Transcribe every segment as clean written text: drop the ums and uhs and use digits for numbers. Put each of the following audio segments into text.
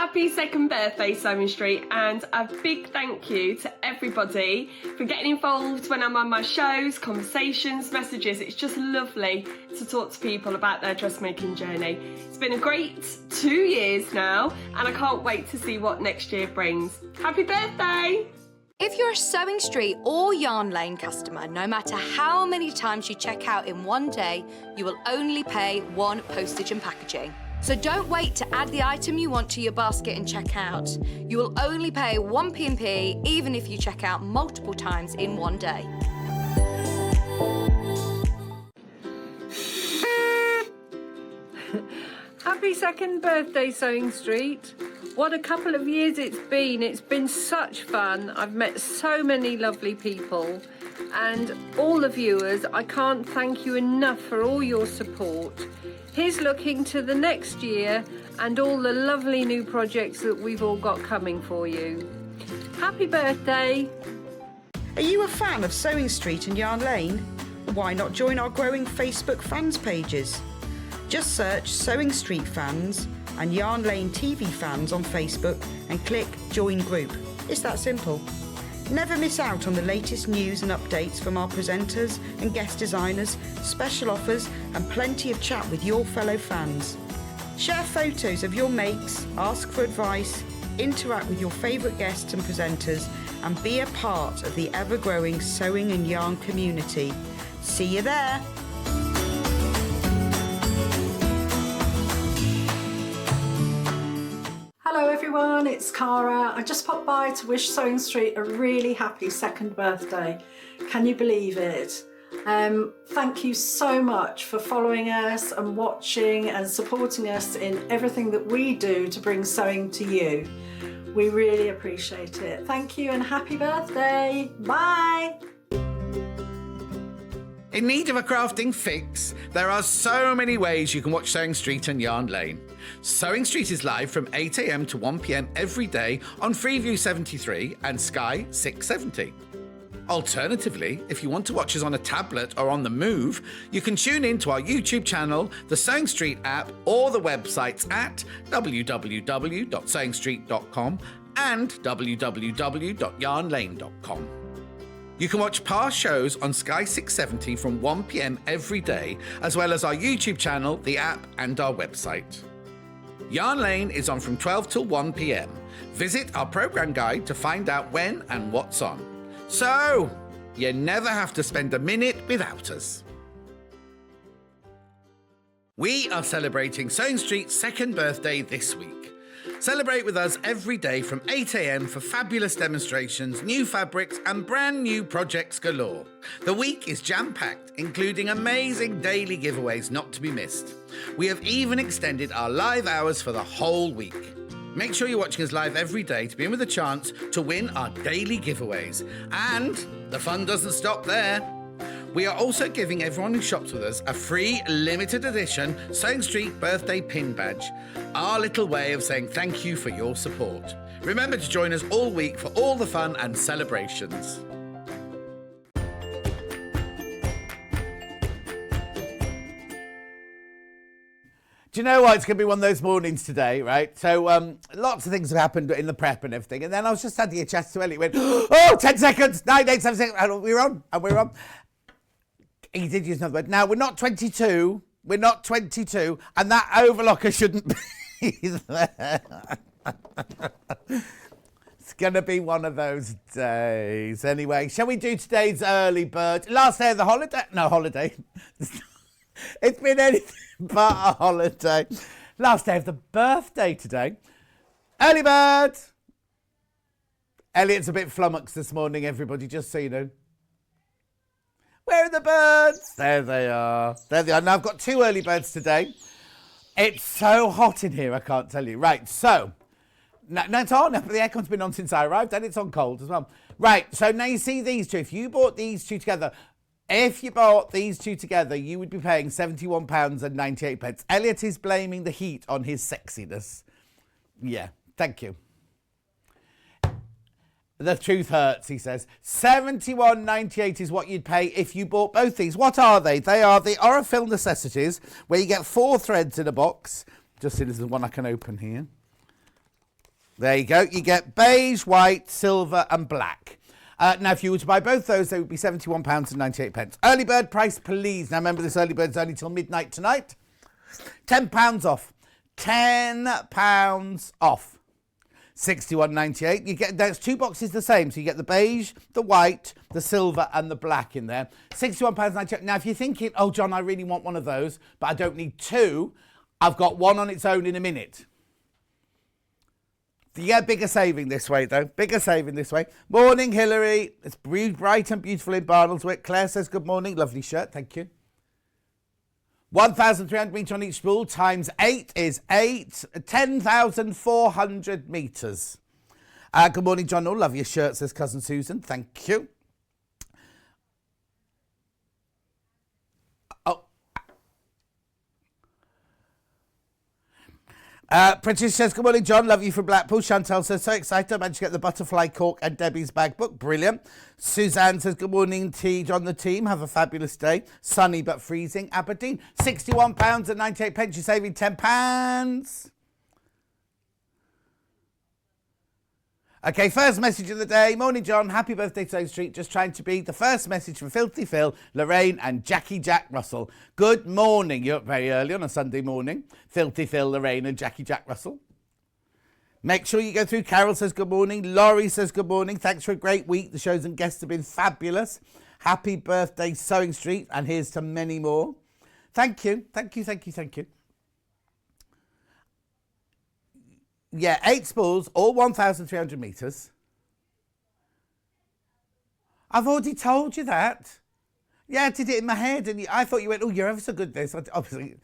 Happy second birthday, Sewing Street, and a big thank you to everybody for getting involved when I'm on my shows, conversations, messages. It's just lovely to talk to people about their dressmaking journey. It's been a great 2 years now, and I can't wait to see what next year brings. Happy birthday! If you're a Sewing Street or Yarn Lane customer, no matter how many times you check out in one day, you will only pay one postage and packaging. So don't wait to add the item you want to your basket and check out. You will only pay one P&P even if you check out multiple times in one day. Happy second birthday, Sewing Street. What a couple of years it's been. It's been such fun. I've met so many lovely people. And all the viewers, I can't thank you enough for all your support. Here's looking to the next year and all the lovely new projects that we've all got coming for you. Happy birthday! Are you a fan of Sewing Street and Yarn Lane? Why not join our growing Facebook fans pages? Just search Sewing Street Fans and Yarn Lane TV Fans on Facebook and click Join Group. It's that simple. Never miss out on the latest news and updates from our presenters and guest designers, special offers and plenty of chat with your fellow fans. Share photos of your makes, ask for advice, interact with your favourite guests and presenters and be a part of the ever-growing sewing and yarn community. See you there! Hello everyone, it's Cara. I just popped by to wish Sewing Street a really happy second birthday. Can you believe it? Thank you so much for following us and watching and supporting us in everything that we do to bring sewing to you. We really appreciate it. Thank you and happy birthday. Bye. In need of a crafting fix? There are so many ways you can watch Sewing Street and Yarn Lane. Sewing Street is live from 8 AM to 1 PM every day on Freeview 73 and Sky 670. Alternatively, if you want to watch us on a tablet or on the move, you can tune in to our YouTube channel, the Sewing Street app, or the websites at www.sewingstreet.com and www.yarnlane.com. You can watch past shows on Sky 670 from 1 PM every day, as well as our YouTube channel, the app, and our website. Yarn Lane is on from 12 till 1 PM. Visit our programme guide to find out when and what's on. So, you never have to spend a minute without us. We are celebrating Sewing Street's second birthday this week. Celebrate with us every day from 8 AM for fabulous demonstrations, new fabrics and brand new projects galore. The week is jam-packed, including amazing daily giveaways not to be missed. We have even extended our live hours for the whole week. Make sure you're watching us live every day to be in with a chance to win our daily giveaways. And the fun doesn't stop there. We are also giving everyone who shops with us a free limited edition Sewing Street birthday pin badge, our little way of saying thank you for your support. Remember to join us all week for all the fun and celebrations. Do you know what? It's going to be one of those mornings today, right? So lots of things have happened in the prep and everything. And then I was just having a chat to Ellie. He went, oh, 10 seconds, 9, 8, 7, 6. And we're on. He did use another word. Now, we're not 22. We're not 22. And that overlocker shouldn't be there. It's going to be one of those days. Anyway, shall we do today's early bird? Last day of the holiday? No, holiday. It's been anything but a holiday. Last day of the birthday today. Early bird. Elliot's a bit flummoxed this morning, everybody, just so you know. Where are the birds? There they are. There they are. Now, I've got 2 early birds today. It's so hot in here, I can't tell you. Right, so, now it's on. But the aircon's been on since I arrived, and it's on cold as well. Right, so now you see these two. If you bought these two together, you would be paying £71.98. Elliot is blaming the heat on his sexiness. Yeah, thank you. The truth hurts, he says. £71.98 is what you'd pay if you bought both these. What are they? They are the Aurifil Necessities, where you get 4 threads in a box. Just see, this is one I can open here. There you go. You get beige, white, silver and black. Now, if you were to buy both those, they would be £71.98. Early bird price, please. Now, remember, this early bird's only till midnight tonight. £10 off. £10 off. £61.98. You get, there's 2 boxes the same. So you get the beige, the white, the silver and the black in there. £61.98. Now, if you're thinking, oh, John, I really want one of those, but I don't need 2, I've got one on its own in a minute. You get bigger saving this way, though. Bigger saving this way. Morning, Hillary. It's bright and beautiful in Barnoldswick. Claire says good morning. Lovely shirt. Thank you. 1,300 metres on each spool times 8 is 10,400 metres. Good morning, John. Oh, love your shirt, says Cousin Susan. Thank you. Patricia says, good morning, John. Love you from Blackpool. Chantal says, so excited. I managed to get the butterfly cork and Debbie's bag book. Brilliant. Suzanne says, good morning, John, the team. Have a fabulous day. Sunny but freezing. Aberdeen. £61.98. You're saving £10. Okay, first message of the day. Morning, John. Happy birthday, Stone Street. Just trying to be the first message from Filthy Phil, Lorraine and Jackie Jack Russell. Good morning. You're up very early on a Sunday morning. Filthy Phil, Lorraine and Jackie Jack Russell. Make sure you go through. Carol says good morning. Laurie says good morning. Thanks for a great week. The shows and guests have been fabulous. Happy birthday, Sewing Street. And here's to many more. Thank you. Thank you, thank you, thank you. Yeah, 8 spools, all 1,300 metres. I've already told you that. Yeah, I did it in my head, and I thought you went, oh, you're ever so good at this. Obviously,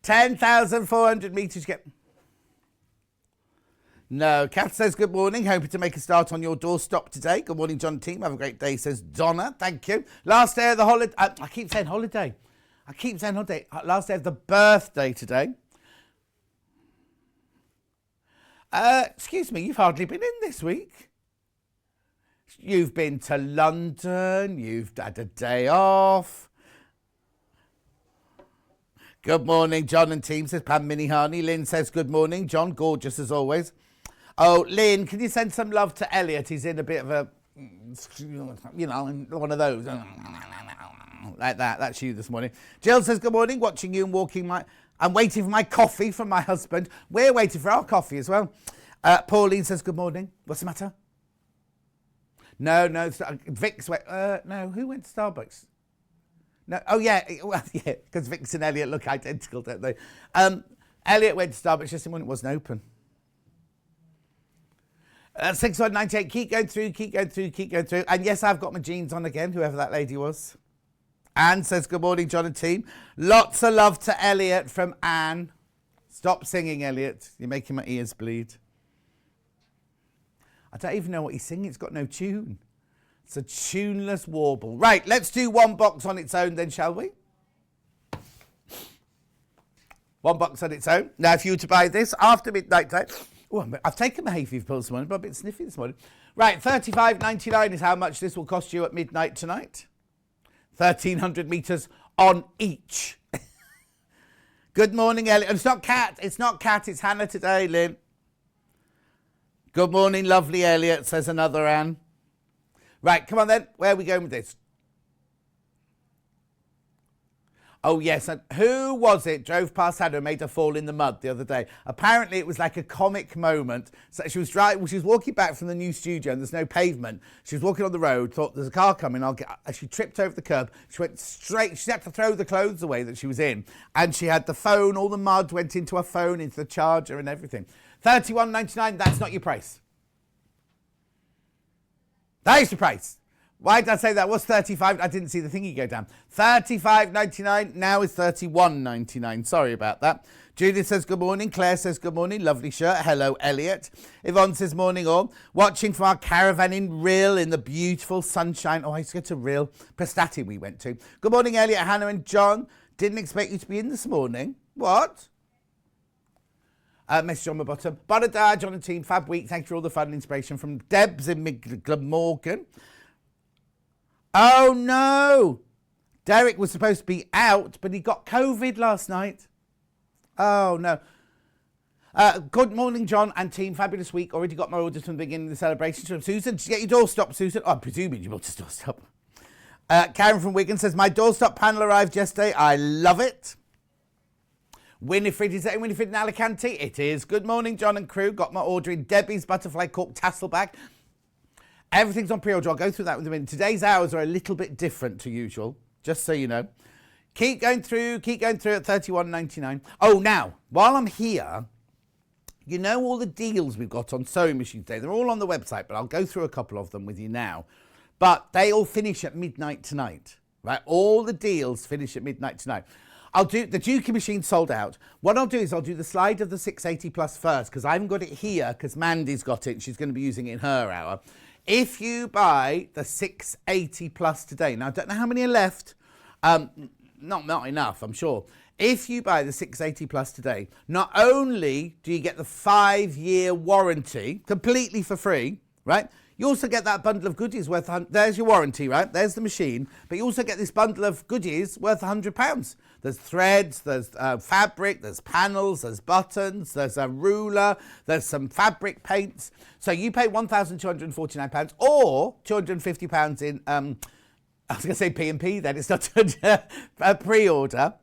10,400 metres. Get. No, Kath says good morning. Hoping to make a start on your doorstop today. Good morning, John team. Have a great day, says Donna. Thank you. Last day of the holiday. I keep saying holiday. Last day of the birthday today. Excuse me, you've hardly been in this week. You've been to London, you've had a day off. Good morning, John and team, says Pam Minihani. Lynn says good morning, John, gorgeous as always. Oh, Lynn, can you send some love to Elliot? He's in a bit of a, you know, one of those. Like that, that's you this morning. Jill says good morning, watching you and walking my... I'm waiting for my coffee from my husband. We're waiting for our coffee as well. Pauline says, good morning. What's the matter? No, Vic's went, no, who went to Starbucks? No, oh yeah, well, yeah, because Vix and Elliot look identical, don't they? Elliot went to Starbucks just when it wasn't open. 6198, keep going through. And yes, I've got my jeans on again, whoever that lady was. Anne says, good morning, John and team. Lots of love to Elliot from Anne. Stop singing, Elliot. You're making my ears bleed. I don't even know what he's singing. It's got no tune. It's a tuneless warble. Right, let's do one box on its own then, shall we? One box on its own. Now, if you were to buy this after midnight time... Oh, I've taken my hay fever pills this morning, but I'm a bit sniffy this morning. Right, $35.99 is how much this will cost you at midnight tonight. 1,300 metres on each. Good morning, Elliot. It's not Cat. It's Hannah today, Lynn. Good morning, lovely Elliot, says another Anne. Right, come on then. Where are we going with this? Oh, yes. And who was it drove past Hannah and made her fall in the mud the other day? Apparently, it was like a comic moment. So she was walking back from the new studio and there's no pavement. She was walking on the road, thought there's a car coming. She tripped over the curb. She went straight. She had to throw the clothes away that she was in. And she had the phone, all the mud went into her phone, into the charger and everything. $31.99, that's not your price. That is your price. Why did I say that? Was $35? I didn't see the thingy go down. $35.99. Now it's $31.99. Sorry about that. Judith says good morning. Claire says good morning. Lovely shirt. Hello, Elliot. Yvonne says morning all. Watching from our caravan in Rhyl in the beautiful sunshine. Oh, I used to go to Rhyl. Prestati we went to. Good morning, Elliot, Hannah and John. Didn't expect you to be in this morning. What? Message on my bottom. Bonada, John and team. Fab week. Thank you for all the fun and inspiration from Debs in Glamorgan. Oh, no. Derek was supposed to be out, but he got COVID last night. Oh, no. Good morning, John and team. Fabulous week. Already got my orders from the beginning of the celebration. From Susan, did you get your doorstop, Susan? Oh, I'm presuming you bought a doorstop. Karen from Wigan says, my doorstop panel arrived yesterday. I love it. Winifred, is that Winifred in Alicante? It is. Good morning, John and crew. Got my order in Debbie's butterfly cork tassel bag. Everything's on pre-order. I'll go through that with a minute. Today's hours are a little bit different to usual, just so you know. Keep going through at $31.99. Oh, now, while I'm here, you know all the deals we've got on sewing machines today. They're all on the website, but I'll go through a couple of them with you now. But they all finish at midnight tonight, right? All the deals finish at midnight tonight. I'll do the Dukey machine sold out. What I'll do is I'll do the slide of the 680 plus first, because I haven't got it here because Mandy's got it and she's going to be using it in her hour. If you buy the 680 plus today, now I don't know how many are left, not enough, I'm sure. If you buy the 680 plus today, not only do you get the 5-year warranty completely for free, right? You also get that bundle of goodies worth, there's your warranty, right? There's the machine, but you also get this bundle of goodies worth £100. There's threads, there's fabric, there's panels, there's buttons, there's a ruler, there's some fabric paints. So you pay £1,249 or £250 in, I was going to say P&P then, it's not a pre-order.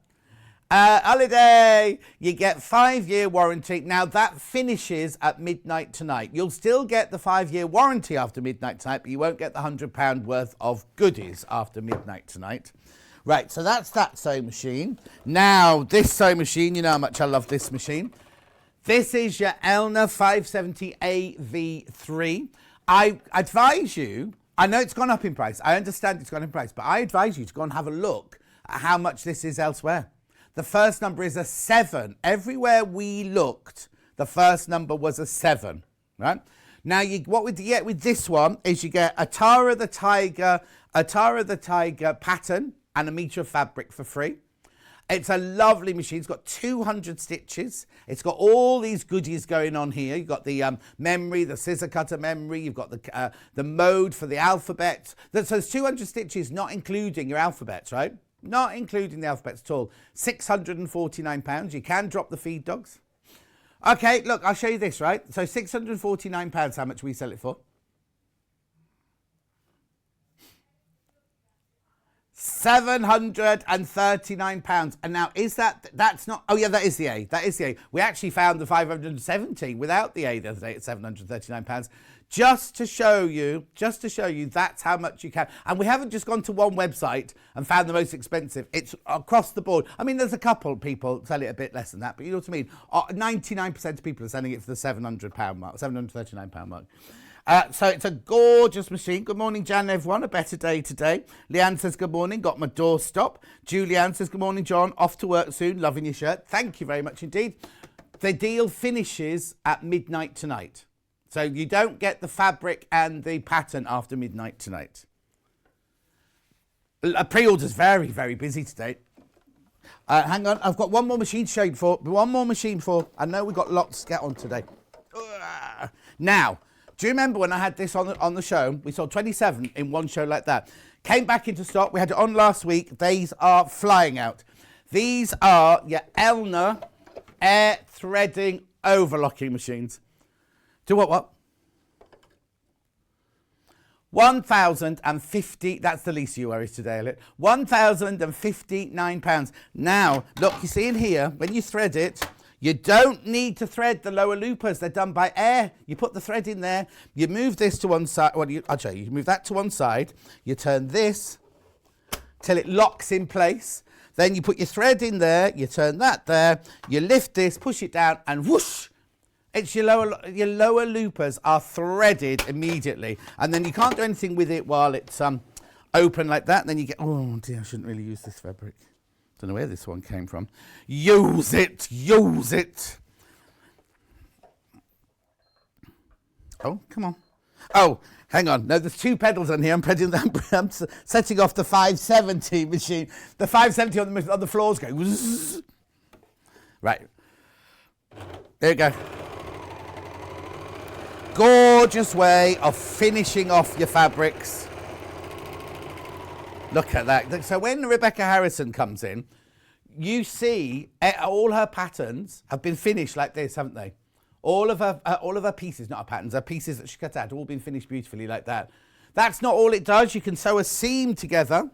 Holiday, you get 5-year warranty. Now that finishes at midnight tonight. You'll still get the 5-year warranty after midnight tonight, but you won't get the £100 worth of goodies after midnight tonight. Right, so that's that sewing machine. Now this sewing machine, you know how much I love this machine. This is your Elna 570 AV3. I advise you, I know it's gone up in price. I understand it's gone up in price, but I advise you to go and have a look at how much this is elsewhere. The first number is a 7. Everywhere we looked, the first number was a 7, right? Now, what we get with this one is you get a Tara the Tiger pattern and a metre of fabric for free. It's a lovely machine. It's got 200 stitches. It's got all these goodies going on here. You've got the memory, the scissor cutter memory. You've got the mode for the alphabet. So it's 200 stitches, not including your alphabets, right? Not including the alphabets at all. £649. You can drop the feed dogs. Okay, look, I'll show you this, right? So £649, how much we sell it for? £739. And now is that's not, oh yeah, that is the A. That is the A. We actually found the 517 without the A the other day at £739. Just to show you that's how much you can. And we haven't just gone to one website and found the most expensive. It's across the board. I mean, there's a couple of people sell it a bit less than that, but you know what I mean? 99% of people are selling it for the £700 mark, £739 mark. So it's a gorgeous machine. Good morning, Jan, everyone. A better day today. Leanne says, good morning. Got my doorstop. Julianne says, good morning, John. Off to work soon. Loving your shirt. Thank you very much indeed. The deal finishes at midnight tonight. So you don't get the fabric and the pattern after midnight tonight. Pre-order's very, very busy today. Hang on, I've got one more machine to show you for. I know we've got lots to get on today. Now, do you remember when I had this on the show? We sold 27 in one show like that. Came back into stock. We had it on last week. These are flying out. These are your Elna air threading overlocking machines. Do what? 1,050, that's the least you worries today, Elliot. £1,059. Now, look, you see in here, when you thread it, you don't need to thread the lower loopers. They're done by air. You put the thread in there, you move this to one side, I'll show you. You move that to one side, you turn this till it locks in place. Then you put your thread in there, you turn that there, you lift this, push it down, and whoosh, it's your lower loopers are threaded immediately, and then you can't do anything with it while it's open like that. And then you get, oh dear, I shouldn't really use this fabric. Don't know where this one came from. Use it. Oh, come on. Oh, hang on. No, there's two pedals on here. I'm setting off the 570 machine. The 570 on the floors go. Right. There you go. Gorgeous way of finishing off your fabrics. Look at that. So when Rebecca Harrison comes in, you see all her patterns have been finished like this, haven't they? All of her pieces, not her patterns, her pieces that she cut out, have all been finished beautifully like that. That's not all it does. You can sew a seam together.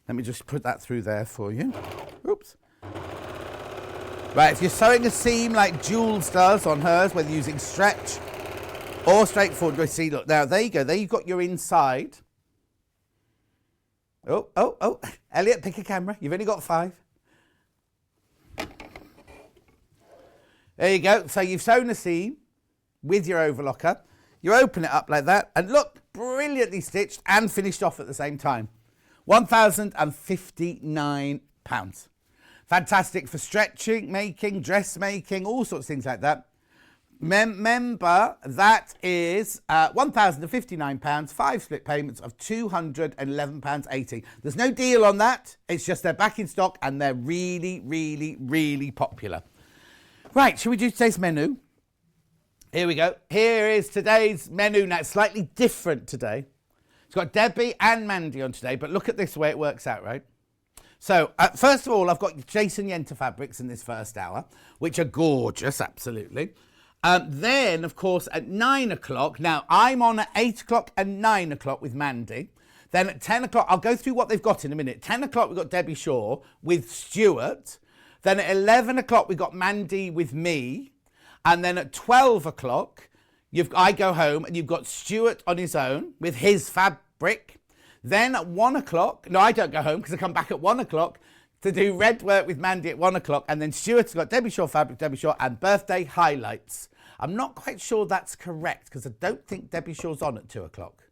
Let me just put that through there for you. Oops. Right, if you're sewing a seam like Jules does on hers, whether using stretch or straightforward, see, look, now there you go. There you've got your inside. Oh. Elliot, pick a camera. You've only got 5. There you go. So you've sewn a seam with your overlocker. You open it up like that, and look, brilliantly stitched and finished off at the same time. £1,059. Fantastic for stretching, making, dressmaking, all sorts of things like that. Remember, that is £1,059, 5 split payments of £211.80. There's no deal on that. It's just they're back in stock and they're really, really, really popular. Right, shall we do today's menu? Here we go. Here is today's menu. Now, it's slightly different today. It's got Debbie and Mandy on today, but look at this way it works out, right? So, first of all, I've got Jason Yenter fabrics in this first hour, which are gorgeous, absolutely. Then, of course, at 9 o'clock, now I'm on at 8 o'clock and 9 o'clock with Mandy. Then at 10 o'clock, I'll go through what they've got in a minute. 10 o'clock, we've got Debbie Shaw with Stuart. Then at 11 o'clock, we've got Mandy with me. And then at 12 o'clock, I go home and you've got Stuart on his own with his fabric. Then at 1 o'clock, no, I don't go home because I come back at 1 o'clock to do Redwork with Mandy at 1 o'clock. And then Stuart's got Debbie Shaw fabric, Debbie Shaw, and birthday highlights. I'm not quite sure that's correct because I don't think Debbie Shaw's on at 2 o'clock.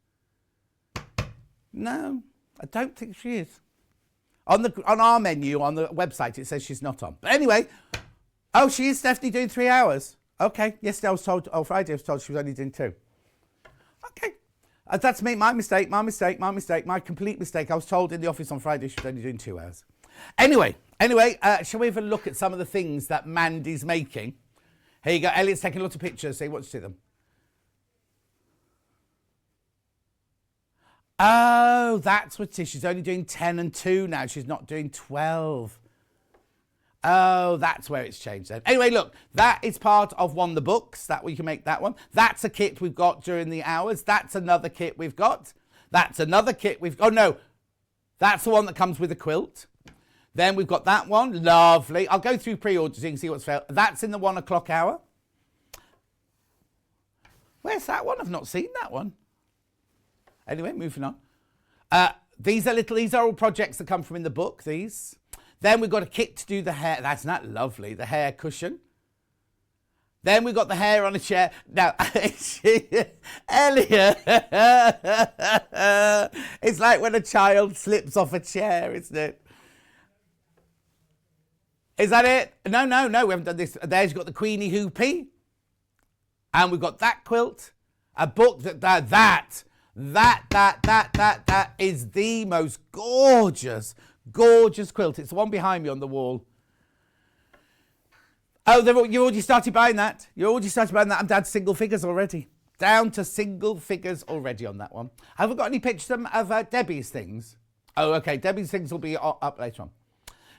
No, I don't think she is. On our menu, on the website, it says she's not on. But anyway, oh, she is definitely doing 3 hours. Okay, yesterday I was told, Friday I was told she was only doing 2. Okay, that's me, my mistake, my complete mistake. I was told in the office on Friday she was only doing 2 hours. Anyway, shall we have a look at some of the things that Mandy's making? Here you go, Elliot's taking lots of pictures, so he wants to see them. Oh, that's what it is. She's only doing 10 and 2 now. She's not doing 12. Oh, that's where it's changed then. Anyway, look, that is part of one of the books. That we can make that one. That's a kit we've got during the hours. That's another kit we've got. That's another kit we've got. Oh, no. That's the one that comes with a quilt. Then we've got that one. Lovely. I'll go through pre-orders so you can see what's failed. That's in the 1 o'clock hour. Where's that one? I've not seen that one. Anyway, moving on. These are all projects that come from in the book, these. Then we've got a kit to do the hair. That's not lovely, the hair cushion. Then we've got the hair on a chair. Now, Elliot, it's like when a child slips off a chair, isn't it? Is that it? No, we haven't done this. There's got the Queenie Hoopy. And we've got that quilt. A book that is the most gorgeous quilt. It's the one behind me on the wall. Oh, you already started buying that. I'm down to single figures already. Down to single figures already on that one. Have we got any pictures of Debbie's things? Oh, okay. Debbie's things will be up later on.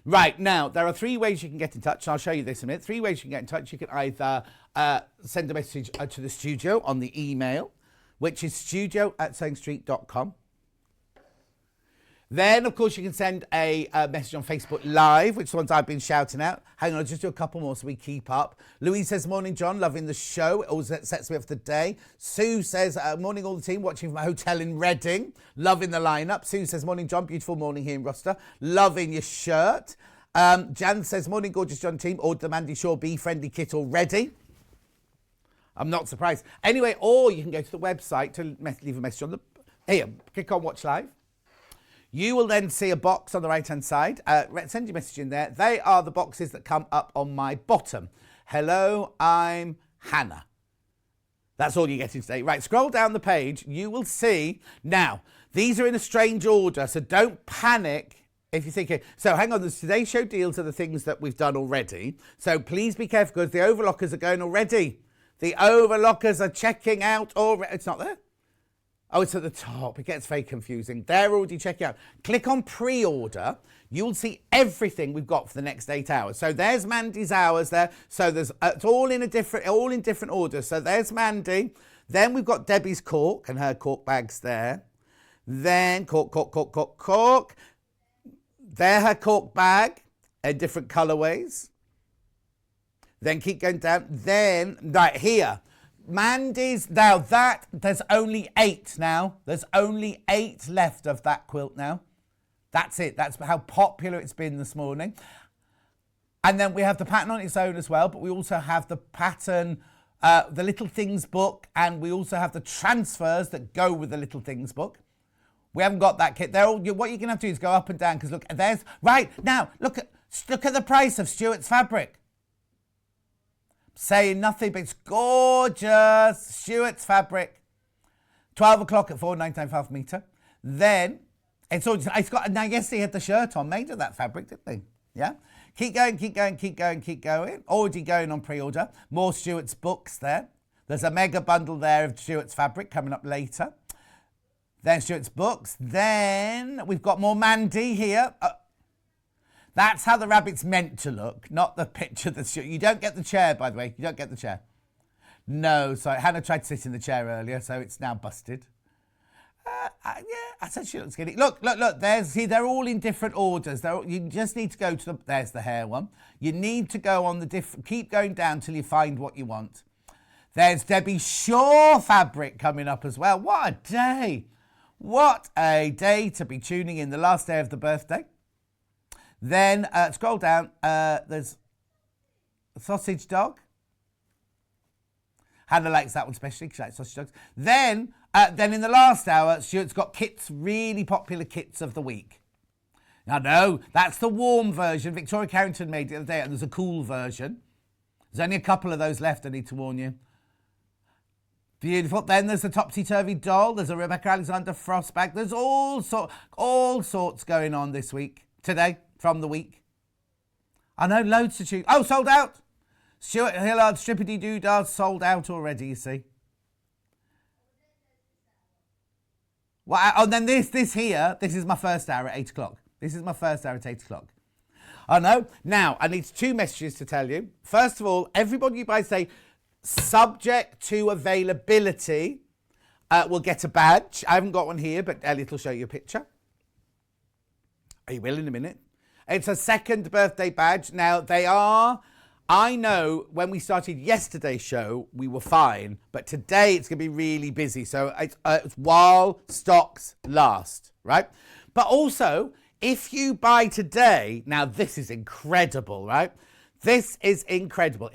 Right, now, there are 3 ways you can get in touch. I'll show you this in a minute. 3 ways you can get in touch. You can either send a message to the studio on the email, which is studio@sewingstreet.com. Then, of course, you can send a message on Facebook Live, which is the ones I've been shouting out. Hang on, I'll just do a couple more so we keep up. Louise says, morning, John, loving the show. It always sets me up for the day. Sue says, morning, all the team, watching from my hotel in Reading. Loving the lineup. Sue says, morning, John, beautiful morning here in Rochester. Loving your shirt. Jan says, morning, gorgeous John team. Ordered the Mandy Shaw Bee Friendly kit already. I'm not surprised. Anyway, or you can go to the website to leave a message on the... Here, click on Watch Live. You will then see a box on the right-hand side. Send your message in there. They are the boxes that come up on my bottom. Hello, I'm Hannah. That's all you're getting today. Right, scroll down the page. You will see... Now, these are in a strange order, so don't panic if you're thinking... So, hang on. The Today Show deals are the things that we've done already. So, please be careful because the overlockers are going already. The overlockers are checking out already. It's not there. Oh, it's at the top. It gets very confusing. They're already checking out. Click on pre-order. You'll see everything we've got for the next 8 hours. So there's Mandy's hours there. So there's it's all in different orders. So there's Mandy. Then we've got Debbie's cork and her cork bags there. Then cork. They're her cork bag in different colourways. Then keep going down. Then right here. Mandy's, now that, there's only 8 now. There's only 8 left of that quilt now. That's it. That's how popular it's been this morning. And then we have the pattern on its own as well, but we also have the pattern, the Little Things book, and we also have the transfers that go with the Little Things book. We haven't got that kit. They're all, what you're going to have to do is go up and down, because look, there's, right, now, look at the price of Stuart's fabric. Saying nothing, but it's gorgeous. Stuart's fabric. 12 o'clock at £4.99 metre. Then, it's got, now yesterday he had the shirt on, made of that fabric, didn't they? Yeah? Keep going. Already going on pre-order. More Stuart's books there. There's a mega bundle there of Stuart's fabric coming up later. Then Stuart's books. Then we've got more Mandy here. That's how the rabbit's meant to look, not the picture that you don't get the chair, by the way. You don't get the chair. No, sorry. Hannah tried to sit in the chair earlier, so it's now busted. Yeah, I said she looks skinny. Look. They're all in different orders. You just need to go to the, there's the hair one. You need to go on the keep going down till you find what you want. There's Debbie Shaw fabric coming up as well. What a day. What a day to be tuning in, the last day of the birthday. Then scroll down, there's a sausage dog. Hannah likes that one especially, because she likes sausage dogs. Then in the last hour, Stuart's got kits, really popular kits of the week. Now, no, that's the warm version. Victoria Carrington made it the other day, and there's a cool version. There's only a couple of those left, I need to warn you. Beautiful. Then there's the Topsy-Turvy doll. There's a Rebecca Alexander Frost bag. There's all sorts going on this week, today. From the week. I know, loads to choose. Oh, sold out. Stuart Hillard Strippity Doodah sold out already, you see. Well, and then this here, this is my first hour at 8 o'clock. This is my first hour at 8 o'clock. I know. Now, I need 2 messages to tell you. First of all, everybody you buy say, subject to availability, will get a badge. I haven't got one here, but Elliot will show you a picture. You will in a minute. It's a second birthday badge. Now, I know when we started yesterday's show, we were fine. But today, it's going to be really busy. So it's while stocks last, right? But also, if you buy today, now this is incredible, right? This is incredible.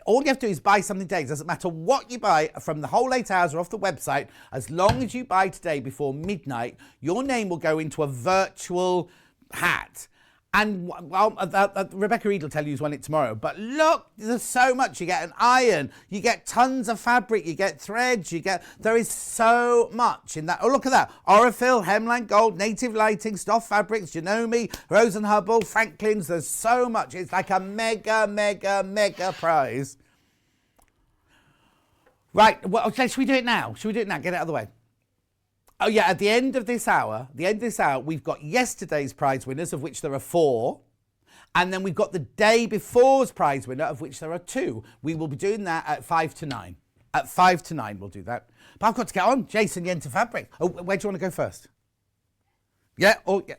All you have to do is buy something today. It doesn't matter what you buy from the whole 8 hours or off the website. As long as you buy today before midnight, your name will go into a virtual hat. And well, Rebecca Reed will tell you who's won it tomorrow. But look, there's so much. You get an iron, you get tons of fabric, you get threads, there is so much in that. Oh, look at that. Orifil, Hemline Gold, Native Lighting, Stoff Fabrics, Janome, Rose & Hubble, Franklin's. There's so much. It's like a mega prize. Right, well, should we do it now? Get it out of the way. Oh, yeah, at the end of this hour, we've got yesterday's prize winners, of which there are 4. And then we've got the day before's prize winner, of which there are 2. We will be doing that at 5 to 9. At 5 to 9, we'll do that. But I've got to get on. Jason, Yenter Fabric. Oh, where do you want to go first? Yeah, oh, yeah.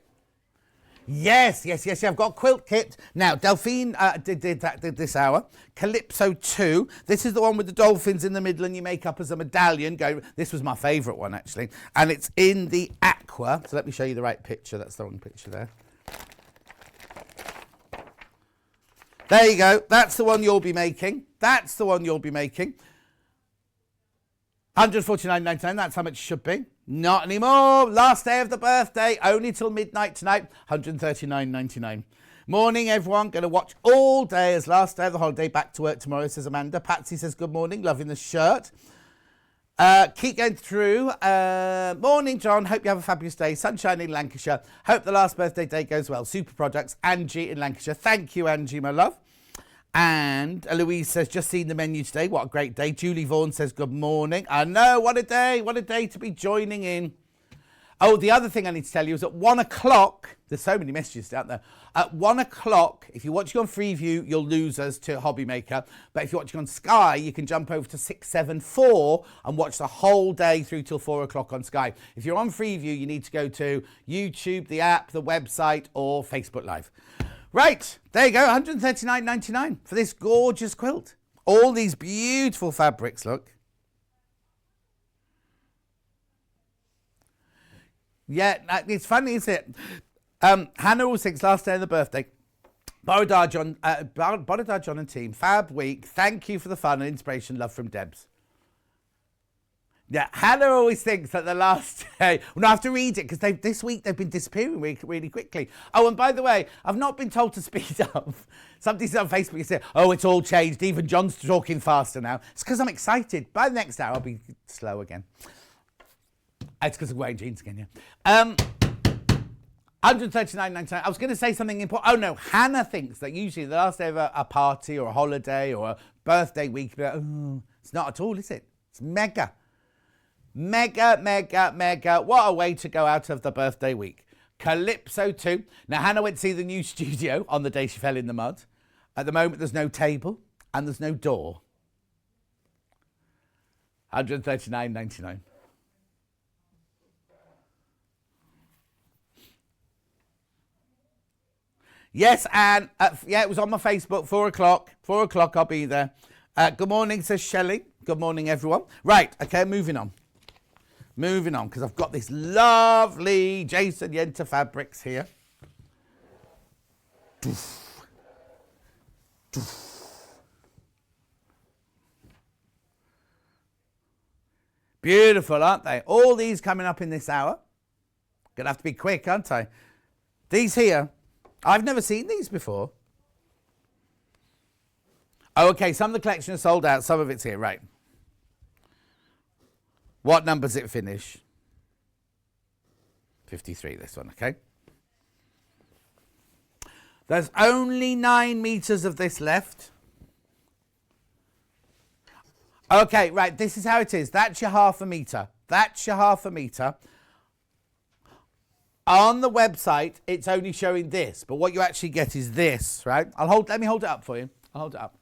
Yes. I've got a quilt kit. Now, Delphine did this hour. Calypso 2. This is the one with the dolphins in the middle and you make up as a medallion. This was my favourite one, actually. And it's in the aqua. So let me show you the right picture. That's the wrong picture there. There you go. That's the one you'll be making. £149.99. That's how much it should be. Not anymore. Last day of the birthday. Only till midnight tonight. £139.99. Morning, everyone. Going to watch all day as last day of the holiday. Back to work tomorrow, says Amanda. Patsy says good morning. Loving the shirt. Keep going through. Morning, John. Hope you have a fabulous day. Sunshine in Lancashire. Hope the last birthday day goes well. Super products. Angie in Lancashire. Thank you, Angie, my love. And Eloise says, just seen the menu today. What a great day. Julie Vaughan says, good morning. I know, what a day. What a day to be joining in. Oh, the other thing I need to tell you is at 1 o'clock, there's so many messages out there. At 1 o'clock, if you're watching on Freeview, you'll lose us to Hobby Maker. But if you're watching on Sky, you can jump over to 674 and watch the whole day through till 4 o'clock on Sky. If you're on Freeview, you need to go to YouTube, the app, the website, or Facebook Live. Right, there you go, $139.99 for this gorgeous quilt. All these beautiful fabrics, look. Yeah, it's funny, isn't it? Hannah always thinks last day of the birthday. Borodar John and team, fab week. Thank you for the fun and inspiration. Love from Debs. Yeah, Hannah always thinks that the last day... Well, no, I have to read it because this week they've been disappearing really quickly. Oh, and by the way, I've not been told to speed up. Somebody said on Facebook, you said, oh, it's all changed. Even John's talking faster now. It's because I'm excited. By the next hour, I'll be slow again. It's because I'm wearing jeans again, yeah. $139.99. I was going to say something important. Oh, no. Hannah thinks that usually the last day of a party or a holiday or a birthday week, oh, it's not at all, is it? It's mega. Mega, mega, mega. What a way to go out of the birthday week. Calypso 2. Now, Hannah went to see the new studio on the day she fell in the mud. At the moment, there's no table and there's no door. $139.99. Yes, and yeah, it was on my Facebook, 4 o'clock. 4 o'clock, I'll be there. Good morning, says Shelley. Good morning, everyone. Right, okay, moving on. Moving on, because I've got this lovely Jason Yenter fabrics here. Beautiful, aren't they? All these coming up in this hour. Gonna have to be quick, aren't I? These here, I've never seen these before. Oh, okay, some of the collection is sold out, some of it's here, right. What number does it finish? 53, this one, okay. There's only 9 meters of this left. Okay, right, this is how it is. That's your half a meter. That's your half a meter. On the website, it's only showing this, but what you actually get is this, right? Let me hold it up for you. I'll hold it up.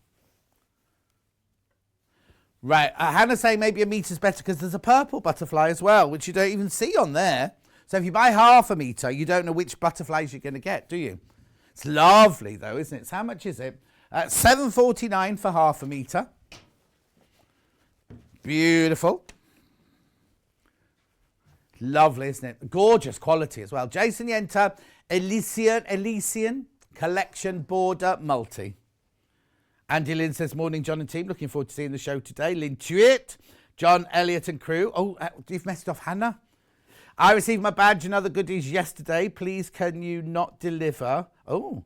Right, Hannah's saying maybe a meter's better because there's a purple butterfly as well, which you don't even see on there. So if you buy half a meter, you don't know which butterflies you're going to get, do you? It's lovely though, isn't it? So how much is it? $7.49 for half a meter. Beautiful. Lovely, isn't it? Gorgeous quality as well. Jason Yenter, Elysian Collection Border Multi. Andy Lynn says, morning, John and team. Looking forward to seeing the show today. Lynn Tuitt, John Elliott and crew. Oh, you've messed off Hannah. I received my badge and other goodies yesterday. Please, can you not deliver? Oh.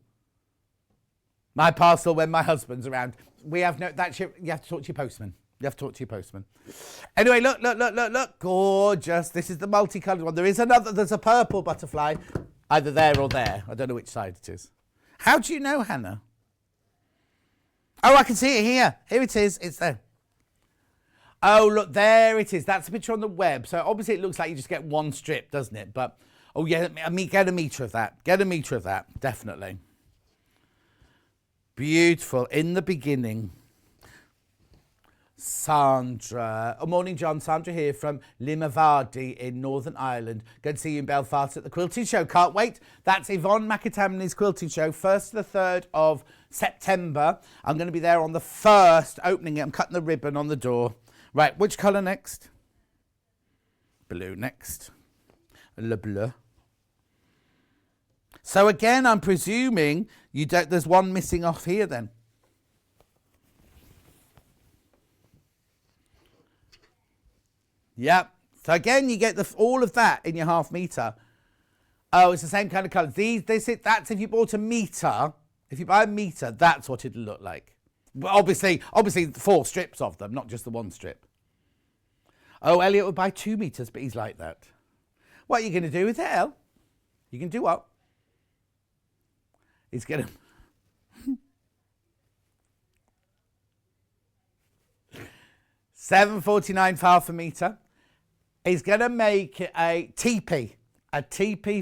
My parcel when my husband's around. We have no, that's your, you have to talk to your postman. You have to talk to your postman. Anyway, look. Gorgeous. This is the multicoloured one. There is another, there's a purple butterfly. Either there or there. I don't know which side it is. How do you know, Hannah? Oh, I can see it here. Here it is. It's there. Oh, look, there it is. That's a picture on the web. So obviously it looks like you just get one strip, doesn't it? But, oh yeah, get a metre of that. Get a metre of that, definitely. Beautiful. In the beginning. Sandra. Oh, morning, John. Sandra here from Limavady in Northern Ireland. Good to see you in Belfast at the Quilting Show. Can't wait. That's Yvonne McAtamney's Quilting Show, 1st to the 3rd of September. I'm going to be there on the 1st, opening it. I'm cutting the ribbon on the door. Right, which colour next? Blue next. Le bleu. So again, I'm presuming you don't. There's one missing off here then. Yep. So again, you get all of that in your half metre. Oh, it's the same kind of colour. That's if you bought a metre. If you buy a metre, that's what it'll look like. But obviously 4 strips of them, not just the one strip. Oh, Elliot would buy 2 metres, but he's like that. What are you going to do with it, El? You can do what? He's going to... 7.49 for half a metre. He's going to make it a teepee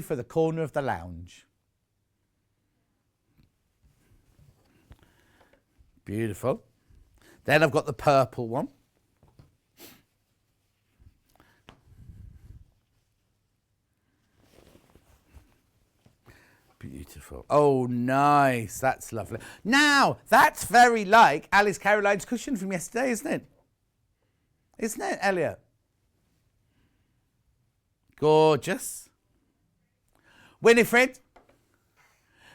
for the corner of the lounge. Beautiful. Then I've got the purple one. Beautiful. Oh, nice. That's lovely. Now, that's very like Alice Caroline's cushion from yesterday, isn't it? Isn't it, Elliot? Gorgeous. Winifred.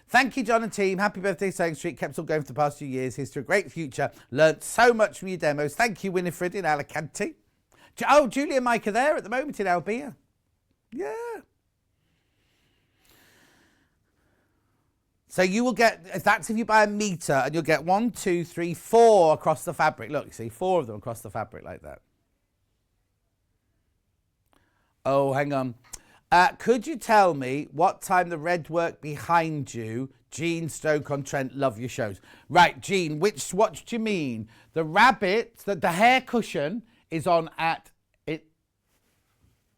Thank you, John and team. Happy birthday, Sewing Street. Kept on going for the past few years. Here's to a great future. Learnt so much from your demos. Thank you, Winifred in Alicante. Oh, Julie and Mike are there at the moment in Albia. Yeah. So you will get, if you buy a metre, and you'll get 1, 2, 3, 4 across the fabric. Look, you see, 4 of them across the fabric like that. Oh, hang on. Could you tell me what time the Redwork behind you, Jean Stoke-on-Trent, love your shows? Right, Jean, what do you mean? The rabbit, the hair cushion is on at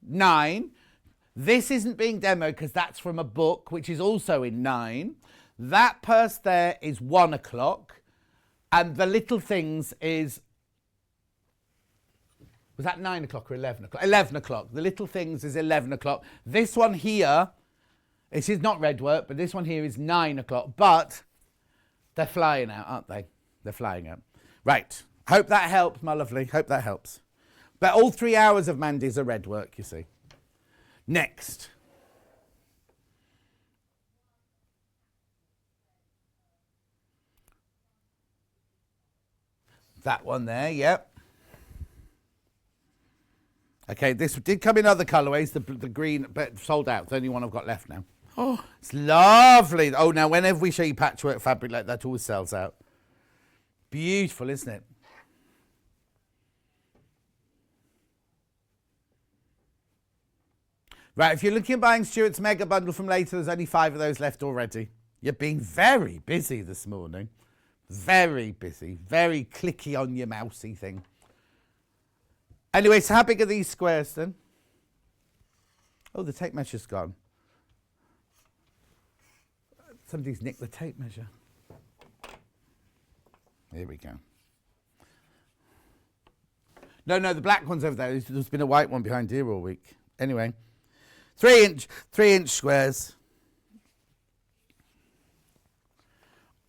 9. This isn't being demoed because that's from a book, which is also in 9. That purse there is 1 o'clock. And the little things is... Was that 9 o'clock or 11 o'clock? 11 o'clock. The little things is 11 o'clock. This one here, this is not Redwork, but this one here is 9 o'clock. But they're flying out, aren't they? They're flying out. Right. Hope that helps, my lovely. Hope that helps. But all 3 hours of Mandy's are Redwork, you see. Next. That one there, yep. Okay, this did come in other colourways, the green, but sold out. It's the only one I've got left now. Oh, it's lovely. Oh, now whenever we show you patchwork fabric like that, it always sells out. Beautiful, isn't it? Right, if you're looking at buying Stuart's mega bundle from later, there's only 5 of those left already. You've been very busy this morning. Very busy. Very clicky on your mousey thing. Anyway, so how big are these squares then? Oh, the tape measure's gone. Somebody's nicked the tape measure. Here we go. No, the black one's over there. There's been a white one behind here all week. Anyway, 3 inch squares.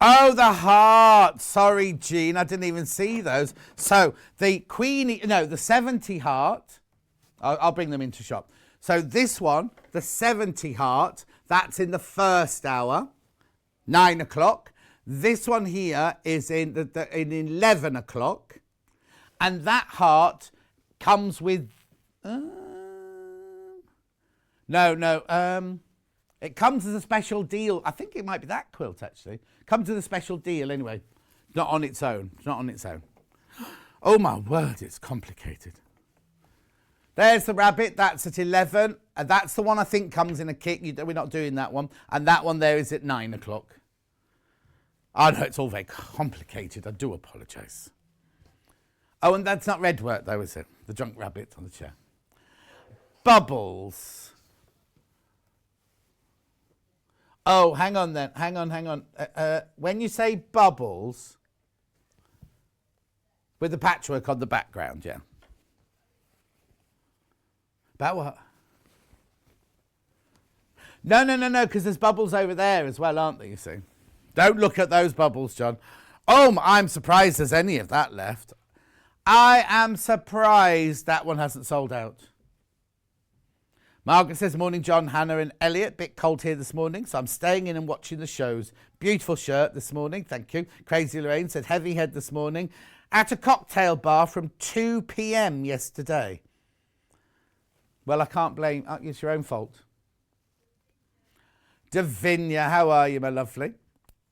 Oh, the heart. Sorry, Jean. I didn't even see those. So the the 70 heart. I'll bring them into shop. So this one, the 70 heart, that's in the first hour, 9 o'clock. This one here is in in 11 o'clock. And that heart comes with... it comes as a special deal. I think it might be that quilt, actually. Comes with a special deal, anyway. Not on its own. It's not on its own. Oh, my word, it's complicated. There's the rabbit. That's at 11. And that's the one I think comes in a kit. We're not doing that one. And that one there is at 9 o'clock. I know it's all very complicated. I do apologise. Oh, and that's not Redwork, though, is it? The drunk rabbit on the chair. Bubbles. Oh, hang on then. Hang on. When you say bubbles, with the patchwork on the background, yeah. About what? No, because there's bubbles over there as well, aren't there, you see? Don't look at those bubbles, John. Oh, I'm surprised there's any of that left. I am surprised that one hasn't sold out. Margaret says, morning, John, Hannah and Elliot. Bit cold here this morning, so I'm staying in and watching the shows. Beautiful shirt this morning, thank you. Crazy Lorraine said, heavy head this morning. At a cocktail bar from 2 p.m. yesterday. Well, I can't blame, it's your own fault. Davinia, how are you, my lovely?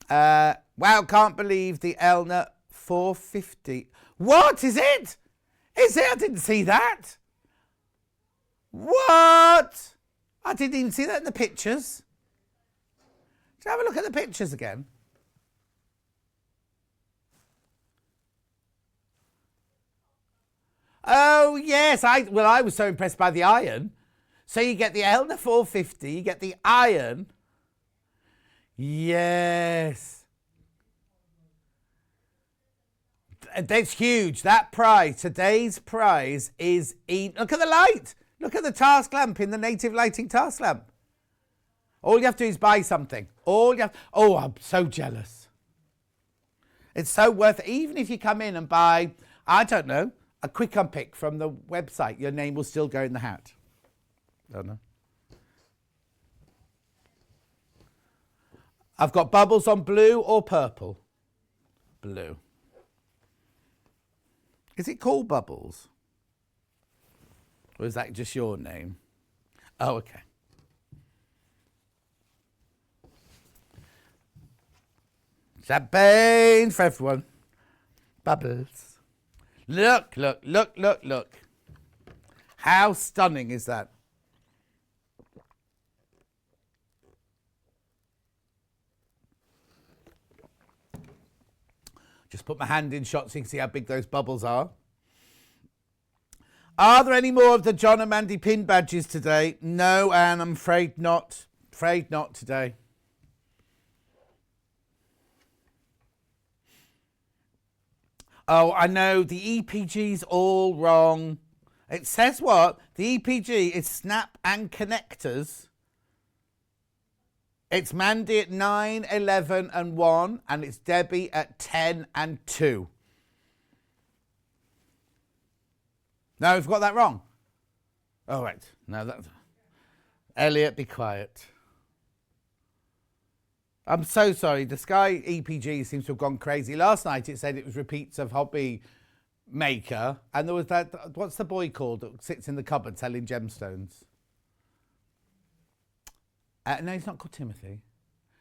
Wow, can't believe the Elna 450. What is it? Is it? I didn't see that. What? I didn't even see that in the pictures. Should I have a look at the pictures again? Oh, yes. I was so impressed by the iron. So you get the Elna 450, you get the iron. Yes. That's huge. That prize, today's prize is... Look at the light. Look at the task lamp in the native lighting task lamp. All you have to do is buy something. Oh, I'm so jealous. It's so worth it. Even if you come in and buy, I don't know, a quick unpick from the website, your name will still go in the hat. Don't know. I've got bubbles on blue or purple. Blue. Is it called Bubbles? Or is that just your name? Oh, okay. Champagne for everyone. Bubbles. Look, look, look, look, look. How stunning is that? Just put my hand in shot so you can see how big those bubbles are. Are there any more of the John and Mandy pin badges today? No, Anne, I'm afraid not. Afraid not today. Oh, I know, the EPG's all wrong. It says what? The EPG is snap and connectors. It's Mandy at 9, 11 and 1, and it's Debbie at 10 and 2. No, we've got that wrong. Oh, right. No, that's... Elliot, be quiet. I'm so sorry. The Sky EPG seems to have gone crazy. Last night it said it was repeats of Hobby Maker, and there was that... What's the boy called that sits in the cupboard selling gemstones? No, he's not called Timothy.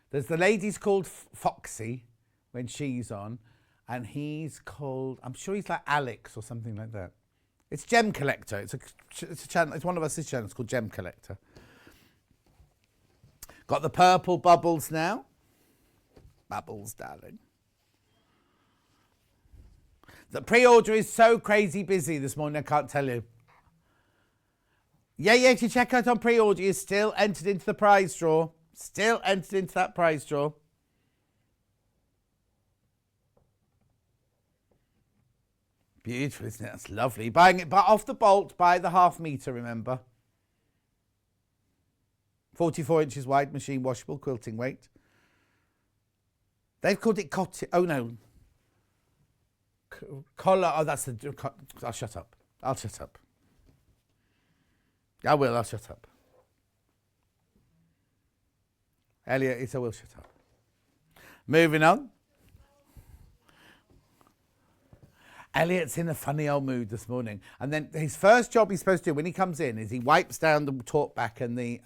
There's the lady's called Foxy when she's on, and he's called, I'm sure he's like Alex or something like that. It's Gem Collector. It's a channel. It's one of us' channels called Gem Collector. Got the purple bubbles now. Bubbles, darling. The pre-order is so crazy busy this morning, I can't tell you. Yeah, if you check out on pre-order, you're still entered into the prize draw. Still entered into that prize draw. Beautiful, isn't it? That's lovely. Buying it off the bolt by the half metre, remember. 44 inches wide, machine washable, quilting weight. They've called it cotton. Oh, no. Collar. Oh, that's the... I'll shut up. I'll shut up. I'll shut up. Elliot, I will shut up. Moving on. Elliot's in a funny old mood this morning. And then his first job he's supposed to do when he comes in is he wipes down the talk back and the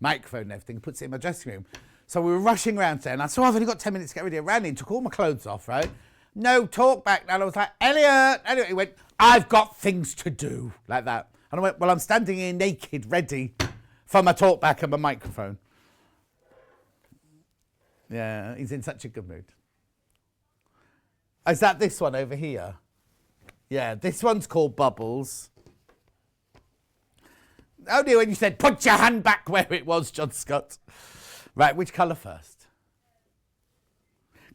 microphone and everything, puts it in my dressing room. So we were rushing around there, and I saw I've only got 10 minutes to get ready. I ran in, took all my clothes off, right? No talk back. And I was like, Elliot. He went, I've got things to do, like that. And I went, well, I'm standing here naked, ready for my talk back and my microphone. Yeah, he's in such a good mood. Is that this one over here? Yeah, this one's called Bubbles. Only when you said, put your hand back where it was, John Scott. Right, which colour first?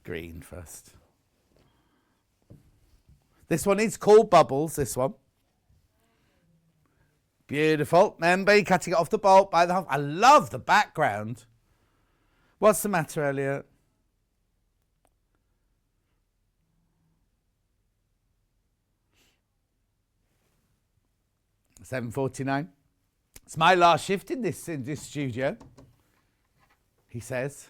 Green first. This one is called Bubbles, this one. Beautiful. Remember, cutting it off the bolt by the half. I love the background. What's the matter, Elliot? $7.49. It's my last shift in this studio, he says.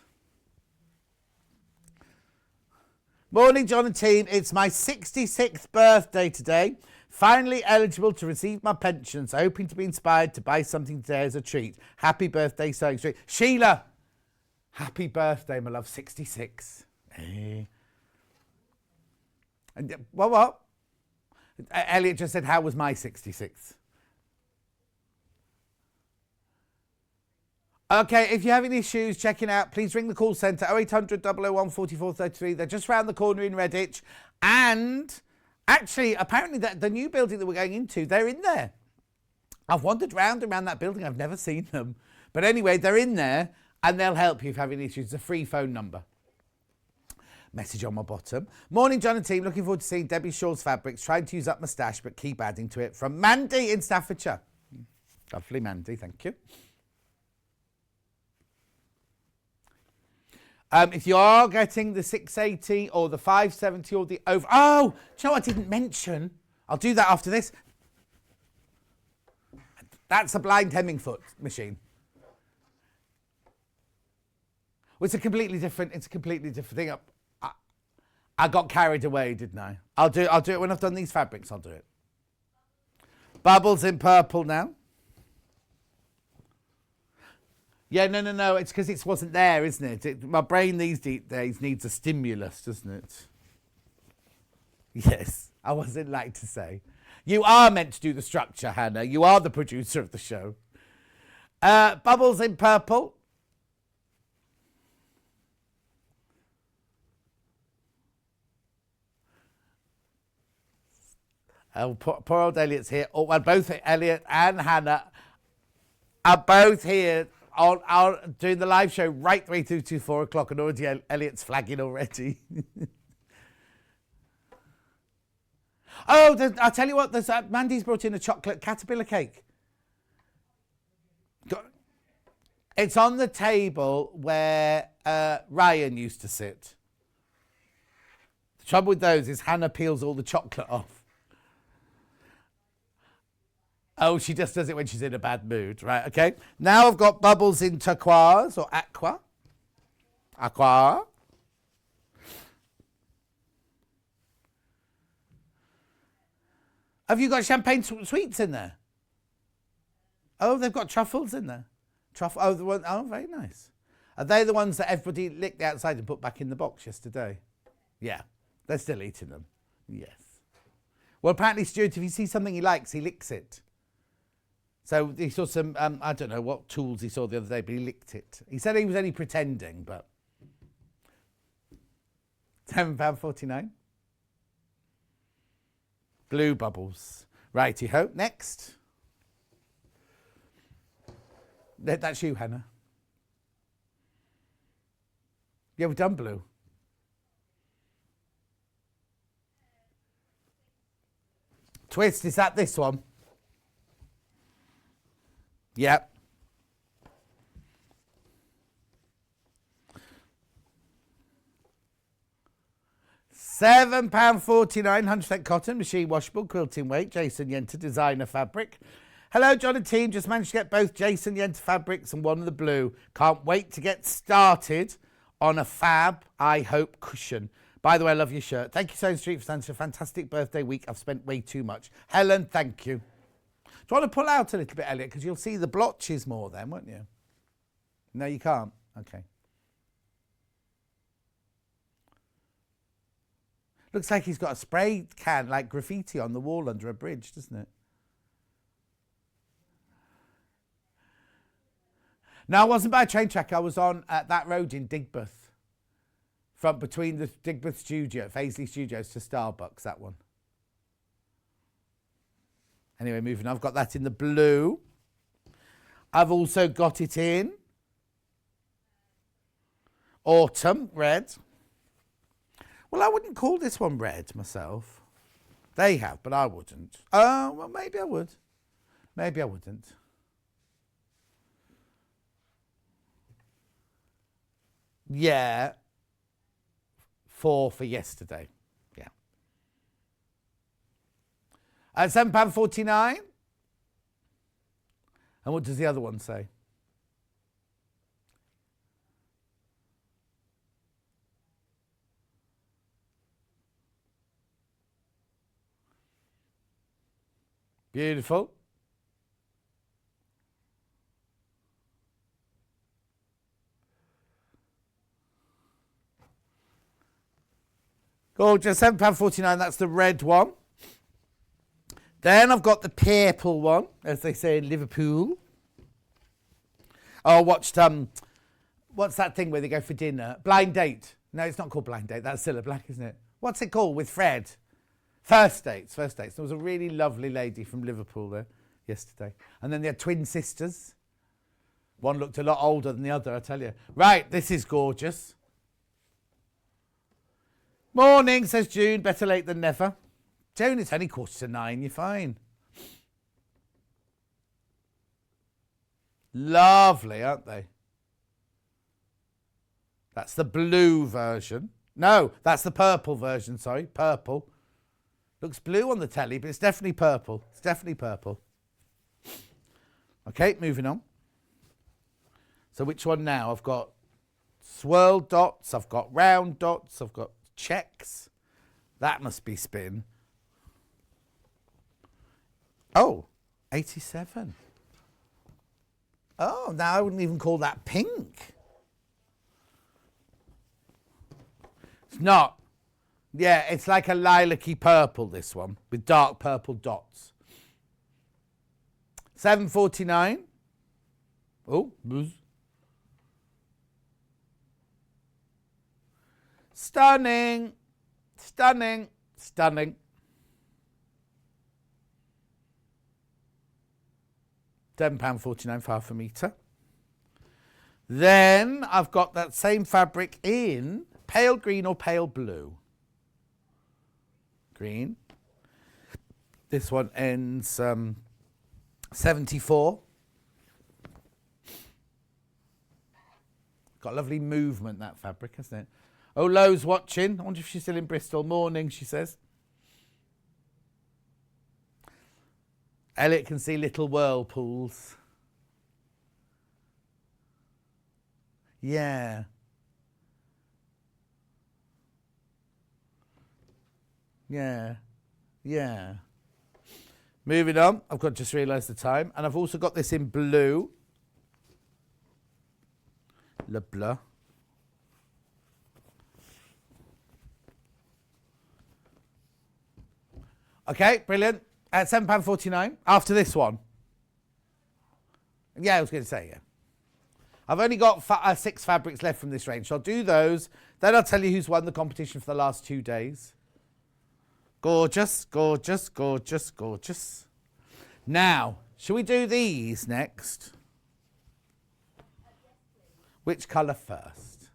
Morning, John and team. It's my 66th birthday today. Finally eligible to receive my pension, so hoping to be inspired to buy something today as a treat. Happy birthday, Sewing Street. Sheila, happy birthday, my love. 66. Hey. And, what? Elliot just said, how was my 66? Okay, if you're having issues checking out, please ring the call centre, 0800 001 4433. They're just round the corner in Redditch. And Actually, apparently the new building that we're going into, they're in there. I've wandered round around that building. I've never seen them. But anyway, they're in there and they'll help you if you have any issues. It's a free phone number. Message on my bottom. Morning, John and team. Looking forward to seeing Debbie Shaw's fabrics. Trying to use up my stash, but keep adding to it. From Mandy in Staffordshire. Lovely, Mandy. Thank you. If you are getting the 680 or the 570 or the over... Oh, do you know what I didn't mention? I'll do that after this. That's a blind Hemmingfoot machine. Well, it's a completely different thing. I got carried away, didn't I? I'll do it when I've done these fabrics. I'll do it. Bubbles in purple now. Yeah, no. It's because it wasn't there, isn't it? My brain these days needs a stimulus, doesn't it? Yes, I wasn't like to say. You are meant to do the structure, Hannah. You are the producer of the show. Bubbles in purple. Oh, poor old Elliot's here. Oh, well, both Elliot and Hannah are both here on doing the live show right the way through to 4 o'clock, and already Elliot's flagging already. Oh, I'll tell you what, there's Mandy's brought in a chocolate caterpillar cake. It's on the table where Ryan used to sit. The trouble with those is Hannah peels all the chocolate off. Oh, she just does it when she's in a bad mood. Right, okay. Now I've got bubbles in turquoise or aqua. Aqua. Have you got champagne sweets in there? Oh, they've got truffles in there. Oh, very nice. Are they the ones that everybody licked outside and put back in the box yesterday? Yeah, they're still eating them. Yes. Well, apparently, Stuart, if you see something he likes, he licks it. So he saw some, I don't know what tools he saw the other day, but he licked it. He said he was only pretending, but... £7.49. Blue bubbles. Righty-ho. Next. That's you, Hannah. Yeah, we've done blue. Twist, is that this one? Yep. £7.49, 100% cotton, machine washable, quilting weight, Jason Yenter designer fabric. Hello, John and team. Just managed to get both Jason Yenter fabrics and one of the blue. Can't wait to get started on a fab, I hope, cushion. By the way, I love your shirt. Thank you, Sewing Street, for such a fantastic birthday week. I've spent way too much. Helen, thank you. Do you want to pull out a little bit, Elliot? Because you'll see the blotches more then, won't you? No, you can't. Okay. Looks like he's got a spray can like graffiti on the wall under a bridge, doesn't it? No, I wasn't by a train track. I was on that road in Digbeth. From between the Digbeth studio, Faisley Studios to Starbucks, that one. Anyway, moving on. I've got that in the blue. I've also got it in autumn, red. Well, I wouldn't call this one red myself. They have, but I wouldn't. Oh, well, maybe I would. Maybe I wouldn't. Yeah. 4 for yesterday. Yeah. At £7.49. And what does the other one say? Beautiful. Gorgeous, £7.49, that's the red one. Then I've got the purple one, as they say in Liverpool. Oh, I watched, what's that thing where they go for dinner? Blind Date. No, it's not called Blind Date, that's Cilla Black, isn't it? What's it called with Fred? First dates. There was a really lovely lady from Liverpool there yesterday. And then they had twin sisters. One looked a lot older than the other, I tell you. Right, this is gorgeous. Morning, says June. Better late than never. June, it's only 8:45. You're fine. Lovely, aren't they? That's the blue version. No, that's the purple version, sorry. Purple. Looks blue on the telly, but it's definitely purple. It's definitely purple. Okay, moving on. So which one now? I've got swirl dots, I've got round dots, I've got checks. That must be spin. Oh, 87. Oh, now I wouldn't even call that pink. It's not. Yeah, it's like a lilac-y purple, this one, with dark purple dots. 7.49. Oh, buzz. Stunning. Stunning. Stunning. £7.49 for half a metre. Then I've got that same fabric in pale green or pale blue. Green. This one ends 74. Got lovely movement, that fabric, hasn't it? Oh, Lo's watching. I wonder if she's still in Bristol. Morning, she says. Elliot can see little whirlpools. Yeah. Yeah. Yeah. Moving on. I've got to just realised the time. And I've also got this in blue. Le bleu. Okay, brilliant. At £7.49 after this one. Yeah, I was going to say, yeah. I've only got 6 fabrics left from this range, so I'll do those. Then I'll tell you who's won the competition for the last 2 days. Gorgeous, gorgeous, gorgeous, gorgeous. Now, shall we do these next? Which colour first?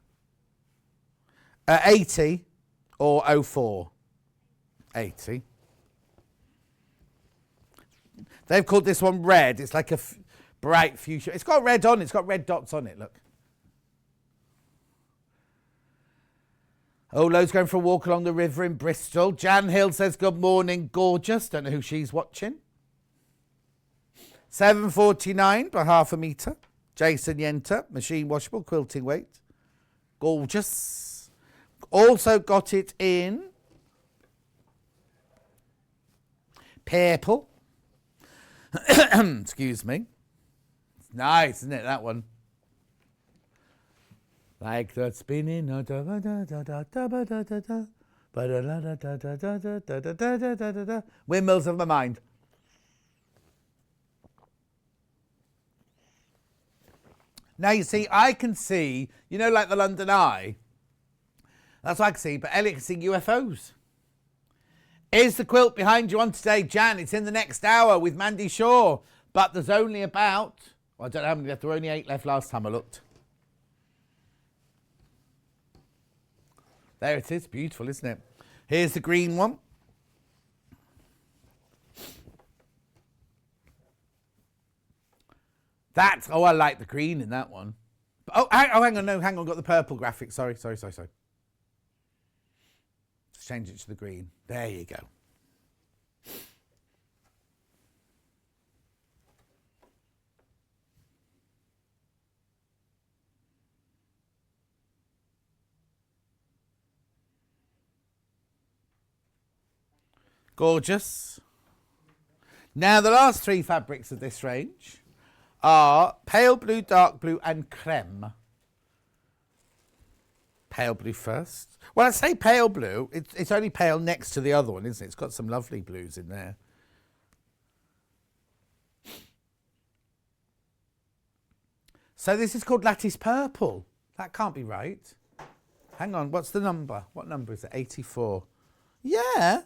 80 or 04? 80. They've called this one red. It's like a bright fuchsia. It's got red on it. It's got red dots on it, look. Oh, Lo's going for a walk along the river in Bristol. Jan Hill says, good morning, gorgeous. Don't know who she's watching. 7.49 per half a metre. Jason Yenter, machine washable, quilting weight. Gorgeous. Also got it in purple. Excuse me. It's nice, isn't it, that one? Like that spinning. Windmills of my mind. Now you see, I can see, you know, like the London Eye. That's what I can see, but Elliot can see UFOs. Is the quilt behind you on today, Jan? It's in the next hour with Mandy Shaw. But there's only about, well, I don't know how many left. There were only 8 left last time I looked. There it is. Beautiful, isn't it? Here's the green one. That's, oh, I like the green in that one. Oh, hang on, no, hang on. Got the purple graphic. Sorry. Let's change it to the green. There you go. Gorgeous. Now, the last 3 fabrics of this range are pale blue, dark blue, and creme. Pale blue first. Well, I say pale blue. It's only pale next to the other one, isn't it? It's got some lovely blues in there. So this is called lattice purple. That can't be right. Hang on, what's the number? What number is it? 84. Yeah.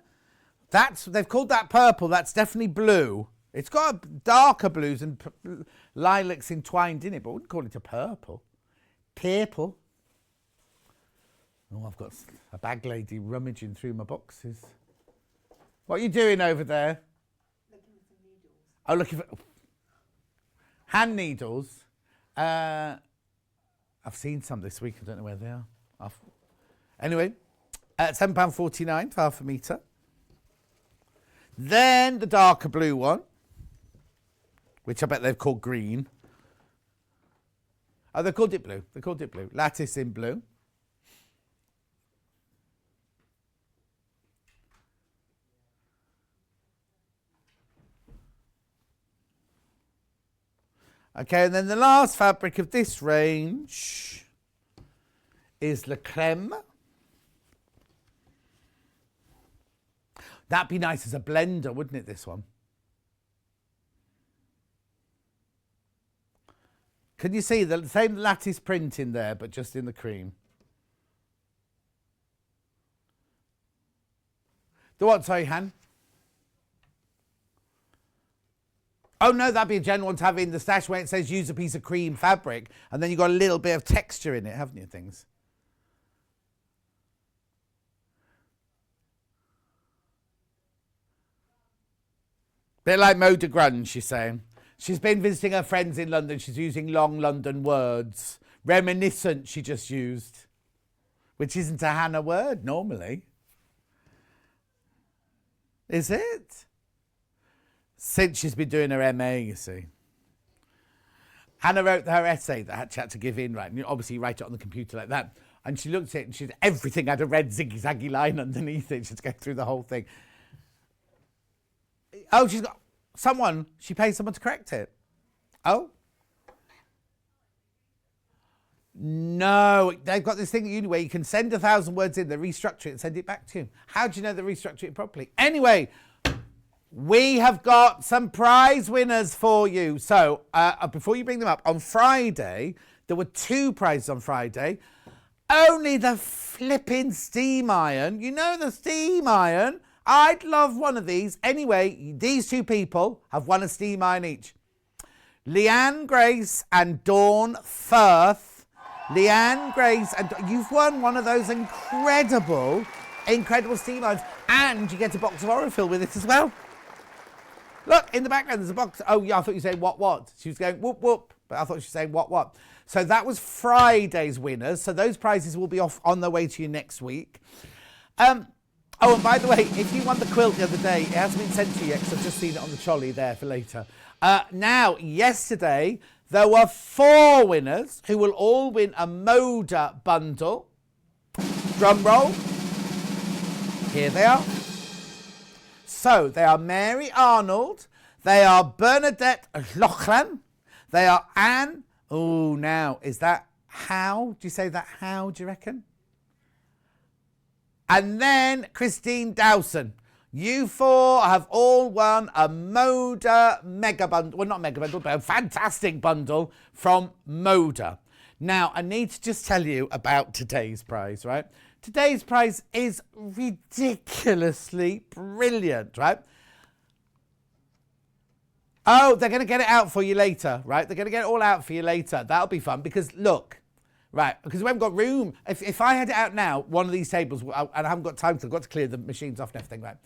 They've called that purple. That's definitely blue. It's got darker blues and lilacs entwined in it, but I wouldn't call it a purple. Purple. Oh, I've got a bag lady rummaging through my boxes. What are you doing over there? Looking for some needles. Oh, looking for hand needles. I've seen some this week. I don't know where they are. Anyway, £7.49 for half a metre. Then the darker blue one, which I bet they've called green. Oh, they called it blue. They called it blue. Lattice in blue. Okay, and then the last fabric of this range is Le Creme. That'd be nice as a blender, wouldn't it, this one? Can you see the same lattice print in there, but just in the cream? The what, sorry, Han? Oh, no, that'd be a general one to have in the stash where it says use a piece of cream fabric, and then you've got a little bit of texture in it, haven't you, things? Bit like Mo de Grunge, she's saying. She's been visiting her friends in London. She's using long London words. Reminiscent, she just used, which isn't a Hannah word normally. Is it? Since she's been doing her MA, you see. Hannah wrote her essay that she had to give in, right? And you obviously write it on the computer like that. And she looked at it and everything had a red ziggy-zaggy line underneath it. She had to go through the whole thing. Oh, she paid someone to correct it. Oh? No, they've got this thing at uni where you can send 1,000 words in, they restructure it and send it back to you. How do you know they restructure it properly? Anyway, we have got some prize winners for you. So, before you bring them up, on Friday, there were 2 prizes on Friday. Only the flipping steam iron. You know the steam iron? I'd love one of these. Anyway, these 2 people have won a steam iron each. Leanne Grace and Dawn Firth. Leanne Grace, and you've won one of those incredible steam irons. And you get a box of Orifil with it as well. Look, in the background, there's a box. Oh, yeah, I thought you were saying what? She was going whoop, whoop. But I thought she was saying what. So that was Friday's winners. So those prizes will be off on their way to you next week. Oh, and by the way, if you won the quilt the other day, it hasn't been sent to you yet because I've just seen it on the trolley there for later. Now, yesterday, there were 4 winners who will all win a Moda bundle. Drum roll. Here they are. So, they are Mary Arnold. They are Bernadette Lochlan. They are Anne. Oh, now, is that how? Do you say that how, do you reckon? And then Christine Dowson. You 4 have all won a Moda mega bundle. Well, not mega bundle, but a fantastic bundle from Moda. Now, I need to just tell you about today's prize, right? Today's prize is ridiculously brilliant, right? Oh, they're going to get it out for you later, right? They're going to get it all out for you later. That'll be fun because, look, right, because we haven't got room. If I had it out now, one of these tables, and I haven't got time to, I've got to clear the machines off and everything, right?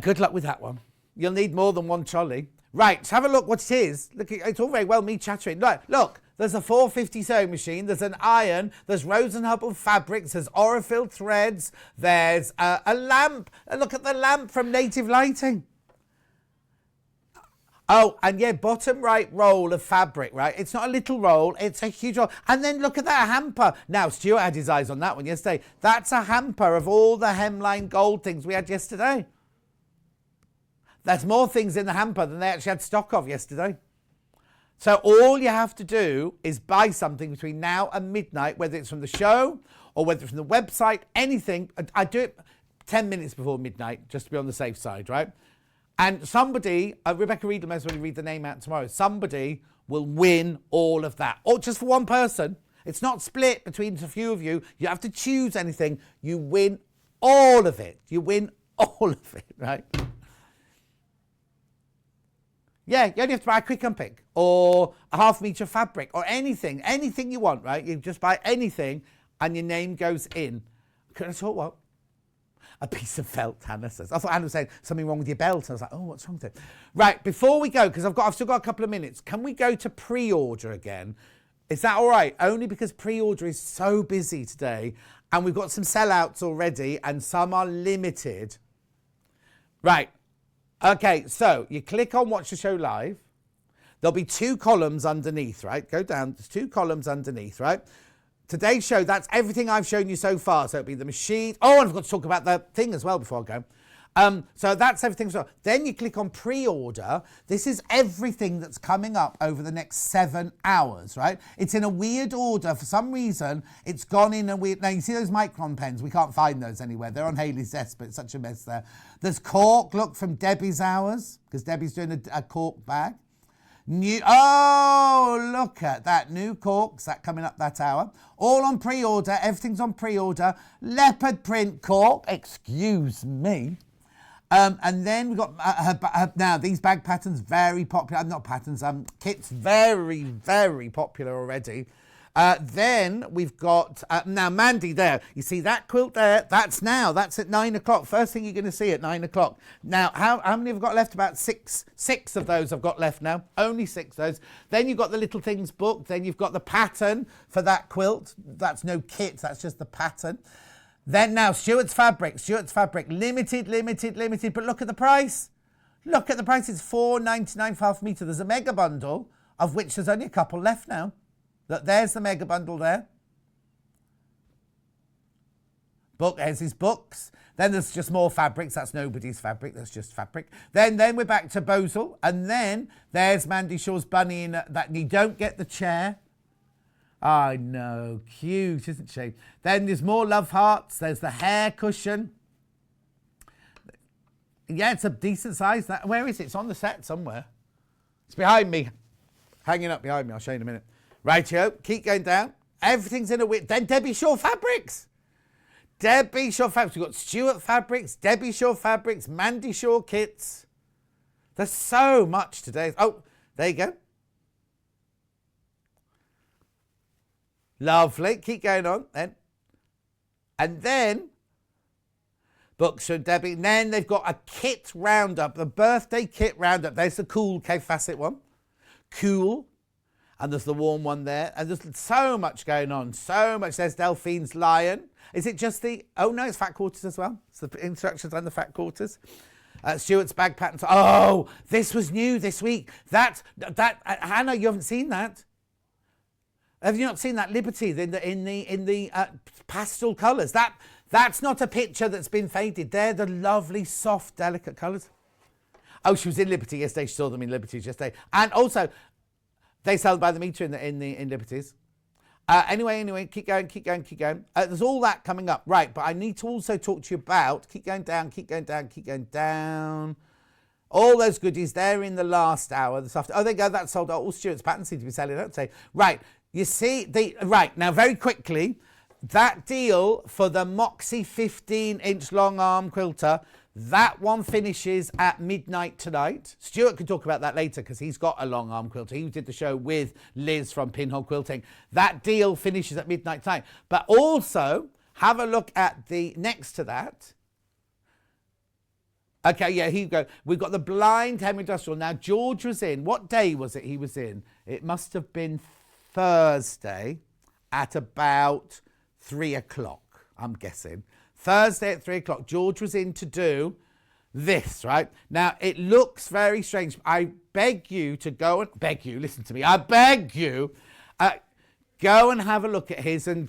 Good luck with that one. You'll need more than one trolley. Right, so have a look what it is. Look, it's all very well me chattering. Look, there's a 450 sewing machine, there's an iron, there's Rose and Hubble fabrics, there's Orifil threads, there's a lamp. Look at the lamp from Native Lighting. Oh, and yeah, bottom right roll of fabric, right? It's not a little roll, it's a huge roll. And then look at that hamper. Now, Stuart had his eyes on that one yesterday. That's a hamper of all the hemline gold things we had yesterday. There's more things in the hamper than they actually had stock of yesterday. So all you have to do is buy something between now and midnight, whether it's from the show or whether it's from the website, anything. I do it 10 minutes before midnight, just to be on the safe side, right? And somebody, Rebecca Riedelmeister, when you read the name out tomorrow, somebody will win all of that. Or just for one person. It's not split between a few of you. You have to choose anything. You win all of it. You win All of it, right? Yeah, you only have to buy a quick unpick or a half metre fabric or anything you want, right? You just buy anything and your name goes in. I thought, what? A piece of felt, Hannah says. I thought Hannah was saying something wrong with your belt. I was like, oh, what's wrong with it? Right, before we go, because I've still got a couple of minutes, can we go to pre-order again? Is that all right? Only because pre-order is so busy today and we've got some sellouts already and some are limited. Right. Okay, so you click on Watch the Show Live. There'll be 2 columns underneath, right? Go down. There's 2 columns underneath, right? Today's show, that's everything I've shown you so far. So it'll be the machine. Oh, and I've got to talk about the thing as well before I go. So that's everything. Then you click on pre-order. This is everything that's coming up over the next 7 hours, right? It's in a weird order. For some reason, it's gone in a weird... Now, you see those Micron pens? We can't find those anywhere. They're on Hayley's desk, but it's such a mess there. There's cork, look, from Debbie's Hours, because Debbie's doing a cork bag. Look at that. New corks, that coming up that hour. All on pre-order. Everything's on pre-order. Leopard print cork. Excuse me. And then we've got, now these bag patterns, very popular. Not patterns, kits, very, very popular already. Then we've got, now Mandy there. You see that quilt there? That's at 9 o'clock. First thing you're going to see at 9 o'clock. Now, how many have I got left? About six of those I've got left now. Only 6 of those. Then you've got the little things book. Then you've got the pattern for that quilt. That's no kit. That's just the pattern. Then now, Stuart's fabric, limited, but look at the price. Look at the price, it's $4.99 for half metre. There's a mega bundle, of which there's only a couple left now. Look, there's the mega bundle there. There's his books. Then there's just more fabrics, that's nobody's fabric, that's just fabric. Then we're back to Bosel, and then there's Mandy Shaw's bunny in that you don't get the chair. I know, cute, isn't she? Then there's more love hearts. There's the hair cushion. Yeah, it's a decent size. Where is it? It's on the set somewhere. It's behind me. Hanging up behind me. I'll show you in a minute. Rightio, keep going down. Everything's in a width. Then Debbie Shaw fabrics. Debbie Shaw fabrics. We've got Stuart fabrics, Debbie Shaw fabrics, Mandy Shaw kits. There's so much today. Oh, there you go. Lovely. Keep going on then. And then, books from Debbie. And then they've got a kit roundup, the birthday kit roundup. There's the cool K Facet one. Cool. And there's the warm one there. And there's so much going on. So much. There's Delphine's Lion. Is it just the... Oh, no, it's fat quarters as well. It's the instructions on the fat quarters. Stuart's bag patterns. Oh, this was new this week. That Hannah, you haven't seen that. Have you not seen that Liberty in the pastel colours? That's not a picture that's been faded. They're the lovely, soft, delicate colours. Oh, she was in Liberty yesterday. She saw them in Liberties yesterday, and also they sell by the metre in Liberties. Anyway, keep going. There's all that coming up, right? But I need to also talk to you about. Keep going down. All those goodies, they're in the last hour this afternoon. Oh, there you go. That's sold out. All Stuart's patterns seem to be selling out today. Right. You see, right, now very quickly, that deal for the Moxie 15-inch long arm quilter, that one finishes at midnight tonight. Stuart can talk about that later because he's got a long arm quilter. He did the show with Liz from Pinhole Quilting. That deal finishes at midnight tonight. But also, have a look at the next to that. Okay, yeah, here you go. We've got the blind hem industrial. Now, George was in. What day was it he was in? It must have been Thursday at about 3 o'clock, I'm guessing. Thursday at 3 o'clock, George was in to do this, right? Now, it looks very strange. I beg you to go and... Beg you, listen to me. I beg you, go and have a look at his... And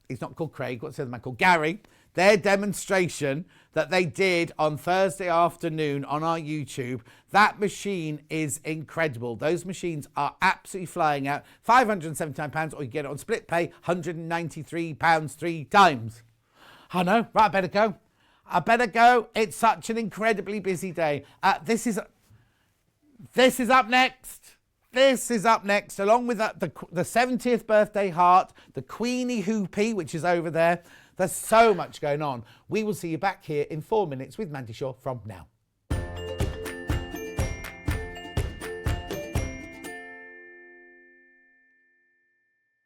he's not called Craig. What's the other man called? Gary. Their demonstration that they did on Thursday afternoon on our YouTube. That machine is incredible. Those machines are absolutely flying out. £579, or you get it on split pay, £193 3 times. I know, right, I better go. It's such an incredibly busy day. This is up next. This is up next, along with the 70th birthday heart, the Queenie Hoopy, which is over there. There's so much going on. We will see you back here in 4 minutes with Mandy Shaw from now.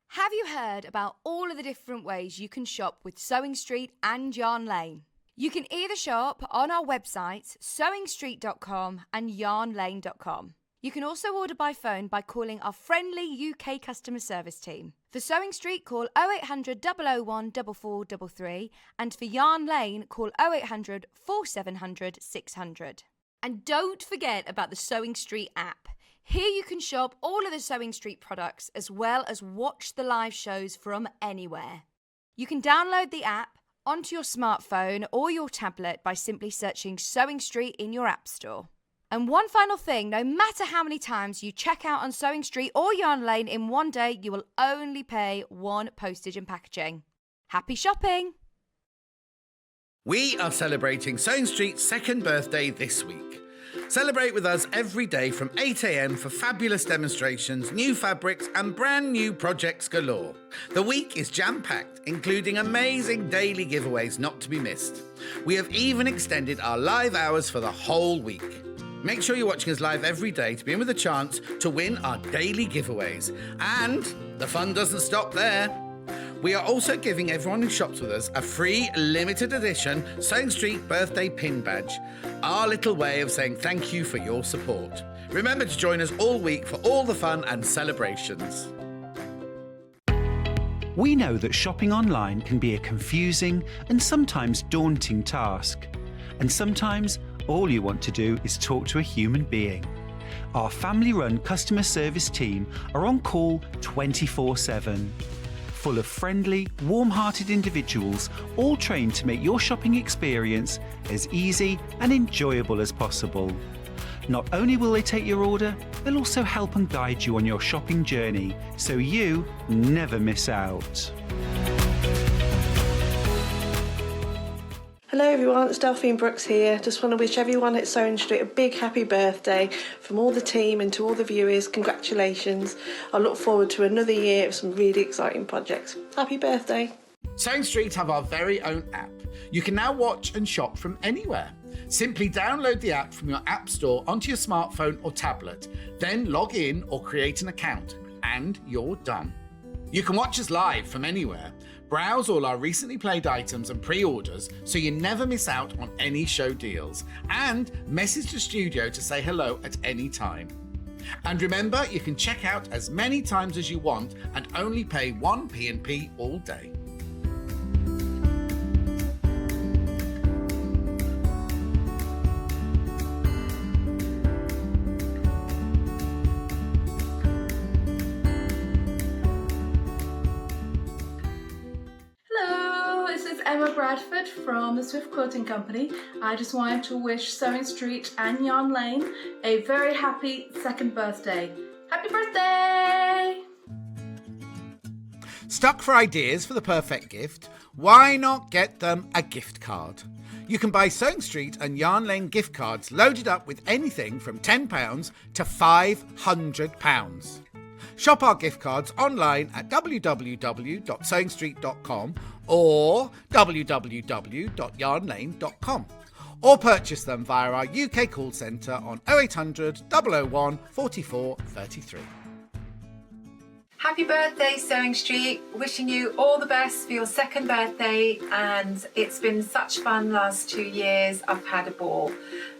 Have you heard about all of the different ways you can shop with Sewing Street and Yarn Lane? You can either shop on our websites, sewingstreet.com and yarnlane.com. You can also order by phone by calling our friendly UK customer service team. For Sewing Street, call 0800 001 4433, and for Yarn Lane, call 0800 4700 600. And don't forget about the Sewing Street app. Here you can shop all of the Sewing Street products as well as watch the live shows from anywhere. You can download the app onto your smartphone or your tablet by simply searching Sewing Street in your app store. And one final thing, no matter how many times you check out on Sewing Street or Yarn Lane in one day, you will only pay one postage and packaging. Happy shopping! We are celebrating Sewing Street's second birthday this week. Celebrate with us every day from 8 a.m. for fabulous demonstrations, new fabrics and brand new projects galore. The week is jam-packed, including amazing daily giveaways not to be missed. We have even extended our live hours for the whole week. Make sure you're watching us live every day to be in with a chance to win our daily giveaways. And the fun doesn't stop there. We are also giving everyone who shops with us a free limited edition Sewing Street birthday pin badge, our little way of saying thank you for your support. Remember to join us all week for all the fun and celebrations. We know that shopping online can be a confusing and sometimes daunting task. And sometimes all you want to do is talk to a human being. Our family-run customer service team are on call 24/7. Full of friendly, warm-hearted individuals, all trained to make your shopping experience as easy and enjoyable as possible. Not only will they take your order, they'll also help and guide you on your shopping journey, so you never miss out. Hello everyone, it's Delphine Brooks here. Just want to wish everyone at Sewing Street a big happy birthday from all the team and to all the viewers. Congratulations. I look forward to another year of some really exciting projects. Happy birthday. Sewing Street have our very own app. You can now watch and shop from anywhere. Simply download the app from your app store onto your smartphone or tablet, then log in or create an account, and you're done. You can watch us live from anywhere, browse all our recently played items and pre-orders so you never miss out on any show deals, and message the studio to say hello at any time. And remember, you can check out as many times as you want and only pay one P&P all day. Emma Bradford from the Swift Quilting Company. I just wanted to wish Sewing Street and Yarn Lane a very happy second birthday. Happy birthday! Stuck for ideas for the perfect gift? Why not get them a gift card? You can buy Sewing Street and Yarn Lane gift cards loaded up with anything from £10 to £500. Shop our gift cards online at www.sewingstreet.com or www.yarnlane.com, or purchase them via our UK call centre on 0800 001 44 33. Happy birthday, Sewing Street. Wishing you all the best for your second birthday, and it's been such fun last 2 years. I've had a ball.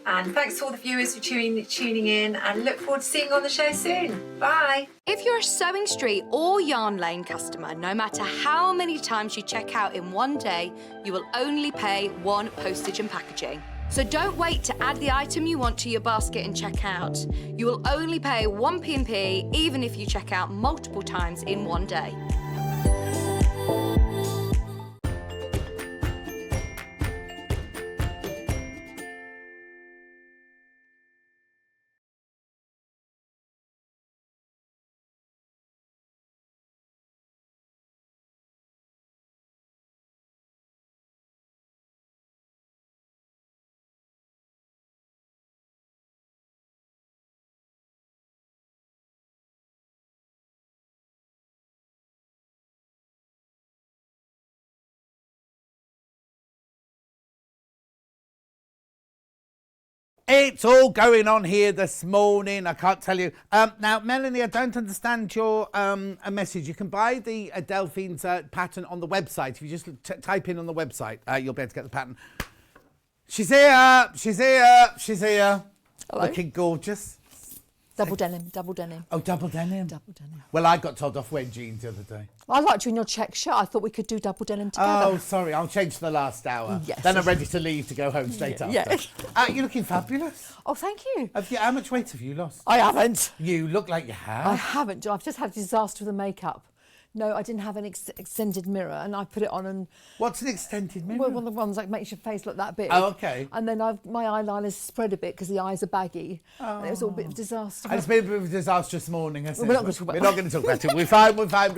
And thanks to all the viewers for tuning in, and look forward to seeing you on the show soon. Bye. If you're a Sewing Street or Yarn Lane customer, no matter how many times you check out in one day, you will only pay one postage and packaging. So don't wait to add the item you want to your basket and check out. You will only pay one P&P even if you check out multiple times in one day. It's all going on here this morning. I can't tell you. Now, Melanie, I don't understand your a message. You can buy the Delphine's pattern on the website. If you just type in on the website, you'll be able to get the pattern. She's here. She's here. She's here. Hello. Looking gorgeous. Double denim, double denim. Oh, double denim. Double denim. Well, I got told off wearing jeans the other day. I liked you in your check shirt. I thought we could do double denim together. Oh, sorry. I'll change to the last hour. Yes. Then I'm ready to leave to go home straight after. Yeah. You're looking fabulous. Oh, thank you. How much weight have you lost? I haven't. You look like you have. I haven't. I've just had a disaster with the makeup. No, I didn't have an extended mirror, and I put it on and... What's an extended mirror? Well, one of the ones that makes your face look that big. Oh, okay. And then my eyeliner's spread a bit because the eyes are baggy. And it was all a bit of a disaster. And it's been a bit of a disastrous morning, hasn't We're it? not going to talk about We're not going to talk about it. We're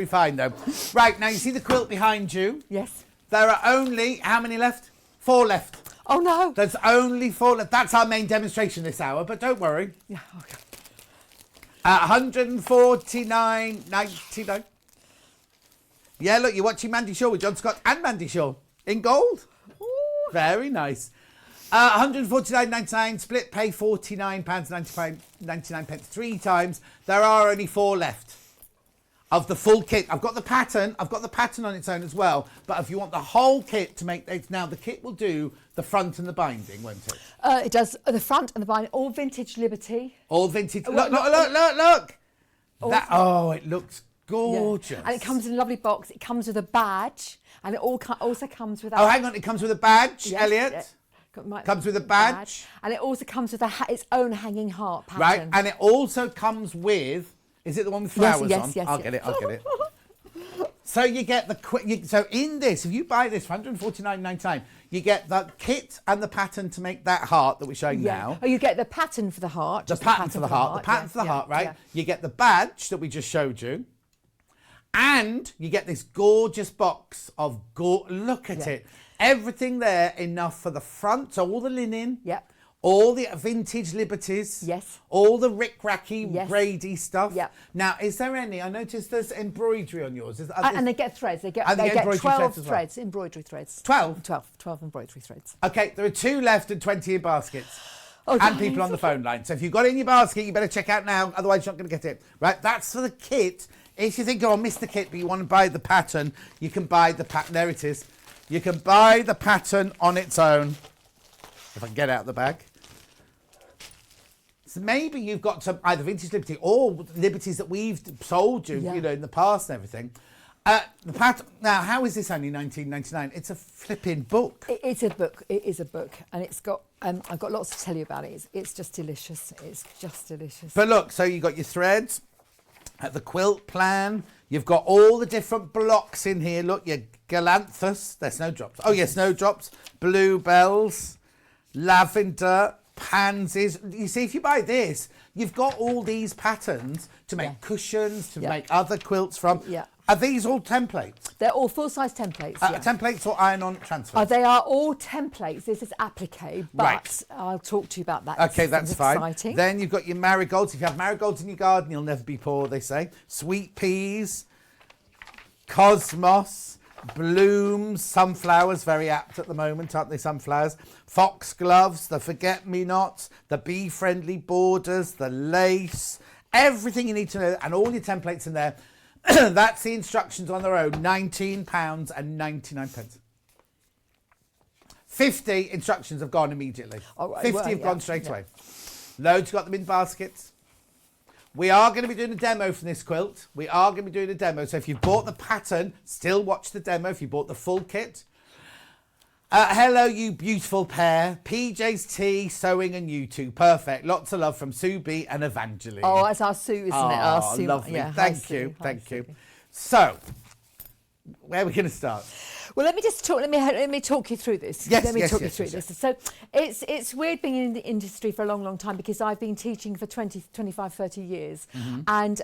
fine though. Right, now you see the quilt behind you? Yes. There are only, how many left? 4 left. Oh, no. There's only 4 left. That's our main demonstration this hour, but don't worry. Yeah, okay. 149.99. Yeah, look, you're watching Mandy Shaw with John Scott and Mandy Shaw in gold. Ooh. Very nice. 149.99, split pay £49.99 3 times. There are only 4 left of the full kit. I've got the pattern on its own as well, but if you want the whole kit to make it, now the kit will do the front and the binding, won't it? It does the front and the binding, all vintage Liberty. All vintage. Look. It looks gorgeous. Yeah. And it comes in a lovely box. It comes with a badge, and it also comes with... Oh, hang on. It comes with a badge, yes, Elliot. Yeah. Comes with a badge. And it also comes with its own hanging heart pattern. Right, and it also comes with... Is it the one with flowers on? Yes. I'll get it. So you get so in this, if you buy this for £149.99, you get the kit and the pattern to make that heart that we're showing now. Oh, you get the pattern for the heart. The pattern for the heart. Right? Yeah. You get the badge that we just showed you. And you get this gorgeous box of look at it. Everything there enough for the front, so all the linen. Yep. All the vintage Liberties. Yes. All the rick-racky, Grady stuff. Yep. Now, is there any? I noticed there's embroidery on yours. And they get threads. They get 12 threads, embroidery threads. 12? 12 embroidery threads. Okay, there are 2 left and 20 in baskets. Oh, and people on the phone line. So if you've got it in your basket, you better check out now, otherwise you're not going to get it. Right, that's for the kit. If you think, I missed the kit, but you want to buy the pattern, you can buy the pattern. There it is. You can buy the pattern on its own. If I can get it out of the bag. So maybe you've got some either vintage Liberty or Liberties that we've sold you, in the past and everything. The pattern. Now, how is this only £19.99? It's a flipping book. It's a book. It is a book, and it's got. I've got lots to tell you about it. It's just delicious. It's just delicious. But look, so you got your threads, the quilt plan. You've got all the different blocks in here. Look, your galanthus. There's snowdrops. Oh yeah, snowdrops. Bluebells, lavender. Pansies. You see, if you buy this, you've got all these patterns to make cushions, to make other quilts from. Yeah. Are these all templates? They're all full-size templates. Templates or iron-on transfers? They are all templates. This is applique, but I'll talk to you about that. Okay, that's fine. Exciting. Then you've got your marigolds. If you have marigolds in your garden, you'll never be poor, they say. Sweet peas, cosmos, blooms, sunflowers, very apt at the moment, aren't they, sunflowers? Foxgloves, the forget-me-nots, the bee-friendly borders, the lace, everything you need to know, and all your templates in there. That's the instructions on their own, £19.99. 50 instructions have gone immediately. 50 have gone straight away. Loads got them in baskets. We are going to be doing a demo from this quilt. So if you've bought the pattern, still watch the demo. If you bought the full kit. Hello, you beautiful pair. PJ's Tea, Sewing and you two. Perfect. Lots of love from Sue B and Evangeline. Oh, that's our Sue, isn't it? Our Sue. Lovely. Yeah, Thank you. So, where are we going to start? Well, let me just talk. Let me talk you through this. Let me talk you through this. So, it's weird being in the industry for a long, long time because I've been teaching for 20, 25, 30 years, and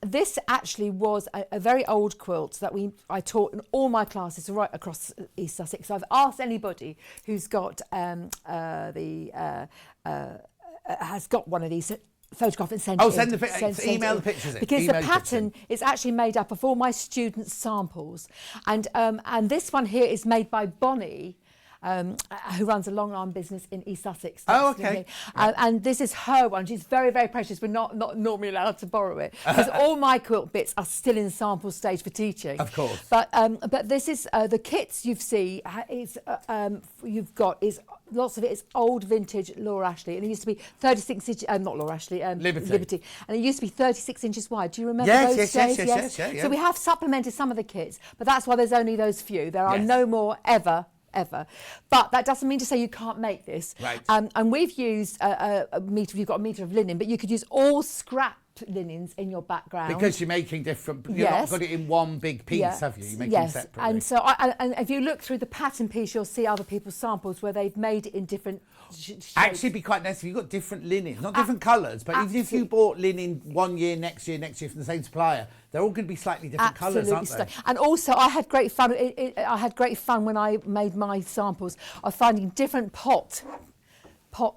this actually was a very old quilt that I taught in all my classes right across East Sussex. So I've asked anybody who's got has got one of these. Photograph and send email the pictures in. Because the pattern is actually made up of all my students' samples, and this one here is made by Bonnie, who runs a long arm business in East Sussex. Oh, okay. And this is her one. She's very, very precious. We're not normally allowed to borrow it because all my quilt bits are still in sample stage for teaching. Of course. But this is the kits you've got is lots of it is old vintage Laura Ashley, and it used to be 36 inches. Not Laura Ashley, Liberty, and it used to be 36 inches wide. Do you remember those days? Yes. So we have supplemented some of the kits, but that's why there's only those few. There are no more ever. But that doesn't mean to say you can't make this. Right. And we've used a metre. You've got a metre of linen, but you could use all scrap linens in your background because you're making different. You've not got it in one big piece, have you? You're making it separately. And so, and if you look through the pattern piece, you'll see other people's samples where they've made it in different shapes. Actually, it'd be quite nice if you've got different linens, not different colours, but even if you bought linen one year, next year from the same supplier, they're all going to be slightly different colours, aren't they? And also, I had great fun. I had great fun when I made my samples of finding different pot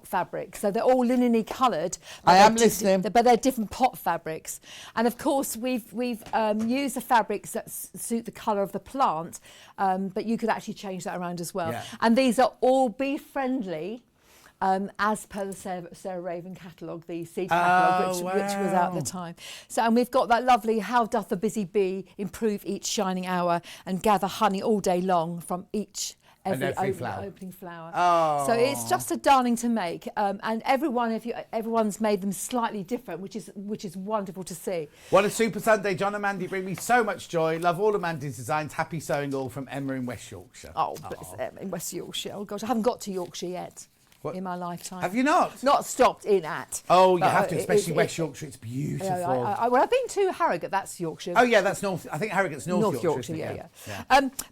fabrics, so they're all linen-y coloured. I am listening. But they're different pot fabrics, and of course we've used the fabrics that suit the colour of the plant, but you could actually change that around as well. Yeah. And these are all bee friendly. As per the Sarah Raven catalogue, the seed catalogue, which was out at the time. So, and we've got that lovely, how doth the busy bee improve each shining hour and gather honey all day long from every opening flower. Oh. So it's just a darling to make, and everyone's made them slightly different, which is wonderful to see. What a super Sunday. John and Mandy bring me so much joy. Love all of Mandy's designs. Happy sewing all from Emma in West Yorkshire. Oh, but it's Emma in West Yorkshire. Oh gosh, I haven't got to Yorkshire yet. What? In my lifetime. Have you not? Not stopped in at. Oh, you have to, especially West Yorkshire. It's beautiful. Well, I've been to Harrogate. That's Yorkshire. Oh yeah, that's North. I think Harrogate's North Yorkshire. Yeah.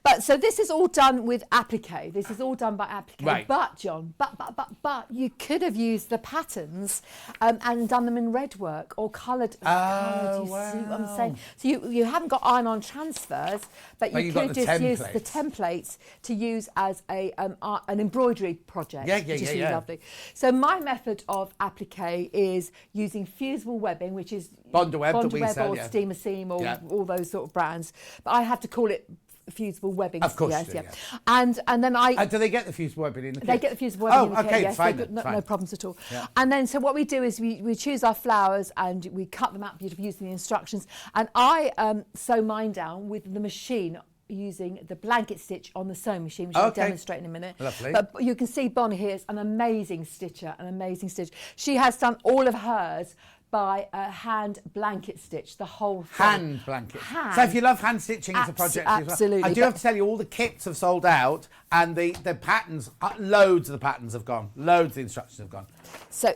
But so this is all done with applique. This is all done by applique. Right. But John, but you could have used the patterns and done them in Redwork or coloured. Oh, see what I'm saying? So you haven't got iron-on transfers, but you could just use the templates to use as an embroidery project. Yeah. Which is really lovely. So my method of applique is using fusible webbing, which is Bondaweb or Steamer Seam or all those sort of brands. But I have to call it fusible webbing. Of course, yes. And then do they get the fusible webbing in the kit? They get the fusible webbing in the kit. Yes, fine, no problems at all. Yeah. And then so what we do is we choose our flowers and we cut them out beautifully using the instructions. And I sew mine down with the machine, using the blanket stitch on the sewing machine, which I'll demonstrate in a minute. Lovely. But you can see Bonnie here is an amazing stitcher, She has done all of hers by a hand blanket stitch, the whole thing. Hand blanket. So if you love hand stitching as a project as well. Absolutely. I do have to tell you, all the kits have sold out, and the patterns, loads of the patterns have gone. Loads of the instructions have gone. So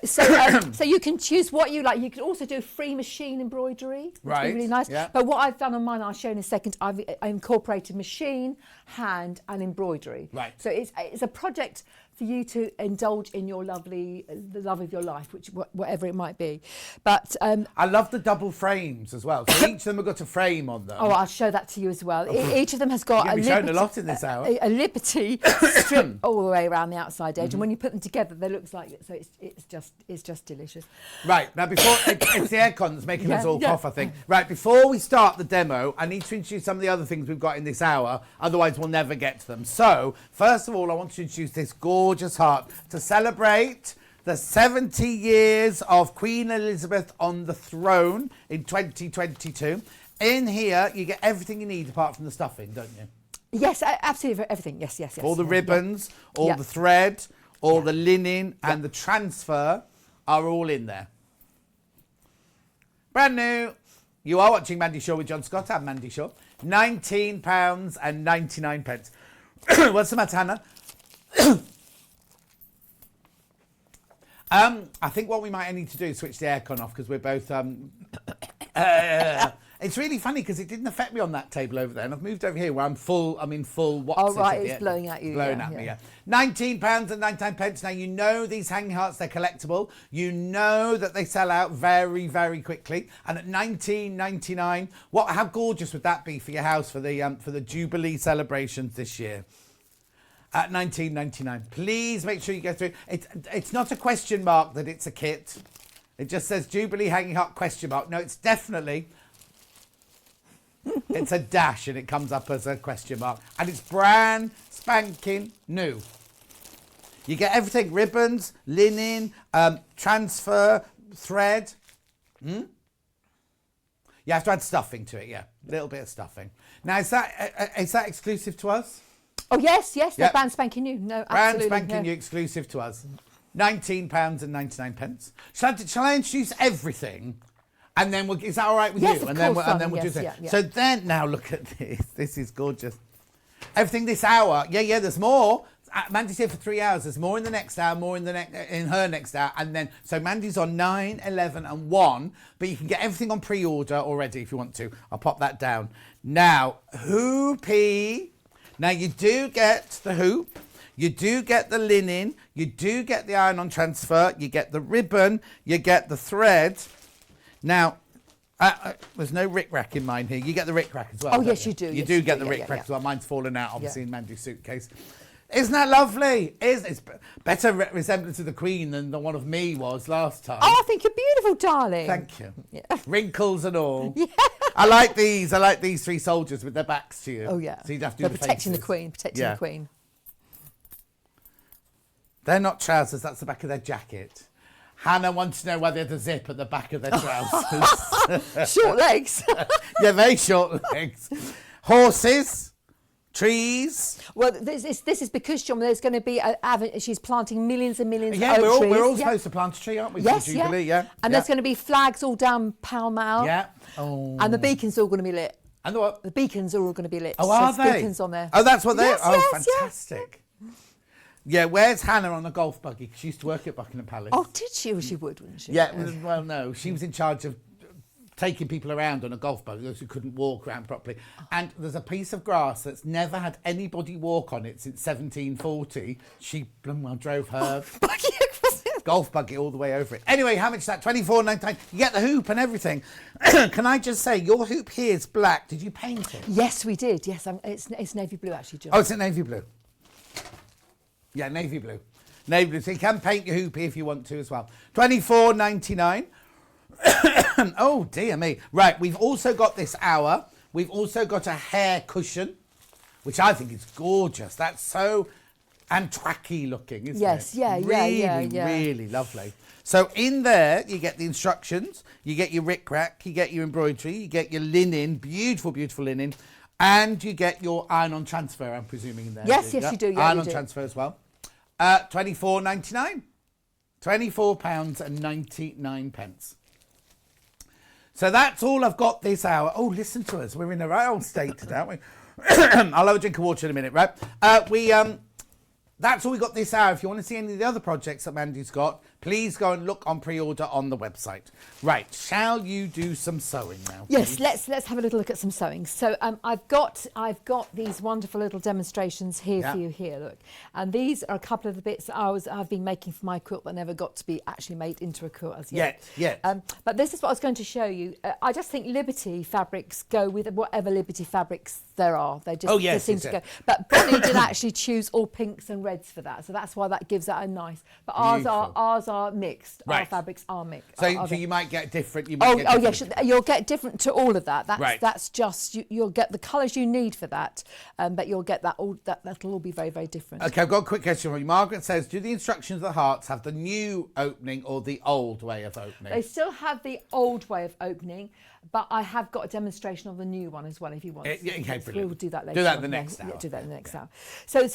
you can choose what you like. You can also do free machine embroidery, which would be really nice. Yeah. But what I've done on mine, I'll show in a second. I've incorporated machine, hand, and embroidery. Right. So it's a project for you to indulge in the love of your life, which whatever it might be. But I love the double frames as well. So each of them have got a frame on them. Oh, I'll show that to you as well. Each of them has got a Liberty, a lot in this hour. A Liberty strip all the way around the outside edge, and when you put them together, they look like it. So it's just delicious. Right, now before it's the aircon that's making us all cough, I think. Right, before we start the demo, I need to introduce some of the other things we've got in this hour, otherwise we'll never get to them. So, first of all, I want to introduce this gorgeous heart to celebrate the 70 years of Queen Elizabeth on the throne in 2022. In here, you get everything you need apart from the stuffing, don't you? Yes, absolutely, everything. Yes. All the ribbons, all the thread, all the linen, and the transfer are all in there. Brand new. You are watching Mandy Shaw with John Scott. I'm Mandy Shaw. £19.99. What's the matter, Hannah? I think what we might need to do is switch the aircon off because we're both... It's really funny because it didn't affect me on that table over there, and I've moved over here where I'm in full what's Oh, right, it's blowing at you. Blowing at me, yeah. £19.99. Now, you know these hanging hearts, they're collectible. You know that they sell out very, very quickly. And at £19.99, how gorgeous would that be for your house for the Jubilee celebrations this year? At £19.99. Please make sure you go through. It's not a question mark that it's a kit. It just says Jubilee hanging heart question mark. No, it's definitely... It's a dash and it comes up as a question mark. And it's brand spanking new. You get everything, ribbons, linen, transfer, thread. You have to add stuffing to it, yeah. A little bit of stuffing. Now, is that exclusive to us? Oh, yes, they're Yep. brand spanking new. No, Brand absolutely. spanking new, exclusive to us. £19.99. Shall I introduce everything? And then is that all right with Yes, you? of And course, then we'll yes, do that. yeah. So then, now look at this. This is gorgeous. Everything this hour. Yeah, there's more. Mandy's here for 3 hours. There's more in the next hour, more in her next hour. And then, so Mandy's on 9, 11 and 1. But you can get everything on pre-order already if you want to. I'll pop that down. Now, hoopy. Now, you do get the hoop. You do get the linen. You do get the iron-on transfer. You get the ribbon. You get the thread. Now, there's no rick-rack in mine here. You get the rick-rack as well. Oh, yes, you do. You Yes, do you get do. the Yeah, rick-rack yeah. as well. Mine's fallen out, obviously, in Mandy's suitcase. Isn't that lovely? It's better resemblance of the Queen than the one of me was last time. Oh, I think you're beautiful, darling. Thank you. Yeah. Wrinkles and all. Yeah. I like these 3 soldiers with their backs to you. Oh, yeah. So you'd have to do They're the protecting faces. the Queen, Yeah. the Queen. They're not trousers, that's the back of their jacket. Hannah wants to know why they had a zip at the back of their trousers. Short legs. Yeah, very short legs. Horses, trees. Well, this is because, John, there's going to be she's planting millions and millions Yeah, of oak trees. we're all supposed to plant a tree, aren't we? for Yes, the Jubilee, yeah. And there's going to be flags all down Pall Mall. Yeah. Oh. And the beacons are all going to be lit. And the what? The beacons are all going to be lit. Oh, are There's they? beacons on there. Oh, that's what they Yes, are. Oh, yes, yes. fantastic. Yeah, where's Hannah on a golf buggy? She used to work at Buckingham Palace. Oh, did she? Well, she would, wouldn't she? Yeah, well, no. She was in charge of taking people around on a golf buggy, those who couldn't walk around properly. And there's a piece of grass that's never had anybody walk on it since 1740. She drove her golf buggy all the way over it. Anyway, how much is that? $24.99. You get the hoop and everything. Can I just say, your hoop here is black. Did you paint it? Yes, we did. Yes, it's navy blue, actually, John. Oh, it's a navy blue. Yeah, navy blue. Navy blue. So you can paint your hoopy if you want to as well. $24.99. Oh, dear me. Right, we've also got this hour. We've also got a hair cushion, which I think is gorgeous. That's so Antwacky looking, isn't Yes, it? yeah, really, yeah. really lovely. So in there, you get the instructions, you get your rick-rack, you get your embroidery, you get your linen, beautiful, beautiful linen, and you get your iron-on transfer, I'm presuming, in there. Yes, yes, you do. Yeah, iron-on transfer as well. $24.99. £24.99. So that's all I've got this hour. Oh, listen to us. We're in a right old state today, aren't we? I'll have a drink of water in a minute, right? That's all we got this hour. If you want to see any of the other projects that Mandy's got, please go and look on pre-order on the website. Right, shall you do some sewing now? Yes, please? let's have a little look at some sewing. So I've got these wonderful little demonstrations here for you here. Look, and these are a couple of the bits that I've been making for my quilt that never got to be actually made into a quilt as yet. But this is what I was going to show you. I just think Liberty fabrics go with whatever Liberty fabrics there are. They just they seem to go. But Bonnie did actually choose all pinks and reds for that, so that's why that gives that a nice. But ours are mixed. Right. Our fabrics are mixed. So you might get different. You might get different. Yes, you'll get different to all of that. Right. That's just you'll get the colours you need for that, but you'll get that all. That'll all be very, very different. Okay, I've got a quick question for you. Margaret says, do the instructions of the hearts have the new opening or the old way of opening? They still have the old way of opening, but I have got a demonstration of the new one as well if you want. Okay, brilliant. We'll do that later. Do that on. the next hour. Yeah, do that in the next hour. So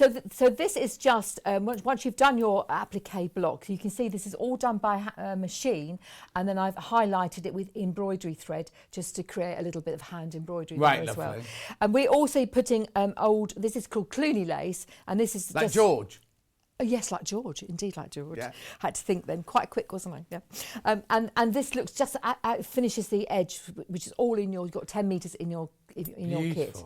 this is just once you've done your applique block, you can see this is all done by machine, and then I've highlighted it with embroidery thread just to create a little bit of hand embroidery there as well. And we're also putting this is called Clooney lace, and this is like George. Oh, yes, like George, indeed like George. Yeah. Had to think then, quite quick, wasn't I? Yeah. And this looks just finishes the edge, which is all in you've got 10 metres in your kit.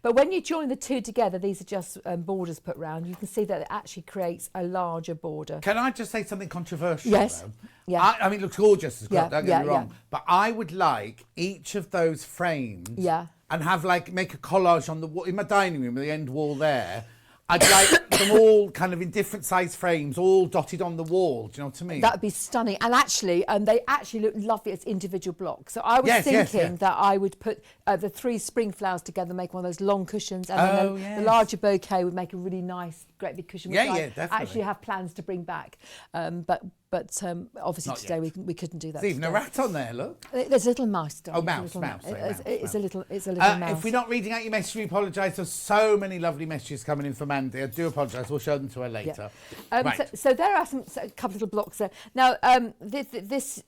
But when you join the two together, these are just borders put round. You can see that it actually creates a larger border. Can I just say something controversial? Yes. Though? Yeah. I mean, it looks gorgeous as well. Yeah, Don't get me yeah, wrong. yeah. But I would like each of those frames. Yeah. And have make a collage on in my dining room, the end wall there. I'd like them all kind of in different size frames, all dotted on the wall. Do you know what I mean? That would be stunning. And actually, they actually look lovely as individual blocks. So I was thinking that I would put the 3 spring flowers together, make one of those long cushions, and then the larger bouquet would make a really nice, great big cushion, which I actually have plans to bring back. But obviously Not today yet. we couldn't do that. There's even a rat on there, look. There's a little mouse. Oh, mouse. It's a little mouse. If we're not reading out your message, we apologise. There's so many lovely messages coming in from Mandy. I do apologise. We'll show them to her later. Right. So there are a couple of little blocks there. Now, this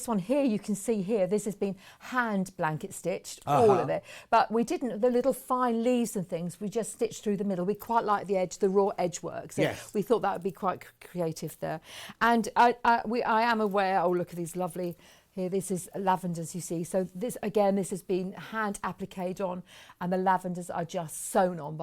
one here, you can see here, this has been hand blanket stitched, all of it. But we didn't, the little fine leaves and things, we just stitched through the middle. We quite like the edge, the raw edge work. So we thought that would be quite creative there. And I am aware, oh, look at these lovely, here, this is lavenders, you see. So this has been hand appliqued on, and the lavenders are just sewn on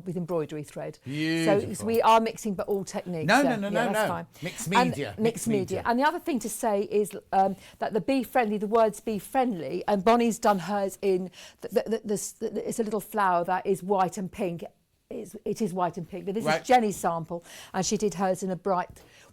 with embroidery thread. Beautiful. So we are mixing, but all techniques. No. That's fine. Mixed media. Mixed media. And the other thing to say is that the words be friendly, and Bonnie's done hers in, it's a little flower that is white and pink. It is white and pink, but this is Jenny's sample, and she did hers in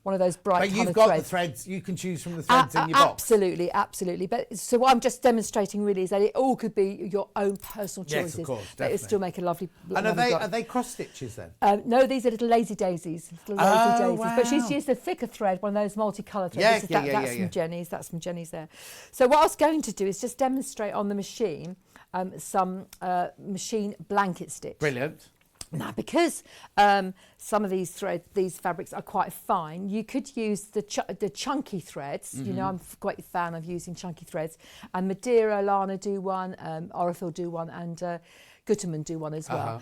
one of those bright But you've coloured got threads. the threads, you can choose from the threads in your box. Absolutely. But so what I'm just demonstrating really is that it all could be your own personal choices. Yes, of course, but it still make a lovely. And are they cross stitches then? No, these are little lazy daisies. Wow. But she's used a thicker thread, one of those multicoloured threads. That's from Jenny's. That's from Jenny's there. So what I was going to do is just demonstrate on the machine some machine blanket stitch. Brilliant. Now, because some of these fabrics are quite fine, you could use the chunky threads. You know, I'm quite a fan of using chunky threads. And Madeira, Lana do one, Orifil do one, and Gutermann do one as well.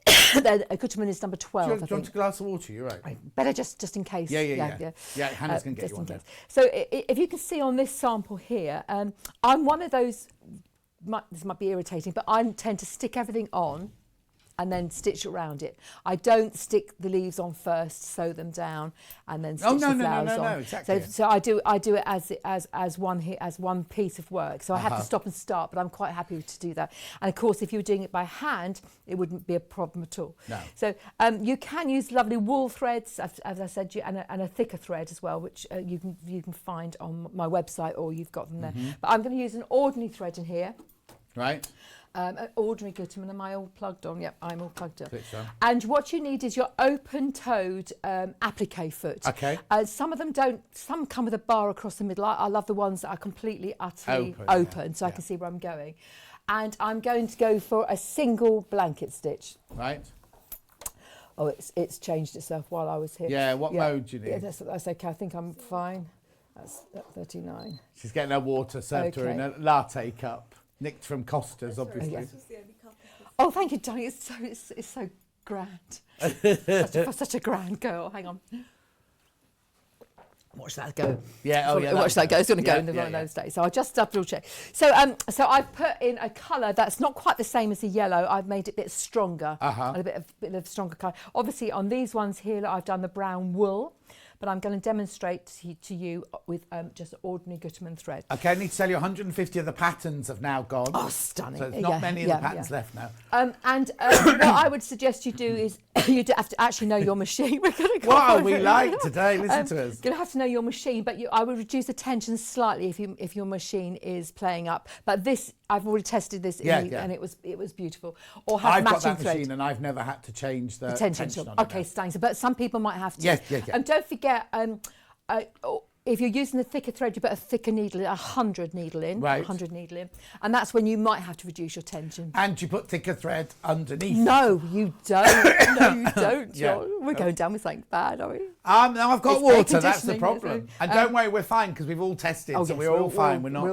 Gutermann is number 12. Do you want a glass of water? You're right. Better just in case. Yeah, Hannah's going to get you one there. So if you can see on this sample here, I'm one of those, this might be irritating, but I tend to stick everything on and then stitch around it. I don't stick the leaves on first, sew them down, and then stitch the flowers on. No, exactly. So I do it as one piece of work. So I have to stop and start, but I'm quite happy to do that. And of course, if you were doing it by hand, it wouldn't be a problem at all. No. So you can use lovely wool threads, as I said, and a thicker thread as well, which you can find on my website, or you've got them there. But I'm going to use an ordinary thread in here. Right. An ordinary Gutermann. Am I all plugged on? Yep, I'm all plugged up. So. And what you need is your open-toed applique foot. Okay. Some of them don't. Some come with a bar across the middle. I love the ones that are completely, utterly open, so I can see where I'm going. And I'm going to go for a single blanket stitch. Right. Oh, it's changed itself while I was here. Yeah. What mode do you need? Yeah, that's okay. I think I'm fine. That's 39. She's getting her water served to her in a latte cup. Nicked from Costa's, obviously. Oh, thank you, darling. It's so grand. such a grand girl. Hang on. Watch that go. Yeah. Watch that go. It's going to go in one of those days. So I'll just double check. So I've put in a colour that's not quite the same as the yellow. I've made it a bit stronger, a bit of stronger colour. Obviously, on these ones here, I've done the brown wool. But I'm going to demonstrate to you with just ordinary Gutermann thread. Okay, I need to tell you 150 of the patterns have now gone. Oh, stunning. So there's not many of the patterns left now. And what I would suggest you do is you have to actually know your machine. We're going to go what are we like today? Listen to us. You're going to have to know your machine, but I would reduce the tension slightly if your machine is playing up. But this, I've already tested this and it was beautiful. Or have I've matching got that thread. machine and I've never had to change the tension on it. Okay, stunning. But some people might have to. Yes. And don't forget, if you're using the thicker thread, you put a thicker needle, 100 needle in, right. 100 needle in, and that's when you might have to reduce your tension. And you put thicker thread underneath. No, you don't. No, you don't, John. We're going down with something bad, are we? No, I've got water. That's the problem. And don't worry, we're fine because we've all tested, so we're all fine. We're not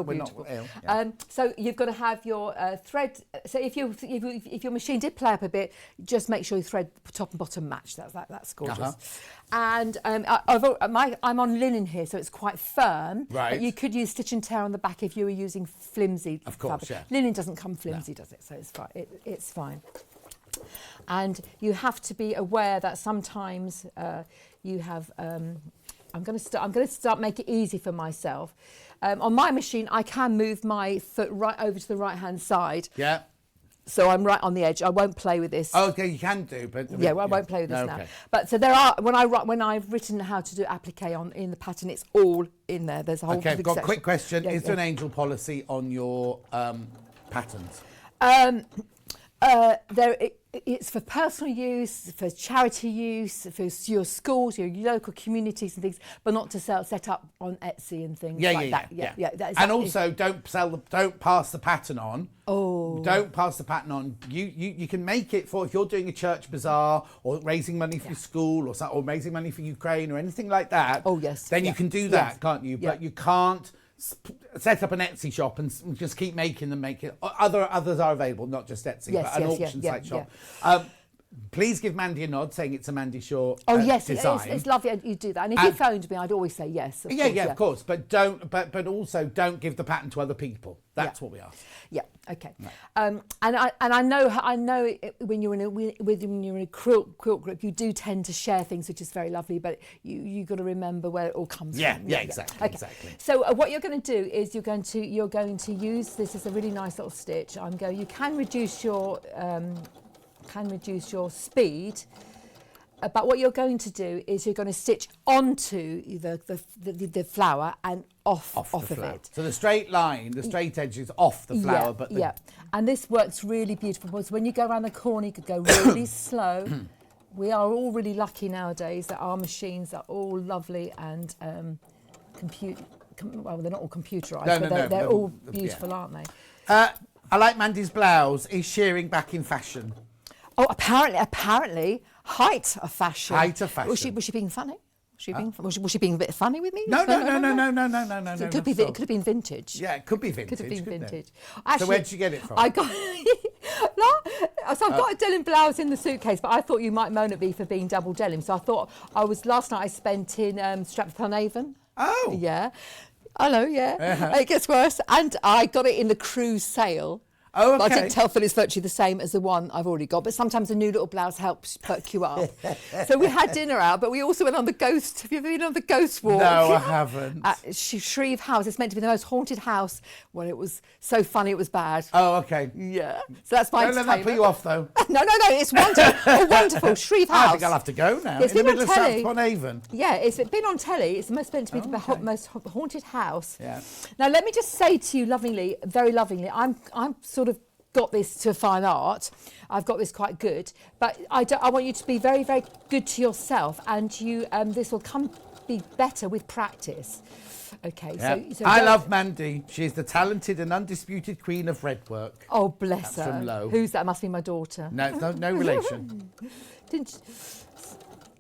ill. Yeah. So you've got to have your thread. So if your machine did play up a bit, just make sure your thread top and bottom match. That's gorgeous. And I'm on linen here, so it's quite firm. Right. But you could use stitch and tear on the back if you were using flimsy fabric. Yeah. Linen doesn't come flimsy, does it? So it's fine. It's fine. And you have to be aware that sometimes you have. I'm going to start make it easy for myself. On my machine, I can move my foot right over to the right hand side. Yeah. So I'm right on the edge. I won't play with this. Oh, okay, you can do, but Yeah, well, I won't play with this Okay. now. But so there are when I've written how to do applique in the pattern, it's all in there. There's a whole. Okay, I've big got a section. quick question. Yeah, Is there an angel policy on your patterns? It's for personal use, for charity use, for your schools, your local communities and things, but not to set up on Etsy and things like that. Yeah. And also, don't pass the pattern on. Oh. Don't pass the pattern on. You can make it for if you're doing a church bazaar or raising money for your school or raising money for Ukraine or anything like that. Oh, yes. Then you can do that, Yes. can't you? Yeah. But you can't set up an Etsy shop and just keep making them. Others are available, not just Etsy, but an auction site shop. Please give Mandy a nod, saying it's a Mandy Shaw design. It's lovely you do that. And if you phoned me, I'd always say yes. Of course. But also don't give the pattern to other people. That's what we ask. Yeah. Okay. Right. And I know when you're in a quilt group, you do tend to share things, which is very lovely. But you got to remember where it all comes from. Yeah. Exactly. Okay. Exactly. So what you're going to do is you're going to use this as a really nice little stitch. You can reduce your speed, but what you're going to do is you're going to stitch onto the flower and off of it. So the straight line, the straight edge is off the flower, and this works really beautiful because when you go around the corner, you could go really slow. We are all really lucky nowadays that our machines are all lovely and well, they're not all computerised, but they're all beautiful, aren't they? I like Mandy's blouse. Is shearing back in fashion? Oh, apparently, height of fashion. Height of fashion. Was she being funny? Was she being a bit funny with me? No. So it could have been vintage. Yeah, it could be vintage. Could have been vintage. Actually, so where did you get it from? I got. I've got a denim blouse in the suitcase, but I thought you might moan at me for being double denim. So I thought last night I spent in Stratford-upon-Avon. Oh. Yeah. I know. Yeah. It gets worse, and I got it in the cruise sale. Oh, okay. But I didn't tell Phil it's virtually the same as the one I've already got. But sometimes a new little blouse helps perk you up. So we had dinner out, but we also went on the ghost. Have you ever been on the ghost walk? No, I haven't. At Shreve House. It's meant to be the most haunted house. Well, it was so funny it was bad. Oh, okay. Yeah. So that's my Don't let that put you off, though. No. It's wonderful. Wonderful. Shreve House. I think I'll have to go now. It's in the been middle of on telly. Stratford-upon-Avon. Yeah, it's been on telly. It's meant to be the most haunted house. Yeah. Now, let me just say to you lovingly, very lovingly, I'm sort of got this to fine art. I've got this quite good, but I want you to be very, very good to yourself, and this will be better with practice. Okay. Yeah. So I love Mandy. She's the talented and undisputed queen of Redwork. Oh, bless That's her. from Low. Who's that? Must be my daughter. No relation. Didn't you?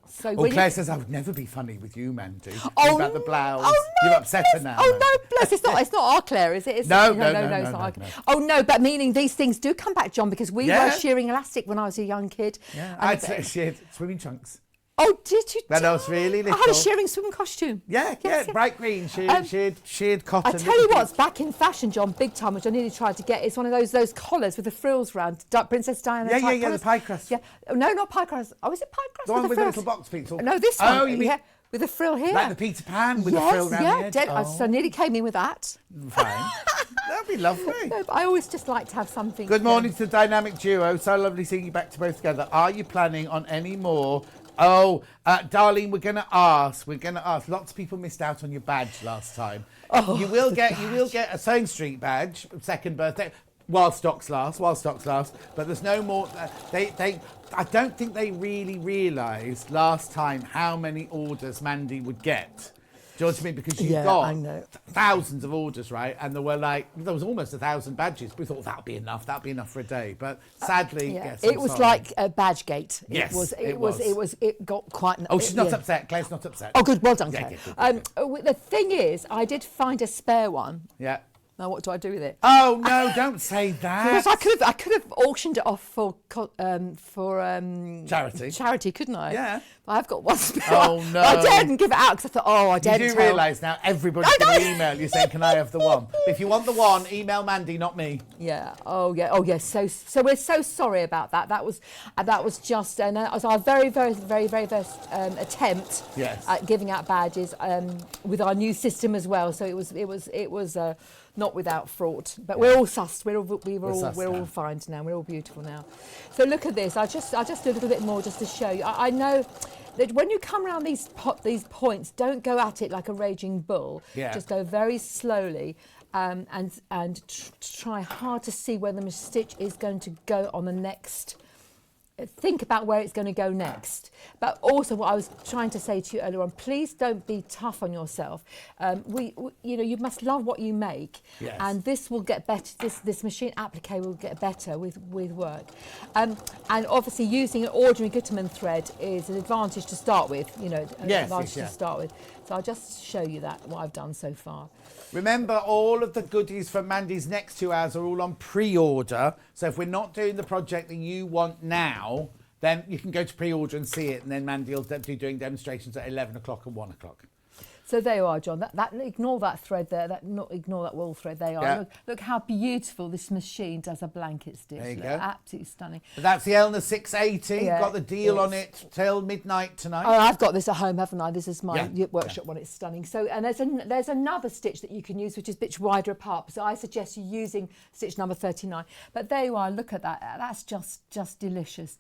So Claire says I would never be funny with you, Mandy. Oh, about the blouse. Oh, no, You've upset her now. Oh no, bless! It's not our Claire, is it? No, it's not our Claire. Oh no, but meaning these things do come back, John, because we were shearing elastic when I was a young kid. Yeah, I'd sheared swimming trunks. Oh, did you? When I was really little. I had a shearing swim costume. Yeah, bright green, sheared cotton. I tell you what's back in fashion, John, big time, which I nearly tried to get. It's one of those collars with the frills round, Princess Diana. Yeah, the pie crust. Yeah, no, not pie crust. Oh, is it pie crust? The one with the frills? little box feet. No, this one. Oh, you mean with the frill here? Like the Peter Pan with the frill round the edge? So I nearly came in with that. Fine. That'd be lovely. No, but I always just like to have something. Good morning to the dynamic duo. So lovely seeing you back to both together. Are you planning on any more? Oh, darling, we're going to ask. Lots of people missed out on your badge last time. Oh, you will get a Sewing Street badge, second birthday, while stocks last. But there's no more. I don't think they really realised last time how many orders Mandy would get. Do you know what I mean? Because you've got thousands of orders, right? And there was almost 1,000 badges. We thought that'd be enough for a day. But sadly, yes, it was like a Badgegate. Yes, it got quite. Oh, she's not upset. Claire's not upset. Oh, good. Well done, Claire. Good. The thing is, I did find a spare one. Yeah. Now, what do I do with it? Oh no! Don't say that. Because I could have auctioned it off for charity. Charity, couldn't I? Yeah. I've got one spare. Oh no! I daredn't give it out because I thought, I dared. You do realise now everybody's going to email you saying, "Can I have the one?" But if you want the one, email Mandy, not me. Yeah. Oh yeah. So we're so sorry about that. That was just that was our very first attempt at giving out badges with our new system as well. So it was not without fraught. But we're all sussed. We're all fine now. We're all beautiful now. So look at this. I just do a little bit more just to show you. I know that when you come around these points, don't go at it like a raging bull. Yeah. Just go very slowly. And try hard to see where the stitch is going to go on the next. Think about where it's going to go next. But also, what I was trying to say to you earlier on, please don't be tough on yourself. You must love what you make, yes. and this will get better. This machine applique will get better with work. And obviously, using an ordinary Gutermann thread is an advantage to start with. To start with. So I'll just show you what I've done so far. Remember, all of the goodies from Mandy's next 2 hours are all on pre-order. So if we're not doing the project that you want now, then you can go to pre-order and see it. And then Mandy will be doing demonstrations at 11 o'clock and 1 o'clock. So there you are, John. Ignore that thread there. Ignore that wool thread. There you are. Yeah. Look how beautiful this machine does a blanket stitch. There you go. Absolutely stunning. But that's the Elna 680. Yeah, Got the deal on it till midnight tonight. Oh, I've got this at home, haven't I? This is my workshop one. It's stunning. So, and there's another stitch that you can use, which is a bit wider apart. So I suggest you using stitch number 39. But there you are. Look at that. That's just delicious.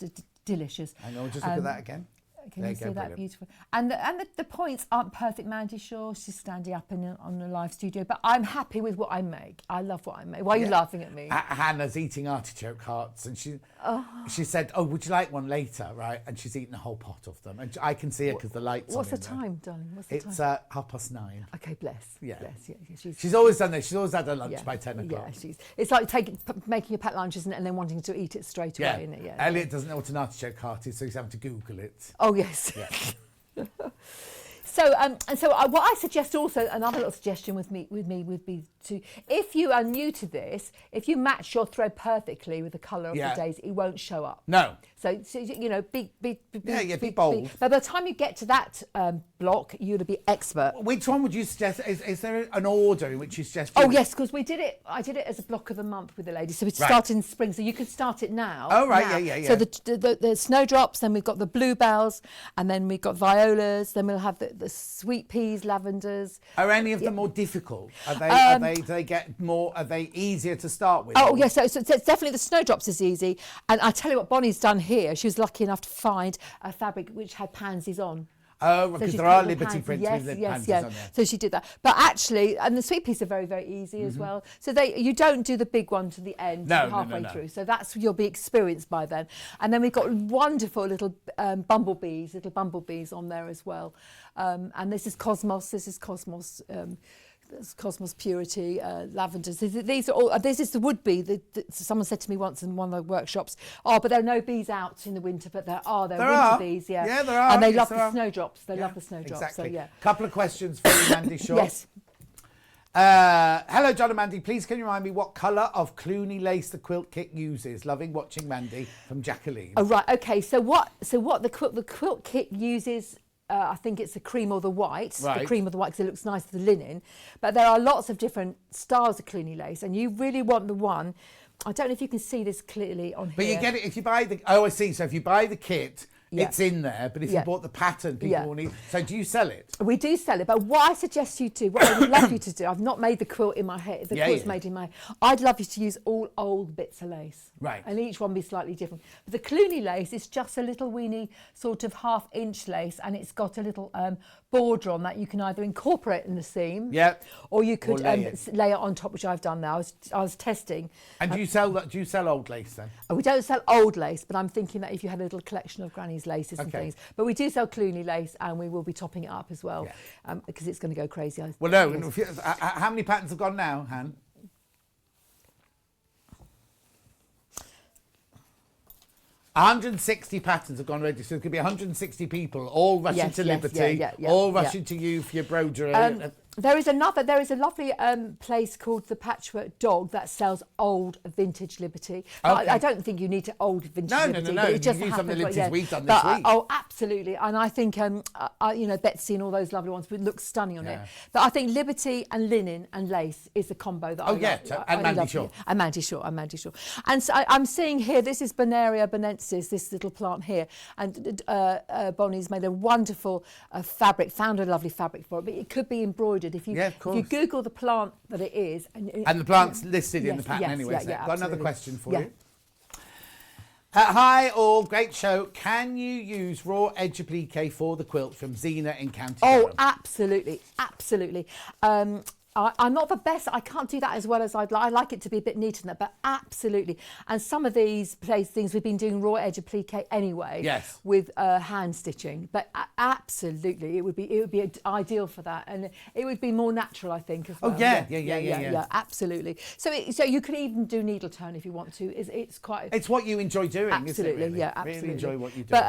Delicious. Hang on, just look at that again. Can you see that beautiful? And the points aren't perfect, Mandy Shaw. She's standing up on the live studio. But I'm happy with what I make. I love what I make. Why are you laughing at me? Hannah's eating artichoke hearts, and she said, "Oh, would you like one later?" Right? And she's eaten a whole pot of them, and I can see her because the lights. What's on the time, darling? What's the time? It's 9:30. Okay, bless. Yeah. Bless. She's always done this. She's always had her lunch by 10 o'clock. Yeah, it's like making a pet lunch, isn't it? And then wanting to eat it straight away, isn't it? Yeah. Elliot doesn't know what an artichoke heart is, so he's having to Google it. Oh yes. Yeah. So what I suggest also, another little suggestion with me would be to, if you are new to this, if you match your thread perfectly with the colour of the daisy, it won't show up. No. So be bold. But by the time you get to that block, you'll be expert. Which one would you suggest? Is there an order in which you suggest? Oh yes, because I did it as a block of the month with the ladies. So we started in spring, so you can start it now. Oh right, yeah. So the snowdrops, then we've got the bluebells, and then we've got violas. Then we'll have the sweet peas, lavenders. Are any of them more difficult? Do they get more? Are they easier to start with? Oh yes, so it's definitely the snowdrops is easy. And I tell you what, Bonnie's done here. She was lucky enough to find a fabric which had pansies on. Oh, because there are Liberty prints with the pansies on there. So she did that. But actually, and the sweet peas are very, very easy as well. So you don't do the big one to the end, halfway through. So you'll be experienced by then. And then we've got wonderful little bumblebees on there as well. And this is Cosmos. There's Cosmos Purity, lavenders. These are all. This is the wood bee. Someone said to me once in one of the workshops, "Oh, but there are no bees out in the winter." But there are winter bees. Yeah, yeah, there are. And they love the snowdrops. They love the snowdrops. Exactly. So yeah. Couple of questions for you, Mandy Shaw. Yes. Hello, John and Mandy. Please, can you remind me what colour of Clooney lace the quilt kit uses? Loving watching Mandy from Jacqueline. Oh right. Okay. So what the quilt kit uses? I think it's the cream or the white, the cream or the white, because it looks nice with the linen. But there are lots of different styles of Clooney lace, and you really want the one. I don't know if you can see this clearly on here. But you get it if you buy the. Oh, I see. So if you buy the kit, it's in there. But if you bought the pattern, people will need. So do you sell it? We do sell it. But what I suggest you do, what I would love you to do, I've not made the quilt in my head. The quilt's made in my head. I'd love you to use all old bits of lace. Right. And each one be slightly different. But the Clooney lace is just a little weeny sort of half-inch lace, and it's got a little border on that. You can either incorporate in the seam, or you could lay it on top, which I've done now. I was testing. And do you sell old lace then? We don't sell old lace, but I'm thinking that if you had a little collection of Granny's laces and things. But we do sell Clooney lace, and we will be topping it up as well, because it's going to go crazy. Well, no. How many patterns have gone now, Han? 160 patterns have gone ready, so there could be 160 people all rushing to Liberty, all rushing to you for your broderie. There is a lovely place called the Patchwork Dog that sells old vintage Liberty. Okay. I don't think you need to old vintage Liberty. No. It just you use some of the happens, Liberties we've done this week. Oh, absolutely. And I think, Betsy and all those lovely ones would look stunning on it. But I think Liberty and linen and lace is the combo that I love. And Mandy Shaw. And Mandy Shaw. And so I'm seeing here, this is Bonaria bonensis, this little plant here. And Bonnie's made a wonderful fabric, found a lovely fabric for it. But it could be embroidered included. If you Google the plant that it is, and the plant's listed in the pattern anyway. Got another question for you. Hi all, great show. Can you use raw edge applique for the quilt from Zena in County Durham? Absolutely. I'm not the best. I can't do that as well as I'd like. I like it to be a bit neater than that, but absolutely. And some of these things we've been doing raw edge applique anyway. Yes. With hand stitching, but absolutely, it would be ideal for that, and it would be more natural, I think. As well. Oh yeah, absolutely. So you could even do needle turn if you want to. It's quite. It's what you enjoy doing. Absolutely, isn't it, really? absolutely. Really enjoy what you do. But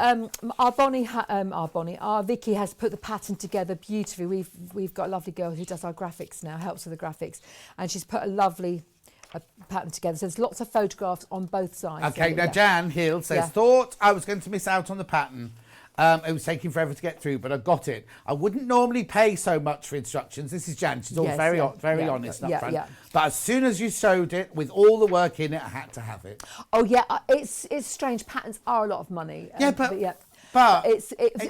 our Vicky has put the pattern together beautifully. We've got a lovely girl who does our graphics now. Helps with the graphics, and she's put a lovely pattern together. So there's lots of photographs on both sides. Okay, now Jan Hill says, thought I was going to miss out on the pattern. It was taking forever to get through, but I got it. I wouldn't normally pay so much for instructions. This is Jan. She's all very honest up front. But as soon as you sewed it, with all the work in it, I had to have it. Oh yeah, it's strange. Patterns are a lot of money. But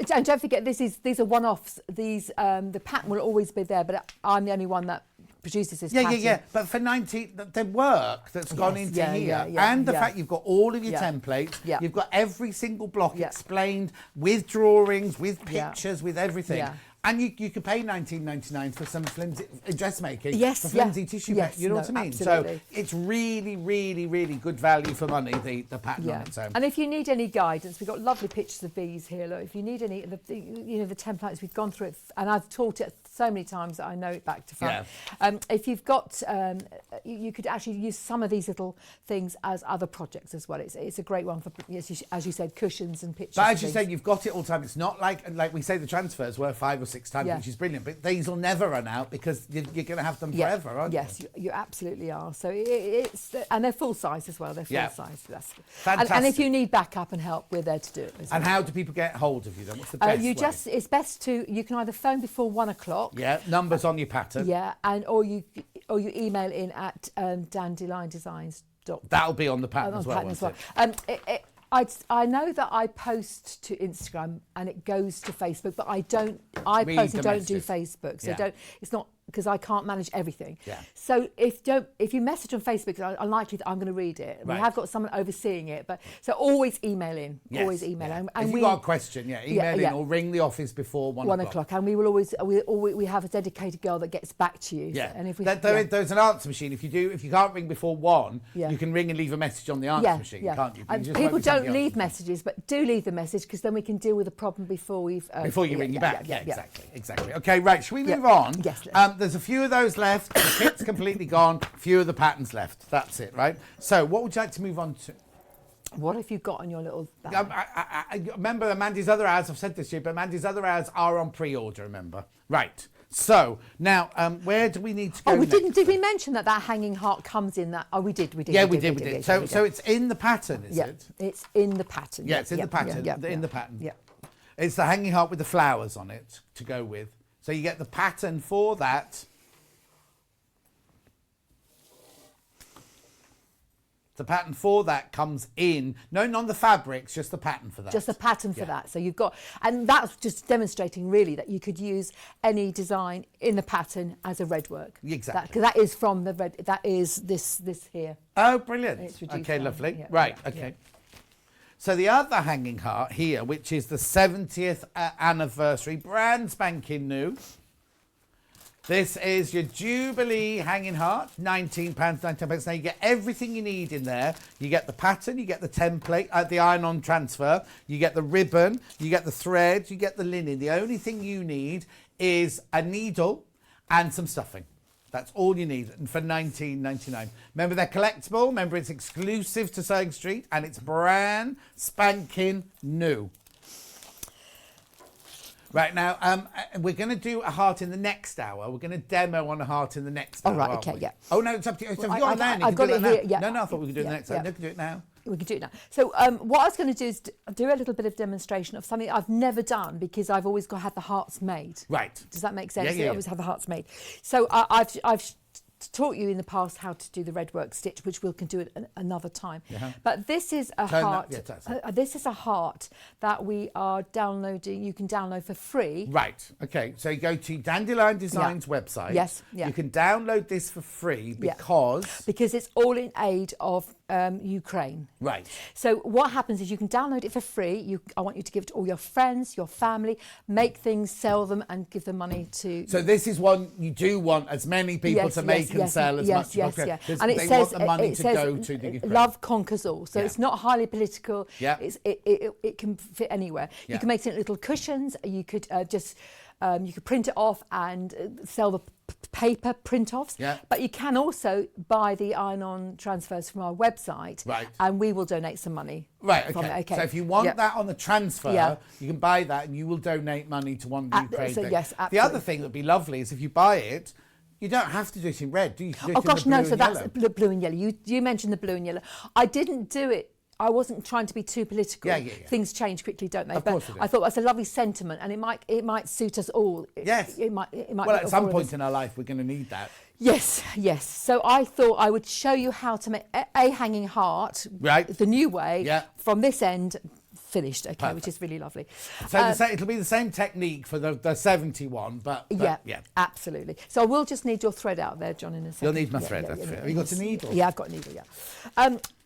and don't forget, these are one-offs. The pattern will always be there, but I'm the only one that produces this pattern. Yeah. But for 90, the work that's gone into here, and the fact you've got all of your templates, you've got every single block explained with drawings, with pictures, with everything. Yeah. And you could pay $19.99 for some flimsy dressmaking, for flimsy tissue. You know what I mean? Absolutely. So it's really, really, really good value for money, the pattern on its own. And if you need any guidance, we've got lovely pictures of these here. Look, if you need any, the templates, we've gone through it, and I've taught it so many times that I know it back to front. If you've got, you could actually use some of these little things as other projects as well. It's a great one for, as you said, cushions and pictures. But as you said, you've got it all the time. It's not like we say the transfers were 5 or 6 times, which is brilliant. But these will never run out because you're going to have them forever, aren't you? Yes, you absolutely are. So and they're full size as well. They're full size. That's fantastic. And if you need backup and help, we're there to do it. And how do people get hold of you then? What's the best way? It's best you can either phone before 1 o'clock. Yeah, numbers on your pattern. Yeah, or you email in at dandeliondesigns. That'll be on the pattern as well. I know that I post to Instagram and it goes to Facebook, but I personally don't do Facebook, so it's not because I can't manage everything. Yeah. So if you message on Facebook, it's unlikely that I'm going to read it. Right. We have got someone overseeing it, but so always email in. Yes. Always email. Yeah. And if you've got a question, email in or ring the office before 1 o'clock. And we will we have a dedicated girl that gets back to you. Yeah. So, and if there's an answer machine. If you can't ring before 1, you can ring and leave a message on the answer machine, can't you? And people don't leave messages, but do leave the message because then we can deal with the problem before you ring you back. Exactly. Okay, right. Shall we move on? Yes. There's a few of those left. The kit's completely gone. Few of the patterns left. That's it, right? So, what would you like to move on to? What have you got on your little bag? I remember Mandy's other ads. I've said this to you, but Mandy's other ads are on pre-order. Remember, right? So now, where do we need to go? Did we mention that hanging heart comes in that? Oh, we did. Yeah, we did. So it's in the pattern, is it? It's in the pattern. Yeah, it's in the pattern. In the pattern. Yeah. It's the hanging heart with the flowers on it to go with. So you get the pattern for that. The pattern for that comes in. No, not the fabrics, just the pattern for that. Just the pattern for that. So you've got, and that's just demonstrating really that you could use any design in the pattern as a redwork. Exactly. Because that is from the red. That is this here. Oh, brilliant. It's reduced okay, down. lovely. Yeah, right. yeah, Okay. Yeah. So the other hanging heart here, which is the 70th anniversary, brand spanking new. This is your Jubilee hanging heart, £19.99. Now you get everything you need in there. You get the pattern, you get the template, the iron-on transfer, you get the ribbon, you get the thread, you get the linen. The only thing you need is a needle and some stuffing. That's all you need, and for £19.99. Remember, they're collectible. Remember, it's exclusive to Sewing Street, and it's brand spanking new. Right, now, we're going to do a heart in the next hour. We're going to demo on a heart in the next hour. Oh, right, okay, yeah. Oh, no, it's up to you. So I've got it here, yeah. No, I thought we could do it the next hour. No, we can do it now. We can do it now. So what I was going to do is do a little bit of demonstration of something I've never done because I've always had the hearts made. Right. Does that make sense? Yeah. I always have the hearts made. So I've taught you in the past how to do the Redwork stitch, which we can do it another time. But this is a Turn heart. that- This is a heart that we are downloading. You can download for free. Right. Okay. So you go to Dandelion Designs website. Yes. Yeah. You can download this for free because it's all in aid of Ukraine. Right. So what happens is you can download it for free. I want you to give it to all your friends, your family, make things, sell them, and give the money to. So this is one you do want as many people to make and sell as much. Yes. And they want the money to go to the Ukraine. Love conquers all. So it's not highly political. Yeah. It can fit anywhere. Yeah. You can make it into little cushions. You could you could print it off and sell the paper print-offs. Yeah. But you can also buy the iron-on transfers from our website. Right. And we will donate some money. Right, from okay. it. So if you want that on the transfer, you can buy that and you will donate money to one of the Ukraine things. Yes, The absolutely. other thing that would be lovely is if you buy it, you don't have to do it in red, do you? You can do it Oh in gosh, the no, blue so and that's yellow. blue and yellow. You mentioned the blue and yellow. I didn't do it. I wasn't trying to be too political. Yeah. Things change quickly, don't they? Of course it is. I thought that's a lovely sentiment, and it might suit us all. Yes. It might. Well, at some point in our life, we're going to need that. Yes. So I thought I would show you how to make a hanging heart, Right. the new way, Yeah. from this end finished. Okay, Perfect. which is really lovely. So it'll be the same technique for the 71, but yeah, yeah. absolutely. So I will just need your thread out there, John, in a second. You'll need my thread, that's it. Have you got a needle? Yeah, I've got a needle, yeah.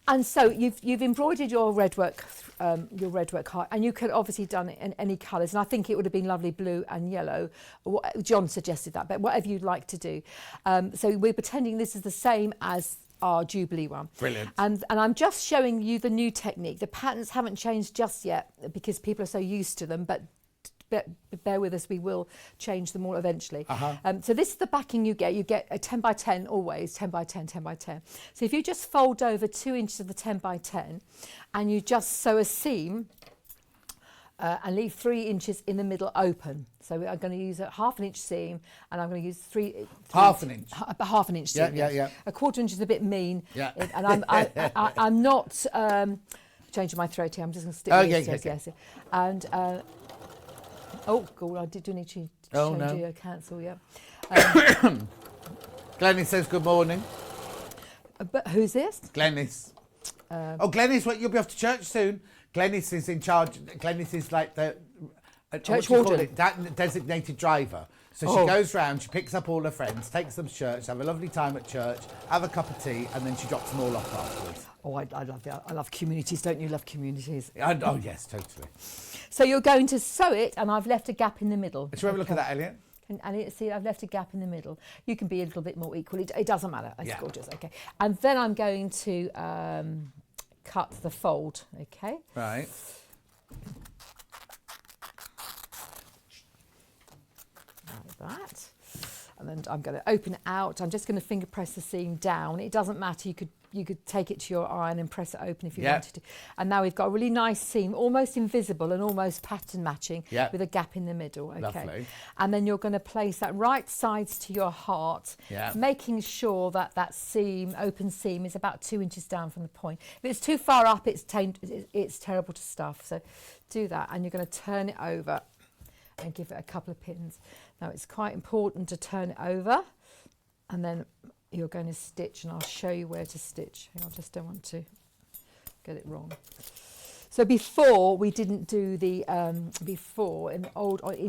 And so you've embroidered your Redwork heart, and you could obviously done it in any colours, and I think it would have been lovely blue and yellow. John suggested that, but whatever you'd like to do. So we're pretending this is the same as our Jubilee one. Brilliant. And I'm just showing you the new technique. The patterns haven't changed just yet because people are so used to them, but bear with us, we will change them all eventually. So this is the backing you get. You get a 10 by 10 always, 10 by 10, 10 by 10. So if you just fold over 2 inches of the 10 by 10 and you just sew a seam and leave 3 inches in the middle open. So I'm going to use a ½ an inch seam and I'm going to use three ½ an inch? ½ an inch seam. Yeah. A ⁇ inch is a bit mean. Yeah. And I'm not changing my throat here. I'm just going to stick with this. Yes. And oh, God, I do need to change you. Cancel, yeah. Glenys says good morning. But who's this? Glenys. Glenys, you'll be off to church soon. Glenys is in charge. Glenys is like the church warden, designated driver. So she goes round, she picks up all her friends, takes them to church, have a lovely time at church, have a cup of tea, and then she drops them all off afterwards. Oh, I love that. I love communities. Don't you love communities? Oh, yes, totally. So you're going to sew it, and I've left a gap in the middle. Should we have a look at that, Elliot? And see, I've left a gap in the middle. You can be a little bit more equal. It doesn't matter. It's gorgeous. Okay. And then I'm going to cut the fold. Okay. Right. Like that. And then I'm going to open it out. I'm just going to finger press the seam down. It doesn't matter. You could take it to your iron and press it open if you wanted to. And now we've got a really nice seam, almost invisible and almost pattern matching with a gap in the middle. Okay. Lovely. And then you're going to place that right sides to your heart, making sure that that seam, open seam, is about 2 inches down from the point. If it's too far up, it's terrible to stuff. So do that. And you're going to turn it over and give it a couple of pins. Now it's quite important to turn it over, and then you're going to stitch, and I'll show you where to stitch. I just don't want to get it wrong. So before we didn't do the in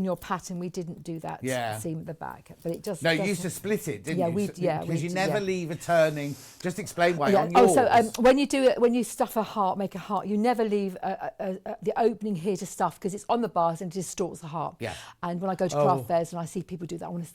your pattern we didn't do that seam at the back, but it just you used to split it, didn't you? Because you did, never leave a turning. Just explain why on yours. When you do it, when you stuff a heart, make a heart, you never leave the opening here to stuff, because it's on the bars and it distorts the heart. Yeah. And when I go to craft fairs and I see people do that, I want to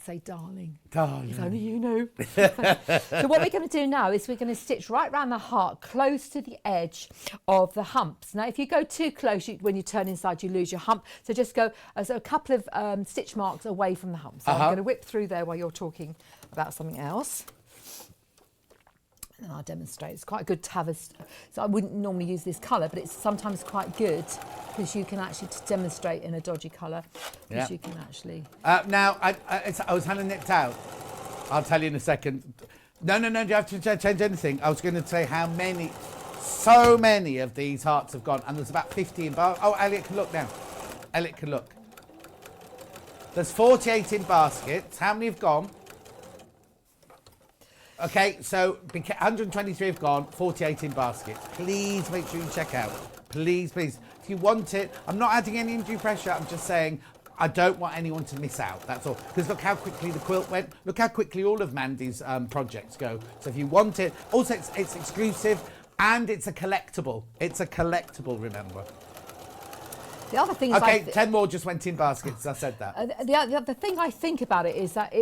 say, darling, if only you knew. So what we're going to do now is we're going to stitch right round the heart, close to the edge of the humps. Now, if you go too close, when you turn inside, you lose your hump. So just go as a couple of stitch marks away from the hump. So I'm going to whip through there while you're talking about something else. And I'll demonstrate. It's quite good to have so I wouldn't normally use this colour, but it's sometimes quite good because you can actually demonstrate in a dodgy colour. Because you can actually... Now, I was hand nipped out. I'll tell you in a second. No, do you have to change anything? I was going to say how many, so many of these hearts have gone, and there's about 50 in basket. Oh, Elliot can look now. Elliot can look. There's 48 in baskets. How many have gone? Okay, so 123 have gone, 48 in baskets. Please make sure you check out. Please, please. If you want it, I'm not adding any undue pressure. I'm just saying I don't want anyone to miss out. That's all. Because look how quickly the quilt went. Look how quickly all of Mandy's projects go. So if you want it, also it's exclusive and it's a collectible. It's a collectible, remember. The other thing is, okay, 10 more just went in baskets. I said that. The thing I think about it is that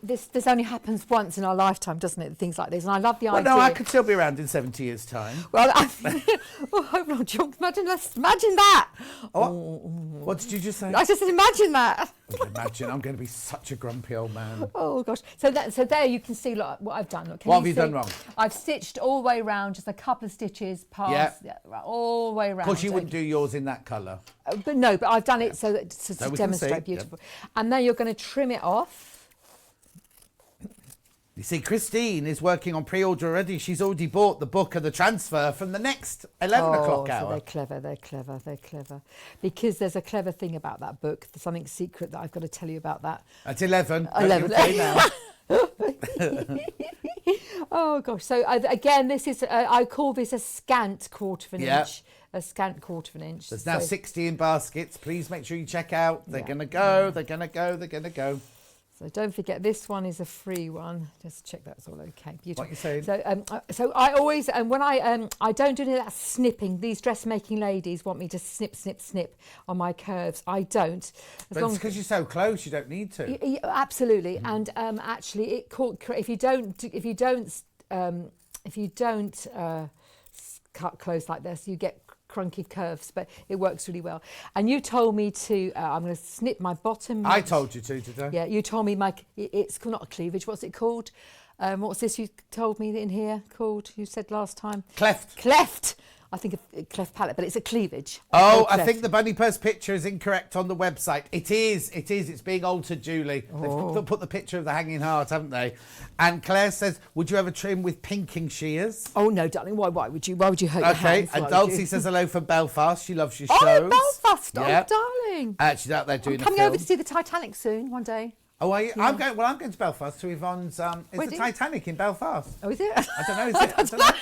this only happens once in our lifetime, doesn't it? Things like this, and I love the idea. Well, no, I could still be around in 70 years' time. Well, oh, hope not, John. Imagine that. Oh, what did you just say? I just said, imagine that. Imagine, I'm going to be such a grumpy old man. Oh gosh. So there you can see what I've done. Look, what have you done wrong? I've stitched all the way around, just a couple of stitches past, all the way around. Of course, you wouldn't do yours in that colour. But I've done it so that to demonstrate beautiful. Yep. And then you're going to trim it off. You see, Christine is working on pre-order already. She's already bought the book and the transfer from the next 11 o'clock hour. So they're clever. Because there's a clever thing about that book. There's something secret that I've got to tell you about that. At 11. 11. Now. Oh gosh. So again, this is I call this a scant quarter of an inch. A scant quarter of an inch. There's now 60 in baskets. Please make sure you check out. They're going to go. They're going to go. They're going to go. So don't forget, this one is a free one. Just check that's all okay. Beautiful. What you saying? So I always, and when I don't do any of that snipping. These dressmaking ladies want me to snip on my curves. I don't. But it's because you're so close, you don't need to. Absolutely. And actually, if you don't cut close like this, you get crunky curves, but it works really well. And you told me to I'm going to snip my bottom. I told you to, did I? Yeah, you told me it's not a cleavage. What's it called? What's this you told me in here called? You said last time. Cleft. I think a cleft palette, but it's a cleavage. Oh, I think the bunny purse picture is incorrect on the website. It is. It's being altered, Julie. They've put the picture of the hanging heart, haven't they? And Claire says, would you ever trim with pinking shears? Oh, no, darling. Why would you hurt your hands? Okay, and Dulcie says hello from Belfast. She loves your shows. Oh, Belfast. Oh, darling. She's out there doing I'm coming over to see the Titanic soon, one day. Oh, are you? Yeah. I'm going to Belfast to Yvonne's. It's the Titanic in Belfast. Oh, is it? I don't know. Is it? I don't know.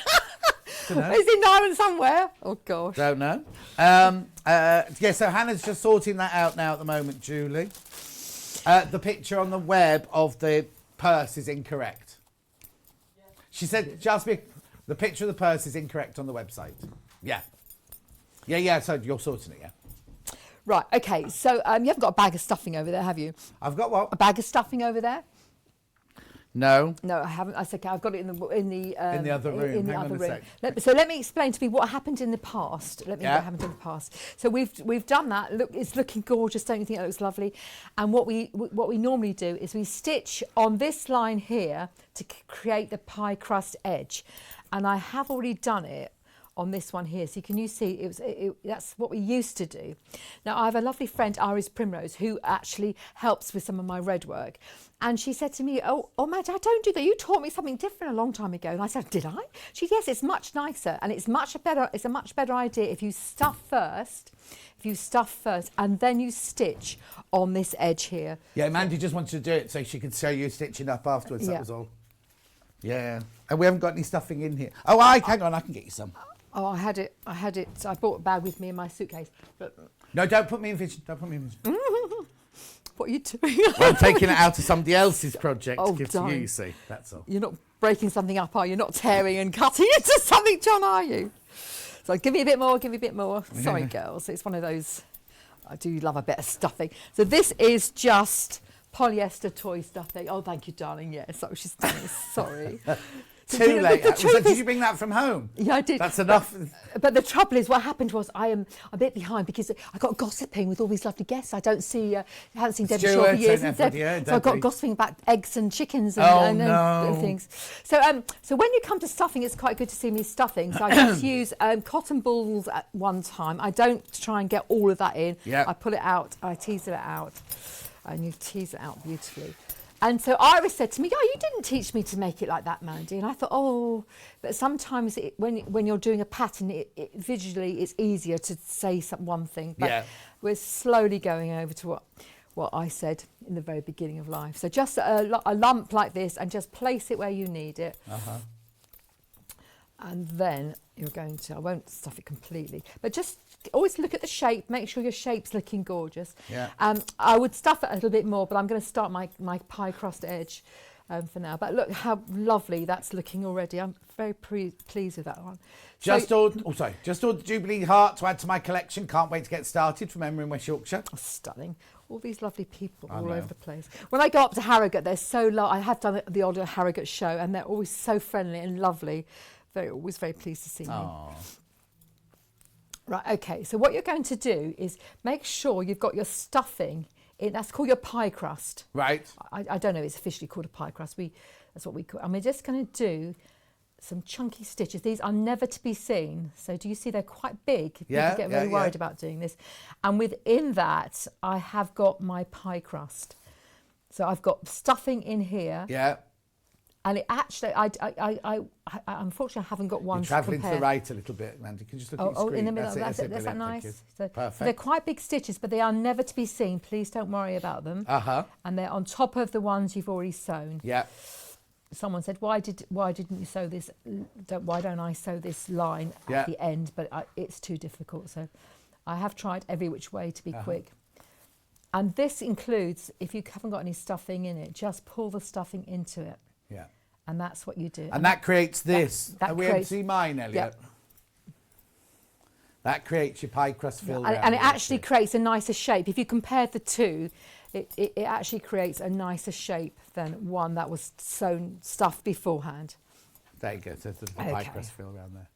Is it in Ireland somewhere? Oh gosh. Don't know. So Hannah's just sorting that out now at the moment, Julie. The picture on the web of the purse is incorrect. She said, she asked me, the picture of the purse is incorrect on the website. Yeah. So you're sorting it, yeah. Right, okay. So you haven't got a bag of stuffing over there, have you? I've got what? A bag of stuffing over there? No, I haven't. That's okay. I've got it in the other room. Hang on a sec. So let me explain to me what happened in the past. What happened in the past. So we've done that. Look, it's looking gorgeous. Don't you think it looks lovely? And what we normally do is we stitch on this line here to create the pie crust edge, and I have already done it on this one here, so you see that's what we used to do. Now I have a lovely friend, Iris Primrose, who actually helps with some of my red work, and she said to me, oh Matt, I don't do that, you taught me something different a long time ago. And I said, did I? She said, yes, it's much nicer, and it's a much better idea if you stuff first and then you stitch on this edge here. Yeah, Mandy just wanted to do it so she could show you stitching up afterwards. That was all. Yeah, and we haven't got any stuffing in here. Oh, hang on, I can get you some. Oh, I had it. I brought a bag with me in my suitcase. But no, don't put me in vision. What are you doing? Well, I'm taking it out of somebody else's project to give to you, you see. That's all. You're not breaking something up, are you? You're not tearing and cutting into something, John, are you? So give me a bit more. Sorry, girls. It's one of those. I do love a bit of stuffing. So this is just polyester toy stuffing. Oh, thank you, darling. Yes, that was just sorry. Too late. Did you bring that from home? Yeah, I did. That's enough. But the trouble is, what happened was I am a bit behind because I got gossiping with all these lovely guests. I haven't seen Debbie Shaw for years. So I got gossiping about eggs and chickens and things. So when you come to stuffing, it's quite good to see me stuffing. So I just use cotton balls at one time. I don't try and get all of that in. Yep. I pull it out. I tease it out. And you tease it out beautifully. And so Iris said to me, you didn't teach me to make it like that, Mandy. And I thought, but sometimes when you're doing a pattern, visually it's easier to say one thing. But we're slowly going over to what I said in the very beginning of life. So just a lump like this, and just place it where you need it. And then you're going to, I won't stuff it completely, but just always look at the shape, make sure your shape's looking gorgeous. Yeah. I would stuff it a little bit more, but I'm going to start my pie crust edge for now. But look how lovely that's looking already. I'm very pleased with that one. Just ordered the Jubilee heart to add to my collection. Can't wait to get started from Emma in West Yorkshire. Oh, stunning. All these lovely people all over the place. When I go up to Harrogate, they're so I have done the odd Harrogate show, and they're always so friendly and lovely. They're always very pleased to see me. Right, okay, so what you're going to do is make sure you've got your stuffing in. That's called your pie crust. Right. I don't know if it's officially called a pie crust. That's what we call it. And we're just going to do some chunky stitches. These are never to be seen. So do you see they're quite big? People get very worried about doing this. And within that, I have got my pie crust. So I've got stuffing in here. Yeah. And it actually, I unfortunately I haven't got one to compare. Travelling to the right a little bit, Mandy. Can you just look at your screen? In the middle. That's that nice? So they're quite big stitches, but they are never to be seen. Please don't worry about them. And they're on top of the ones you've already sewn. Yeah. Someone said, why didn't you sew this? Why don't I sew this line at the end? But it's too difficult. So I have tried every which way to be quick. And this includes, if you haven't got any stuffing in it, just pull the stuffing into it. Yeah. And that's what you do. And that creates this. That Are we able to see mine, Elliot? Yep. That creates your pie crust fill. And it actually creates a nicer shape. If you compare the two, it actually creates a nicer shape than one that was stuffed beforehand. There you go. So there's the pie crust fill around there.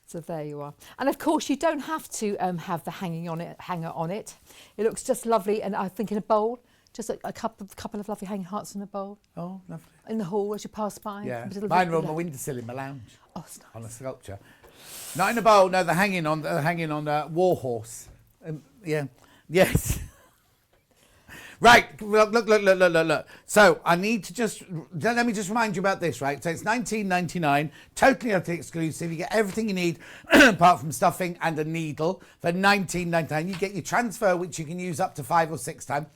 So there you are. And of course, you don't have to have the hanger on it. It looks just lovely. And I think in a bowl, just a couple of lovely hanging hearts in a bowl. Oh, lovely. In the hall as you pass by. Yeah. Mine are on my windowsill in my lounge. Oh, it's nice. On a sculpture. Not in a bowl. No, they're hanging on a war horse. Yeah. Yes. Right. Look. So I need to let me just remind you about this, right? So it's $19.99, totally exclusive. You get everything you need apart from stuffing and a needle for $19.99. You get your transfer, which you can use up to 5 or 6 times.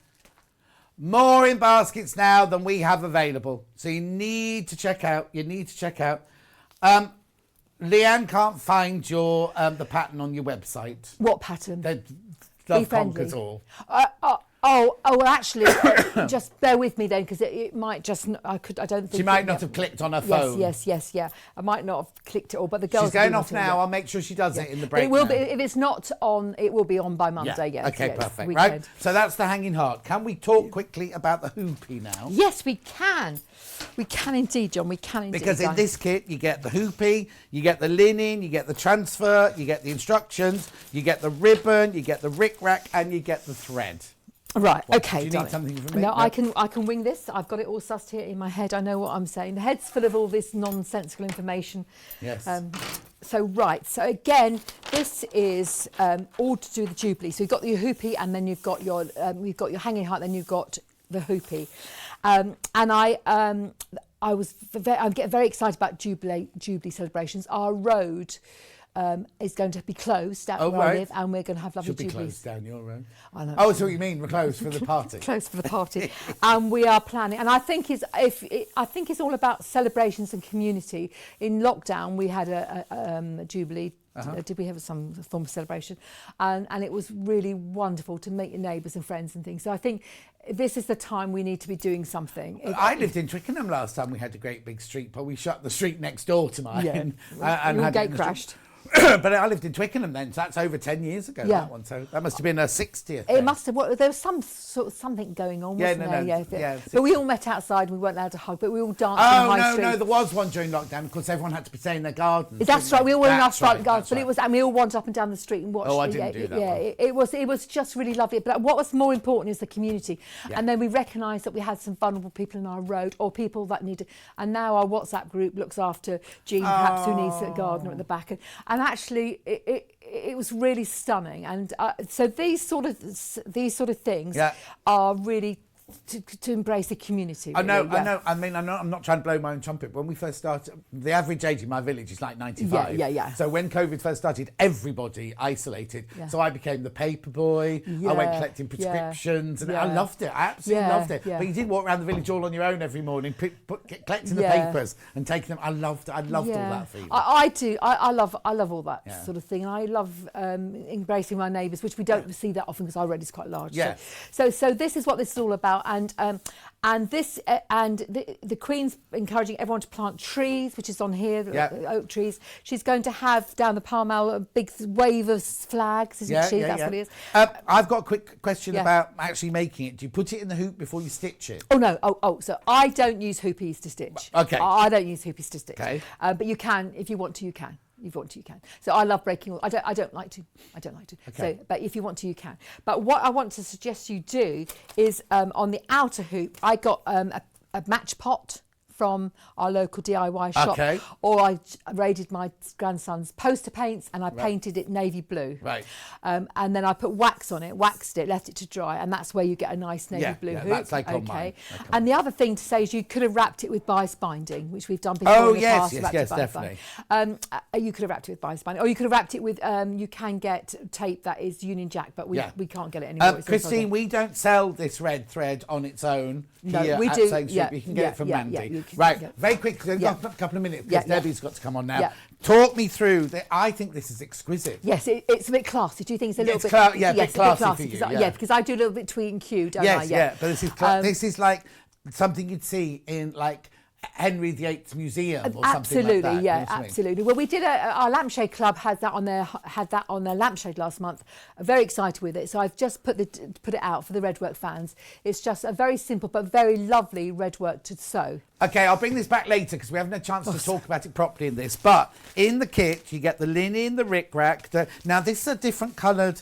More in baskets now than we have available. So you need to check out. Leanne can't find your the pattern on your website. What pattern? Love conquers all. Well, actually, just bear with me then, because it might just. I don't think she might not have clicked on her phone. Yes. I might not have clicked it all, but the girls. She's going off now. I'll make sure she does it in the break. It will be if it's not on. It will be on by Monday. Yes. Okay, perfect. Right. So that's the hanging heart. Can we talk quickly about the hoopy now? Yes, we can. We can indeed, John. We can indeed. Because in this kit, you get the hoopy, you get the linen, you get the transfer, you get the instructions, you get the ribbon, you get the rick-rack, and you get the thread. Right, okay. Do you need something from me? No, I can wing this. I've got it all sussed here in my head. I know what I'm saying. The head's full of all this nonsensical information. Yes. So again, this is all to do with the Jubilee. So you've got your hoopy, and then you've got your hanging heart, then you've got the hoopy. And I'm getting very excited about Jubilee celebrations. Our road is going to be closed where I live, and we're going to have lovely Jubilees. Should be closed down your road. I know. Oh, so you mean we're closed for the party? Closed for the party, and we are planning. And I think it's all about celebrations and community. In lockdown, we had a Jubilee. Did we have some form of celebration? And it was really wonderful to meet your neighbours and friends and things. So I think this is the time we need to be doing something. I lived in Twickenham last time we had a great big street pole. We shut the street next door to mine. Yeah. And your had gate crashed. But I lived in Twickenham then, so that's over 10 years ago, that one. So that must have been a 60th. It must have. There was some sort of something going on, wasn't there? Yeah. But we all met outside. We weren't allowed to hug, but we all danced in the high street. No, there was one during lockdown. Of course, everyone had to stay in their gardens. That's right. We all were in our front gardens, but it was, and we all wandered up and down the street and watched. Oh, I didn't do that. Yeah, it was just really lovely. But what was more important is the community. Yeah. And then we recognised that we had some vulnerable people in our road, or people that needed. And now our WhatsApp group looks after Jean, perhaps, who needs a gardener at the back. And actually, it was really stunning. And so these sort of things are really to embrace the community. I know, really, yeah. I know. I mean, I'm not trying to blow my own trumpet. When we first started, the average age in my village is like 95. Yeah. So when COVID first started, everybody isolated. Yeah. So I became the paper boy. I went collecting prescriptions, and I loved it. I absolutely loved it. Yeah. But you did walk around the village all on your own every morning, collecting the papers and taking them. I loved it. I loved all that feeling. I do. I love all that sort of thing. And I love embracing my neighbours, which we don't see that often because our road is quite large. Yeah. So this is what this is all about, and the Queen's encouraging everyone to plant trees, which is on here, oak trees. She's going to have down the Pall Mall a big wave of flags, isn't she? That's what it is. I've got a quick question about actually making it. Do you put it in the hoop before you stitch it? Oh no! So I don't use hoopies to stitch. Okay. I don't use hoopies to stitch. Okay. But you can, if you want to, you can. If you want to, you can. So I love breaking. I don't like to. Okay. So, but if you want to, you can. But what I want to suggest you do is on the outer hoop, I got a match pot from our local DIY shop. Okay. Or I raided my grandson's poster paints and I painted it navy blue. Right. And then I put wax on it, waxed it, left it to dry, and that's where you get a nice navy blue hoop. That's like on mine. And the other thing to say is you could have wrapped it with bias binding, which we've done before in the past. Yes, definitely. You could have wrapped it with bias binding, or you could have wrapped it with. You can get tape that is Union Jack, but we can't get it anymore. Christine, we don't sell this red thread on its own. No, we do. Same Street. You can get it from Mandy. Very quickly, a couple of minutes because Debbie's got to come on now. Yeah. Talk me through. I think this is exquisite. Yes, it's a bit classy. Do you think it's a little bit? A bit classy for you. Because I do a little bit tweet and cue, don't I? Yes, but this is like something you'd see in like Henry VIII's museum or something like that. Absolutely. Well, we did our lampshade club had that on their lampshade last month. I'm very excited with it. So I've just put it out for the Redwork fans. It's just a very simple but very lovely Redwork to sew. Okay, I'll bring this back later because we haven't had a chance to talk about it properly in this. But in the kit, you get the linen, the rickrack. Now, this is a different coloured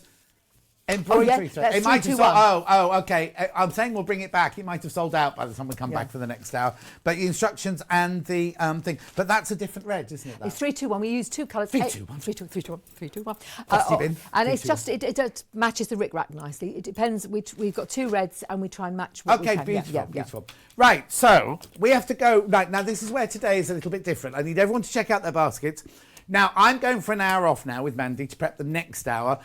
embroidery thread. It might have sold, okay. I'm saying we'll bring it back. It might have sold out by the time we come back for the next hour. But the instructions and the thing. But that's a different red, isn't it? That? It's 3-2-1. We use two colours. 3-2-1. 3-2-1. And it's just it matches the rickrack nicely. It depends. We've got two reds and we try and match what we can. Beautiful. Right, so we have to go. Right, now this is where today is a little bit different. I need everyone to check out their baskets. Now, I'm going for an hour off now with Mandy to prep the next hour.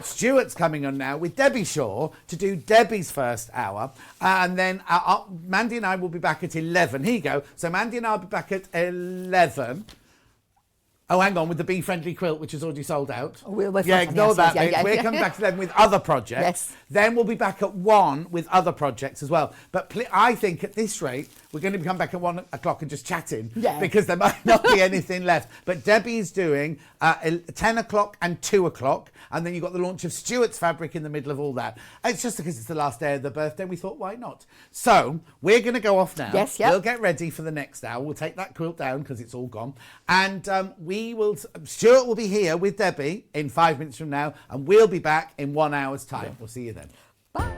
Stuart's coming on now with Debbie Shaw to do Debbie's first hour. And then Mandy and I will be back at 11. Here you go. So Mandy and I will be back at 11. Oh, hang on, with the bee-friendly quilt, which is already sold out. Ignore that bit. We're coming back to them with other projects. Yes. Then we'll be back at 1 with other projects as well. But I think at this rate, we're going to come back at 1 o'clock and just chatting because there might not be anything left. But Debbie's doing 10 o'clock and 2 o'clock. And then you've got the launch of Stuart's fabric in the middle of all that. It's just because it's the last day of the birthday, we thought, why not? So we're going to go off now. Yes, yeah. We'll get ready for the next hour. We'll take that quilt down because it's all gone. And Stuart will be here with Debbie in 5 minutes from now. And we'll be back in 1 hour's time. Yeah. We'll see you then. Bye.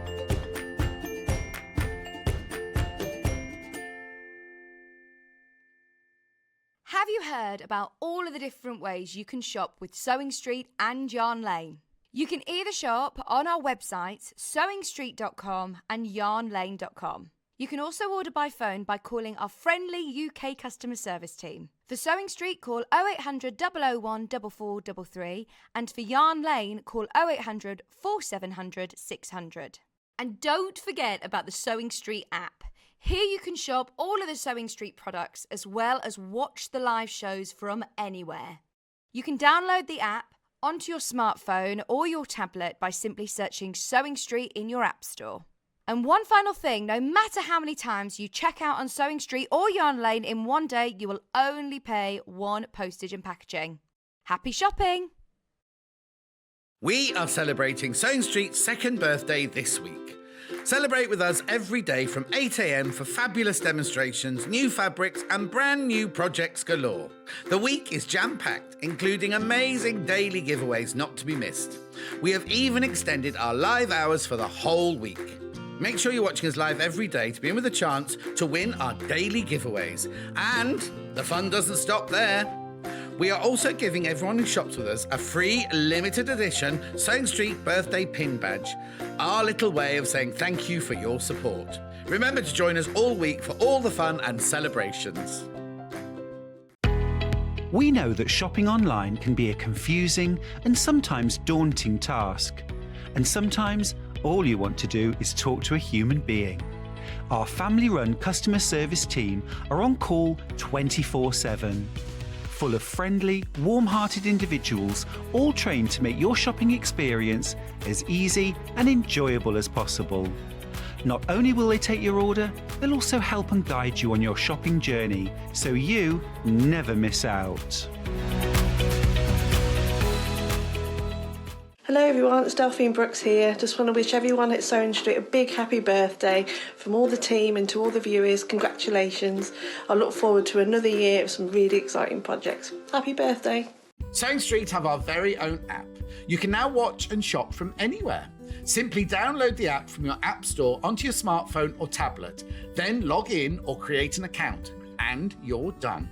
Have you heard about all of the different ways you can shop with Sewing Street and Yarn Lane? You can either shop on our websites, sewingstreet.com and yarnlane.com. You can also order by phone by calling our friendly UK customer service team. For Sewing Street, call 0800 001 4433, and for Yarn Lane, call 0800 4700 600. And don't forget about the Sewing Street app. Here you can shop all of the Sewing Street products as well as watch the live shows from anywhere. You can download the app onto your smartphone or your tablet by simply searching Sewing Street in your app store. And one final thing, no matter how many times you check out on Sewing Street or Yarn Lane in one day, you will only pay 1 postage and packaging. Happy shopping! We are celebrating Sewing Street's second birthday this week. Celebrate with us every day from 8 a.m. for fabulous demonstrations, new fabrics and brand new projects galore. The week is jam-packed, including amazing daily giveaways not to be missed. We have even extended our live hours for the whole week. Make sure you're watching us live every day to be in with a chance to win our daily giveaways. And the fun doesn't stop there. We are also giving everyone who shops with us a free limited edition Sewing Street birthday pin badge, our little way of saying thank you for your support. Remember to join us all week for all the fun and celebrations. We know that shopping online can be a confusing and sometimes daunting task. And sometimes all you want to do is talk to a human being. Our family-run customer service team are on call 24/7. Full of friendly, warm-hearted individuals, all trained to make your shopping experience as easy and enjoyable as possible. Not only will they take your order, they'll also help and guide you on your shopping journey, so you never miss out. Hello everyone, it's Delphine Brooks here. Just want to wish everyone at Sewing Street a big happy birthday from all the team and to all the viewers. Congratulations. I look forward to another year of some really exciting projects. Happy birthday. Sewing Street have our very own app. You can now watch and shop from anywhere. Simply download the app from your app store onto your smartphone or tablet, then log in or create an account, and you're done.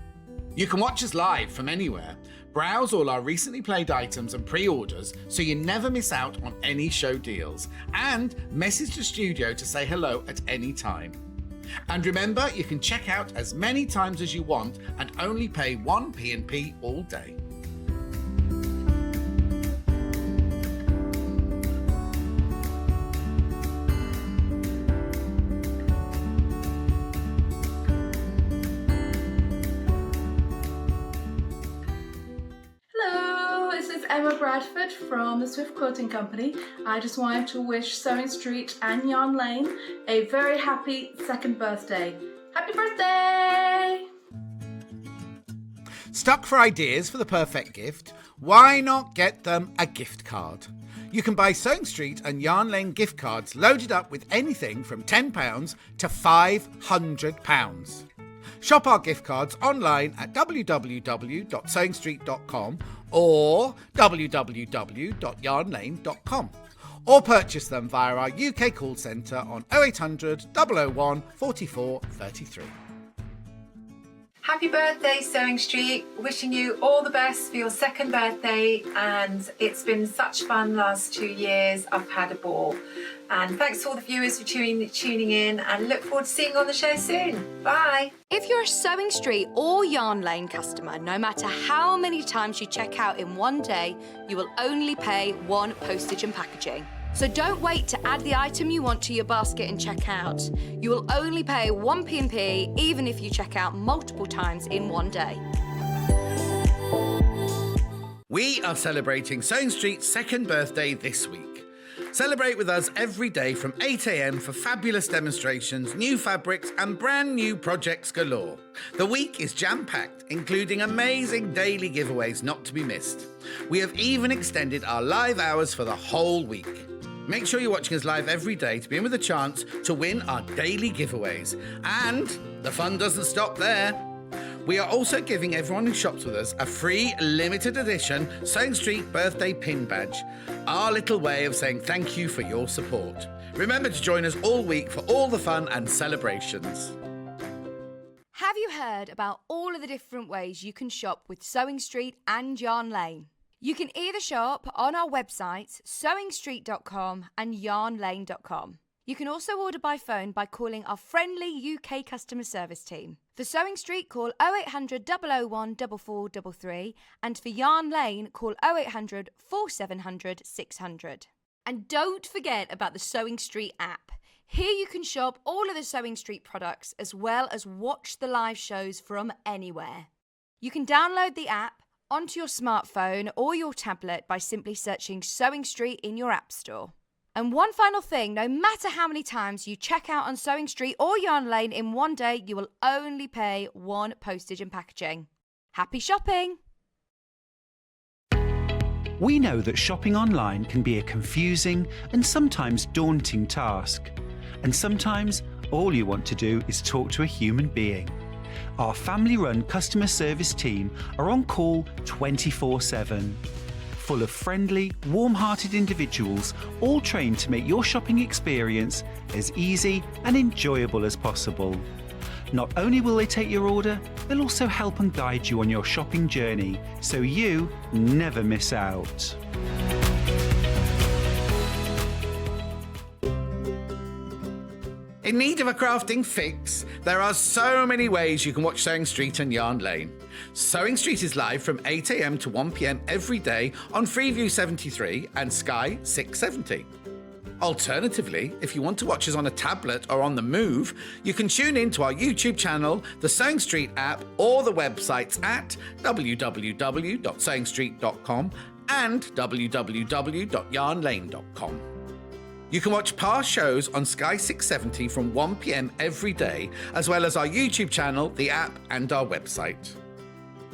You can watch us live from anywhere, browse all our recently played items and pre-orders so you never miss out on any show deals, and message the studio to say hello at any time. And remember, you can check out as many times as you want and only pay 1 P&P all day. Emma Bradford from the Swift Quilting Company. I just wanted to wish Sewing Street and Yarn Lane a very happy second birthday. Happy birthday! Stuck for ideas for the perfect gift? Why not get them a gift card? You can buy Sewing Street and Yarn Lane gift cards loaded up with anything from £10 to £500. Shop our gift cards online at www.sewingstreet.com or www.yarnlane.com, or purchase them via our UK call centre on 0800 001 44 33. Happy birthday, Sewing Street. Wishing you all the best for your second birthday, and it's been such fun last 2 years. I've had a ball. And thanks to all the viewers for tuning in, and look forward to seeing you on the show soon. Bye. If you're a Sewing Street or Yarn Lane customer, no matter how many times you check out in one day, you will only pay 1 postage and packaging. So don't wait to add the item you want to your basket and check out. You will only pay 1 P&P even if you check out multiple times in one day. We are celebrating Sewing Street's second birthday this week. Celebrate with us every day from 8 a.m. for fabulous demonstrations, new fabrics and brand new projects galore. The week is jam-packed, including amazing daily giveaways not to be missed. We have even extended our live hours for the whole week. Make sure you're watching us live every day to be in with a chance to win our daily giveaways. And the fun doesn't stop there. We are also giving everyone who shops with us a free limited edition Sewing Street birthday pin badge, our little way of saying thank you for your support. Remember to join us all week for all the fun and celebrations. Have you heard about all of the different ways you can shop with Sewing Street and Yarn Lane? You can either shop on our websites, sewingstreet.com and yarnlane.com. You can also order by phone by calling our friendly UK customer service team. For Sewing Street, call 0800 001 4433, and for Yarn Lane, call 0800 4700 600. And don't forget about the Sewing Street app. Here you can shop all of the Sewing Street products as well as watch the live shows from anywhere. You can download the app onto your smartphone or your tablet by simply searching Sewing Street in your app store. And one final thing, no matter how many times you check out on Sewing Street or Yarn Lane in one day, you will only pay 1 postage and packaging. Happy shopping! We know that shopping online can be a confusing and sometimes daunting task. And sometimes all you want to do is talk to a human being. Our family-run customer service team are on call 24/7. Full of friendly, warm-hearted individuals, all trained to make your shopping experience as easy and enjoyable as possible. Not only will they take your order, they'll also help and guide you on your shopping journey, so you never miss out. In need of a crafting fix? There are so many ways you can watch Sewing Street and Yarn Lane. Sewing Street is live from 8 a.m. to 1 p.m. every day on Freeview 73 and Sky 670. Alternatively, if you want to watch us on a tablet or on the move, you can tune in to our YouTube channel, the Sewing Street app, or the websites at www.sewingstreet.com and www.yarnlane.com. You can watch past shows on Sky 670 from 1 p.m. every day, as well as our YouTube channel, the app, and our website.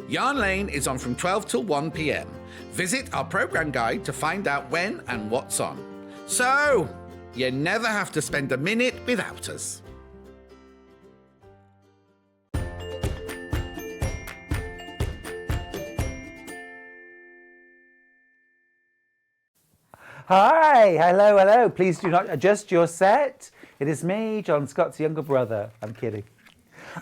Yarn Lane is on from 12 till 1 p.m. Visit our programme guide to find out when and what's on. So, you never have to spend a minute without us. Hi, hello. Please do not adjust your set. It is me, John Scott's younger brother. I'm kidding.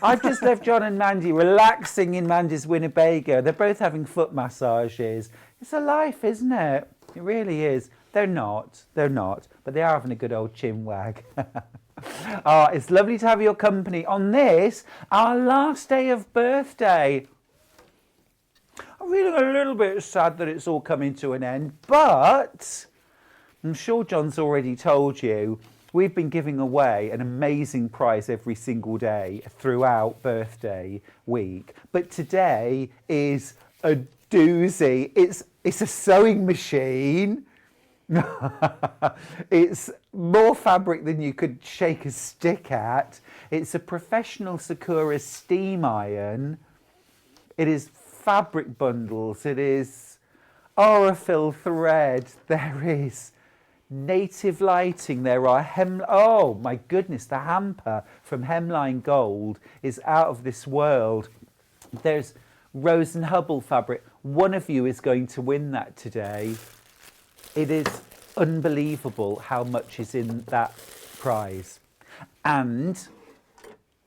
I've just left John and Mandy relaxing in Mandy's Winnebago. They're both having foot massages. It's a life, isn't it? It really is. They're not, but they are having a good old chin wag. Oh, it's lovely to have your company on this, our last day of birthday. I'm feeling a little bit sad that it's all coming to an end, but I'm sure John's already told you, we've been giving away an amazing prize every single day throughout birthday week. But today is a doozy. It's a sewing machine. It's more fabric than you could shake a stick at. It's a professional Sakura steam iron. It is fabric bundles. It is Aurifil thread. There is native lighting. There are oh my goodness, the hamper from Hemline Gold is out of this world. There's Rose and Hubble fabric. One of you is going to win that today. It is unbelievable how much is in that prize. And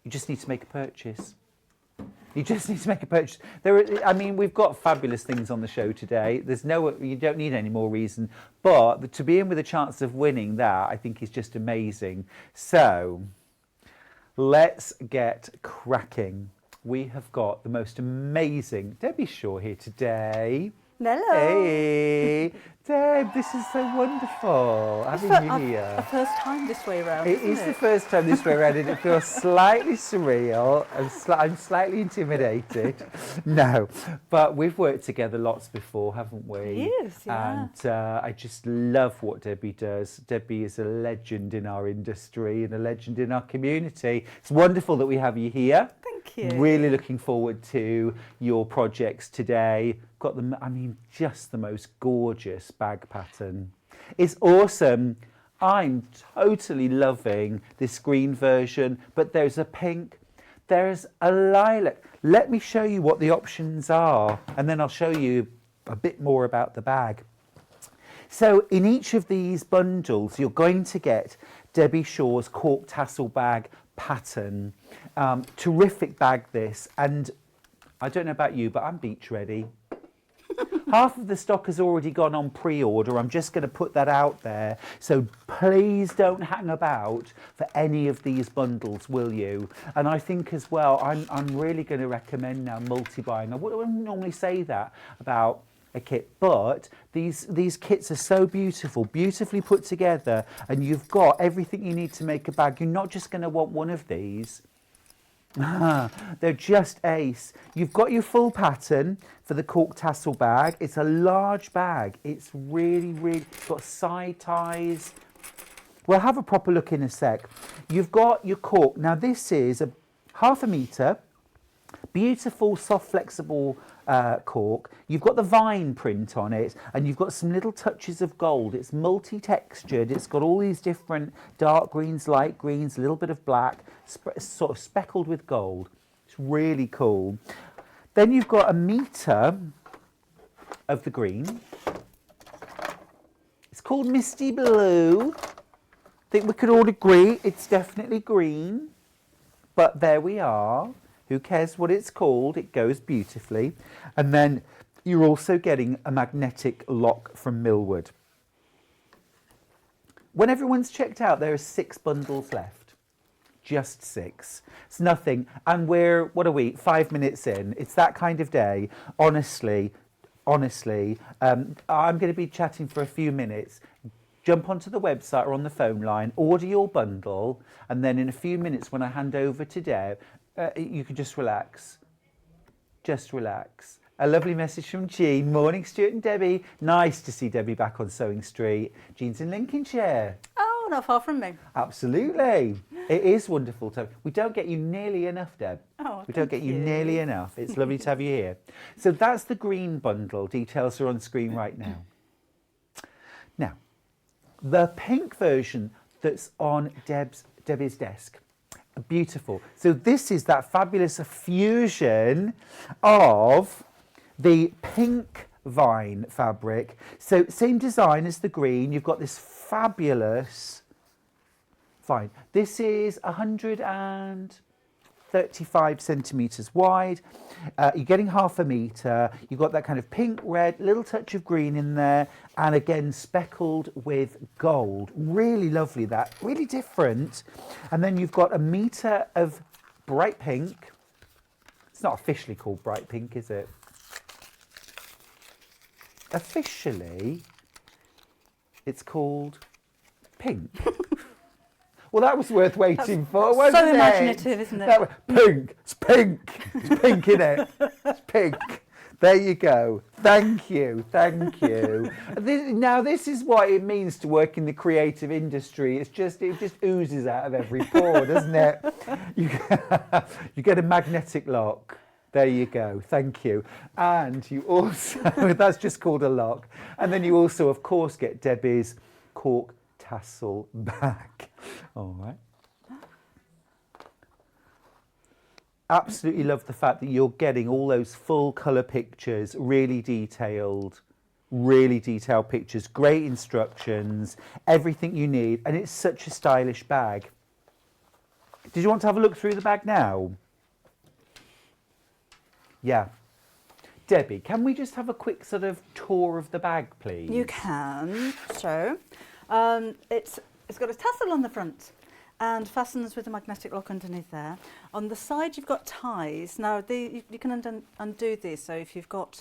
you just need to make a purchase. You just need to make a purchase. We've got fabulous things on the show today. You don't need any more reason. But to be in with a chance of winning that, I think is just amazing. So let's get cracking. We have got the most amazing Debbie Shaw here today. Hello. Hey, Deb, this is so wonderful having you here. The first time this way around. It is the first time this way around, and it feels slightly surreal. I'm slightly intimidated. No, but we've worked together lots before, haven't we? Yes, yeah. And I just love what Debbie does. Debbie is a legend in our industry and a legend in our community. It's wonderful that we have you here. Thank you. Really looking forward to your projects today. Got them, just the most gorgeous bag pattern. It's awesome. I'm totally loving this green version, but there's a pink, there's a lilac. Let me show you what the options are, and then I'll show you a bit more about the bag. So in each of these bundles, you're going to get Debbie Shaw's cork tassel bag pattern. Terrific bag this, and I don't know about you, but I'm beach ready. Half of the stock has already gone on pre-order. I'm just going to put that out there. So please don't hang about for any of these bundles, will you? And I think as well, I'm really going to recommend now multi-buying. I wouldn't normally say that about a kit, but these kits are so beautiful, beautifully put together, and you've got everything you need to make a bag. You're not just going to want one of these. They're just ace. You've got your full pattern for the cork tassel bag. It's a large bag. It's really got side ties. We'll have a proper look in a sec. You've got your cork. Now this is a 1/2 metre, beautiful, soft, flexible cork. You've got the vine print on it, and you've got some little touches of gold. It's multi-textured. It's got all these different dark greens, light greens, a little bit of black, sort of speckled with gold. It's really cool. Then you've got 1 metre of the green. It's called Misty Blue. I think we could all agree it's definitely green, but there we are. Who cares what it's called? It goes beautifully. And then you're also getting a magnetic lock from Millwood. When everyone's checked out, there are 6 bundles left. just 6. It's nothing. And we're, what are we, 5 minutes in? It's that kind of day. Honestly, I'm going to be chatting for a few minutes. Jump onto the website or on the phone line, order your bundle, and then in a few minutes when I hand over to Deb, you can just relax. Just relax. A lovely message from Jean. Morning, Stuart and Debbie. Nice to see Debbie back on Sewing Street. Jean's in Lincolnshire. Oh, not far from me. Absolutely. It is wonderful to. We don't get you nearly enough, Deb. Oh, we don't get you nearly enough. It's lovely to have you here. So that's the green bundle. Details are on screen right now. Now, the pink version that's on Debbie's desk. Beautiful. So this is that fabulous fusion of the pink vine fabric. So same design as the green. You've got this fabulous vine. This is 135 centimetres wide. You're getting half a metre. You've got that kind of pink, red, little touch of green in there, and again speckled with gold. Really lovely, that. Really different. And then you've got a metre of bright pink. It's not officially called bright pink, is it? Officially, it's called pink. Well, that was worth waiting for, wasn't it? So imaginative, isn't it? Pink. It's pink. It's pink, innit? It's pink. There you go. Thank you. Thank you. Now, this is what it means to work in the creative industry. It just oozes out of every pore, doesn't it? You get a magnetic lock. There you go. Thank you. And you also, that's just called a lock. And then you also, of course, get Debbie's cork tassel bag. All right. Absolutely love the fact that you're getting all those full colour pictures, really detailed pictures, great instructions, everything you need. And it's such a stylish bag. Did you want to have a look through the bag now? Yeah. Debbie, can we just have a quick sort of tour of the bag, please? You can. So, it's got a tassel on the front and fastens with a magnetic lock underneath there. On the side, you've got ties. Now, you can undo this. So if you've got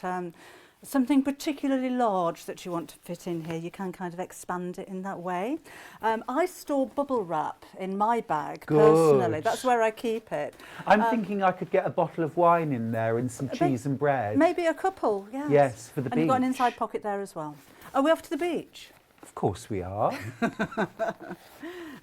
something particularly large that you want to fit in here, you can kind of expand it in that way. I store bubble wrap in my bag personally. That's where I keep it. I'm thinking I could get a bottle of wine in there and some cheese and bread. Maybe a couple, yes. Yes, for the beach. And you've got an inside pocket there as well. Are we off to the beach? Of course we are.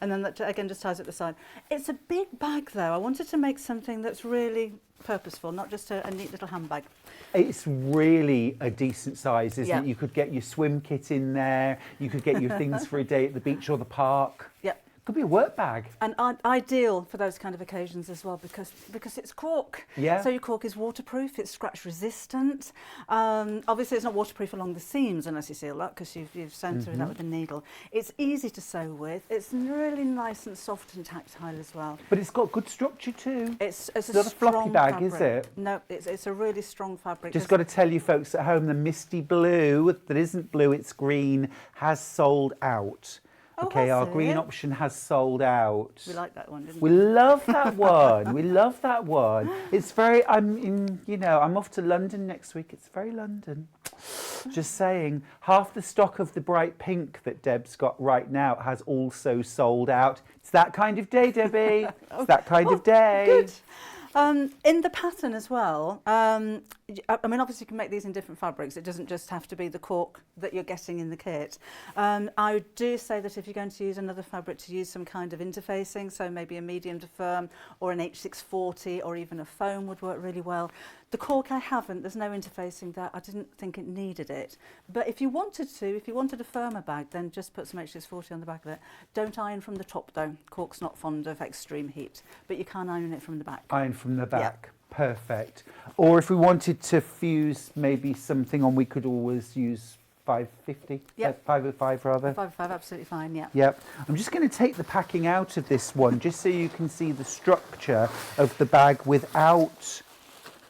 And then that again just ties at the side. It's a big bag though. I wanted to make something that's really purposeful, not just a neat little handbag. It's really a decent size, isn't it? You could get your swim kit in there. You could get your things for a day at the beach or the park. Yep. Could be a work bag. And ideal for those kind of occasions as well, because it's cork. Yeah. So your cork is waterproof, it's scratch resistant. Obviously it's not waterproof along the seams unless you seal that, because you've sewn through that with a needle. It's easy to sew with. It's really nice and soft and tactile as well. But it's got good structure too. It's not a floppy bag, fabric. is it? No, it's a really strong fabric. Just got to tell you folks at home, the misty blue, that isn't blue, it's green, has sold out. Okay, our green option has sold out. We like that one, didn't we? We love that one. We love that one. It's very, I'm off to London next week. It's very London. Just saying, half the stock of the bright pink that Deb's got right now has also sold out. It's that kind of day, Debbie. It's that kind of day. Good. In the pattern as well, I mean, obviously you can make these in different fabrics. It doesn't just have to be the cork that you're getting in the kit. I do say that if you're going to use another fabric, to use some kind of interfacing, so maybe a medium to firm or an H640 or even a foam would work really well. The cork I haven't, there's no interfacing there. I didn't think it needed it. But if you wanted to, if you wanted a firmer bag, then just put some H640 on the back of it. Don't iron from the top though. Cork's not fond of extreme heat, but you can iron it from the back. Iron from the back. Yeah. Perfect. Or if we wanted to fuse maybe something on, we could always use 550. Yep. 505 rather. 505, absolutely fine, yeah. Yep. I'm just going to take the packing out of this one, just so you can see the structure of the bag without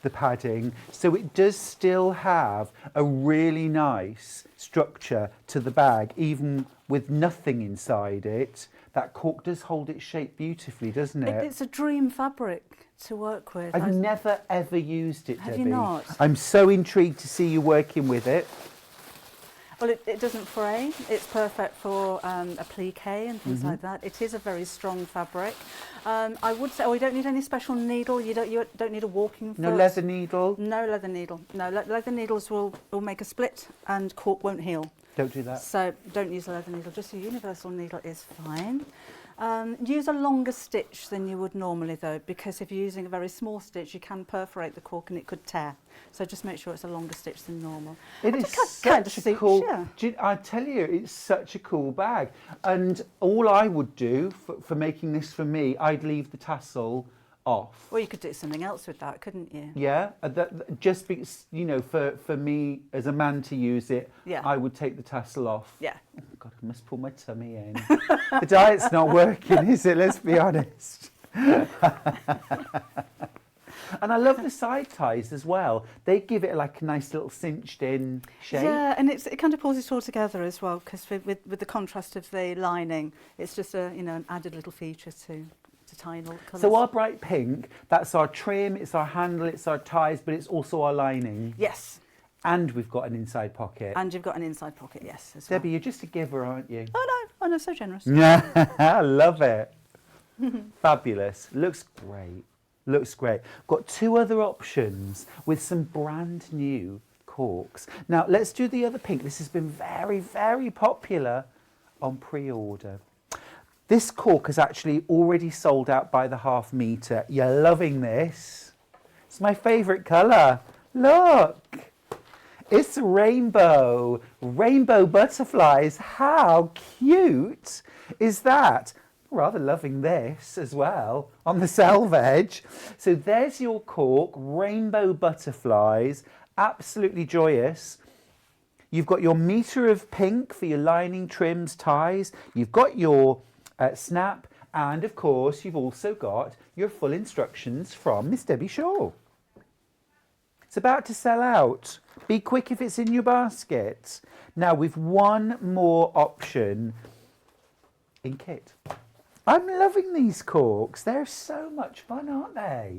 the padding, so it does still have a really nice structure to the bag, even with nothing inside it. That cork does hold its shape beautifully, doesn't it? It's a dream fabric to work with. I've never ever used it, Debbie. Have you not? I'm so intrigued to see you working with it. Well, it doesn't fray. It's perfect for a plique and things like that. It is a very strong fabric. I would say, you don't need any special needle. You don't need a walking foot. No leather needle? No leather needle. No, leather needles will make a split and cork won't heal. Don't do that. So don't use a leather needle. Just a universal needle is fine. Use a longer stitch than you would normally though, because if you're using a very small stitch, you can perforate the cork and it could tear. So just make sure it's a longer stitch than normal. It is such a cool. I tell you, it's such a cool bag. And all I would do for making this for me, I'd leave the tassel off. Well, you could do something else with that, couldn't you? Yeah, just because, for me as a man to use it, I would take the tassel off. Yeah. Oh God, I must pull my tummy in. The diet's not working, is it? Let's be honest. And I love the side ties as well. They give it like a nice little cinched in shape. Yeah, and it kind of pulls it all together as well, because with the contrast of the lining, it's just an added little feature to tie in all the colours. So our bright pink, that's our trim, it's our handle, it's our ties, but it's also our lining. Yes. And we've got an inside pocket. And you've got an inside pocket, yes, as Debbie, you're just a giver, aren't you? Oh no, so generous. Yeah, I love it. Fabulous. Looks great. Looks great. Got two other options with some brand new corks. Now, let's do the other pink. This has been very, very popular on pre-order. This cork is actually already sold out by the half metre. You're loving this. It's my favourite colour. Look. It's rainbow. Rainbow butterflies. How cute is that? Rather loving this as well on the selvage. So there's your cork, rainbow butterflies, absolutely joyous. You've got your metre of pink for your lining, trims, ties. You've got your snap, and of course you've also got your full instructions from Miss Debbie Shaw. It's about to sell out. Be quick if it's in your basket. Now we've one more option in kit. I'm loving these corks. They're so much fun, aren't they?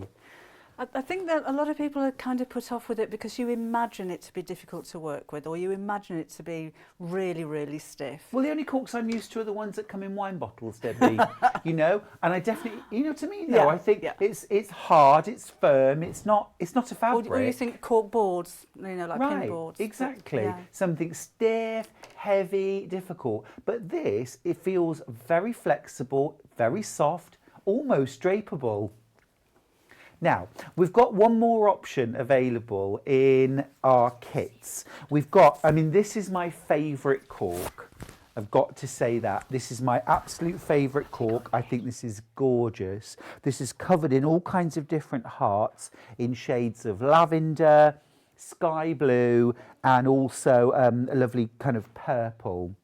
I think that a lot of people are kind of put off with it because you imagine it to be difficult to work with, or you imagine it to be really, really stiff. Well, the only corks I'm used to are the ones that come in wine bottles, Debbie. And I definitely, you know what I mean? No, I think it's hard, it's firm, it's not a fabric. Or you think cork boards, like pin boards. Exactly. Yeah. Something stiff, heavy, difficult. But this, it feels very flexible, very soft, almost drapeable. Now, we've got one more option available in our kits. We've got, this is my favourite cork. I've got to say that. This is my absolute favourite cork. I think this is gorgeous. This is covered in all kinds of different hearts in shades of lavender, sky blue, and also a lovely kind of purple.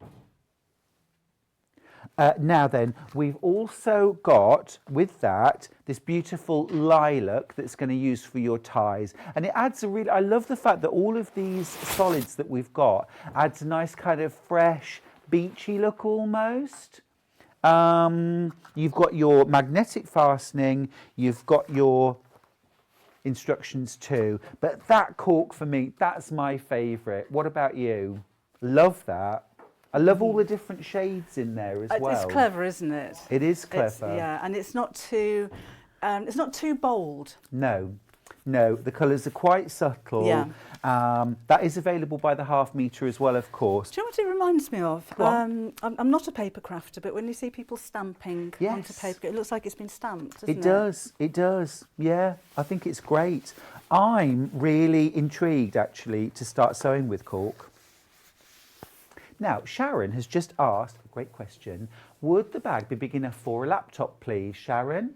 Now then, we've also got, with that, this beautiful lilac that's going to use for your ties. And it adds I love the fact that all of these solids that we've got adds a nice kind of fresh, beachy look almost. You've got your magnetic fastening, you've got your instructions too. But that cork for me, that's my favourite. What about you? Love that. I love all the different shades in there as well. It's clever, isn't it? It is clever. And it's not too bold. No, the colours are quite subtle. Yeah. That is available by the half metre as well, of course. Do you know what it reminds me of? I'm not a paper crafter, but when you see people stamping onto paper, it looks like it's been stamped, doesn't it? It does. Yeah, I think it's great. I'm really intrigued, actually, to start sewing with cork. Now, Sharon has just asked, a great question, would the bag be big enough for a laptop, please, Sharon?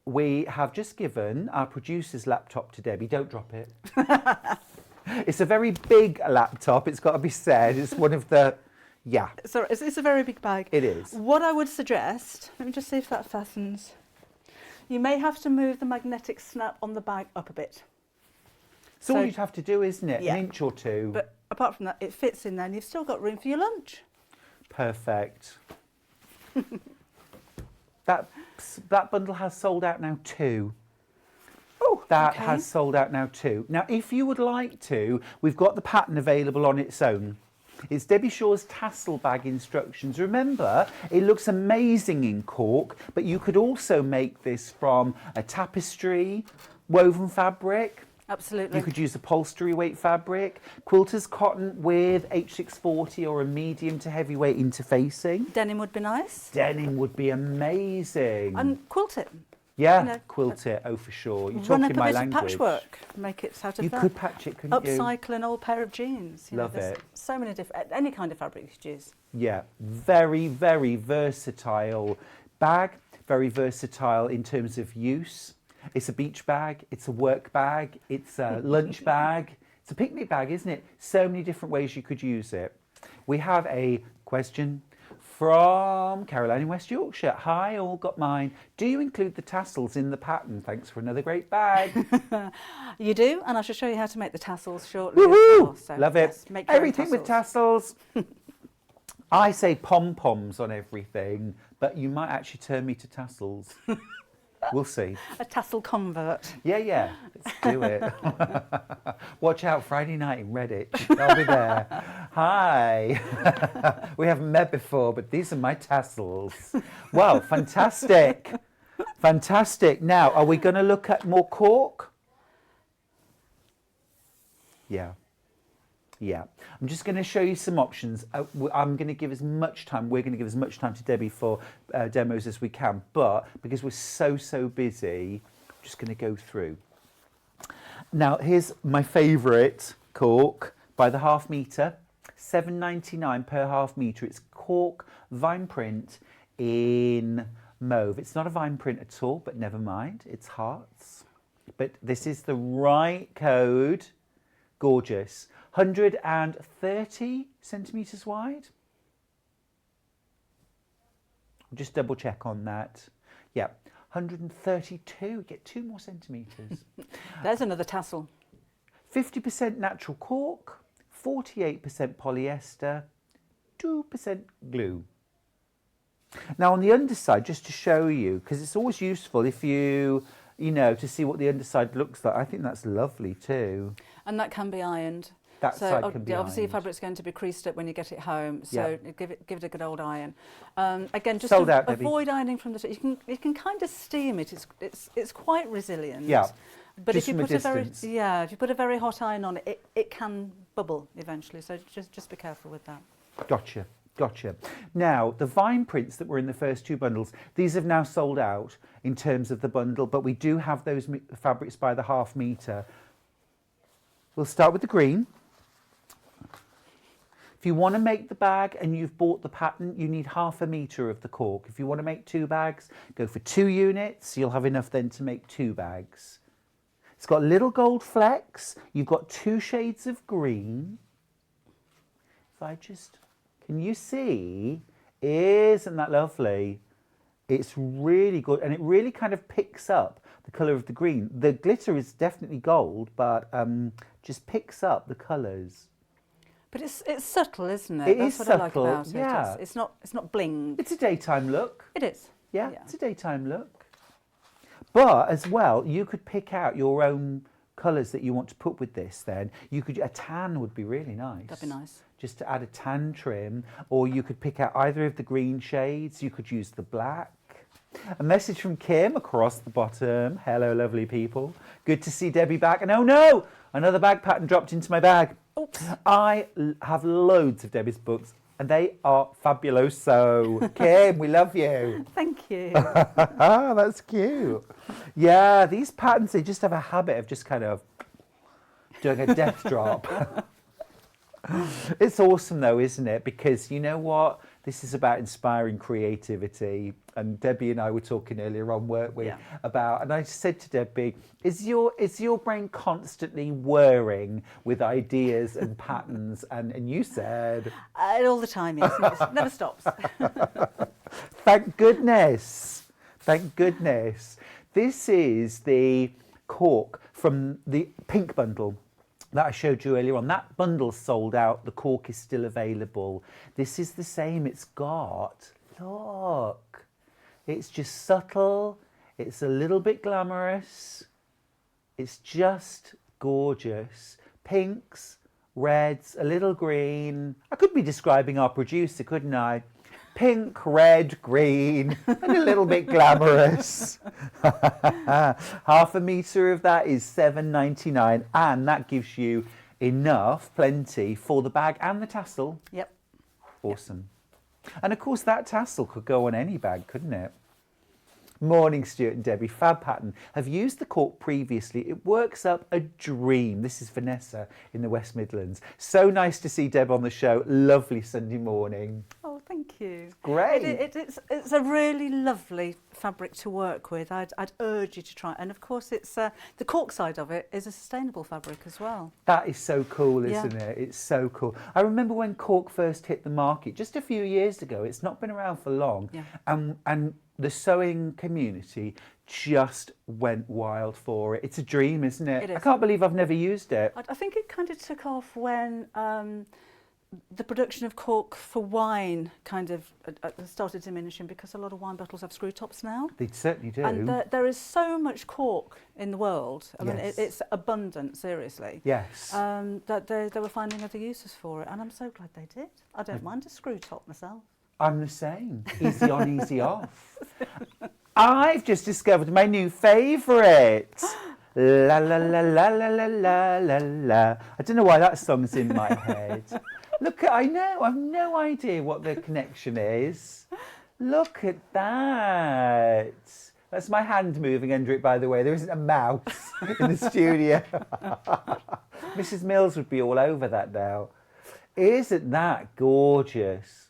We have just given our producer's laptop to Debbie. Don't drop it. It's a very big laptop, it's got to be said. It's one of the, So it's a very big bag. It is. What I would suggest, let me just see if that fastens. You may have to move the magnetic snap on the bag up a bit. So all you'd have to do, isn't it? Yeah. An inch or two. But apart from that, it fits in there and you've still got room for your lunch. Perfect. that bundle has sold out now too. Oh, that okay. has sold out now too. Now, if you would like to, we've got the pattern available on its own. It's Debbie Shaw's Tassel bag instructions. Remember, it looks amazing in cork, but you could also make this from a tapestry, woven fabric. Absolutely. You could use upholstery weight fabric, quilter's cotton with H640 or a medium to heavyweight interfacing. Denim would be nice. Denim would be amazing. And quilt it. Yeah, You know, quilt it, oh for sure. You're Run talking up a my bit language. of patchwork, make it out of You that. could patch it, couldn't you? Upcycle an old pair of jeans. Love there's it. So many different, any kind of fabric you could use. Yeah, very, very versatile bag, very versatile in terms of use. It's a beach bag, it's a work bag, it's a lunch bag, it's a picnic bag, isn't it? So many different ways you could use it. We have a question from Caroline in West Yorkshire. Hi, all got mine. Do you include the tassels in the pattern? Thanks for another great bag. You do, and I shall show you how to make the tassels shortly. Woohoo! As well. So Love it. yes, make your own Everything with tassels. I say pom-poms on everything, but you might actually turn me to tassels. We'll see. A tassel convert. Yeah, let's do it. Watch out, Friday night in Redditch. I'll be there. Hi. We haven't met before, but these are my tassels. Wow, fantastic. Fantastic. Now, are we going to look at more cork? Yeah. I'm just going to show you some options. I'm going to give as much time, we're going to give as much time to Debbie for demos as we can, but because we're so busy, I'm just going to go through. Now, here's my favourite cork by the half metre, £7.99 per half metre. It's cork vine print in mauve. It's not a vine print at all, but never mind, it's hearts. But this is the right code. Gorgeous. 130 centimetres wide. Just double check on that. Yeah, 132. Get 2 more centimetres. There's another tassel. 50% natural cork, 48% polyester, 2% glue. Now on the underside, just to show you, because it's always useful if you know, to see what the underside looks like. I think that's lovely too. And that can be ironed. That side can be obviously ironed. your fabric's going to be creased up when you get it home, so Yeah. give it a good old iron. Again, just Sold out, Debbie. avoid ironing from the top. You can kind of steam it. It's quite resilient. Yeah. But Just if you from a put distance. if you put a very hot iron on it, it can bubble eventually. So just be careful with that. Gotcha. Now, the vine prints that were in the first 2 bundles, these have now sold out in terms of the bundle, but we do have those fabrics by the half metre. We'll start with the green. If you want to make the bag and you've bought the pattern, you need ½ metre of the cork. If you want to make 2 bags, go for 2 units. You'll have enough then to make 2 bags. It's got little gold flecks. You've got 2 shades of green. If I just... Can you see? Isn't that lovely? It's really good, and it really kind of picks up the colour of the green. The glitter is definitely gold, but just picks up the colours. But it's subtle, isn't it? It That's is what subtle, I like about yeah. it. It's not bling. It's a daytime look. It is. Yeah, it's a daytime look. But as well, you could pick out your own colours that you want to put with this then. A tan would be really nice. That'd be nice. Just to add a tan trim, or you could pick out either of the green shades. You could use the black. A message from Kim across the bottom. Hello, lovely people. Good to see Debbie back. And oh no, another bag pattern dropped into my bag. Oops. I have loads of Debbie's books, and they are fabuloso. Kim, we love you. Thank you. That's cute. Yeah, these patterns, they just have a habit of just kind of doing a death drop. It's awesome though, isn't it? Because you know what? This is about inspiring creativity. And Debbie and I were talking earlier on, weren't we? Yeah. About, and I said to Debbie, is your brain constantly whirring with ideas and patterns? And you said... all the time, yes. It never stops. Thank goodness. Thank goodness. This is the cork from the pink bundle that I showed you earlier on. That bundle's sold out. The cork is still available. This is the same. It's got, look, it's just subtle. It's a little bit glamorous. It's just gorgeous. Pinks, reds, a little green. I could be describing our producer, couldn't I? Pink, red, green, and a little bit glamorous. Half a metre of that is $7.99, and that gives you enough, plenty, for the bag and the tassel. Yep. Awesome. And of course, that tassel could go on any bag, couldn't it? Morning, Stuart and Debbie. Fab pattern. Have used the cork previously. It works up a dream. This is Vanessa in the West Midlands. So nice to see Deb on the show. Lovely Sunday morning. Oh, thank you. Great. It's a really lovely fabric to work with. I'd urge you to try it. And of course, it's the cork side of it is a sustainable fabric as well. That is so cool, isn't it? It's so cool. I remember when cork first hit the market just a few years ago. It's not been around for long. Yeah. And the sewing community just went wild for it. It's a dream, isn't it? It is. I can't believe I've never used it. I think it kind of took off when the production of cork for wine kind of started diminishing, because a lot of wine bottles have screw tops now. They certainly do. And there is so much cork in the world. I mean, Yes. it's abundant, seriously. Yes. That they were finding other uses for it, and I'm so glad they did. I don't mind a screw top myself. I'm the same. Easy on, easy off. I've just discovered my new favourite. La la la la la la la la la. I don't know why that song's in my head. Look, I've no idea what the connection is. Look at that. That's my hand moving under it, by the way. There isn't a mouse in the studio. Mrs. Mills would be all over that now. Isn't that gorgeous?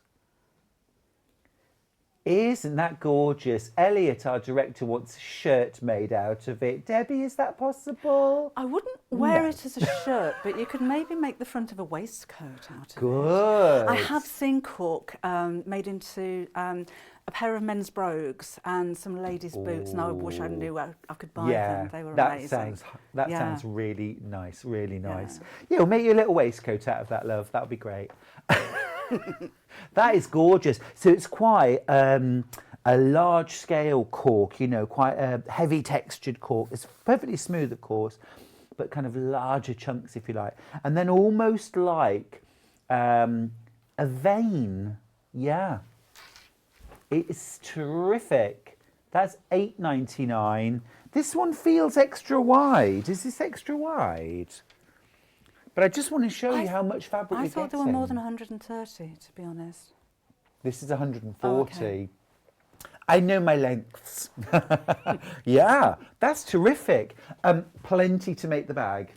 Isn't that gorgeous? Elliot, our director, wants a shirt made out of it. Debbie, is that possible? I wouldn't wear it as a shirt, but you could maybe make the front of a waistcoat out of it. Good. I have seen cork made into a pair of men's brogues and some ladies' boots, and I wish I knew where I could buy them. They were amazing. That sounds really nice, really nice. Yeah, we'll make you a little waistcoat out of that, love. That would be great. That is gorgeous. So it's quite a large-scale cork, you know, quite a heavy textured cork. It's perfectly smooth, of course, but kind of larger chunks, if you like. And then almost like a vein. Yeah. It's terrific. That's $8.99. This one feels extra wide. Is this extra wide? But I just want to show you how much fabric you're I thought there were getting. more than 130, to be honest. This is 140. Oh, okay. I know my lengths. Yeah, that's terrific. Plenty to make the bag.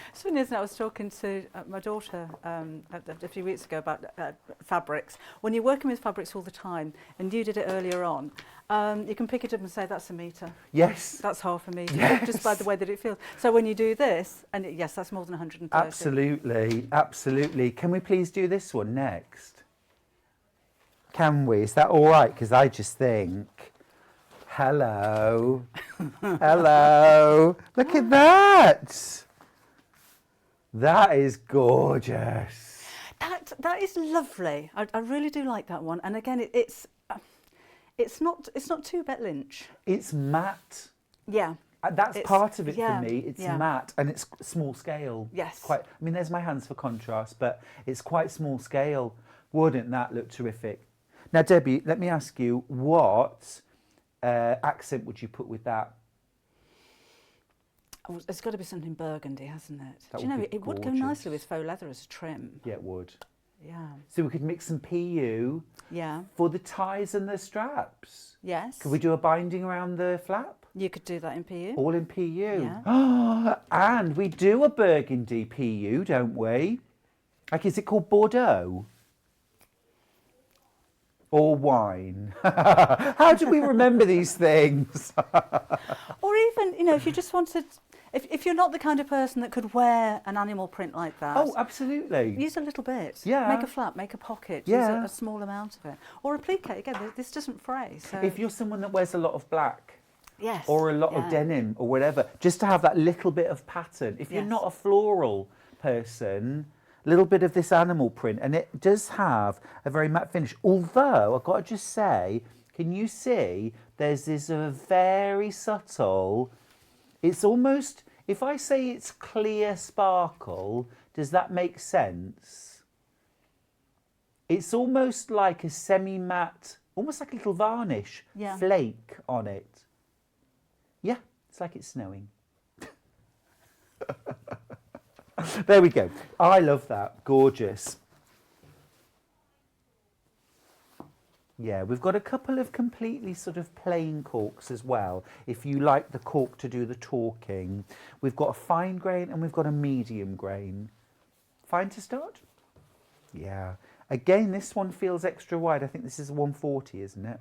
It's funny, isn't it? I was talking to my daughter a few weeks ago about fabrics. When you're working with fabrics all the time, and you did it earlier on, you can pick it up and say, that's a metre. Yes. That's half a metre, Yes. just by the way that it feels. So when you do this, and yes, that's more than 130. Absolutely, absolutely. Can we please do this one next? Can we? Is that all right? Because I just think, hello, hello, look at that. That is gorgeous. That is lovely. I really do like that one. And again, it's not too Bet Lynch. It's matte. Yeah. That's part of it yeah, for me. It's yeah. matte and it's small scale. Yes. Quite. I mean, there's my hands for contrast, but it's quite small scale. Wouldn't that look terrific? Now, Debbie, let me ask you, what accent would you put with that? Oh, it's got to be something burgundy, hasn't it? That Do you know, would be it would go gorgeous. nicely with faux leather as a trim. Yeah, it would. Yeah. So we could mix some PU Yeah. for the ties and the straps. Yes. Could we do a binding around the flap? You could do that in PU. All in PU. Yeah. And we do a burgundy PU, don't we? Like, is it called Bordeaux? Or wine? How do we remember these things? Or even, you know, if you just wanted, if you're not the kind of person that could wear an animal print like that. Oh, absolutely. Use a little bit. Yeah. Make a flap, make a pocket. Yeah. Use a small amount of it. Or applique. Again, this doesn't fray. So. If you're someone that wears a lot of black, Yes. Or a lot of denim or whatever, just to have that little bit of pattern. If you're not a floral person, a little bit of this animal print, and it does have a very matte finish. Although, I've got to just say, can you see there's this very subtle, it's almost, if I say it's clear sparkle, does that make sense? It's almost like a semi-matte, almost like a little varnish flake on it. Yeah, it's like it's snowing. There we go. I love that. Gorgeous. Yeah, we've got a couple of completely sort of plain corks as well, if you like the cork to do the talking. We've got a fine grain and we've got a medium grain. Fine to start? Yeah. Again, this one feels extra wide. I think this is 140, isn't it?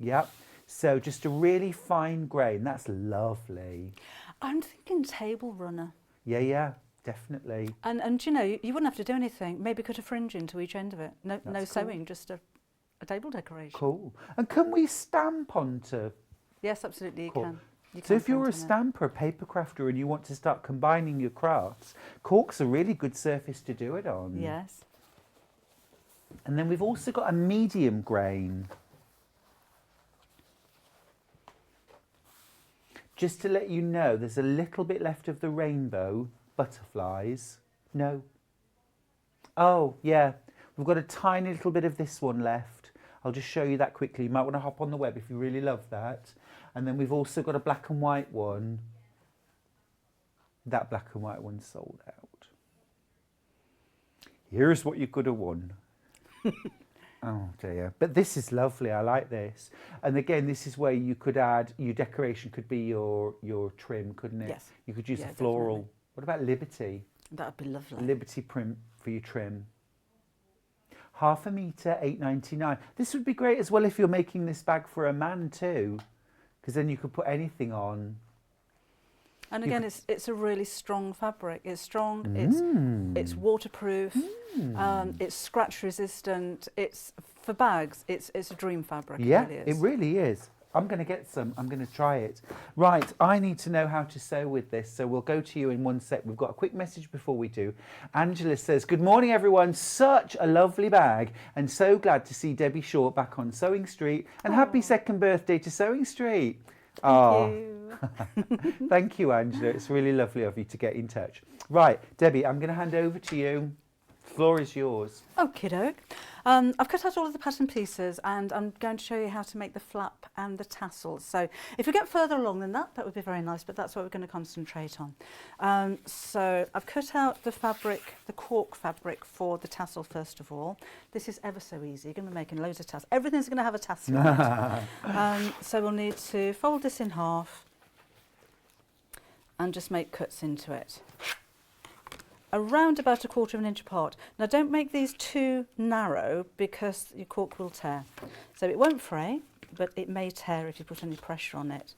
Yep. So just a really fine grain. That's lovely. I'm thinking table runner. Yeah, definitely. And you know, you wouldn't have to do anything. Maybe cut a fringe into each end of it. No Cool. sewing, just a table decoration. Cool. And can we stamp onto? Yes, absolutely, you can. So if you're a stamper, a paper crafter, and you want to start combining your crafts, cork's a really good surface to do it on. Yes. And then we've also got a medium grain. Just to let you know, there's a little bit left of the rainbow butterflies. No. Oh, yeah. We've got a tiny little bit of this one left. I'll just show you that quickly. You might want to hop on the web if you really love that. And then we've also got a black and white one. That black and white one's sold out. Here's what you could have won. Oh dear. But this is lovely. I like this. And again, this is where you could add, your decoration could be your trim, couldn't it? Yes. You could use a floral. Definitely. What about Liberty? That would be lovely. Liberty print for your trim. Half a metre, £8.99. This would be great as well if you're making this bag for a man too, because then you could put anything on. And again, it's a really strong fabric. It's strong. It's waterproof. It's scratch resistant. It's for bags. It's a dream fabric. Yeah, it really is. I'm going to get some. I'm going to try it. Right, I need to know how to sew with this, so we'll go to you in one sec. We've got a quick message before we do. Angela says, good morning, everyone. Such a lovely bag, and so glad to see Debbie Shaw back on Sewing Street. And happy second birthday to Sewing Street. Thank you. Thank you, Angela. It's really lovely of you to get in touch. Right, Debbie, I'm going to hand over to you. The floor is yours. Okie doke. I've cut out all of the pattern pieces and I'm going to show you how to make the flap and the tassels. So if we get further along than that, that would be very nice, but that's what we're going to concentrate on. So I've cut out the fabric, the cork fabric for the tassel first of all. This is ever so easy. You're going to be making loads of tassels. Everything's going to have a tassel on it. So we'll need to fold this in half and just make cuts into it. Around about 1/4 inch apart. Now don't make these too narrow because your cork will tear. So it won't fray, but it may tear if you put any pressure on it.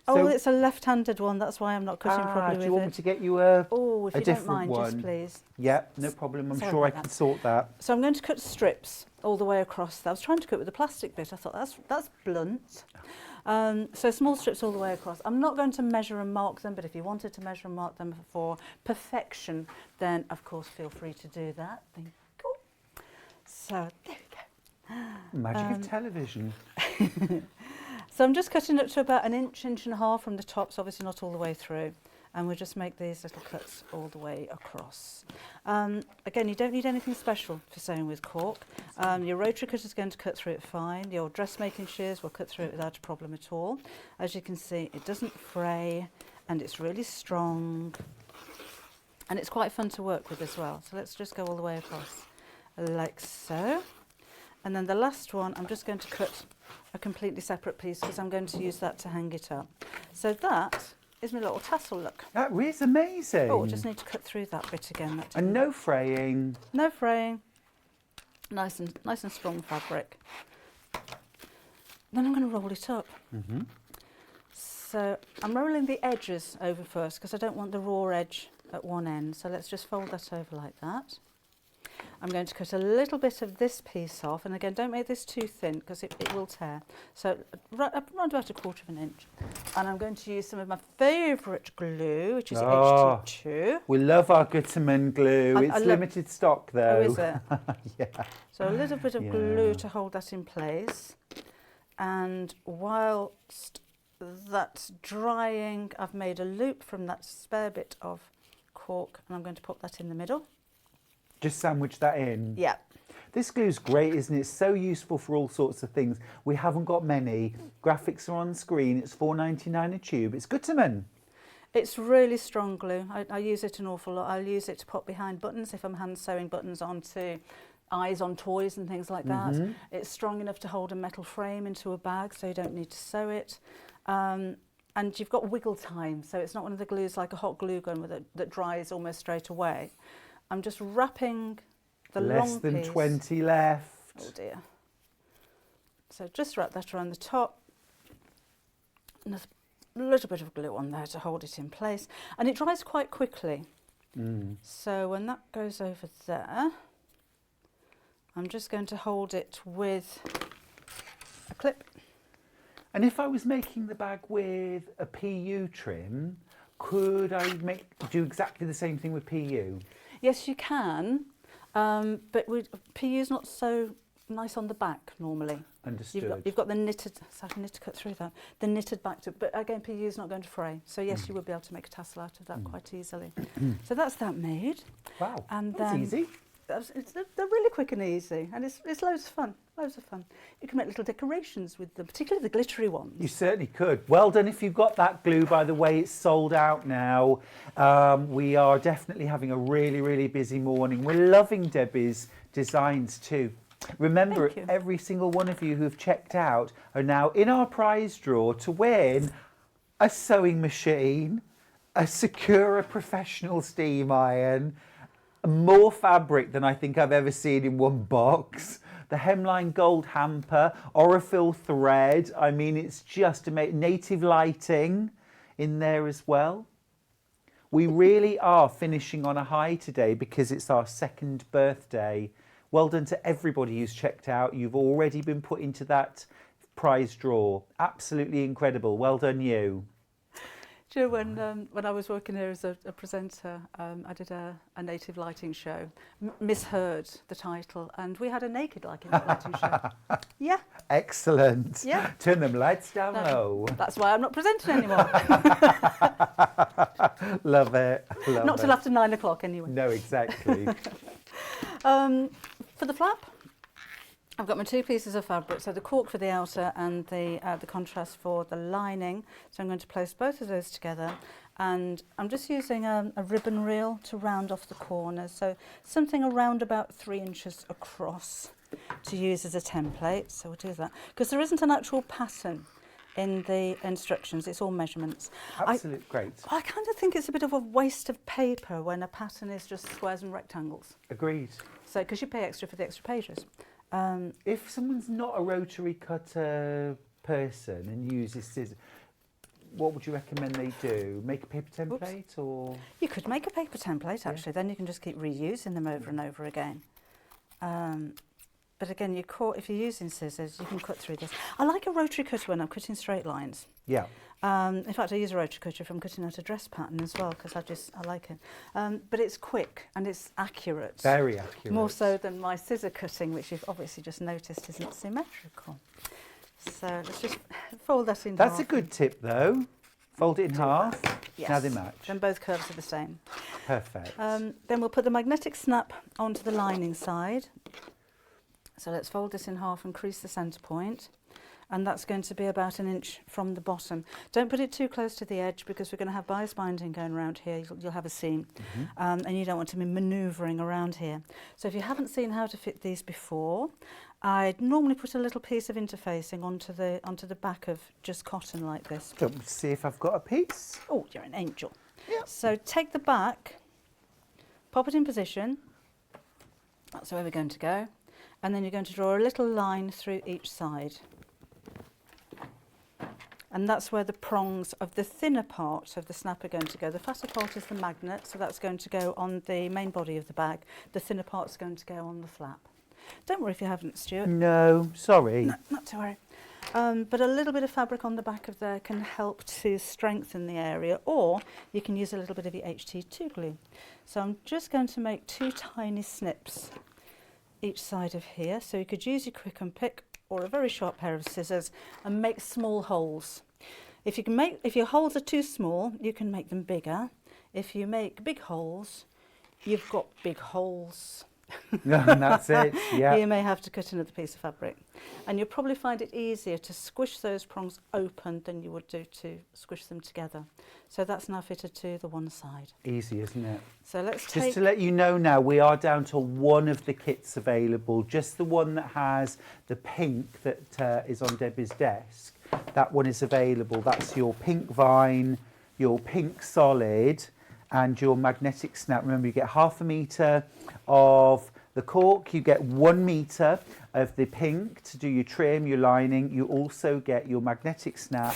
Oh, it's a left-handed one, that's why I'm not cutting properly with it. Do you want me to get you a Oh, if a you don't different mind, one? just please. Yeah, no problem. I'm Sorry sure I about can that. sort that. So I'm going to cut strips all the way across. I was trying to cut with the plastic bit. I thought that's blunt. So small strips all the way across. I'm not going to measure and mark them, but if you wanted to measure and mark them for perfection, then of course feel free to do that. Thank you. So there we go. Magic of television. So I'm just cutting it to about 1 inch, 1.5 inches from the top, so obviously not all the way through. And we'll just make these little cuts all the way across. Again, you don't need anything special for sewing with cork. Your rotary cutter is going to cut through it fine. Your dressmaking shears will cut through it without a problem at all. As you can see, it doesn't fray and it's really strong. And it's quite fun to work with as well. So let's just go all the way across like so. And then the last one, I'm just going to cut a completely separate piece because I'm going to use that to hang it up. So that is my little tassel look. That is amazing. Oh, I just need to cut through that bit again. And no fraying. No fraying. Nice and strong fabric. Then I'm going to roll it up. So I'm rolling the edges over first because I don't want the raw edge at one end. So let's just fold that over like that. I'm going to cut a little bit of this piece off, and again, don't make this too thin because it will tear. So around about 1/4 of an inch. And I'm going to use some of my favourite glue, which is HT2. We love our Gutermann glue. It's limited stock though. Oh, is it? Yeah. So a little bit of glue to hold that in place. And whilst that's drying, I've made a loop from that spare bit of cork, and I'm going to put that in the middle. Just sandwich that in. Yeah. This glue's great, isn't it? It's so useful for all sorts of things. We haven't got many. Graphics are on screen. It's $4.99 a tube. It's Gutermann. It's really strong glue. I use it an awful lot. I'll use it to put behind buttons if I'm hand sewing buttons onto eyes on toys and things like that. It's strong enough to hold a metal frame into a bag, so you don't need to sew it. And you've got wiggle time, so it's not one of the glues like a hot glue gun that dries almost straight away. I'm just wrapping the long piece. Less than 20 left. Oh dear. So just wrap that around the top. And a little bit of glue on there to hold it in place. And it dries quite quickly. So when that goes over there, I'm just going to hold it with a clip. And if I was making the bag with a PU trim, could I do exactly the same thing with PU? Yes, you can, but PU's not so nice on the back normally. Understood. You've got the knitted, so I need to cut through that, the knitted back to, but again, PU's not going to fray. So yes, you would be able to make a tassel out of that quite easily. So that's that made. Wow, and that's easy. They're really quick and easy, and it's loads of fun, loads of fun. You can make little decorations with them, particularly the glittery ones. You certainly could. Well done if you've got that glue, by the way. It's sold out now. We are definitely having a really, really busy morning. We're loving Debbie's designs too. Remember, every single one of you who've checked out are now in our prize draw to win a sewing machine, a Sakura professional steam iron, more fabric than I think I've ever seen in one box. The hemline gold hamper, Orifil thread. I mean, it's just amazing. Native lighting in there as well. We really are finishing on a high today because it's our 2nd birthday. Well done to everybody who's checked out. You've already been put into that prize draw. Absolutely incredible. Well done you. Do you know, when I was working here as a presenter, I did a native lighting show. Misheard the title, and we had a naked lighting show. Yeah. Excellent. Yeah. Turn them lights down low. That's why I'm not presenting anymore. Love it. Not till after 9 o'clock anyway. No, exactly. For the flap, I've got my 2 pieces of fabric, so the cork for the outer and the contrast for the lining. So I'm going to place both of those together, and I'm just using a ribbon reel to round off the corners, so something around about 3 inches across to use as a template. So we'll do that, because there isn't an actual pattern in the instructions, it's all measurements. Great. I kind of think it's a bit of a waste of paper when a pattern is just squares and rectangles. Agreed. So, because you pay extra for the extra pages. If someone's not a rotary cutter person and uses scissors, what would you recommend they do? Make a paper template or? You could make a paper template actually, then you can just keep reusing them over and over again. But again, if you're using scissors, you can cut through this. I like a rotary cutter when I'm cutting straight lines. Yeah. In fact, I use a rotary cutter if I'm cutting out a dress pattern as well, because I like it. But it's quick and it's accurate. Very accurate. More so than my scissor cutting, which you've obviously just noticed isn't symmetrical. So let's just fold that in half. That's a good tip though. Fold it in half. Yes. Now they match. Then both curves are the same. Perfect. Then we'll put the magnetic snap onto the lining side. So let's fold this in half and crease the centre point. And that's going to be about 1 inch from the bottom. Don't put it too close to the edge because we're going to have bias binding going around here. You'll have a seam. And you don't want to be manoeuvring around here. So if you haven't seen how to fit these before, I'd normally put a little piece of interfacing onto the back of just cotton like this. Let's see if I've got a piece. Oh, you're an angel. Yep. So take the back, pop it in position. That's where we're going to go. And then you're going to draw a little line through each side. and that's where the prongs of the thinner part of the snap are going to go. The fatter part is the magnet, so that's going to go on the main body of the bag. The thinner part's going to go on the flap. Don't worry if you haven't, Stuart. No, sorry. No, not to worry. But a little bit of fabric on the back of there can help to strengthen the area, or you can use a little bit of your HT2 glue. So I'm just going to make 2 tiny snips each side of here. So you could use your quick and pick or a very sharp pair of scissors and make small holes. If your holes are too small, you can make them bigger. If you make big holes, you've got big holes. And that's it, yeah. You may have to cut another piece of fabric. And you'll probably find it easier to squish those prongs open than you would do to squish them together. So that's now fitted to the one side. Easy, isn't it? So let's Just to let you know now, we are down to one of the kits available, just the one that has the pink that is on Debbie's desk. That one is available. That's your pink vine, your pink solid, and your magnetic snap. Remember, you get 1/2 metre of the cork, you get 1 metre of the pink to do your trim, your lining. You also get your magnetic snap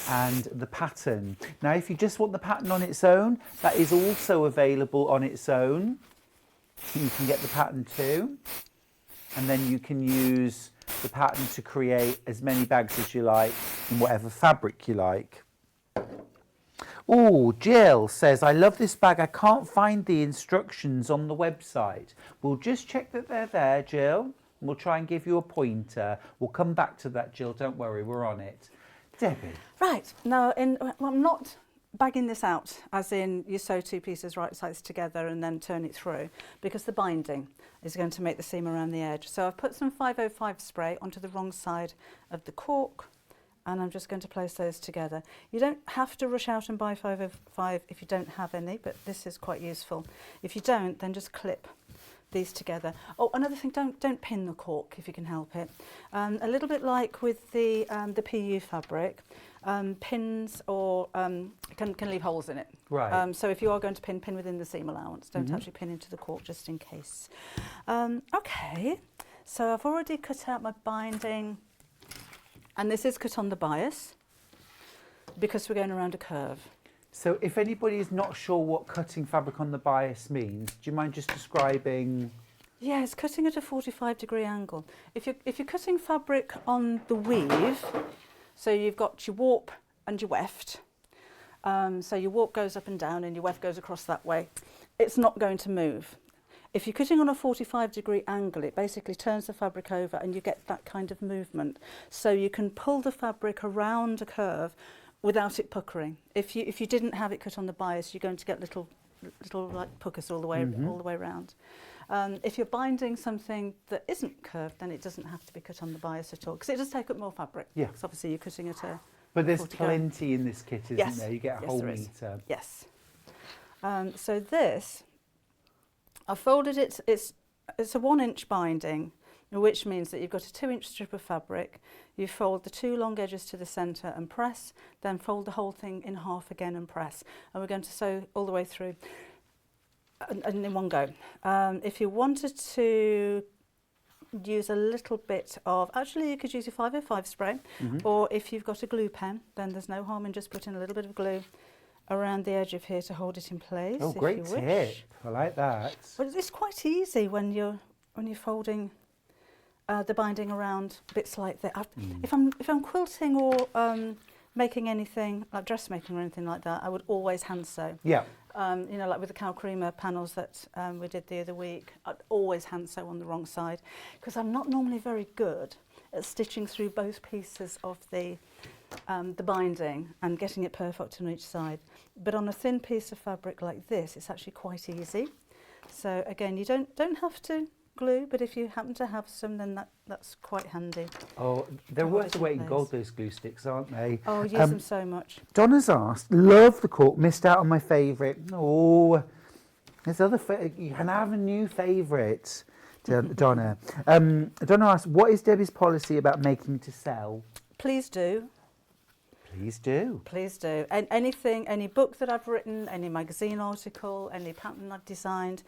and the pattern. Now, if you just want the pattern on its own, that is also available on its own. You can get the pattern too, and then you can use the pattern to create as many bags as you like in whatever fabric you like. Oh, Jill says, I love this bag. I can't find the instructions on the website. We'll just check that they're there, Jill. And we'll try and give you a pointer. We'll come back to that, Jill. Don't worry, we're on it. Debbie. Right, now I'm not bagging this out, as in you sew 2 pieces right sides together and then turn it through, because the binding is going to make the seam around the edge. So I've put some 505 spray onto the wrong side of the cork, and I'm just going to place those together. You don't have to rush out and buy 505 if you don't have any, but this is quite useful. If you don't, then just clip these together. Oh, another thing, don't pin the cork if you can help it. A little bit like with the PU fabric, pins or can leave holes in it. Right. So if you are going to pin within the seam allowance. Don't actually pin into the cork just in case. Okay, so I've already cut out my binding, and this is cut on the bias because we're going around a curve. So if anybody is not sure what cutting fabric on the bias means, do you mind just describing? Yeah, it's cutting at a 45-degree angle. If you're cutting fabric on the weave, so you've got your warp and your weft, so your warp goes up and down and your weft goes across that way, it's not going to move. If you're cutting on a 45-degree angle, it basically turns the fabric over and you get that kind of movement. So you can pull the fabric around a curve without it puckering. If you didn't have it cut on the bias, you're going to get little like puckers all the way around. If you're binding something that isn't curved, then it doesn't have to be cut on the bias at all, because it does take up more fabric. Yeah. Because obviously you're cutting at a. But there's 40 plenty in this kit, isn't there? You get a whole metre. Yes. So this, I folded it. It's a 1-inch binding, which means that you've got a 2-inch strip of fabric. You fold the 2 long edges to the centre and press, then fold the whole thing in half again and press. And we're going to sew all the way through and in one go. If you wanted to use a little bit of, actually you could use your 505 spray, or if you've got a glue pen, then there's no harm in just putting a little bit of glue around the edge of here to hold it in place. Oh, great tip. I like that. But it's quite easy when you're folding the binding around bits like that. If I'm quilting or making anything like dressmaking or anything like that, I would always hand sew. Yeah. You know, like with the cow creamer panels that we did the other week, I'd always hand sew on the wrong side, because I'm not normally very good at stitching through both pieces of the binding and getting it perfect on each side. But on a thin piece of fabric like this, it's actually quite easy. So again, you don't have to glue, but if you happen to have some, then that's quite handy. Oh, they're worth the weight in gold, those glue sticks, aren't they? Oh, use them so much. Donna's asked, love the cork, missed out on my favourite. Oh, there's other, you can have a new favourite, Donna. Donna asked, what is Debbie's policy about making to sell? Please do. Please do. Please do. And anything, any book that I've written, any magazine article, any pattern I've designed,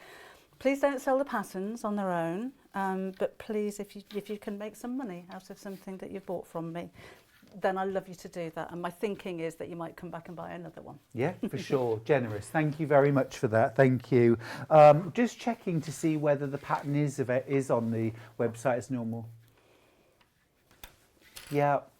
please don't sell the patterns on their own, but please, if you can make some money out of something that you've bought from me, then I love you to do that. And my thinking is that you might come back and buy another one. Yeah, for sure. Generous. Thank you very much for that. Thank you. Just checking to see whether the pattern is on the website as normal. Yep.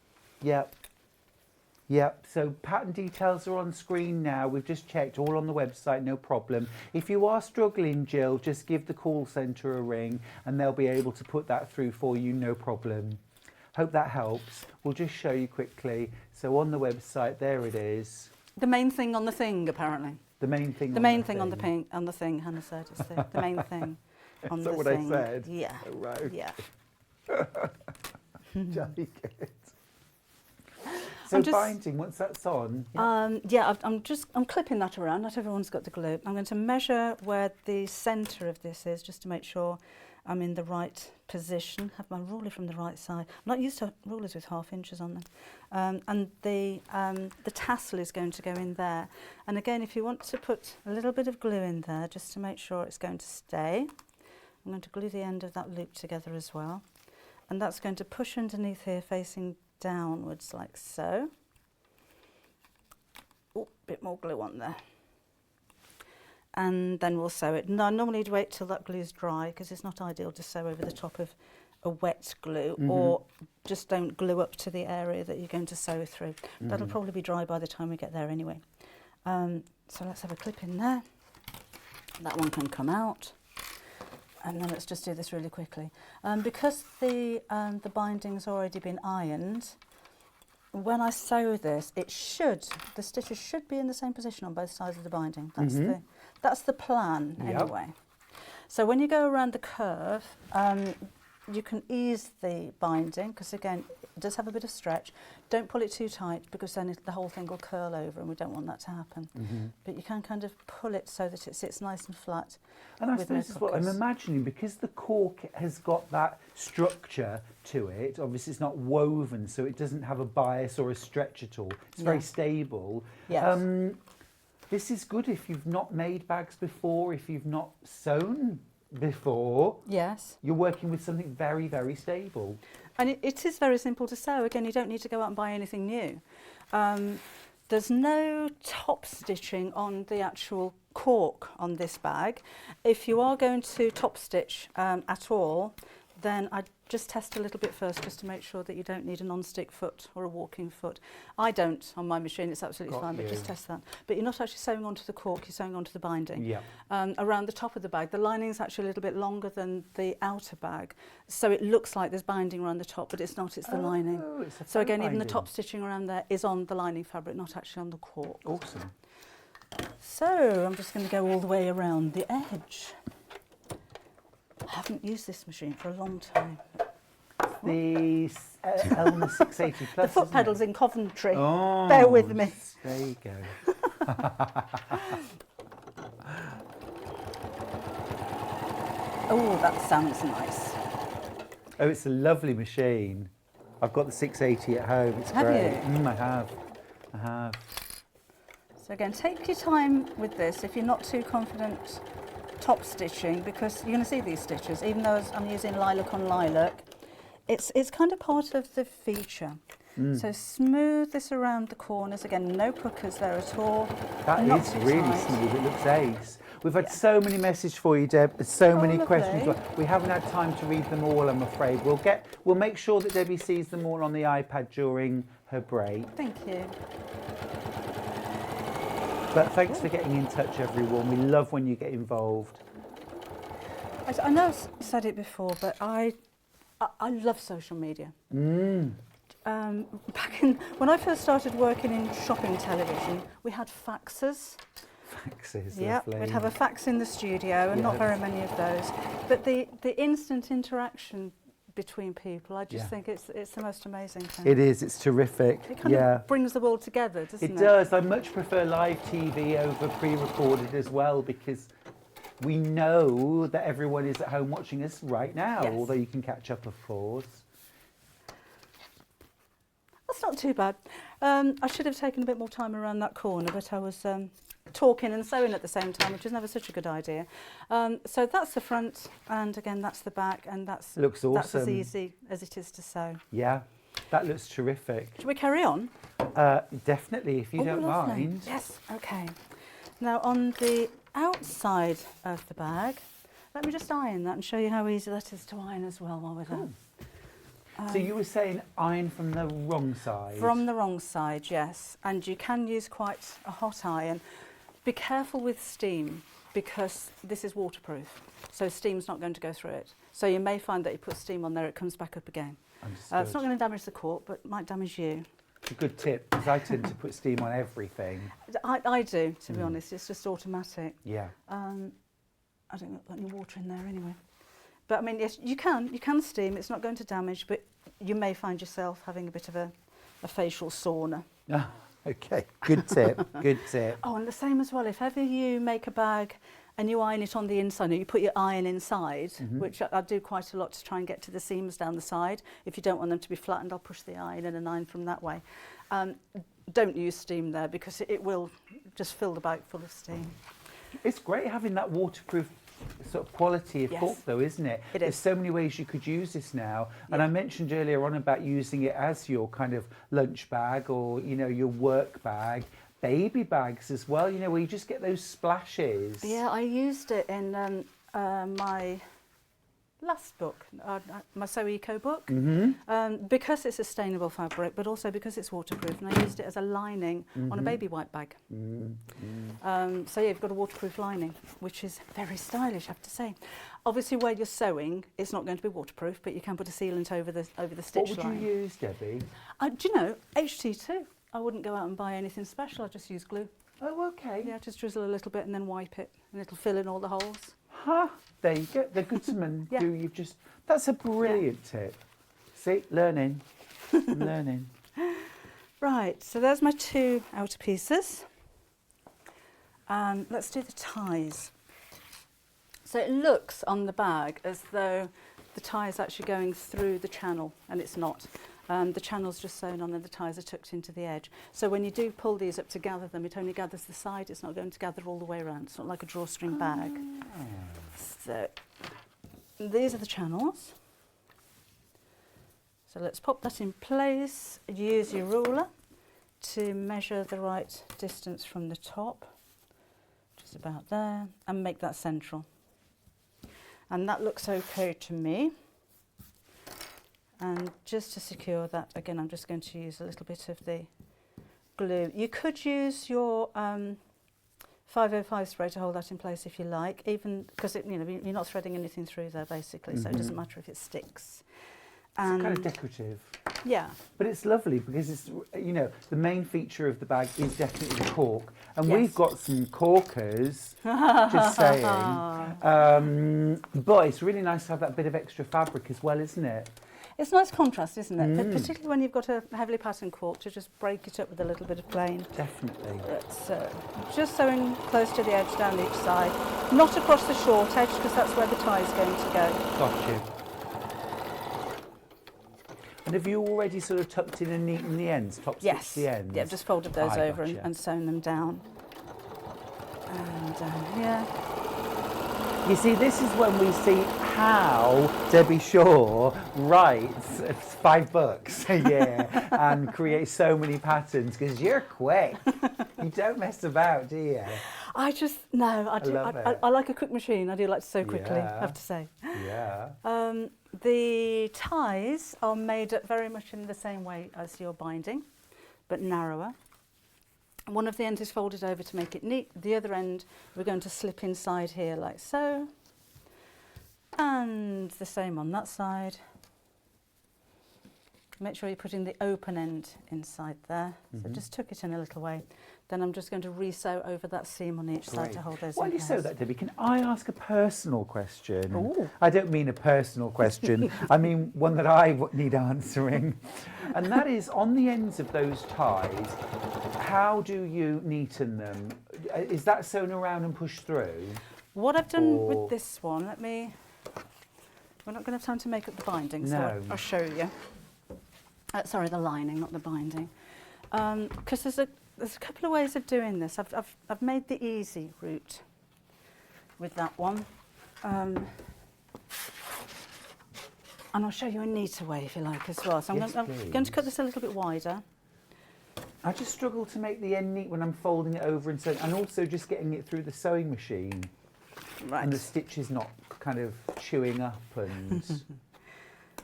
So pattern details are on screen now. We've just checked, all on the website, no problem. If you are struggling, Jill, just give the call centre a ring and they'll be able to put that through for you, no problem. Hope that helps. We'll just show you quickly. So on the website, there it is. The main thing on the thing, apparently. The main thing. The main thing on the thing. Hannah said it's the main thing on the thing. Is that what I said? Yeah. Oh, right. Yeah. Jolly good. So binding, once that's on. Yeah, I'm clipping that around. Not everyone's got the glue. I'm going to measure where the centre of this is, just to make sure I'm in the right position. Have my ruler from the right side. I'm not used to rulers with 1/2 inches on them. And the tassel is going to go in there. And again, if you want to put a little bit of glue in there, just to make sure it's going to stay, I'm going to glue the end of that loop together as well. And that's going to push underneath here, facing downwards like so. Oh, bit more glue on there. And then we'll sew it. Now, I normally wait till that glue is dry because it's not ideal to sew over the top of a wet glue, or just don't glue up to the area that you're going to sew through. That'll probably be dry by the time we get there anyway. So let's have a clip in there. That one can come out. And then let's just do this really quickly. Because the binding's already been ironed, when I sew this, the stitches should be in the same position on both sides of the binding. That's the plan anyway. So when you go around the curve, you can ease the binding, because again, it does have a bit of stretch. Don't pull it too tight, because then the whole thing will curl over, and we don't want that to happen. But you can kind of pull it so that it sits nice and flat. And I suppose as well, I'm imagining, because the cork has got that structure to it, obviously it's not woven, so it doesn't have a bias or a stretch at all. It's very stable. Yes. This is good if you've not made bags before, if you've not sewn before. Yes. You're working with something very, very stable. And it is very simple to sew. Again, you don't need to go out and buy anything new. There's no top stitching on the actual cork on this bag. If you are going to top stitch at all, then I'd just test a little bit first, just to make sure that you don't need a non-stick foot or a walking foot. I don't on my machine, it's absolutely fine, but just test that. But you're not actually sewing onto the cork, you're sewing onto the binding. Around the top of the bag, the lining is actually a little bit longer than the outer bag, so it looks like there's binding around the top, but it's not, it's the lining. So again, even the top stitching around there is on the lining fabric, not actually on the cork. Awesome. So I'm just going to go all the way around the edge. I haven't used this machine for a long time. The Elmer 680 Plus. The foot pedals in Coventry. Oh, bear with me. There you go. Oh, that sounds nice. Oh, it's a lovely machine. I've got the 680 at home. It's have great. You? I have. So again, take your time with this if you're not too confident top stitching, because you're going to see these stitches, even though I'm using lilac on lilac, it's kind of part of the feature. So smooth this around the corners. Again, no puckers there at all. That is really smooth. It looks ace. We've had so many messages for you, Deb. So many questions. We haven't had time to read them all, I'm afraid. We'll make sure that Debbie sees them all on the iPad during her break. Thank you. But thanks for getting in touch, everyone. We love when you get involved. I know I've said it before, but I love social media. Back when I first started working in shopping television, we had faxes. Faxes, yeah, lovely. We'd have a fax in the studio, and not very many of those. But the instant interaction between people, I just think it's the most amazing thing. It is, it's terrific. It kind of brings the world together, doesn't it? It does. I much prefer live TV over pre-recorded as well, because we know that everyone is at home watching us right now, although you can catch up, of course. That's not too bad. I should have taken a bit more time around that corner, but I was talking and sewing at the same time, which is never such a good idea. So that's the front, and again, that's the back, and that's looks awesome. That's as easy as it is to sew. Yeah. That looks terrific. Should we carry on? Definitely, if you don't lovely. mind. Yes, okay. Now on the outside of the bag, let me just iron that and show you how easy that is to iron as well while we're there. So you were saying iron from the wrong side? From the wrong side, yes. And you can use quite a hot iron. Be careful with steam because this is waterproof. So steam's not going to go through it. So you may find that you put steam on there, it comes back up again. It's not going to damage the cork, but it might damage you. It's a good tip, because I tend to put steam on everything. I do, to be honest. It's just automatic. Yeah. I don't put any water in there anyway. But I mean, yes, you can steam. It's not going to damage, but you may find yourself having a bit of a facial sauna. Okay, good tip, good tip. Oh, and the same as well, if ever you make a bag and you iron it on the inside, or you put your iron inside, which I do quite a lot to try and get to the seams down the side. If you don't want them to be flattened, I'll push the iron in and iron from that way. Don't use steam there because it will just fill the bag full of steam. It's great having that waterproof sort of quality of cork though, isn't it? There's so many ways you could use this now. And I mentioned earlier on about using it as your kind of lunch bag or, you know, your work bag. Baby bags as well, you know, where you just get those splashes. Yeah, I used it in my last book, my Sew Eco book, because it's sustainable fabric, but also because it's waterproof, and I used it as a lining on a baby wipe bag. So yeah, you've got a waterproof lining, which is very stylish, I have to say. Obviously, where you're sewing, it's not going to be waterproof, but you can put a sealant over the stitch line. What would you use, Debbie? Do you know, HT2. I wouldn't go out and buy anything special, I just use glue. Oh, okay. Yeah, just drizzle a little bit and then wipe it, and it'll fill in all the holes. There you go. The Goodsman that's a brilliant tip. See, learning. Learning. Right, so there's my two outer pieces. And let's do the ties. So it looks on the bag as though the tie is actually going through the channel, and it's not. The channel's just sewn on and the ties are tucked into the edge. So when you do pull these up to gather them, it only gathers the side, it's not going to gather all the way around. It's not like a drawstring bag. So these are the channels. So let's pop that in place. Use your ruler to measure the right distance from the top, just about there, and make that central. And that looks okay to me. And just to secure that, again, I'm just going to use a little bit of the glue. You could use your 505 spray to hold that in place if you like, even because you know, you're not threading anything through there basically, so it doesn't matter if it sticks. It's kind of decorative. Yeah. But it's lovely because it's, you know, the main feature of the bag is definitely the cork. And we've got some corkers, just saying. But it's really nice to have that bit of extra fabric as well, isn't it? It's nice contrast, isn't it? Particularly when you've got a heavily patterned cork, to just break it up with a little bit of plain. Definitely. It's just sewing close to the edge down each side, not across the short edge because that's where the tie is going to go. Got you. And have you already sort of tucked in and neatened the ends, top stitched the ends? Yeah, I've just folded those over and sewn them down. And yeah. You see, this is when we see how Debbie Shaw writes 5 books a year and creates so many patterns, because you're quick. You don't mess about, do you? I just, no, I do. I like a quick machine. I do like to sew quickly, I have to say. Yeah. The ties are made up very much in the same way as your binding, but narrower. One of the ends is folded over to make it neat. The other end we're going to slip inside here like so. And the same on that side. Make sure you're putting the open end inside there. So just tuck it in a little way. Then I'm just going to re-sew over that seam on each side to hold those in While you place. sew that, Debbie, can I ask a personal question? Ooh. I don't mean a personal question. I mean one that I need answering. And that is, on the ends of those ties, how do you neaten them? Is that sewn around and pushed through? What I've done with this one, we're not going to have time to make up the binding, so I'll show you. Sorry, the lining, not the binding. Because there's a couple of ways of doing this. I've made the easy route with that one. And I'll show you a neater way if you like as well. So I'm going to cut this a little bit wider. I just struggle to make the end neat when I'm folding it over and sewing, and also just getting it through the sewing machine. Right. And the stitches not kind of chewing up and...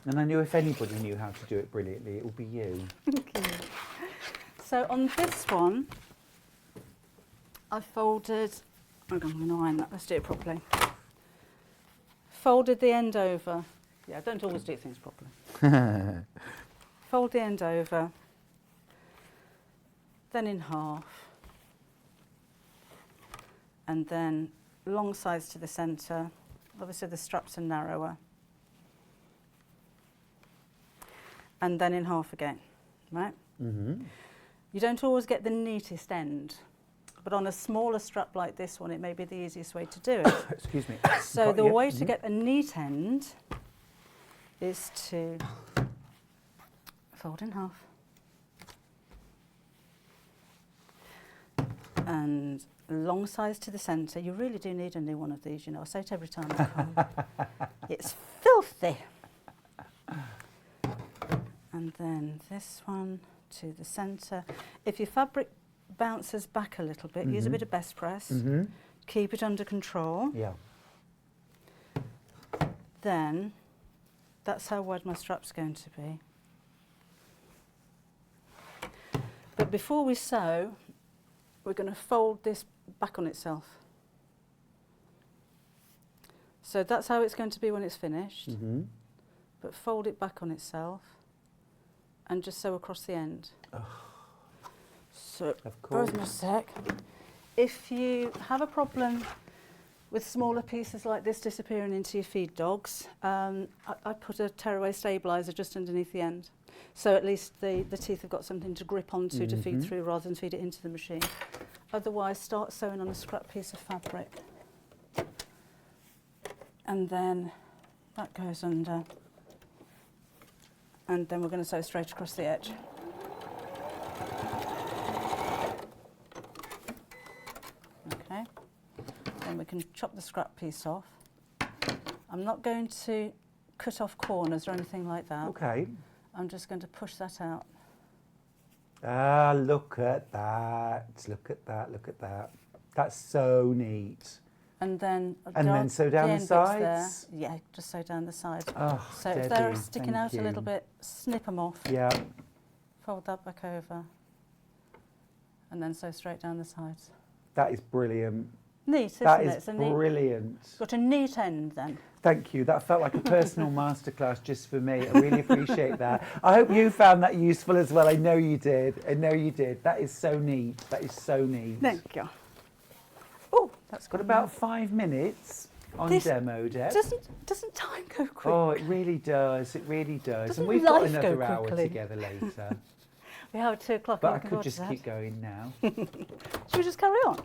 And I knew if anybody knew how to do it brilliantly, it would be you. Thank you. So on this one, I folded... I'm going to iron that. Let's do it properly. Folded the end over. Yeah, I don't always do things properly. Fold the end over, then in half, and then long sides to the centre. Obviously the straps are narrower. And then in half again, right? Mm-hmm. You don't always get the neatest end, but on a smaller strap like this one, it may be the easiest way to do it. Excuse me. So the way to get a neat end is to fold in half and long sides to the centre. You really do need a new one of these, you know. I say it every time I come. It's filthy. And then this one to the centre. If your fabric bounces back a little bit, use a bit of best press. Keep it under control. Yeah. Then that's how wide my strap's going to be. But before we sew, we're going to fold this back on itself. So that's how it's going to be when it's finished. But fold it back on itself and just sew across the end. So, bear me a sec. If you have a problem with smaller pieces like this disappearing into your feed dogs, I put a tearaway stabiliser just underneath the end. So at least the teeth have got something to grip onto to feed through rather than feed it into the machine. Otherwise, start sewing on a scrap piece of fabric. And then that goes under. And then we're going to sew straight across the edge. Okay. Then we can chop the scrap piece off. I'm not going to cut off corners or anything like that. Okay. I'm just going to push that out. Ah, look at that. Look at that. Look at that. That's so neat. And then sew down the sides? There. Yeah, just sew down the sides. Oh, so if they're sticking out a little bit, snip them off. Yeah. Fold that back over. And then sew straight down the sides. That is brilliant. Neat, isn't that it? That is brilliant. Got a neat end then. Thank you. That felt like a personal masterclass just for me. I really appreciate that. I hope you found that useful as well. I know you did. I know you did. That is so neat. That is so neat. Thank you. Oh, that's got about 5 minutes on demo, Deb. Doesn't time go quick? Oh, it really does. It really does. Doesn't and we've life got another go hour quickly? together later. We have 2 o'clock. But I could just keep going now. Should we just carry on?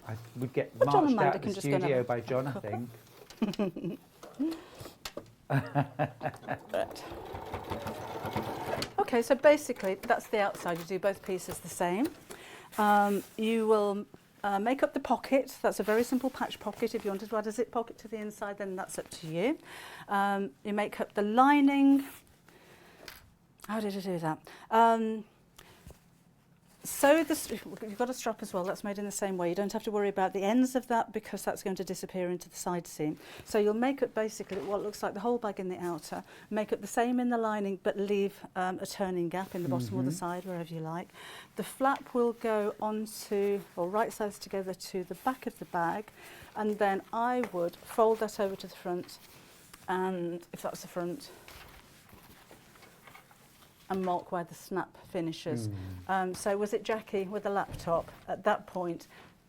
I would get Well, John and marched Amanda out can of the just go and studio have a by John, I think. Okay, so basically that's the outside. You do both pieces the same. You will make up the pocket. That's a very simple patch pocket. If you wanted to add a zip pocket to the inside, then that's up to you. You make up the lining. How did I do that? So you've got a strap as well, that's made in the same way. You don't have to worry about the ends of that because that's going to disappear into the side seam. So you'll make up basically what looks like the whole bag in the outer, make up the same in the lining but leave a turning gap in the bottom or the side, wherever you like. The flap will go onto, or right sides together to the back of the bag, and then I would fold that over to the front, and if that's the front, and mark where the snap finishes. So was it Jackie with the laptop? At that point,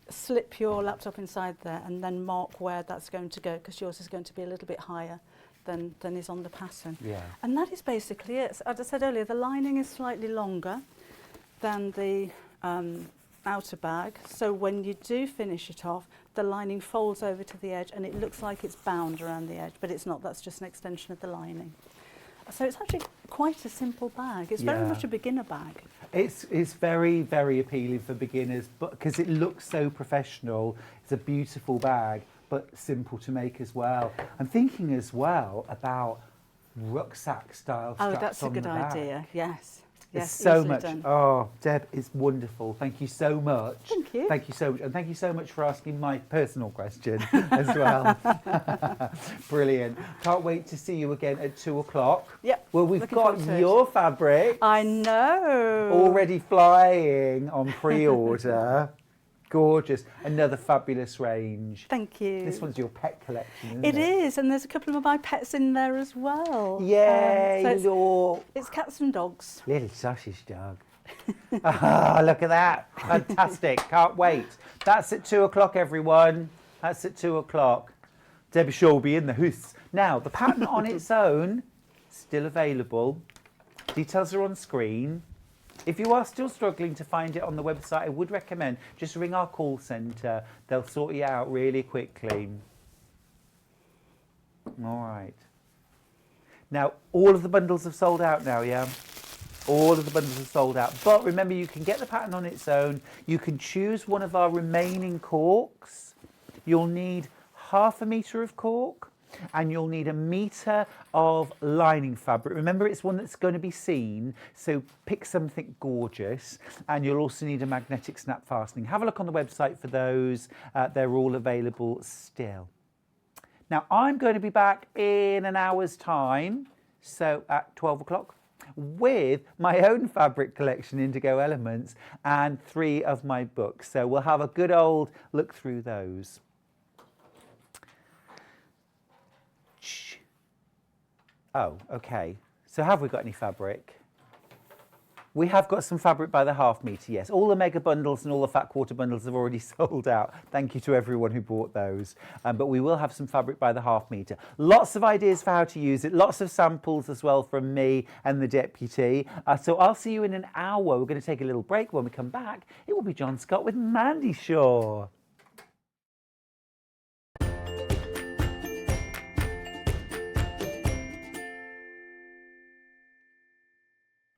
slip your laptop inside there and then mark where that's going to go, because yours is going to be a little bit higher than is on the pattern. Yeah. And that is basically it. As I said earlier, the lining is slightly longer than the outer bag, so when you do finish it off, the lining folds over to the edge and it looks like it's bound around the edge, but it's not. That's just an extension of the lining. So it's actually quite a simple bag. It's very much a beginner bag. It's very, very appealing for beginners, but because it looks so professional. It's a beautiful bag, but simple to make as well. I'm thinking as well about rucksack style Oh, straps that's a on good the back. idea. Yes. It's Yes, so easily much. done. Oh, Deb, it's wonderful. Thank you so much. Thank you. Thank you so much. And thank you so much for asking my personal question as well. Brilliant. Can't wait to see you again at 2:00. Yep. Well, we've Looking got forward to it. your fabric I know. already flying on pre-order. Gorgeous. Another fabulous range. Thank you. This one's your pet collection, isn't It is, and there's a couple of my pets in there as well. Yay, so it's cats and dogs. Little sausage dog. Ah, look at that. Fantastic. Can't wait. That's at 2:00, everyone. That's at 2:00. Debbie Shaw will be in the house. Now, the pattern on its own, still available. Details are on screen. If you are still struggling to find it on the website, I would recommend just ring our call centre. They'll sort you out really quickly. All right. Now, all of the bundles have sold out now, yeah? All of the bundles are sold out. But remember, you can get the pattern on its own. You can choose one of our remaining corks. You'll need 1/2 metre of cork, and you'll need 1 metre of lining fabric. Remember, it's one that's going to be seen, so pick something gorgeous. And you'll also need a magnetic snap fastening. Have a look on the website for those. They're all available still. Now, I'm going to be back in an hour's time, so at 12:00, with my own fabric collection, Indigo Elements, and 3 of my books. So we'll have a good old look through those. Oh, okay. So have we got any fabric? We have got some fabric by the 1/2 metre, yes. All the mega bundles and all the fat quarter bundles have already sold out. Thank you to everyone who bought those. But we will have some fabric by the 1/2 metre. Lots of ideas for how to use it. Lots of samples as well from me and the deputy. So I'll see you in an hour. We're going to take a little break. When we come back, it will be John Scott with Mandy Shaw.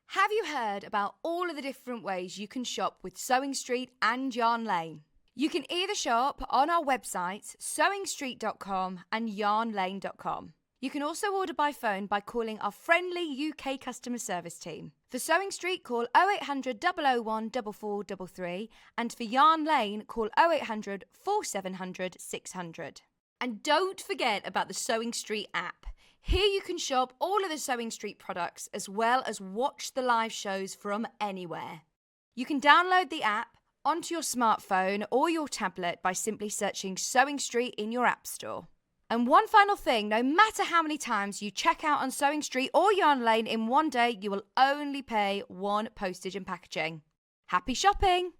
Have you heard about all of the different ways you can shop with Sewing Street and Yarn Lane? You can either shop on our websites, sewingstreet.com and yarnlane.com. You can also order by phone by calling our friendly UK customer service team. For Sewing Street, call 0800 001 4433, and for Yarn Lane, call 0800 4700 600. And don't forget about the Sewing Street app. Here you can shop all of the Sewing Street products as well as watch the live shows from anywhere. You can download the app onto your smartphone or your tablet by simply searching Sewing Street in your app store. And one final thing, no matter how many times you check out on Sewing Street or Yarn Lane in one day, you will only pay 1 postage and packaging. Happy shopping!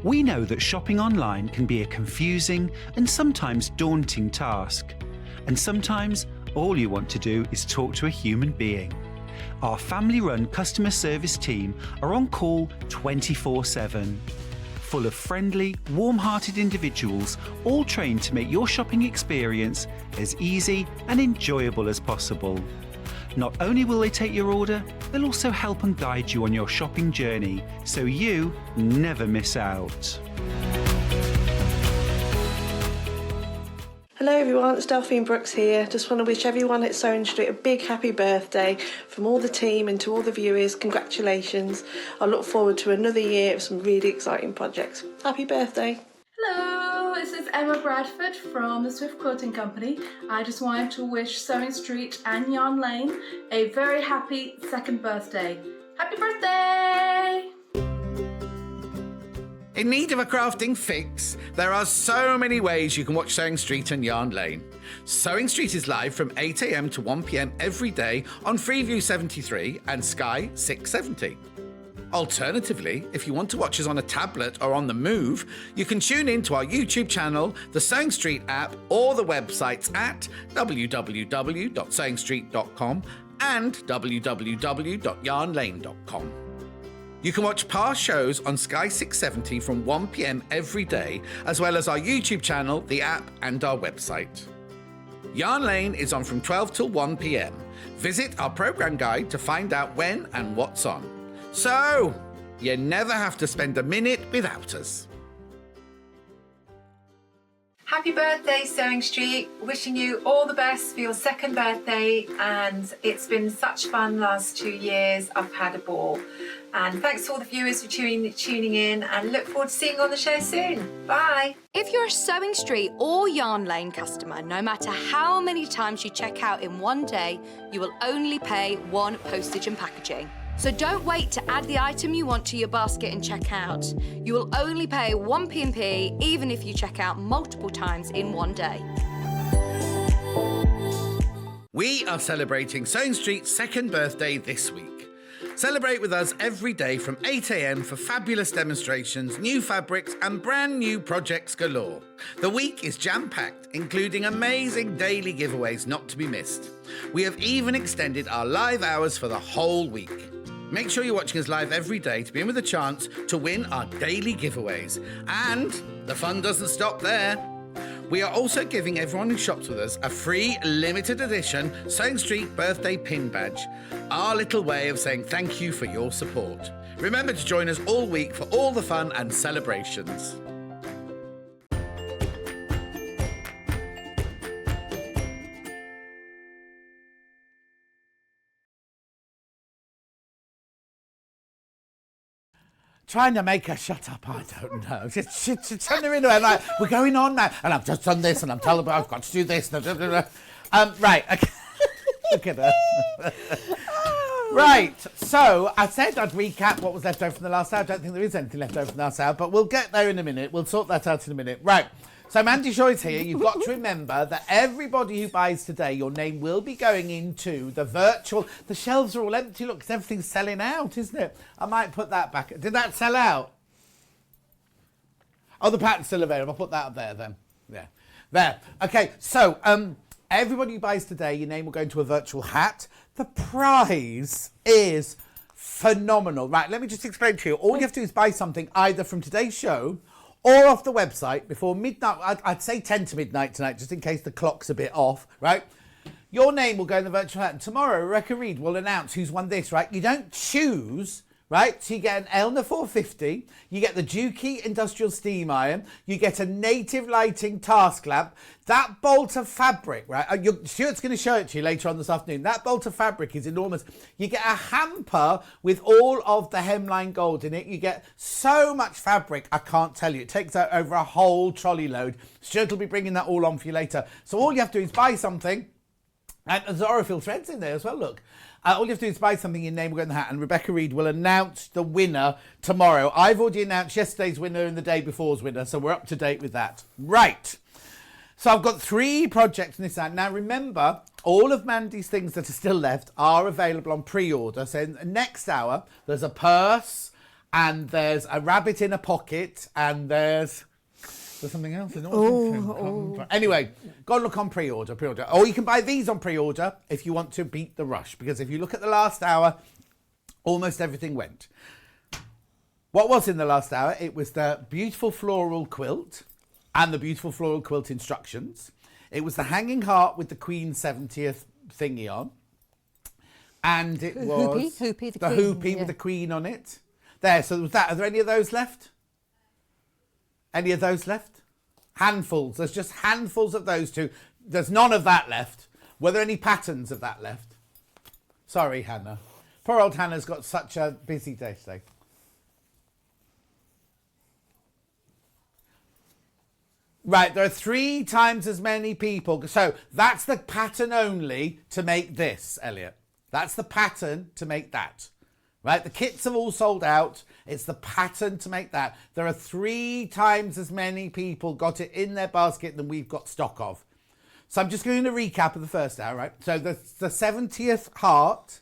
We know that shopping online can be a confusing and sometimes daunting task. And sometimes all you want to do is talk to a human being. Our family-run customer service team are on call 24/7. Full of friendly, warm-hearted individuals, all trained to make your shopping experience as easy and enjoyable as possible. Not only will they take your order, they'll also help and guide you on your shopping journey, so you never miss out. Hello everyone, it's Delphine Brooks here. Just want to wish everyone at Sewing Street a big happy birthday from all the team and to all the viewers. Congratulations. I look forward to another year of some really exciting projects. Happy birthday. Hello, this is Emma Bradford from the Swift Quilting Company. I just wanted to wish Sewing Street and Yarn Lane a very happy 2nd birthday. Happy birthday! In need of a crafting fix? There are so many ways you can watch Sewing Street and Yarn Lane. Sewing Street is live from 8 AM to 1 PM every day on Freeview 73 and Sky 670. Alternatively, if you want to watch us on a tablet or on the move, you can tune in to our YouTube channel, the Sewing Street app, or the websites at www.sewingstreet.com and www.yarnlane.com. You can watch past shows on Sky 670 from 1 PM every day, as well as our YouTube channel, the app, and our website. Yarn Lane is on from 12 till 1 PM. Visit our programme guide to find out when and what's on. So, you never have to spend a minute without us. Happy birthday, Sewing Street. Wishing you all the best for your second birthday, and it's been such fun last 2 years. I've had a ball. And thanks to all the viewers for tuning in, and look forward to seeing you on the show soon. Bye. If you're a Sewing Street or Yarn Lane customer, no matter how many times you check out in one day, you will only pay one postage and packaging. So don't wait to add the item you want to your basket and check out. You will only pay one P&P even if you check out multiple times in one day. We are celebrating Sewing Street's second birthday this week. Celebrate with us every day from 8 a.m. for fabulous demonstrations, new fabrics and brand new projects galore. The week is jam-packed, including amazing daily giveaways not to be missed. We have even extended our live hours for the whole week. Make sure you're watching us live every day to be in with a chance to win our daily giveaways. And the fun doesn't stop there. We are also giving everyone who shops with us a free limited edition Sewing Street birthday pin badge, our little way of saying thank you for your support. Remember to join us all week for all the fun and celebrations. Trying to make her shut up, I don't know. She's turning her into it, like, we're going on now, and I've just done this, and I'm telling her I've got to do this. Right, okay. Look at her. Right, so I said I'd recap what was left over from the last hour. I don't think there is anything left over from the last hour, but we'll get there in a minute. We'll sort that out in a minute. Right, so Mandy Shaw is here. You've got to remember that everybody who buys today, your name will be going into the virtual... The shelves are all empty, look, 'cause everything's selling out, isn't it? I might put that back. Did that sell out? Oh, the pattern's still available. I'll put that up there then. Yeah, there. Okay, so everybody who buys today, your name will go into a virtual hat. The prize is phenomenal. Right, let me just explain to you. All you have to do is buy something either from today's show or off the website before midnight. I'd say 10 to midnight tonight, just in case the clock's a bit off, right? Your name will go in the virtual hat, and tomorrow Rebecca Reed will announce who's won this, right? You don't choose, right? So you get an Elna 450, you get the Juki Industrial Steam Iron, you get a Native Lighting Task Lamp, that bolt of fabric, right? Stuart's going to show it to you later on this afternoon. That bolt of fabric is enormous. You get a hamper with all of the hemline gold in it. You get so much fabric, I can't tell you. It takes out over a whole trolley load. Stuart will be bringing that all on for you later. So all you have to do is buy something. And there's Orifil threads in there as well, look. All you have to do is buy something, your name will go in the hat, and Rebecca Reed will announce the winner tomorrow. I've already announced yesterday's winner and the day before's winner, so we're up to date with that. Right. So I've got 3 projects in this ad. Now remember, all of Mandy's things that are still left are available on pre-order. So in the next hour, there's a purse, and there's a rabbit in a pocket, and there's something else. Anyway, go and look on pre-order. Or you can buy these on pre-order if you want to beat the rush. Because if you look at the last hour, almost everything went. What was in the last hour? It was the beautiful floral quilt and the beautiful floral quilt instructions. It was the hanging heart with the Queen's 70th thingy on. And it was the hoopy with the Queen on it. There, so was that. Are there any of those left? Any of those left? Handfuls. There's just handfuls of those 2. There's none of that left. Were there any patterns of that left? Sorry, Hannah. Poor old Hannah's got such a busy day today. Right, there are 3 times as many people. So that's the pattern only to make this, Elliot. That's the pattern to make that. Right, the kits have all sold out. It's the pattern to make that. There are 3 times as many people got it in their basket than we've got stock of. So I'm just going to recap of the first hour, right? So the 70th heart.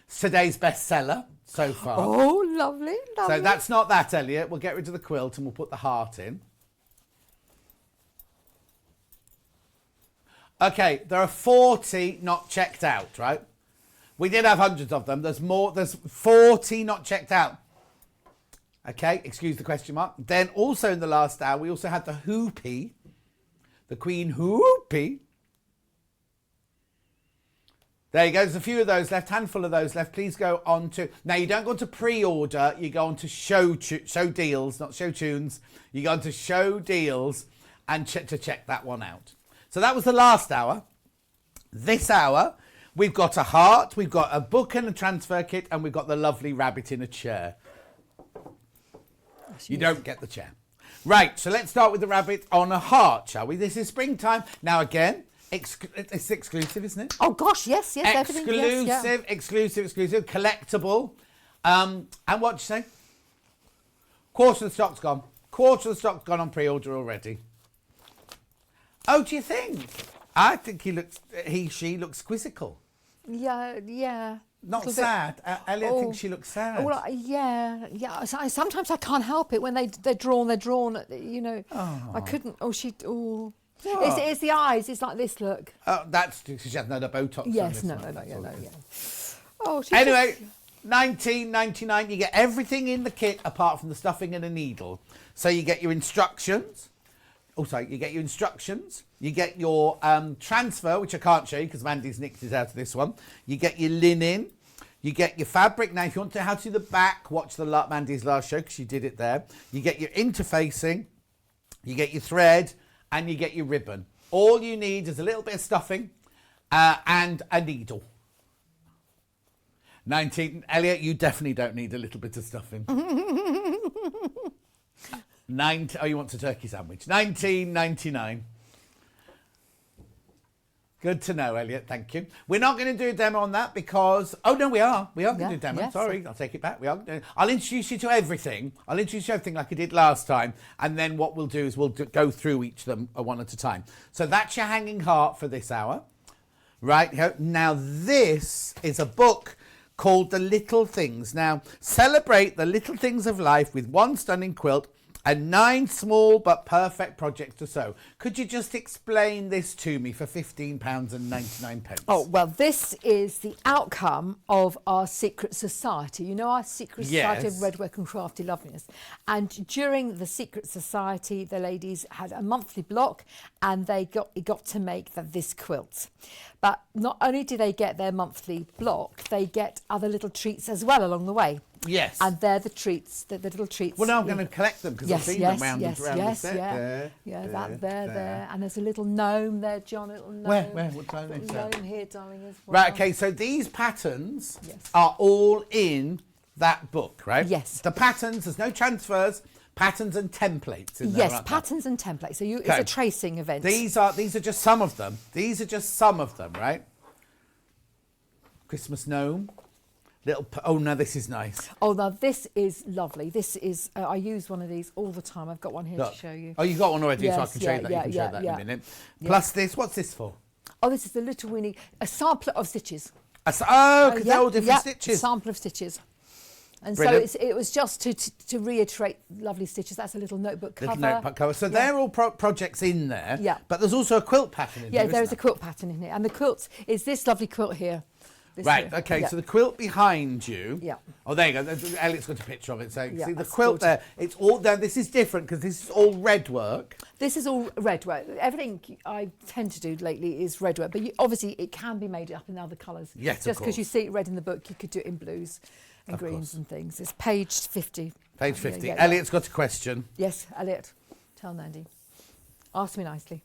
It's today's bestseller so far. Oh, lovely, lovely. So that's not that, Elliot. We'll get rid of the quilt and we'll put the heart in. Okay, there are 40 not checked out, right? We did have hundreds of them. There's more. There's 40 not checked out. Okay, excuse the question mark. Then also in the last hour, we also had the hoopy, the Queen hoopy. There you go. There's a few of those left, handful of those left. Please go on to... Now, you don't go on to pre-order. You go on to show deals, not show tunes. You go on to show deals and check that one out. So that was the last hour. This hour, we've got a heart, we've got a book and a transfer kit, and we've got the lovely rabbit in a chair. You don't get the chair. Right, so let's start with the rabbit on a heart, shall we? This is springtime. Now, again... it's exclusive, isn't it? Oh gosh, yes, Exclusive, everything, yes, yeah. exclusive, collectible. And what'd you say? Quarter of the stock's gone. Quarter of the stock's gone on pre-order already. Oh, do you think? I think she looks quizzical. Yeah. Not sad. Elliot thinks she looks sad. Well, yeah. Sometimes I can't help it when they're drawn. You know, I couldn't. It's the eyes. It's like this look. Oh, that's because she hasn't had a Botox. Yes, no. Oh, anyway, $19.99. You get everything in the kit apart from the stuffing and a needle. So you get your instructions. You get your instructions. You get your transfer, which I can't show you because Mandy's nicked it out of this one. You get your linen. You get your fabric. Now, if you want to know how to do the back, watch Mandy's last show because she did it there. You get your interfacing. You get your thread. And you get your ribbon. All you need is a little bit of stuffing and a needle. 19. Elliot, you definitely don't need a little bit of stuffing. 19. Oh, you want a turkey sandwich? $19.99. Good to know, Elliot. Thank you. We're not going to do a demo on that because... Oh, no, we are. We are going to do a demo. Yes. Sorry, I'll take it back. I'll introduce you to everything. I'll introduce you to everything like I did last time. And then what we'll do is we'll go through each of them one at a time. So that's your hanging heart for this hour. Right. Now, this is a book called The Little Things. Now, celebrate the little things of life with one stunning quilt and 9 small but perfect projects to sew. Could you just explain this to me for £15.99? Oh, well, this is the outcome of our secret society. You know, our secret society of Redwork and Crafty Loveliness. And during the secret society, the ladies had a monthly block and they got to make this quilt. But not only do they get their monthly block, they get other little treats as well along the way. Yes. And they're the treats, the little treats. Well, now I'm going to collect them because I've seen them around the set. There. And there's a little gnome there, John, a little gnome. Where? What gnome is that? Gnome here, darling, as well. Right, okay, so these patterns are all in that book, right? Yes. The patterns, there's no transfers, patterns and templates in there. Yes, patterns and templates. So it's a tracing event. These are just some of them. These are just some of them, right? Christmas gnome. Oh, no, this is nice. Oh, now this is lovely. This is, I use one of these all the time. I've got one here to show you. Oh, you've got one already, so I can show you that. You can show that in a minute. Plus this, what's this for? Oh, this is the little Winnie, a sample of stitches. Because they're all different stitches. A sample of stitches. And Brilliant. So it was just to reiterate lovely stitches. That's a little notebook cover. Little notebook cover. So they're all projects in there. Yeah. But there's also a quilt pattern in here. Yeah, there's a quilt pattern in here. And the quilt is this lovely quilt here. Right, okay, so the quilt behind you. Yeah. Oh, there you go. Elliot's got a picture of it. So see the good. quilt there. It's all there. This is different because this is all Redwork. This is all Redwork. Everything I tend to do lately is Redwork, but obviously it can be made up in other colours. Yes, just because you see it red in the book, you could do it in blues and greens and things. It's page 50. Page 50. Elliot's got a question. Yes, Elliot. Tell Mandy. Ask me nicely.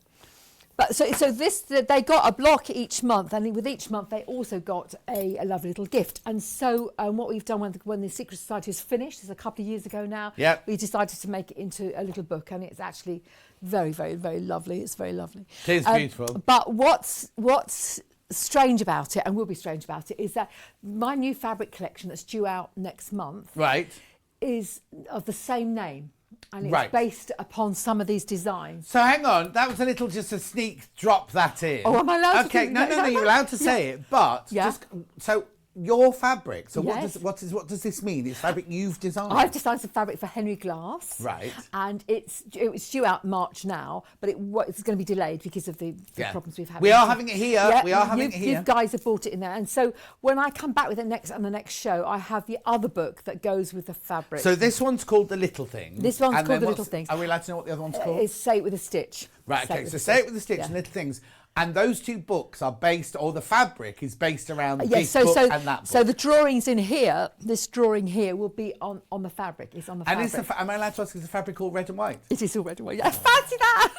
But so this, they got a block each month, and with each month they also got a lovely little gift. And so what we've done when the Secret Society was finished, it's a couple of years ago now, we decided to make it into a little book, and it's actually very, very, very lovely. It's very lovely. It is beautiful. But what's strange about it, and will be strange about it, is that my new fabric collection that's due out next month is of the same name. And it's based upon some of these designs. So hang on, that was just a sneak drop that in. Oh, am I allowed to? Okay, no, you're allowed to say it, but so your fabric. So what does this mean? It's fabric you've designed. I've designed some fabric for Henry Glass. Right. And it was due out March now, but it's going to be delayed because of the problems we've had. We are having it here. Yeah, we are having it here. You guys have bought it in there, and so when I come back with it on the next show, I have the other book that goes with the fabric. So this one's called The Little Things. This one's called The Little Things. Are we alled to know what the other one's called? It's Say It With a Stitch. Right. Okay. So Say It With a Stitch and Little Things. And those two books are based, or the fabric is based around yes, this book and that book. So the drawings in here, this drawing here, will be on the fabric. It's on the fabric. And am I allowed to ask, is the fabric all red and white? It is all red and white. I fancy that.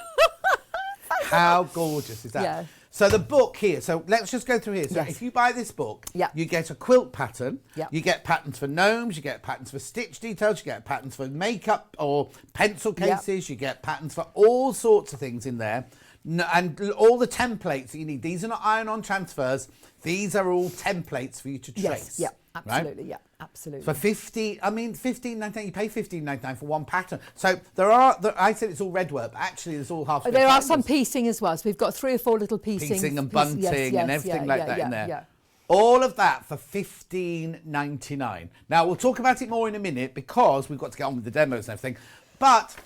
How gorgeous is that? Yeah. So the book here, so let's just go through here. So if you buy this book, you get a quilt pattern, you get patterns for gnomes, you get patterns for stitch details, you get patterns for makeup or pencil cases, you get patterns for all sorts of things in there. And all the templates that you need. These are not iron-on transfers. These are all templates for you to trace. Yes, yeah, absolutely, right? yeah, absolutely. For $15.99, you pay $15.99 for one pattern. So I said it's all Redwork, but actually there's all half. There are some piecing as well. So we've got 3 or 4 little piecing and bunting and everything like that in there. Yeah. All of that for $15.99. Now we'll talk about it more in a minute because we've got to get on with the demos and everything. But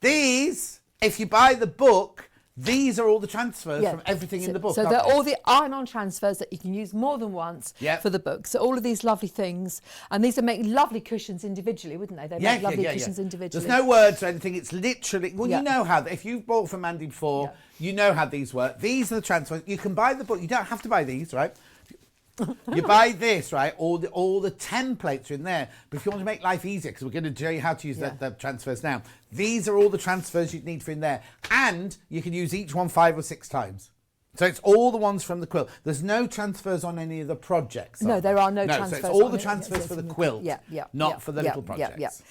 these, if you buy the book, these are all the transfers from everything in the book. So they're all the iron-on transfers that you can use more than once for the book. So all of these lovely things, and these are making lovely cushions individually, wouldn't they? They make lovely cushions individually. There's no words or anything. It's literally, you know how, if you've bought from Mandy before, you know how these work. These are the transfers. You can buy the book. You don't have to buy these, right? You buy this, right? All the templates are in there. But if you want to make life easier, because we're going to show you how to use the transfers now, these are all the transfers you'd need for in there. And you can use each one 5 or 6 times. So it's all the ones from the quilt. There's no transfers on any of the projects. No, there are no transfers. So it's all the transfers for the quilt, not for the little projects.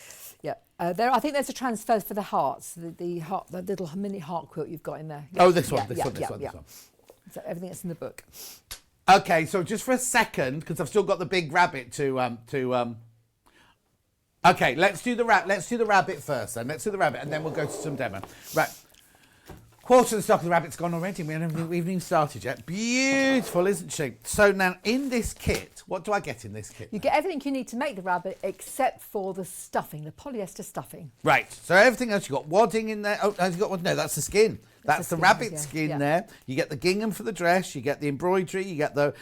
I think there's a transfer for the hearts, the little mini heart quilt you've got in there. Oh, this one. So everything that's in the book. Okay, so just for a second, because I've still got the big rabbit to. Okay, let's do the rabbit first. Then let's do the rabbit, and then we'll go to some demo. Right, quarter of the stock of the rabbit's gone already. We haven't even started yet. Beautiful, isn't she? So now in this kit, what do I get in this kit? You get everything you need to make the rabbit, except for the stuffing, the polyester stuffing. Right. So everything else, you've got wadding in there. Oh, you've got wadding. No, that's the skin. That's the rabbit skin there. You get the gingham for the dress. You get the embroidery. You get the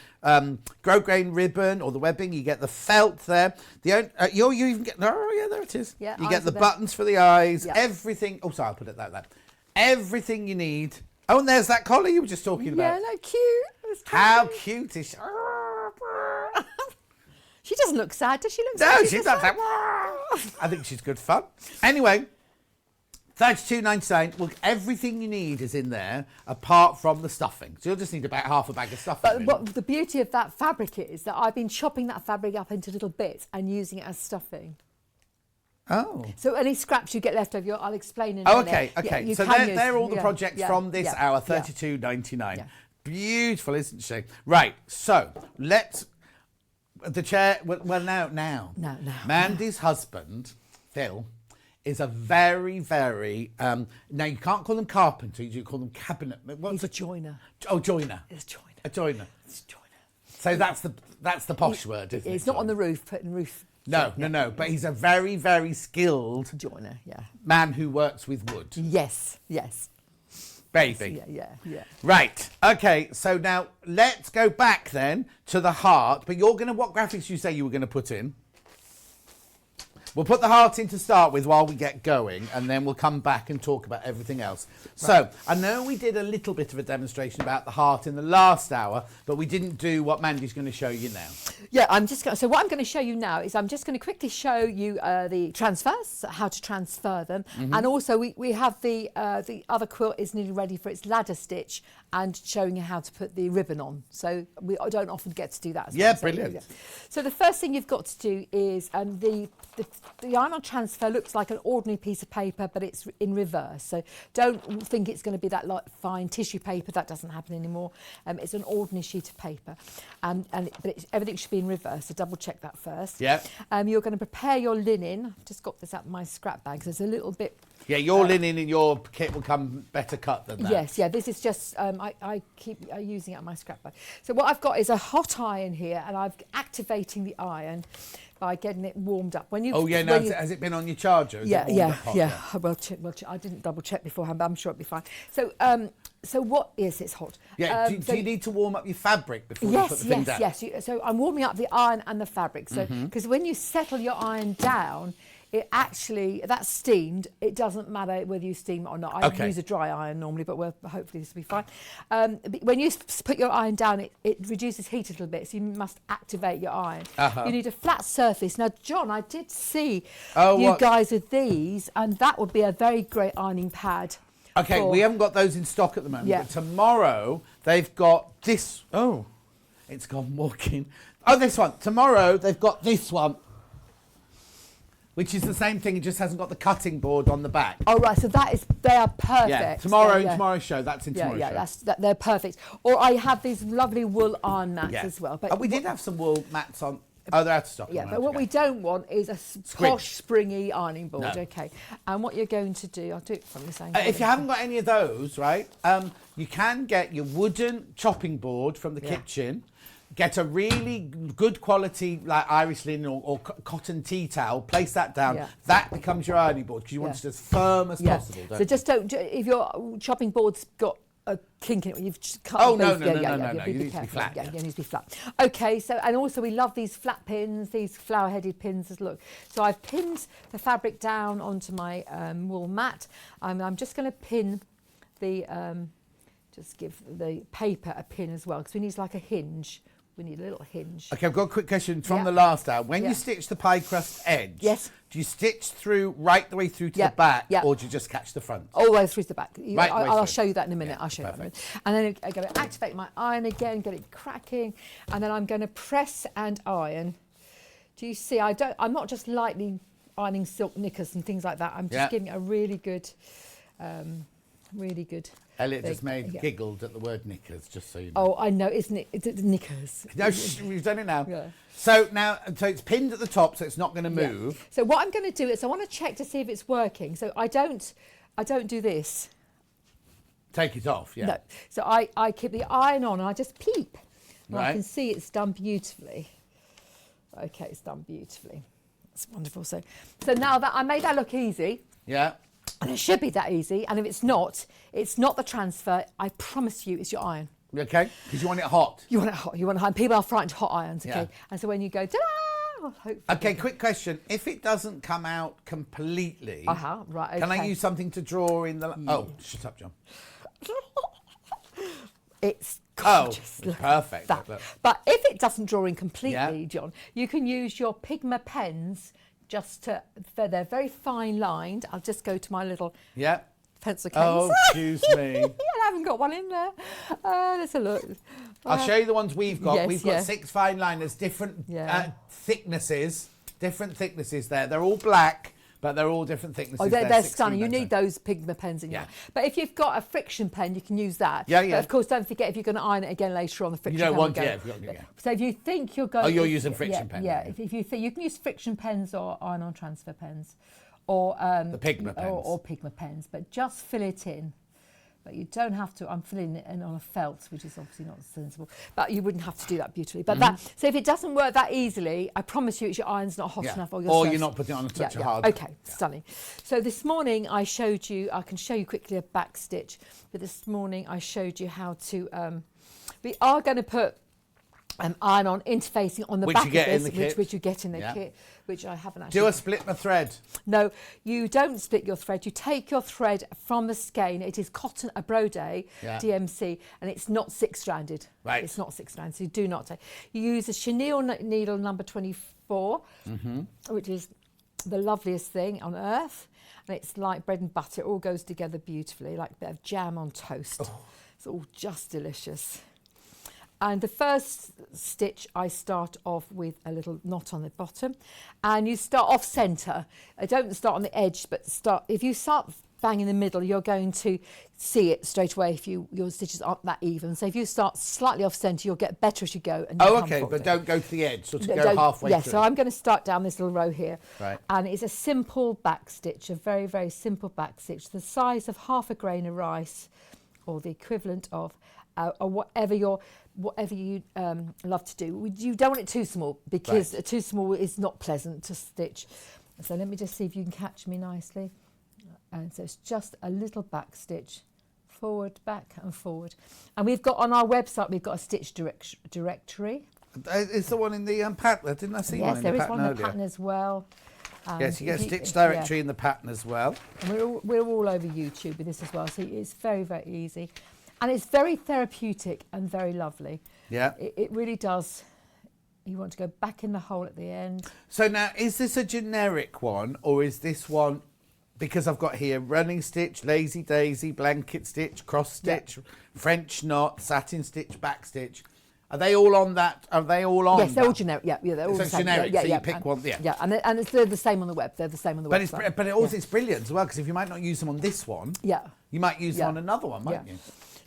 grosgrain ribbon or the webbing. You get the felt there. You even get. Oh yeah, there it is. Yeah. You get the buttons for the eyes. Yeah. Everything. Oh, sorry, I'll put it like that. Everything you need. Oh, and there's that collar you were just talking about. Yeah, no, cute. How cute is she? She doesn't look sad, does she? No, she's not sad. I think she's good fun. Anyway. $32.99. Look, everything you need is in there apart from the stuffing. So you'll just need about half a bag of stuffing. But really. what the beauty of that fabric is that I've been chopping that fabric up into little bits and using it as stuffing. Oh. So any scraps you get left over, I'll explain in a minute. Okay, okay. Yeah, so they're all the projects from this hour, $32.99. Yeah. Beautiful, isn't she? Right, so let's... The chair... Well, now. No. Mandy's husband, Phil... is a very, very... now, you can't call them carpenters, you call them cabinet... He's a joiner. Oh, joiner. He's a joiner. A joiner. He's a joiner. So that's the posh word, isn't it? It's not on the roof, putting roof... No. But he's a very, very skilled... joiner, man who works with wood. Yes. Baby. Yeah. Right. Okay, so now let's go back then to the heart. But you're going to... What graphics you say you were going to put in? We'll put the heart in to start with while we get going, and then we'll come back and talk about everything else. Right. So, I know we did a little bit of a demonstration about the heart in the last hour, but we didn't do what Mandy's going to show you now. Yeah, so what I'm going to show you now is I'm just going to quickly show you the transfers, how to transfer them, and also we have the other quilt is nearly ready for its ladder stitch and showing you how to put the ribbon on. So I don't often get to do that as well. Brilliant. So the first thing you've got to do is the iron-on transfer looks like an ordinary piece of paper, but it's in reverse. So don't think it's going to be that fine tissue paper. That doesn't happen anymore. It's an ordinary sheet of paper, but everything should be in reverse. So double check that first. Yeah. You're going to prepare your linen. I've just got this out of my scrap bag. So there's a little bit. Yeah, your linen in your kit will come better cut than that. Yes, this is just, I keep using it on my scrap bag. So what I've got is a hot iron here, and I'm activating the iron by getting it warmed up. Has it been on your charger? Yeah. Well, I didn't double check beforehand, but I'm sure it'll be fine. So it's hot. Yeah, do you need to warm up your fabric before you put the thing down? Yes. So I'm warming up the iron and the fabric. So because when you settle your iron down, it actually, that's steamed. It doesn't matter whether you steam it or not. I use a dry iron normally, but hopefully this will be fine. But when you put your iron down, it reduces heat a little bit, so you must activate your iron. You need a flat surface. Now, John, I did see you guys with these, and that would be a very great ironing pad. Okay, we haven't got those in stock at the moment, but tomorrow they've got this. Oh, it's gone walking. Oh, this one. Tomorrow they've got this one, which is the same thing. It just hasn't got the cutting board on the back. Oh, right. So they are perfect. Yeah, tomorrow's show. That's in tomorrow's show. They're perfect. Or I have these lovely wool iron mats as well. But we did have some wool mats on. Oh, they're out of stock. Yeah, but what we don't want is a posh, springy ironing board. No. Okay. And what you're going to do, I'll do it from the same. If you haven't got any of those, right, you can get your wooden chopping board from the kitchen. Get a really good quality, like Irish linen or cotton tea towel. Place that down. Yeah. That becomes your ironing board because you want it as firm as possible. So just don't. If your chopping board's got a kink in it, you've just cut. Oh no! You need to be flat. Yeah, it needs to be flat. Okay. So and also we love these flat pins, these flower-headed pins. Look. So I've pinned the fabric down onto my wool mat. I'm just going to pin the. Just give the paper a pin as well because we need like a hinge. We need a little hinge. Okay, I've got a quick question from the last hour. When you stitch the pie crust edge, do you stitch through right the way through to the back, or do you just catch the front? All the way through to the back. I'll through. show you that in a minute. I'll show you that in a minute. And then I'm going to activate my iron again, get it cracking, and then I'm going to press and iron. Do you see? I'm not just lightly ironing silk knickers and things like that. I'm just giving it a really good. Elliot just giggled at the word knickers, just so you know. Oh, I know, isn't it? It's knickers. No, we've done it now. Yeah. So it's pinned at the top, so it's not going to move. Yeah. So what I'm going to do is I want to check to see if it's working. So I don't do this. Take it off, yeah. No. So I keep the iron on and I just peep. And I can see it's done beautifully. Okay, it's done beautifully. That's wonderful. So now that I made that look easy. Yeah. And it should be that easy. And if it's not the transfer. I promise you, it's your iron. Okay, because you want it hot. You want it hot. You want it hot. And people are frightened of hot irons. Okay. Yeah. And so when you go, ta-da! Okay, quick question. If it doesn't come out completely, right. Okay. Can I use something to draw in the? Oh, shut up, John. It's gorgeous. Perfect. But if it doesn't draw in completely, John, you can use your Pigma pens. They're very fine lined. I'll just go to my little pencil case. Oh, excuse me. I haven't got one in there. Let's have a look. I'll show you the ones we've got. Yes, we've got 6 fine liners, different thicknesses. Different thicknesses there. They're all black, but they're all different thicknesses. Oh, they're stunning. You need those Pigma pens in your. But if you've got a friction pen, you can use that. Yeah. But of course, don't forget if you're going to iron it again later on, the friction pen. You don't want So if you think you're going. Oh, you're using friction pen. Yeah. If you think you can use friction pens or iron-on transfer pens, or the Pigma pens. Or Pigma pens, but just fill it in. But you don't have to. I'm filling it in on a felt, which is obviously not sensible. But you wouldn't have to do that beautifully. But so if it doesn't work that easily, I promise you, it's your iron's not hot enough, or you're not putting it on such a hard. Okay, stunning. So this morning I showed you. I can show you quickly a back stitch. But this morning I showed you how to. We are going to put iron-on interfacing on the back of this, which you get in the kit, which I haven't actually. Do a split the thread. No, you don't split your thread. You take your thread from the skein. It is cotton, a brode, DMC, and it's not 6-stranded. Right. It's not 6-stranded, so you do not take. You use a chenille needle number 24, which is the loveliest thing on earth, and it's like bread and butter. It all goes together beautifully, like a bit of jam on toast. Oh. It's all just delicious. And the first stitch, I start off with a little knot on the bottom, and you start off centre. I don't start on the edge, but if you start bang in the middle, you're going to see it straight away if your stitches aren't that even. So if you start slightly off centre, you'll get better as you go. And but don't go to the edge, sort of go halfway through. So I'm going to start down this little row here. Right. And it's a simple back stitch, a very, very simple back stitch, the size of half a grain of rice, or the equivalent of, or whatever you love to do. You don't want it too small, because too small is not pleasant to stitch. So let me just see if you can catch me nicely. And so it's just a little back stitch, forward, back and forward. And we've got on our website, we've got a stitch directory. Is the one in the pattern? Didn't I see one in the pattern? Yes, there is one in the earlier? pattern as well. Yes, you get stitch directory in the pattern as well. And we're all over YouTube with this as well, so it's very, very easy. And it's very therapeutic and very lovely. Yeah. It really does. You want to go back in the hole at the end. So now, is this a generic one, or is this one, because I've got here running stitch, lazy daisy, blanket stitch, cross stitch, French knot, satin stitch, back stitch. Are they all on that? Are they all on? Yes, they're all generic. Yeah, they're all so the same. generic. Yeah, so you pick one. Yeah. Yeah, and they're the same on the web. They're the same on the website. But it also it's brilliant as well, because if you might not use them on this one, you might use them on another one, mightn't you?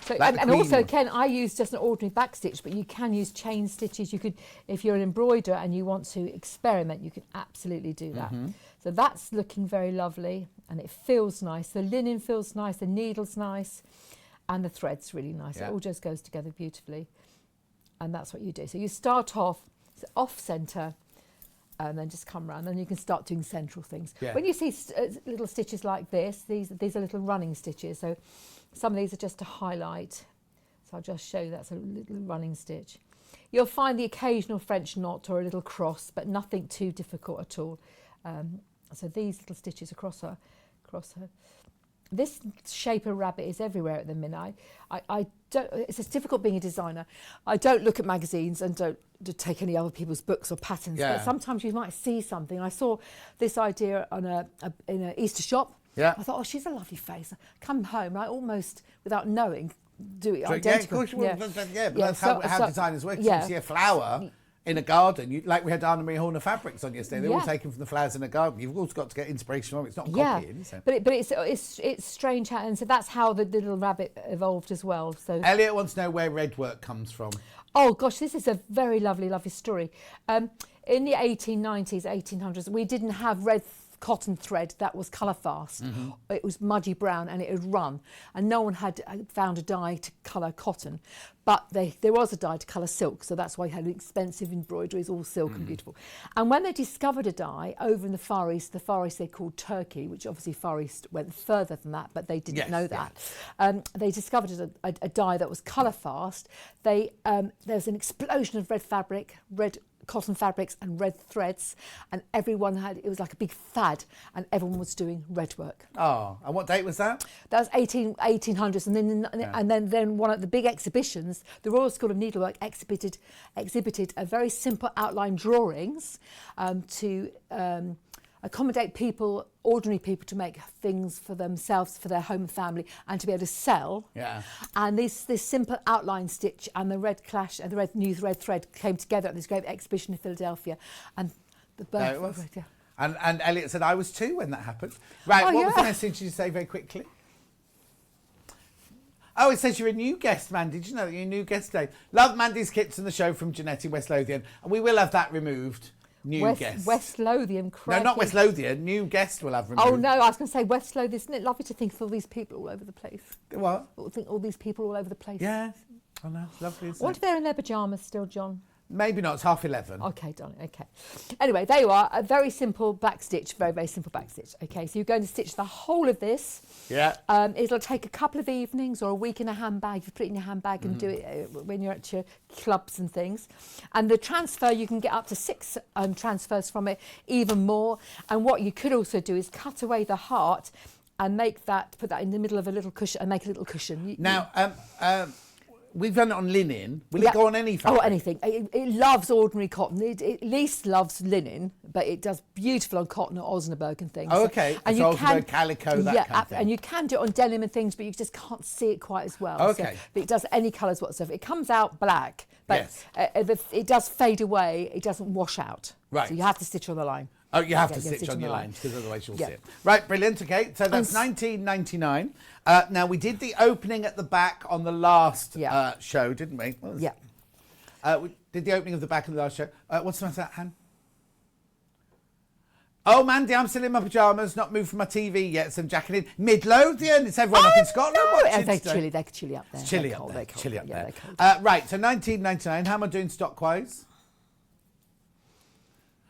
So, Like and also, Ken, I use just an ordinary back stitch, but you can use chain stitches. You could, if you're an embroiderer and you want to experiment, you can absolutely do that. So that's looking very lovely, and it feels nice. The linen feels nice, the needle's nice, and the thread's really nice. It all just goes together beautifully, and that's what you do. So you start off centre, and then just come round, and you can start doing central things. When you see little stitches like this, these are little running stitches. So some of these are just to highlight. So I'll just show you that's a little running stitch. You'll find the occasional French knot or a little cross, but nothing too difficult at all. So these little stitches across her. This shape of rabbit is everywhere at the minute. I don't. It's just difficult being a designer. I don't look at magazines and don't take any other people's books or patterns. But sometimes you might see something. I saw this idea on in an Easter shop. I thought, oh, she's a lovely face. I come home, I almost, without knowing, do it identical. Of course, but that's how designers work. You see a flower in a garden, like we had Anna Marie Horner fabrics on yesterday. They're all taken from the flowers in a garden. You've also got to get inspiration from it. It's not copying, is it? But it's strange how, and so that's how the little rabbit evolved as well. So Elliot wants to know where Redwork comes from. Oh gosh, this is a very lovely story. In the 1890s, 1800s, we didn't have red cotton thread that was colour fast. It was muddy brown and it had run, and no one had found a dye to colour cotton, but there was a dye to colour silk, so that's why you had expensive embroideries, all silk and beautiful. And when they discovered a dye over in the Far East they called Turkey, which obviously Far East went further than that, but they didn't know that. They discovered a dye that was colour fast. There was an explosion of red fabric, red cotton fabrics and red threads, and everyone it was like a big fad, and everyone was doing Redwork. Oh, and what date was that? That was 1800s, and then one of the big exhibitions, the Royal School of Needlework exhibited a very simple outline drawings to accommodate people, ordinary people, to make things for themselves, for their home and family, and to be able to sell. And this simple outline stitch and the red clash and the new red thread came together at this great exhibition in Philadelphia, and the birth of Red. And Elliot said, I was too when that happened. Right, what was the message you say very quickly? Oh, it says you're a new guest, Mandy. Did you know that you're a new guest today? Love Mandy's kits and the show from Jeanette in West Lothian, and we will have that removed. West Lothian, crikey. No, not West Lothian. New guest will have removed. Oh no, I was going to say West Lothian. Isn't it lovely to think of all these people all over the place? What? Think all these people all over the place. Yeah. Oh no, it's lovely. I wonder if they're in their pyjamas still, John. Maybe not. It's 11:30. Okay, darling. Okay. Anyway, there you are. A very simple back stitch. Very, very simple back stitch. Okay, so you're going to stitch the whole of this. Yeah. It'll take a couple of evenings or a week in a handbag. You put it in your handbag and do it when you're at your clubs and things. And the transfer, you can get up to 6 transfers from it, even more. And what you could also do is cut away the heart and put that in the middle of a little cushion and make a little cushion. We've done it on linen. Will it go on any fabric? Oh, anything. It loves ordinary cotton. It least loves linen, but it does beautiful on cotton or Osnaburg and things. Oh, okay. And so Osnaburg, calico, that kind of thing. And you can do it on denim and things, but you just can't see it quite as well. Okay. But it does any colours whatsoever. It comes out black, but it does fade away. It doesn't wash out. Right. So you have to stitch on the line. Oh, you have to stitch on your lines, because otherwise you'll see it. Right, brilliant. Okay, so that's $19.99. Now, we did the opening at the back on the last show, didn't we? We did the opening of the back on the last show. What's the matter, Han? Oh, Mandy, I'm still in my pyjamas, not moved from my TV yet, so I'm jacking in. Midlothian, it's everyone up in Scotland watching. They're chilly up there. It's chilly up there. Chilly up there. Right, so $19.99. How am I doing stock-wise?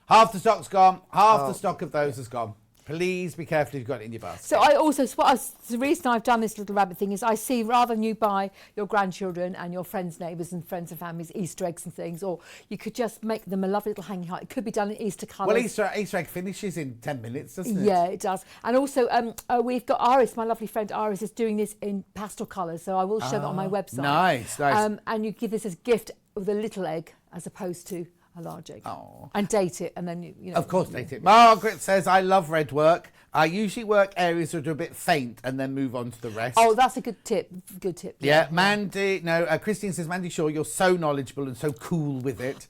Half the stock's gone. Half the stock of those has gone. Please be careful if you've got it in your basket. So the reason I've done this little rabbit thing is I see rather than you buy your grandchildren and your friends, neighbours and friends and families Easter eggs and things, or you could just make them a lovely little hanging heart. It could be done in Easter colours. Well, Easter egg finishes in 10 minutes, doesn't it? Yeah, it does. And also we've got Iris, my lovely friend Iris, is doing this in pastel colours, so I will show that on my website. Nice. And you give this as a gift with a little egg as opposed to a large egg. Oh. And date it, and then you know. Of course, date it. Margaret says, I love Redwork. I usually work areas that are a bit faint and then move on to the rest. Oh, that's a good tip. Good tip. Yeah, Christine says, Mandy Shaw, you're so knowledgeable and so cool with it.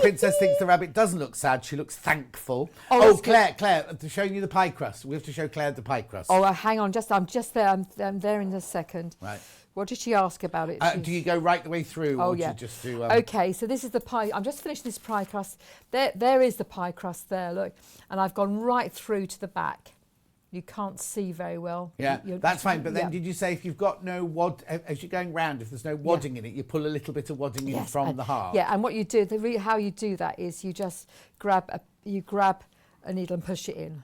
Princess thinks the rabbit doesn't look sad. She looks thankful. Claire, I'm showing you the pie crust. We have to show Claire the pie crust. Oh, hang on. I'm just there. I'm there in a second. Right. What did she ask about it? Do you go right the way through? Oh, or yeah. Do you just do, Okay, so this is the pie. I'm just finishing this pie crust. There is the pie crust there, look. And I've gone right through to the back. You can't see very well. Yeah, that's fine. But then did you say if you've got no wad, as you're going round, if there's no wadding in it, you pull a little bit of wadding in from the heart? Yeah, and what you do, how you do that is you just grab a needle and push it in.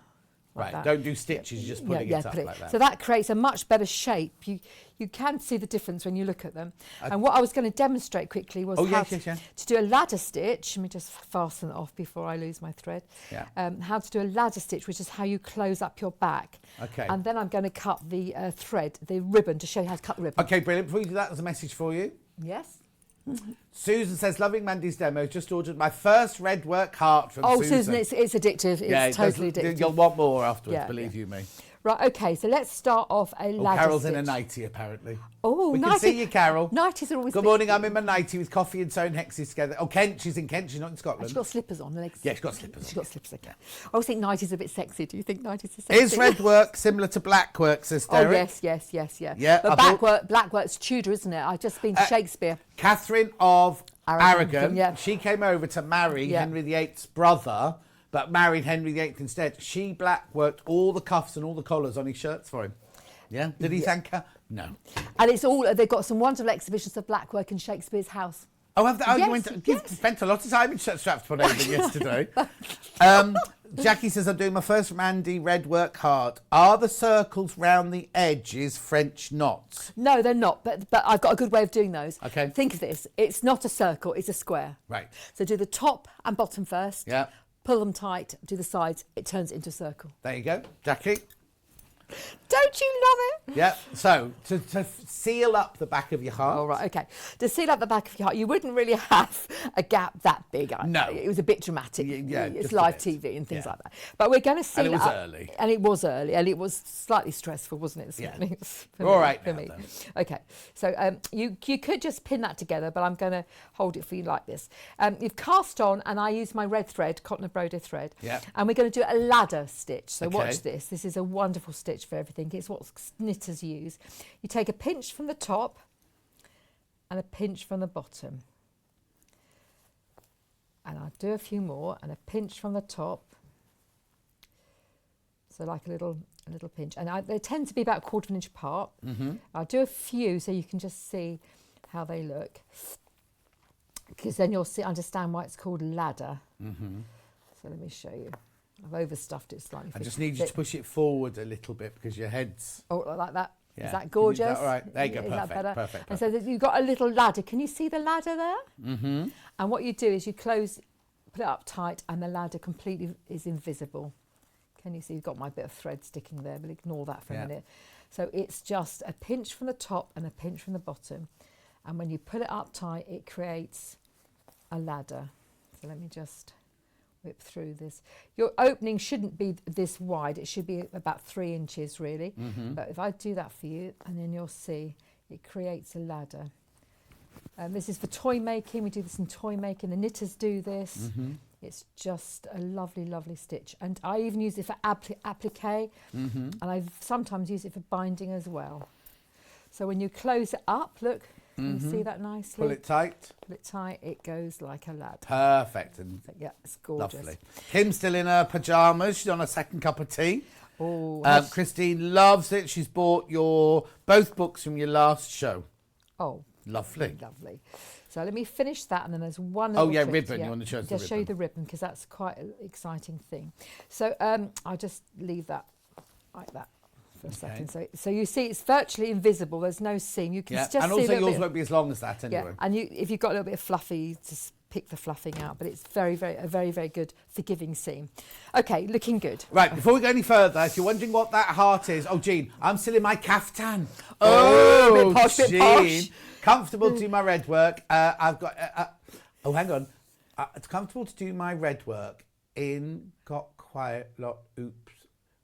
Like right, that. Don't do stitches, you're just pulling it up like that. So that creates a much better shape. You can see the difference when you look at them. And what I was going to demonstrate quickly was to do a ladder stitch. Let me just fasten it off before I lose my thread. Yeah. How to do a ladder stitch, which is how you close up your back. Okay. And then I'm going to cut the thread, the ribbon, to show you how to cut the ribbon. Okay, brilliant. Before you do that, there's a message for you. Yes. Susan says, loving Mandy's demo, just ordered my first Redwork heart from Susan. Oh, Susan, it's addictive. It's totally addictive. You'll want more afterwards, believe you me. Right, okay, so let's start off a ladder Carol's stitch. in a nightie, apparently. Oh, we nightie. can see you, Carol. Nighties are always Good morning, I'm in my nightie with coffee and sewing hexes together. Oh, Kent, she's in Kent, she's not in Scotland. She's got slippers on, the legs. Yeah, she's got slippers on. She's got slippers, okay. I always think nighties are a bit sexy. Do you think nighties are sexy? Is Redwork similar to Blackwork, says Derek? Oh, yes. Yeah, but Blackwork's Tudor, isn't it? I've just been to Shakespeare. Catherine of Aragon, yeah. She came over to marry Henry VIII's brother, but married Henry VIII instead. She blackworked all the cuffs and all the collars on his shirts for him. Yeah? Did he thank her? No. And it's they've got some wonderful exhibitions of blackwork in Shakespeare's house. Oh, have they? Oh, yes, you spent a lot of time in Stratford yesterday. Jackie says, I'm doing my first Mandy Redwork heart. Are the circles round the edges French knots? No, they're not, but I've got a good way of doing those. Okay. Think of this. It's not a circle, it's a square. Right. So do the top and bottom first. Yeah. Pull them tight, do the sides, it turns into a circle. There you go. Jackie? Don't you love it? Yeah. So, to seal up the back of your heart. All right, okay. To seal up the back of your heart, you wouldn't really have a gap that big. No. It was a bit dramatic. Yeah, it's live TV and things like that. But we're going to seal it was up. early. And it was early. And it was slightly stressful, wasn't it? Yeah. All right. For me. Okay. So you could just pin that together, but I'm going to hold it for you like this. You've cast on, and I use my red thread, cotton embroidered thread. Yeah. And we're going to do a ladder stitch. So Okay. watch this. This is a wonderful stitch for everything. It's what knitters use. You take a pinch from the top and a pinch from the bottom. And I'll do a few more, and a pinch from the top. So like a little pinch. And they tend to be about 1/4 inch apart. Mm-hmm. I'll do a few so you can just see how they look. Because then you'll understand why it's called ladder. Mm-hmm. So let me show you. I've overstuffed it slightly. I just need you to push it forward a little bit because your head's... Oh, like that? Yeah. Is that gorgeous? Is that all right? There you go. Is that better? Perfect. And so you've got a little ladder. Can you see the ladder there? Mm-hmm. And what you do is you put it up tight, and the ladder completely is invisible. Can you see? You've got my bit of thread sticking there, but ignore that for a minute. So it's just a pinch from the top and a pinch from the bottom. And when you put it up tight, it creates a ladder. So let me just whip through this. Your opening shouldn't be this wide. It should be about 3 inches really. Mm-hmm. But if I do that for you, and then you'll see it creates a ladder. This is for toy making. We do this in toy making. The knitters do this. Mm-hmm. It's just a lovely, lovely stitch. And I even use it for applique. Mm-hmm. And I sometimes use it for binding as well. So when you close it up, look, can you see that nicely? Pull it tight. Pull it tight, it goes like a ladder. Perfect. And yeah, it's gorgeous. lovely. Kim's still in her pyjamas. She's on her second cup of tea. Oh, Christine loves it. She's bought both books from your last show. Oh, lovely. lovely. So let me finish that, and then there's one. Oh, little yeah, trick. ribbon. You want to show us the Just show you ribbon. the ribbon because that's quite an exciting thing. So I'll just leave that like that for a second. So you see, it's virtually invisible. There's no seam. You can just see and a also little yours bit won't be as long as that anyway. Yeah, and if you've got a little bit of fluffy, just pick the fluffing out. But it's very, very good forgiving seam. Okay, looking good. Right, before we go any further, if you're wondering what that heart is, oh, Jean, I'm still in my caftan. Oh, bit posh, bit posh. Comfortable to do my red work. I've got, oh, hang on. It's comfortable to do my red work in got quiet lot, oops.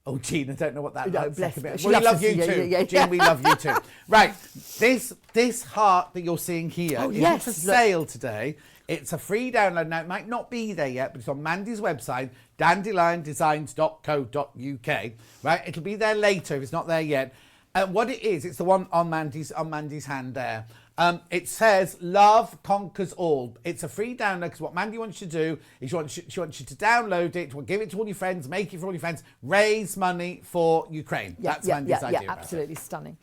Oh, Jean, I don't know what that looks like a bit. She We loves love us, you too. yeah. Jean, we love you too. Right, this heart that you're seeing here isn't for sale today. It's a free download. Now, it might not be there yet, but it's on Mandy's website, dandeliondesigns.co.uk. Right, it'll be there later if it's not there yet. What it is, it's the one on Mandy's hand there. It says love conquers all. It's a free download because what Mandy wants you to do is she wants you to download it, give it to all your friends, make it for all your friends, raise money for Ukraine. That's Mandy's idea. Yeah, absolutely stunning.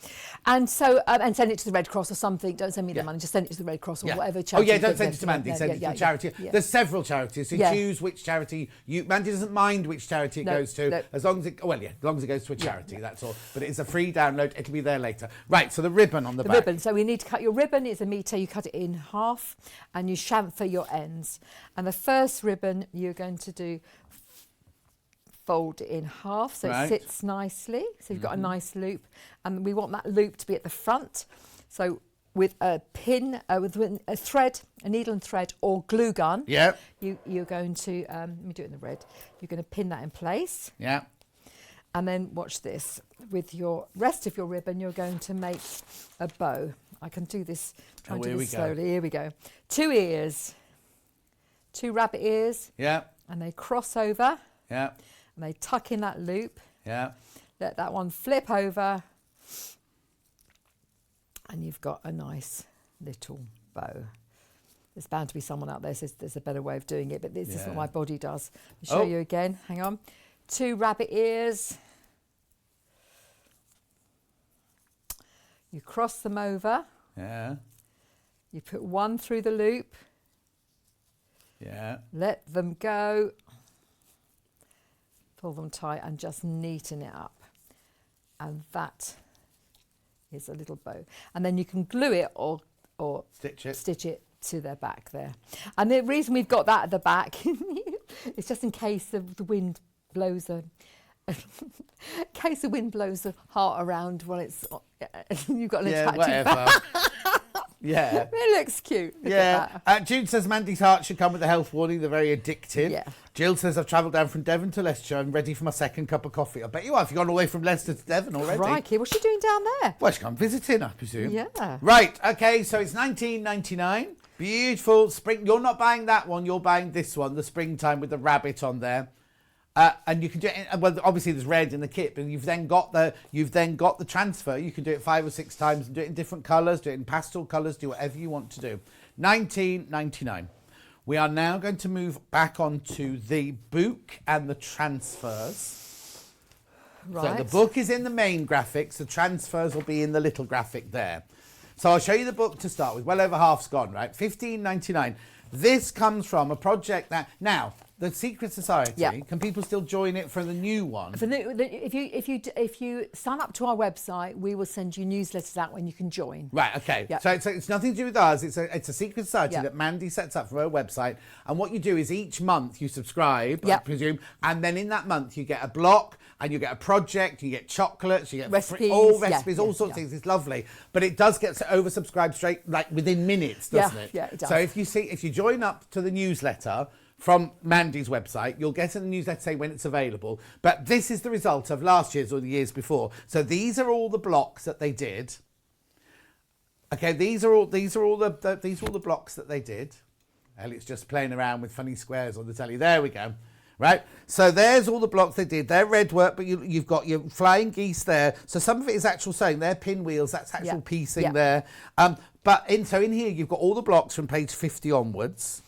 And so, and send it to the Red Cross or something. Don't send me the money, just send it to the Red Cross or whatever charity. Oh yeah, don't send it to Mandy, send it to charity. There's several charities, so choose which charity Mandy doesn't mind which charity it goes to, as long as it goes to a charity, that's all. But it's a free download, it'll be there later. Right, so the ribbon on the back. Ribbon, so we need to cut your ribbon. It's 1 metre, you cut it in half and you chamfer your ends. And the first ribbon you're going to do, fold it in half so it sits nicely. So you've got a nice loop, and we want that loop to be at the front. So with a pin, with a thread, a needle and thread or glue gun, you're going to, let me do it in the red, you're going to pin that in place. Yeah. And then watch this. With your rest of your ribbon, you're going to make a bow. I can do this, try and do this slowly. Here we go. 2 ears, 2 rabbit ears. Yeah. And they cross over. Yeah. And they tuck in that loop. Yeah. Let that one flip over. And you've got a nice little bow. There's bound to be someone out there who says there's a better way of doing it, but this is what my body does. I'll show you again. Hang on. 2 rabbit ears. You cross them over. Yeah. You put one through the loop. Yeah. Let them go. Pull them tight and just neaten it up. And that is a little bow. And then you can glue it or stitch it to their back there. And the reason we've got that at the back is just in case the wind blows the heart around when it's you've got an attractive back. Yeah. It looks cute. Look at that. Jude says Mandy's heart should come with a health warning. They're very addictive. Yeah. Jill says I've travelled down from Devon to Leicestershire and ready for my second cup of coffee. I bet you have. You've gone all the way from Leicester to Devon already. Crikey, what's she doing down there? Well, she's come visiting, I presume. Yeah. Right, okay, so it's $19.99. Beautiful spring. You're not buying that one. You're buying this one, the springtime with the rabbit on there. And you can do it. Well, obviously there's red in the kit, but you've then got the transfer. You can do it 5 or 6 times and do it in different colours, do it in pastel colours, do whatever you want to do. $19.99. We are now going to move back onto the book and the transfers. Right. So the book is in the main graphics. The transfers will be in the little graphic there. So I'll show you the book to start with. Well over half's gone, right? $15.99. This comes from a project that now. The Secret Society, can people still join it for the new one? If you sign up to our website, we will send you newsletters out when you can join. Right, okay. Yep. So it's nothing to do with us. It's a Secret Society that Mandy sets up for her website. And what you do is each month you subscribe, I presume, and then in that month you get a block and you get a project, you get chocolates, you get recipes, all recipes, all sorts of things. It's lovely. But it does get oversubscribed straight, like within minutes, doesn't it? Yeah, it does. So if you join up to the newsletter from Mandy's website, you'll get in the newsletter say when it's available. But this is the result of last year's or the years before. So these are all the blocks that they did. Okay, these are all the blocks that they did. Elliot's just playing around with funny squares on the telly. There we go. Right, so there's all the blocks they did. They're red work, but you've got your flying geese there. So some of it is actual sewing. They're pinwheels. That's actual piecing there. But in here you've got all the blocks from page 50 onwards.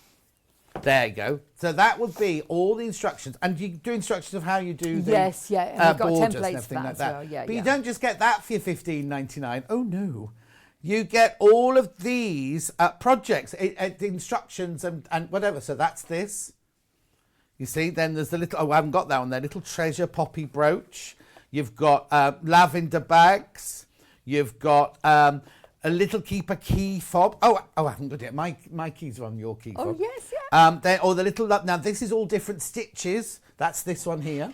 There you go. So that would be all the instructions, and you do instructions of how you do the and we've got borders templates and everything for that like as that. well. Yeah, but you don't just get that for your $15.99. Oh no, you get all of these projects, the instructions and whatever. So that's this. You see, then there's the little, oh, I haven't got that one there, little treasure poppy brooch. You've got lavender bags. You've got a little keeper key fob. Oh, I haven't got it. My keys are on your key fob. Oh, yes, yeah. Or the little, now this is all different stitches. That's this one here.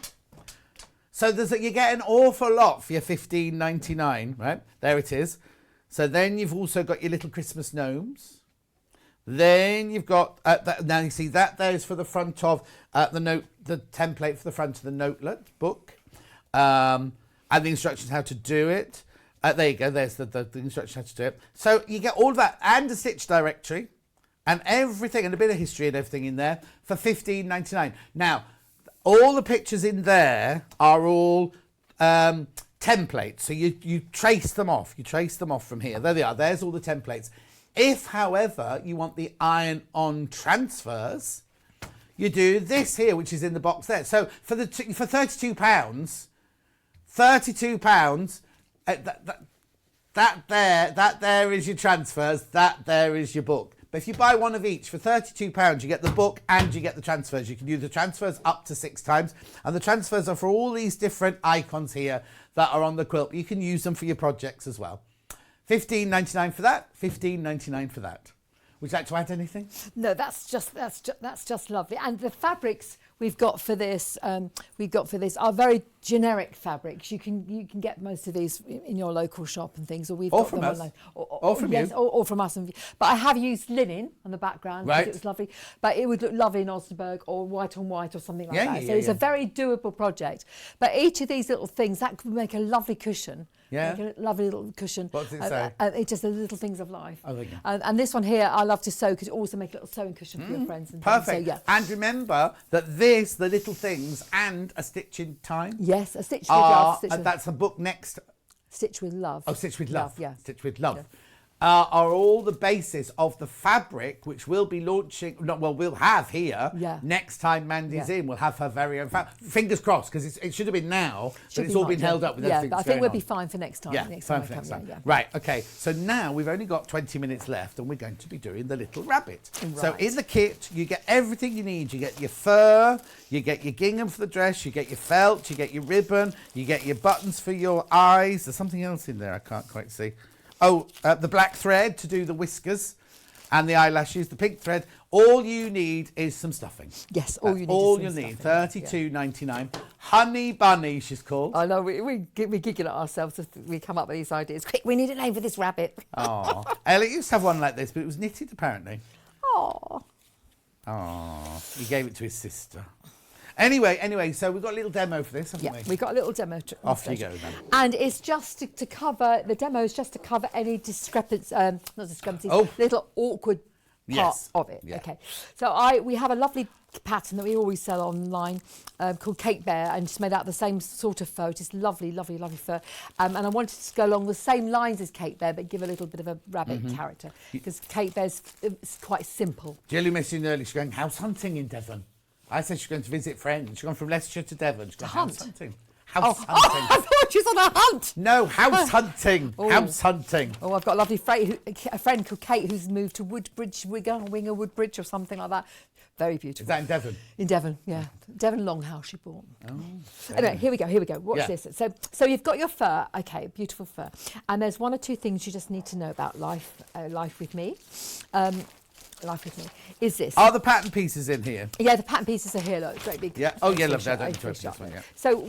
So you get an awful lot for your $15.99, right? There it is. So then you've also got your little Christmas gnomes. Then you've got, now you see that there is for the front of the template for the front of the notelet book. And the instructions how to do it. There you go, there's the instructions how to do it. So you get all of that and a stitch directory and everything and a bit of history and everything in there for $15.99. Now, all the pictures in there are all templates. So you trace them off. You trace them off from here. There they are. There's all the templates. If, however, you want the iron-on transfers, you do this here, which is in the box there. So for £32, that there is your transfers, that there is your book. But if you buy one of each for £32, you get the book and you get the transfers. You can do the transfers up to 6 times. And the transfers are for all these different icons here that are on the quilt. You can use them for your projects as well. $15.99 for that, $15.99 for that. Would you like to add anything? No, that's just lovely. And the fabrics we've got for this are very generic fabrics. You can get most of these in your local shop and things, or we've got them online. Or from you. Or from us. But I have used linen on the background because it was lovely. But it would look lovely in Osnaburg or white on white or something like that. So it's a very doable project. But each of these little things, that could make a lovely cushion. Yeah. Like a lovely little cushion. What does it say? It's just the little things of life. Oh, there you go. And this one here, I love to sew because it also make a little sewing cushion for your friends. And perfect. Things. So, yeah. And remember that this, the little things, and a stitch in time. Yes, a stitch with love. That's the book next. Stitch with love. Oh, Stitch with Love. Yeah. Stitch with Love. Yeah. Are all the basis of the fabric which we'll be launching, we'll have here next time Mandy's in. We'll have her very own fabric. Fingers crossed, because it should have been now, but it's all been held up with everything that's going on. I think we'll be fine for next time. Yeah, fine for next time. Yeah. Right, okay. So now we've only got 20 minutes left and we're going to be doing the little rabbit. Right. So in the kit, you get everything you need. You get your fur, you get your gingham for the dress, you get your felt, you get your ribbon, you get your buttons for your eyes. There's something else in there I can't quite see. Oh, the black thread to do the whiskers and the eyelashes, the pink thread. All you need is some stuffing. Yes, all you need is some stuffing. $32.99. Honey Bunny, she's called. I know, we giggle at ourselves if we come up with these ideas. Quick, we need a name for this rabbit. Oh, Elliot used to have one like this, but it was knitted apparently. Oh. Oh, he gave it to his sister. Anyway, so we've got a little demo for this, haven't we? We've got a little demo. Off you go then. And it's just to cover, the demo is just to cover any discrepancies, little awkward parts of it. Yeah. Okay. So we have a lovely pattern that we always sell online called Cake Bear, and it's made out of the same sort of fur. It's lovely, lovely, lovely fur. And I wanted to go along the same lines as Cake Bear, but give a little bit of a rabbit character, because Cake Bear's quite simple. Jilly mentioned earlier, she's going house hunting in Devon. I said she's going to visit friends. She's gone from Leicestershir to Devon. She's gone house hunting. House hunting. Oh, I thought she was on a hunt. No, house hunting. House hunting. Oh, I've got a lovely a friend called Kate who's moved to Winger Woodbridge or something like that. Very beautiful. Is that in Devon? In Devon, yeah. Devon Longhouse she bought. Oh. Anyway, here we go. Watch this. So you've got your fur. Okay, beautiful fur. And there's one or two things you just need to know about life with me. Life with me is this. Are the pattern pieces in here? Yeah, the pattern pieces are here. Look, great big. Yeah. Oh, yeah, love that. So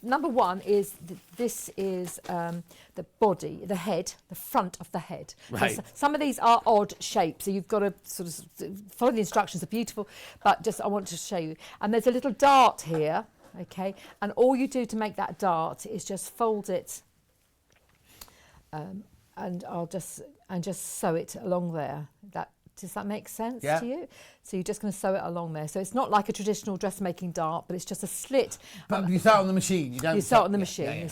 number one is this is the body, the head, the front of the head. Right. So some of these are odd shapes, so you've got to sort of follow the instructions. They're beautiful, but just I want to show you. And there's a little dart here, okay. And all you do to make that dart is just fold it, and I'll just sew it along there. Does that make sense to you? So you're just going to sew it along there. So it's not like a traditional dressmaking dart, but it's just a slit. But you sew it on the machine. You sew it on the machine.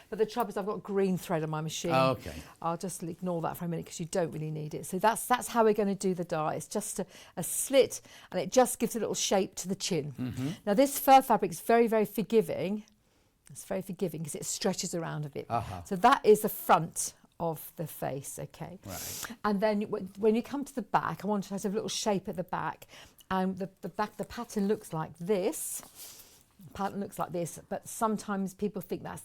But the trouble is I've got green thread on my machine. Oh, okay. I'll just ignore that for a minute because you don't really need it. So that's how we're going to do the dart. It's just a slit, and it just gives a little shape to the chin. Mm-hmm. Now this fur fabric is very, very forgiving. It's very forgiving because it stretches around a bit. Uh-huh. So that is the front of the face, okay? Right. And then when you come to the back, I want to have a little shape at the back, and the pattern looks like this. The pattern looks like this, but sometimes people think that's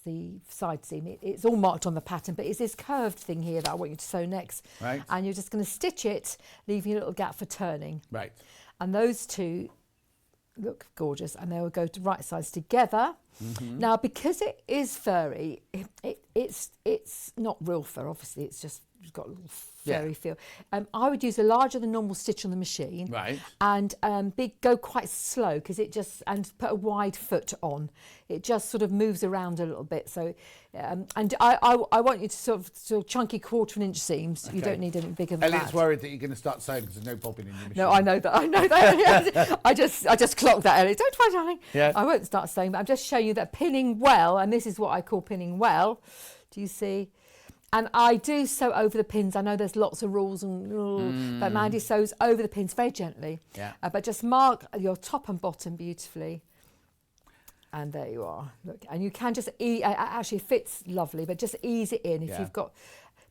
the side seam. It's all marked on the pattern, but it's this curved thing here that I want you to sew next. Right. And you're just going to stitch it, leaving a little gap for turning. Right. And those two look gorgeous, and they will go to right sides together. Mm-hmm. Now, because it is furry, it's not real fur, obviously, it's just got a little furry feel. I would use a larger than normal stitch on the machine. Right. And go quite slow, because and put a wide foot on. It just sort of moves around a little bit. So, and I want you to sort of chunky 1/4 inch seams. Okay. You don't need anything bigger than Elliot's that. worried that you're going to start sewing because there's no bobbin in your machine. No, I know that. I just clocked that, Elliot. Don't worry, darling. Yeah. I won't start saying, but I'm just showing you that pinning well, and this is what I call pinning well. Do you see? And I do sew over the pins. I know there's lots of rules, but Mandy sews over the pins very gently. Yeah. But just mark your top and bottom beautifully. And there you are. Look, and you can just actually it fits lovely, but just ease it in if you've got.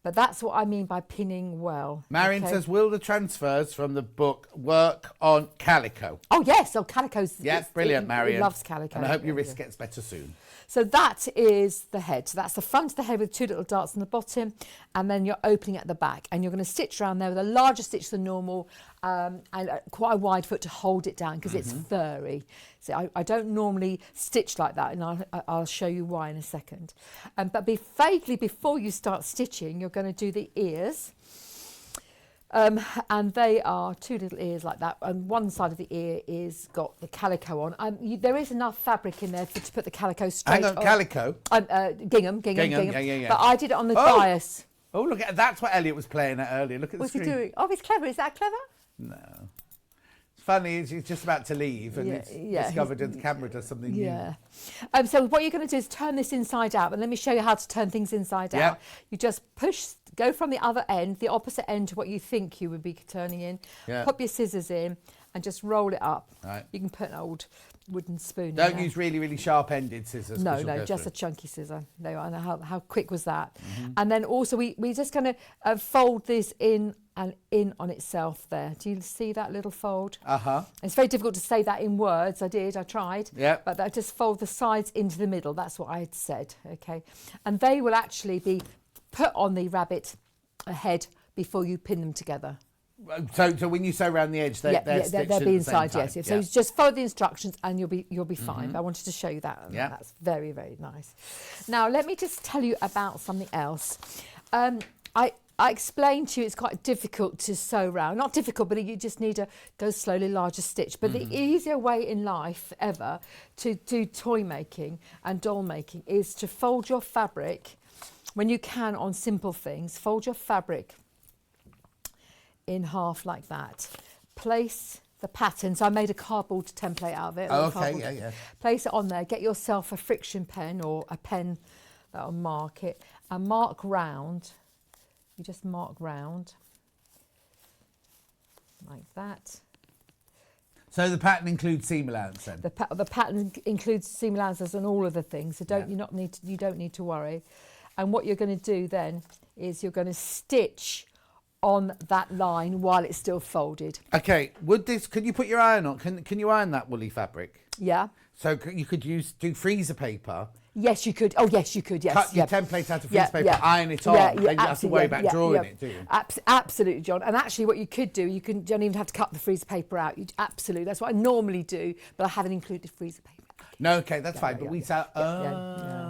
But that's what I mean by pinning well. Marion says, will the transfers from the book work on calico? Oh, yes. Oh, calico's... Yeah, brilliant, Marion. He loves calico. And I hope your wrist gets better soon. So that is the head. So that's the front of the head with 2 little darts on the bottom, and then you're opening at the back. And you're going to stitch around there with a larger stitch than normal, and quite a wide foot to hold it down, because it's furry. So I don't normally stitch like that, and I'll show you why in a second. But vaguely before you start stitching, you're going to do the ears. And they are 2 little ears like that, and one side of the ear is got the calico on. There is enough fabric in there to put the calico straight Hang on, on. calico? Gingham. Yeah. But I did it on the bias. Oh, look at that's what Elliot was playing at earlier. Look at What's the he screen. doing? Oh, he's clever. Is that clever? No. It's funny, he's just about to leave, and it's discovered that the camera does something new. So what you're going to do is turn this inside out, and let me show you how to turn things inside out. You just go from the other end, the opposite end to what you think you would be turning in. Pop your scissors in and just roll it up. Right. You can put an old wooden spoon in Don't there. use really, really sharp-ended scissors. No, just a chunky scissor. There, and how quick was that? And then also we're just going to fold this in and in on itself there. Do you see that little fold? It's very difficult to say that in words. I tried. But I just fold the sides into the middle. That's what I had said. Okay, and they will actually be put on the rabbit head before you pin them together. So when you sew around the edge, they'll be inside. Yes. So just follow the instructions, and you'll be fine. But I wanted to show you that. And that's very, very nice. Now let me just tell you about something else. I explained to you it's quite difficult to sew round. Not difficult, but you just need to go slowly, larger stitch. But the easier way in life ever to do toy making and doll making is to fold your fabric when you can on simple things. Fold your fabric in half like that. Place the pattern. So I made a cardboard template out of it. Oh, okay, yeah. Place it on there. Get yourself a friction pen or a pen that'll mark it, and mark round. You just mark round like that. So the pattern includes seam allowance then? The pattern includes seam allowances and all of the things. So you don't need to worry. And what you're going to do then is you're going to stitch on that line while it's still folded. Okay. Can you put your iron on? Can you iron that woolly fabric? Yeah. So you could do freezer paper. Yes, you could. Oh, yes, you could. Yes. Cut your template out of freezer paper, iron it on, and you have to worry about drawing it, do you? Absolutely, John. And actually, what you could do, you don't even have to cut the freezer paper out. Absolutely, that's what I normally do, but I haven't included freezer paper. No, okay, that's fine. But we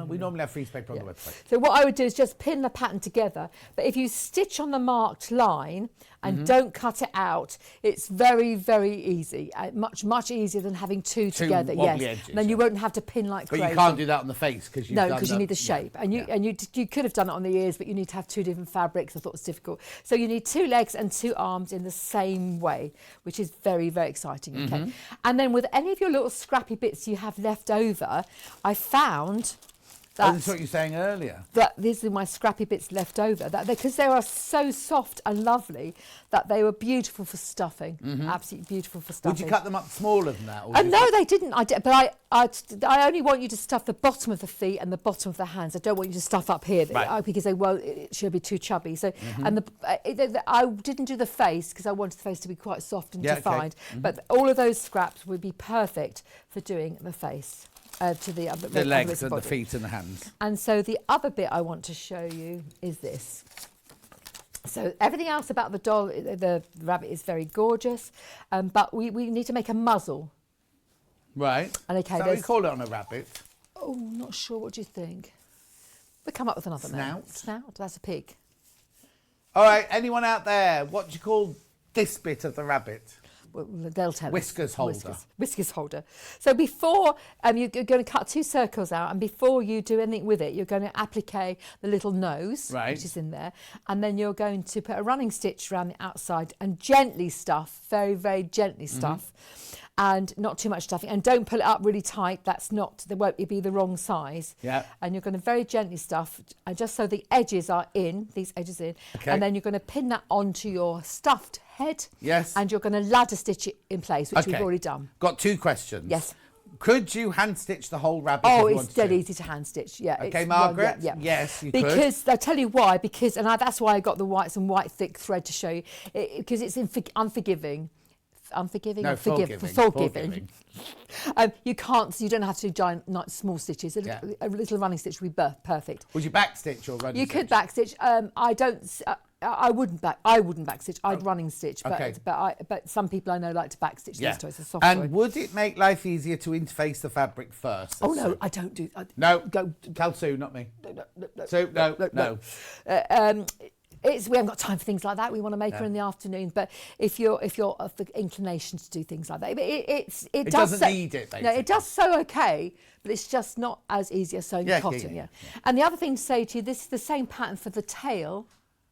we normally have freeze paper on the website. So what I would do is just pin the pattern together. But if you stitch on the marked line and don't cut it out, it's very, very easy. Much easier than having two together. Wobbly edges, then you won't have to pin like crazy. But you can't do that on the face because you need the shape. And you could have done it on the ears, but you need to have 2 different fabrics. I thought it was difficult. So you need 2 legs and 2 arms in the same way, which is very, very exciting. Okay. And then with any of your little scrappy bits you have left over, I found That's what you were saying earlier. That these are my scrappy bits left over. Because they are so soft and lovely that they were beautiful for stuffing. Absolutely beautiful for stuffing. Would you cut them up smaller than that? No, they didn't. But I only want you to stuff the bottom of the feet and the bottom of the hands. I don't want you to stuff up here because it should be too chubby. So and I didn't do the face because I wanted the face to be quite soft and defined. Okay. But all of those scraps would be perfect for doing the face. To the legs and the feet and the hands. And so the other bit I want to show you is this. So everything else about the doll, the rabbit is very gorgeous, but we need to make a muzzle. Right. And okay, so we call it on a rabbit. Oh, not sure. What do you think? We'll come up with another name. Snout. That's a pig. All right. Anyone out there? What do you call this bit of the rabbit? Well, they'll tell Whiskers us. holder. Whiskers holder. So before you're going to cut 2 circles out, and before you do anything with it, you're going to applique the little nose, which is in there, and then you're going to put a running stitch around the outside and gently stuff, very, very gently stuff, and not too much stuffing. And don't pull it up really tight. There won't be the wrong size. Yeah. And you're going to very gently stuff, and just so the edges are in, these edges in, and then you're going to pin that onto your stuffed head. Yes. And you're going to ladder stitch it in place, which we've already done. Got 2 questions. Yes. Could you hand stitch the whole rabbit? Oh, it's dead easy to hand stitch. Yeah. Okay, Margaret. Yeah. Yes, you could. Because I'll tell you why. Because that's why I got the white thick thread to show you. Because it's unforgiving. Forgiving. You don't have to do giant, not small stitches. A little running stitch would be perfect. Would you back stitch or running? You could back stitch. I wouldn't back stitch. I'd running stitch, but some people I know like to back stitch. Yeah. So it's a soft and would it make life easier to interface the fabric first? Oh no, I don't do. No, tell Sue, not me. No. Sue, no. We haven't got time for things like that. We want to make her in the afternoon. But if you're of the inclination to do things like that, it doesn't need it. Basically. No, it does sew okay, but it's just not as easy as sewing cotton. Yeah. And the other thing to say to you, this is the same pattern for the tail.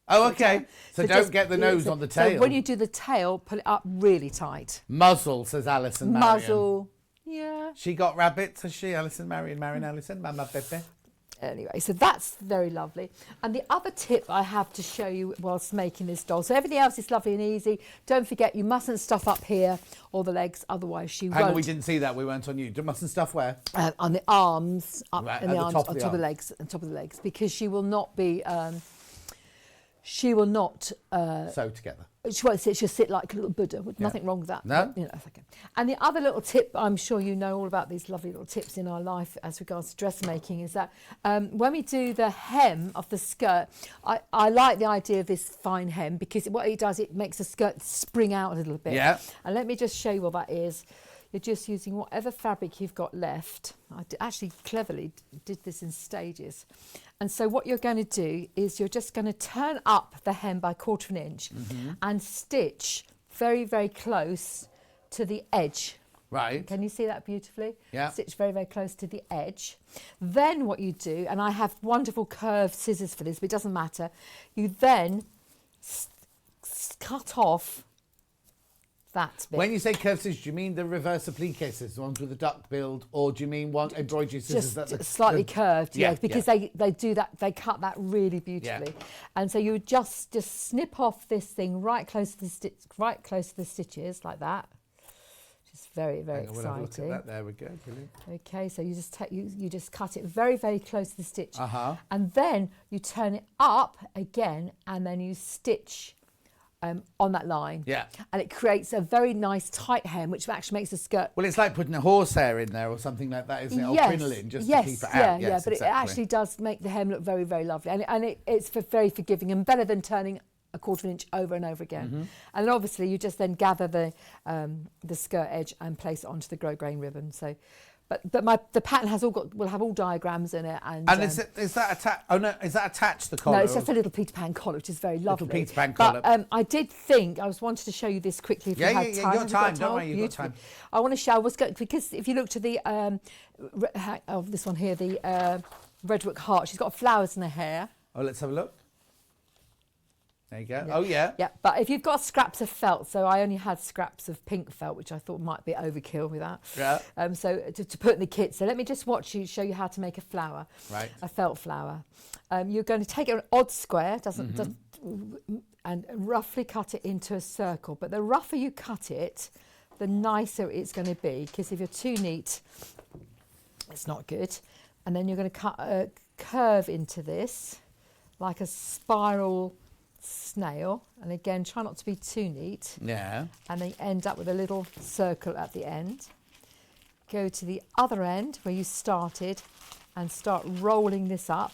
Oh, okay. So don't get the nose on the tail. So when you do the tail, pull it up really tight. Muzzle, says Alison Marion. Muzzle, yeah. She got rabbits, has she? Alison Marion, Alison, Mama Pepe. Anyway, so that's very lovely. And the other tip I have to show you whilst making this doll, so everything else is lovely and easy. Don't forget, you mustn't stuff up here or the legs, otherwise she won't. Hang on, we didn't see that. We weren't on you. You mustn't stuff where? On the arms, up right, in the arms, on top of the legs, because she will not be. She will not sew together. She won't sit. She'll sit like a little Buddha. With nothing wrong with that. No. But, okay. And the other little tip, I'm sure you know all about these lovely little tips in our life as regards to dressmaking, is that when we do the hem of the skirt, I like the idea of this fine hem because what it does, it makes the skirt spring out a little bit. Yeah. And let me just show you what that is. You're just using whatever fabric you've got left. I actually cleverly did this in stages. And so what you're going to do is you're just going to turn up the hem by 1/4 inch and stitch very, very close to the edge. Right. Can you see that beautifully? Yeah. Stitch very, very close to the edge. Then what you do, and I have wonderful curved scissors for this, but it doesn't matter. You then cut off that bit. When you say curved scissors, do you mean the reverse applique scissors, the ones with the duck build, or do you mean embroidery scissors? Just slightly curved, because they do that. They cut that really beautifully, and so you would just snip off this thing right close to the stitches like that. Just very, very exciting. We'll have a look at that. There we go. Brilliant. Okay, so you just you just cut it very, very close to the stitch, and then you turn it up again, and then you stitch. On that line. Yeah. And it creates a very nice tight hem, which actually makes the skirt... Well, it's like putting a horsehair in there or something like that, isn't it? Or crinoline, just to keep it out. Yes, but exactly. It actually does make the hem look very, very lovely. And it's very forgiving and better than turning a 1/4 inch over and over again. And then obviously you just then gather the skirt edge and place it onto the grosgrain ribbon. So... But the pattern will have all diagrams in it, and is that attached? Oh no, is that attached the collar? No, it's just a little Peter Pan collar, which is very lovely. Little Peter Pan collar. But I did think I wanted to show you this quickly. If you had time. Your time. Don't worry, you've got time. I want to show. Because if you look to the this one here, the Redwork heart, she's got flowers in her hair. Oh, let's have a look. There you go. Yeah. Oh, yeah. Yeah, but if you've got scraps of felt, so I only had scraps of pink felt, which I thought might be overkill with that. Yeah. So to put in the kit. So let me just show you how to make a flower. Right. A felt flower. You're going to take an odd square, and roughly cut it into a circle. But the rougher you cut it, the nicer it's going to be. Because if you're too neat, it's not good. And then you're going to cut a curve into this, like a spiral snail, and again try not to be too neat. Yeah. And then you end up with a little circle at the end. Go to the other end where you started and start rolling this up.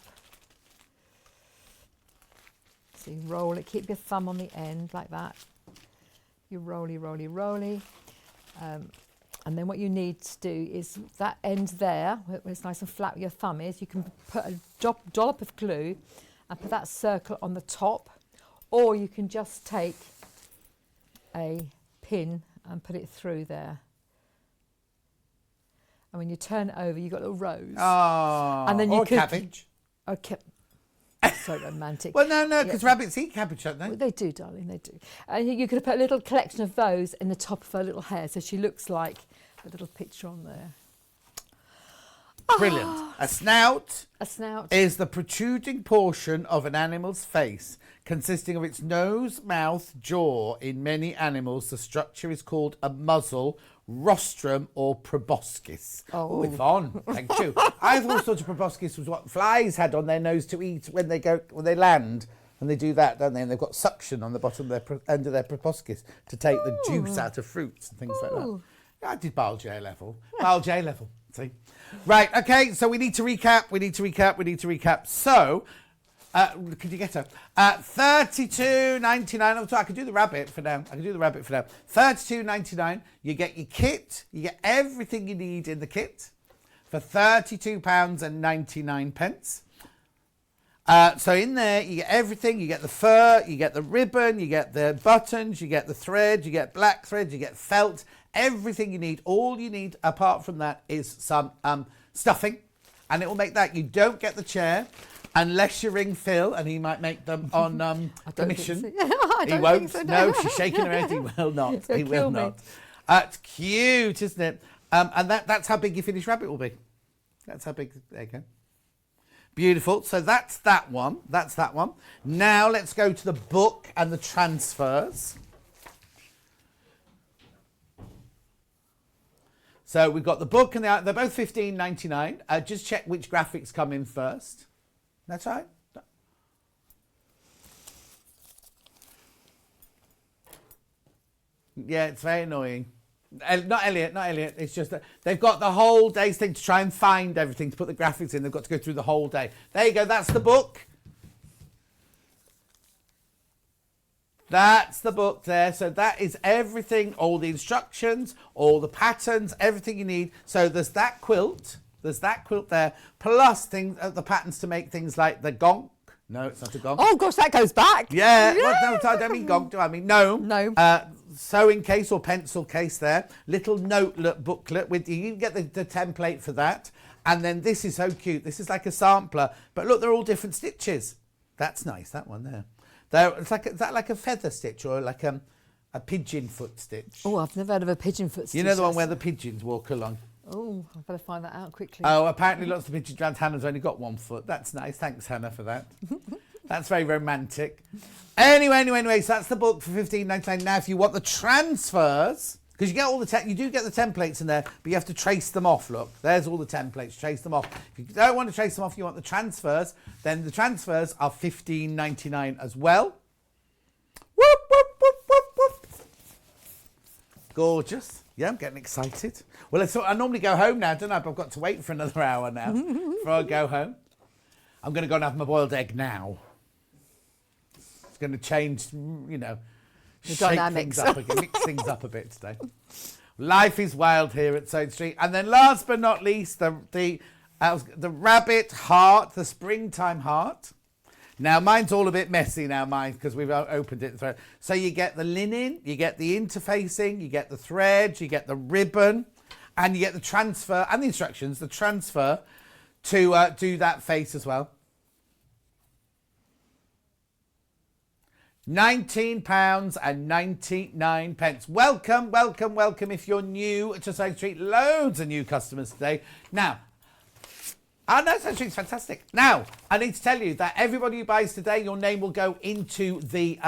So you roll it, keep your thumb on the end like that. You rolly. And then what you need to do is that end there, where it's nice and flat where your thumb is, you can put a dollop of glue and put that circle on the top. Or you can just take a pin and put it through there. And when you turn it over, you've got a rose. Oh, and then you or cabbage. Okay. So romantic. Well, no, because rabbits eat cabbage, don't they? Well, they do, darling, they do. And you could put a little collection of those in the top of her little hair, so she looks like a little picture on there. Brilliant. A snout. A snout is the protruding portion of an animal's face, consisting of its nose, mouth, jaw. In many animals, the structure is called a muzzle, rostrum, or proboscis. Oh, Yvonne, thank you. I thought sort of proboscis was what flies had on their nose to eat when they land. And they do that, don't they? And they've got suction on the bottom of their end of their proboscis to take the juice out of fruits and things like that. I did Bile J level. Bile J level. See? Right, okay, so we need to recap. So, could you get her? $32.99. I can do the rabbit for now. $32.99. You get your kit. You get everything you need in the kit for £32.99. So in there, you get everything. You get the fur, you get the ribbon, you get the buttons, you get the thread, you get black thread, you get felt, everything you need. All you need apart from that is some stuffing, and it will make that. You don't get the chair unless you ring Phil, and he might make them on commission. He won't. So, no, she's shaking her head. He will not. He will not. It's cute, isn't it? And that's how big your finished rabbit will be. That's how big. There you go. Beautiful. So that's that one. Now let's go to the book and the transfers. So we've got the book and they're both $15.99. Just check which graphics come in first. That's right. Yeah, it's very annoying. Not Elliot. It's just that they've got the whole day's thing to try and find everything to put the graphics in. They've got to go through the whole day. There you go. That's the book. That's the book there. So that is everything, all the instructions, all the patterns, everything you need. So there's that quilt. There, plus the patterns to make things like the gonk. No, it's not a gonk. Oh, gosh, that goes back. Yeah. Well, no, I don't mean gonk, do I? mean gnome. No. Sewing case or pencil case there. Little note booklet with you. You can get the template for that. And then this is so cute. This is like a sampler. But look, they're all different stitches. That's nice, that one there. Is that like a feather stitch or like a pigeon foot stitch? Oh, I've never heard of a pigeon foot stitch. You know the one where the pigeons walk along? Oh, I've got to find that out quickly. Oh, apparently lots of pigeons around. Hannah's only got one foot. That's nice. Thanks, Hannah, for that. That's very romantic. Anyway, so that's the book for $15.99. Now, if you want the transfers, because you get all you do get the templates in there, but you have to trace them off. Look, there's all the templates. Trace them off. If you don't want to trace them off, you want the transfers, then the transfers are $15.99 as well. Whoop, whoop, whoop, whoop, whoop. Gorgeous. Yeah, I'm getting excited. Well, I normally go home now, don't I? But I've got to wait for another hour now before I go home. I'm going to go and have my boiled egg now. It's going to change, shake things up again, mix things up a bit today. Life is wild here at Sewing Street. And then last but not least, the rabbit heart, the springtime heart. Now, mine's all a bit messy now, because we've opened it. So you get the linen, you get the interfacing, you get the thread, you get the ribbon, and you get the transfer and the instructions, the transfer to do that face as well. £19.99. Welcome, welcome, welcome. If you're new to Sewing Street, loads of new customers today. Now, I know Sewing Street's fantastic. Now, I need to tell you that everybody who buys today, your name will go into the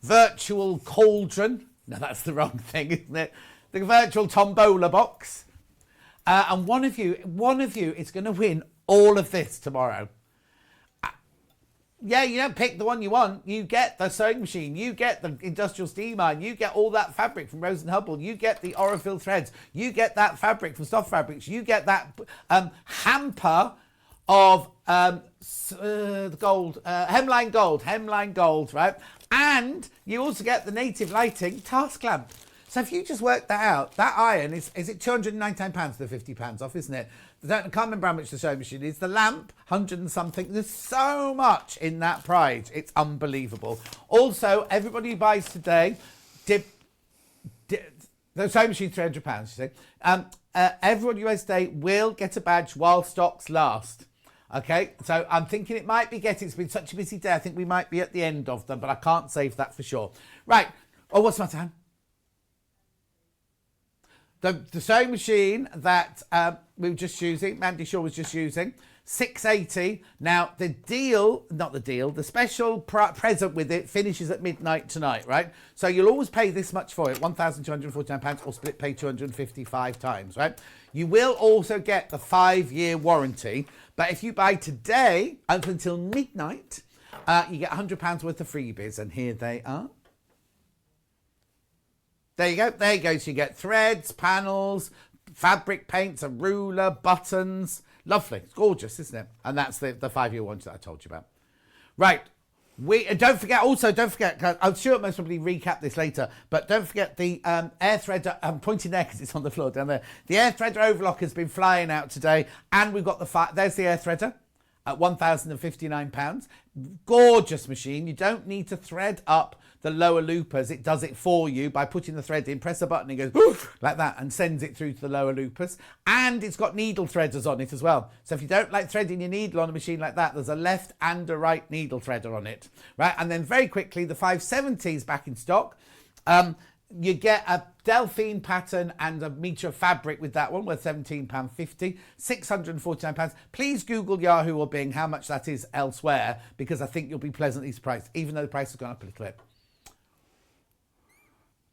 virtual cauldron. No, that's the wrong thing, isn't it? The virtual tombola box. And one of you is going to win all of this tomorrow. Yeah, you don't pick the one you want. You get the sewing machine. You get the industrial steam iron. You get all that fabric from Rose & Hubble. You get the Orifil threads. You get that fabric from Soft Fabrics. You get that hamper of the gold, hemline gold, right? And you also get the Native Lighting task lamp. So if you just work that out, that iron is it £299 to the £50 off, isn't it? I can't remember how much the sewing machine is. The lamp, 100 and something. There's so much in that prize. It's unbelievable. Also, everybody who buys today, the sewing machine, £300, you see. Everybody who buys today will get a badge while stocks last. Okay, so I'm thinking it might be it's been such a busy day. I think we might be at the end of them, but I can't say that for sure. Right. Oh, what's my time? The sewing machine that we were just using, Mandy Shaw was just using, $680. Now, the special present with it finishes at midnight tonight, right? So you'll always pay this much for it, £1,249, or split pay 255 times, right? You will also get the 5-year warranty, but if you buy today up until midnight, you get £100 worth of freebies, and here they are. There you go. There you go. So you get threads, panels, fabric paints, a ruler, buttons. Lovely. It's gorgeous, isn't it? And that's the 5-year warranty that I told you about. Right. Don't forget, I'm sure most probably recap this later, but don't forget the air threader. I'm pointing there because it's on the floor down there. The air threader overlock has been flying out today, and we've got there's the air threader at £1,059. Gorgeous machine. You don't need to thread up the lower loopers. It does it for you by putting the thread in, press a button, it goes oof, like that, and sends it through to the lower loopers. And it's got needle threaders on it as well. So if you don't like threading your needle on a machine like that, there's a left and a right needle threader on it, right? And then very quickly, the 570 is back in stock. You get a Delphine pattern and a metre of fabric with that one, worth £17.50, £649. Please Google Yahoo or Bing how much that is elsewhere, because I think you'll be pleasantly surprised, even though the price has gone up a little bit.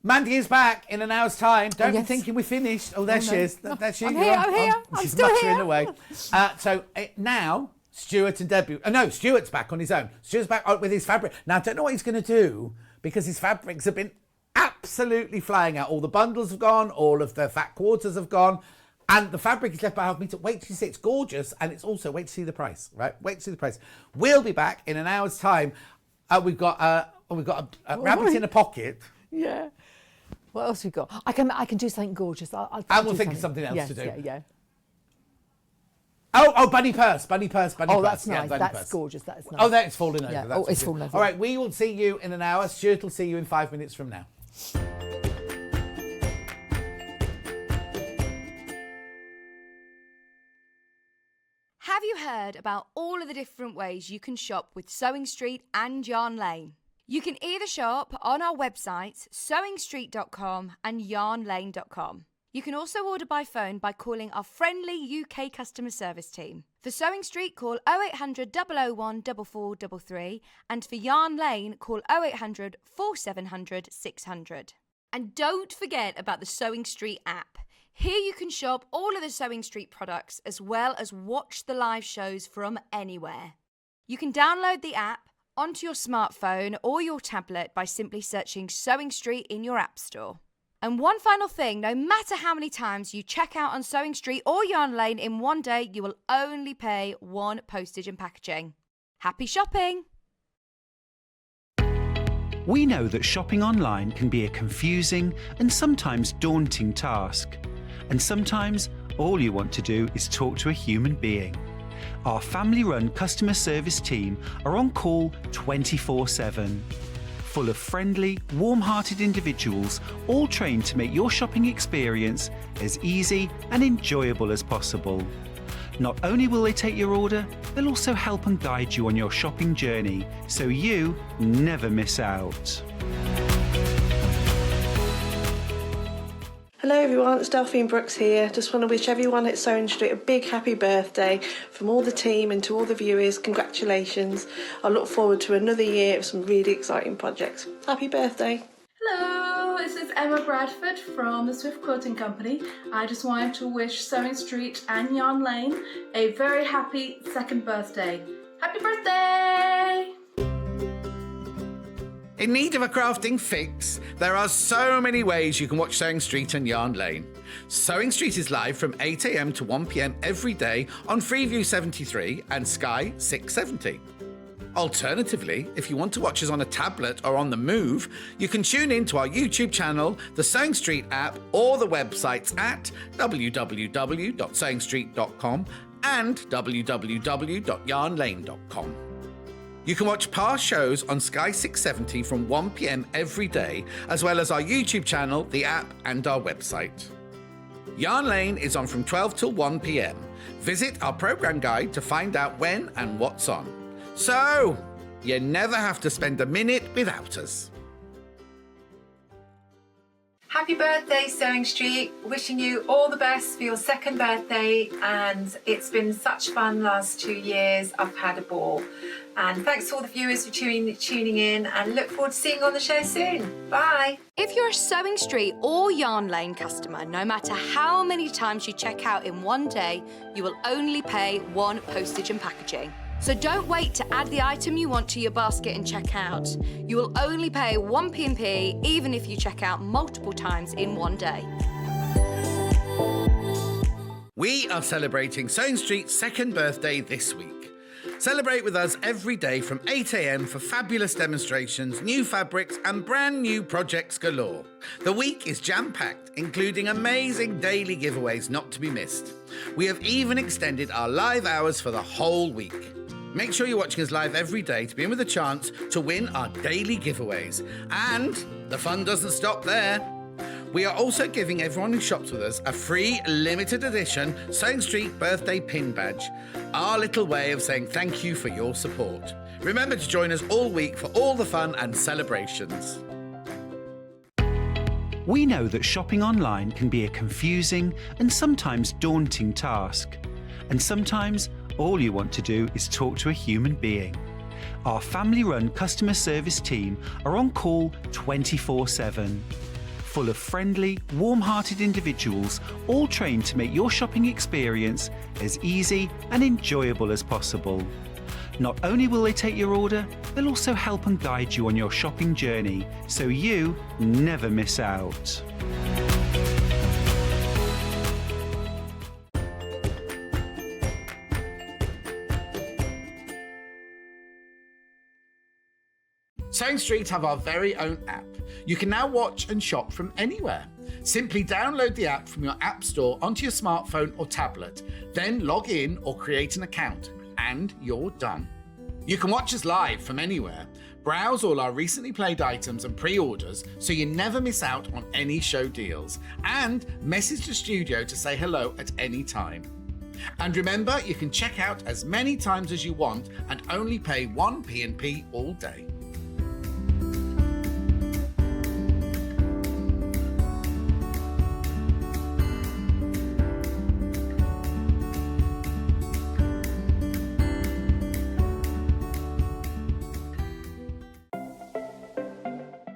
Mandy is back in an hour's time. Don't be thinking we're finished. Oh, there she is. There she is. I'm here. She's muttering away. So now, Stuart and Debbie... no, Stuart's back on his own. Stuart's back with his fabric. Now, I don't know what he's going to do, because his fabrics have been absolutely flying out. All the bundles have gone. All of the fat quarters have gone. And the fabric is left by half metre. Wait till you see it's gorgeous. And it's also, wait to see the price, right? Wait to see the price. We'll be back in an hour's time. We've got a rabbit in a pocket. Yeah. What else we got? I can do something gorgeous. And we'll think of something else to do. Yeah. Oh, bunny purse. Oh, purse. that's nice. Yeah, that's gorgeous. That is nice. Oh, there it's falling over. Yeah. That's it's falling over. All right, we will see you in an hour. Stuart will see you in 5 minutes from now. Have you heard about all of the different ways you can shop with Sewing Street and Yarn Lane? You can either shop on our websites, sewingstreet.com and yarnlane.com. You can also order by phone by calling our friendly UK customer service team. For Sewing Street, call 0800 001 4433, and for Yarn Lane, call 0800 4700 600. And don't forget about the Sewing Street app. Here you can shop all of the Sewing Street products as well as watch the live shows from anywhere. You can download the app onto your smartphone or your tablet by simply searching Sewing Street in your app store. And one final thing, no matter how many times you check out on Sewing Street or Yarn Lane in one day, you will only pay one postage and packaging. Happy shopping! We know that shopping online can be a confusing and sometimes daunting task. And sometimes all you want to do is talk to a human being. Our family-run customer service team are on call 24/7. Full of friendly, warm-hearted individuals, all trained to make your shopping experience as easy and enjoyable as possible. Not only will they take your order, they'll also help and guide you on your shopping journey, so you never miss out. Hello everyone, it's Delphine Brooks here. Just want to wish everyone at Sewing Street a big happy birthday from all the team and to all the viewers. Congratulations. I look forward to another year of some really exciting projects. Happy birthday. Hello, this is Emma Bradford from the Swift Quilting Company. I just wanted to wish Sewing Street and Yarn Lane a very happy second birthday. Happy birthday! In need of a crafting fix? There are so many ways you can watch Sewing Street and Yarn Lane. Sewing Street is live from 8 a.m. to 1 p.m. every day on Freeview 73 and Sky 670. Alternatively, if you want to watch us on a tablet or on the move, you can tune in to our YouTube channel, the Sewing Street app, or the websites at www.sewingstreet.com and www.yarnlane.com. You can watch past shows on Sky 670 from 1 p.m. every day, as well as our YouTube channel, the app, and our website. Yarn Lane is on from 12 till 1 p.m. Visit our programme guide to find out when and what's on. So, you never have to spend a minute without us. Happy birthday, Sewing Street. Wishing you all the best for your second birthday, and it's been such fun last 2 years. I've had a ball. And thanks to all the viewers for tuning in, and look forward to seeing you on the show soon. Bye. If you're a Sewing Street or Yarn Lane customer, no matter how many times you check out in one day, you will only pay one postage and packaging. So don't wait to add the item you want to your basket and check out. You will only pay one P&P even if you check out multiple times in one day. We are celebrating Sewing Street's second birthday this week. Celebrate with us every day from 8 a.m. for fabulous demonstrations, new fabrics and brand new projects galore. The week is jam-packed, including amazing daily giveaways not to be missed. We have even extended our live hours for the whole week. Make sure you're watching us live every day to be in with a chance to win our daily giveaways. And the fun doesn't stop there. We are also giving everyone who shops with us a free limited edition Sewing Street birthday pin badge, our little way of saying thank you for your support. Remember to join us all week for all the fun and celebrations. We know that shopping online can be a confusing and sometimes daunting task. And sometimes all you want to do is talk to a human being. Our family-run customer service team are on call 24/7. Full of friendly, warm-hearted individuals, all trained to make your shopping experience as easy and enjoyable as possible. Not only will they take your order, they'll also help and guide you on your shopping journey, so you never miss out. Sewing Street have our very own app. You can now watch and shop from anywhere. Simply download the app from your app store onto your smartphone or tablet, then log in or create an account, and you're done. You can watch us live from anywhere, browse all our recently played items and pre-orders so you never miss out on any show deals, and message the studio to say hello at any time. And remember, you can check out as many times as you want and only pay one P&P all day.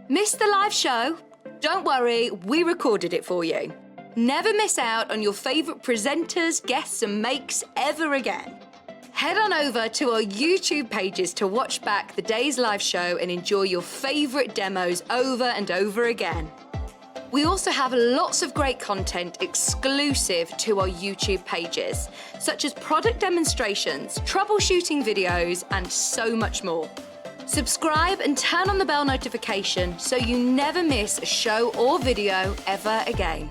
Missed the live show? Don't worry, we recorded it for you. Never miss out on your favourite presenters, guests and makes ever again. Head on over to our YouTube pages to watch back the day's live show and enjoy your favourite demos over and over again. We also have lots of great content exclusive to our YouTube pages, such as product demonstrations, troubleshooting videos, and so much more. Subscribe and turn on the bell notification so you never miss a show or video ever again.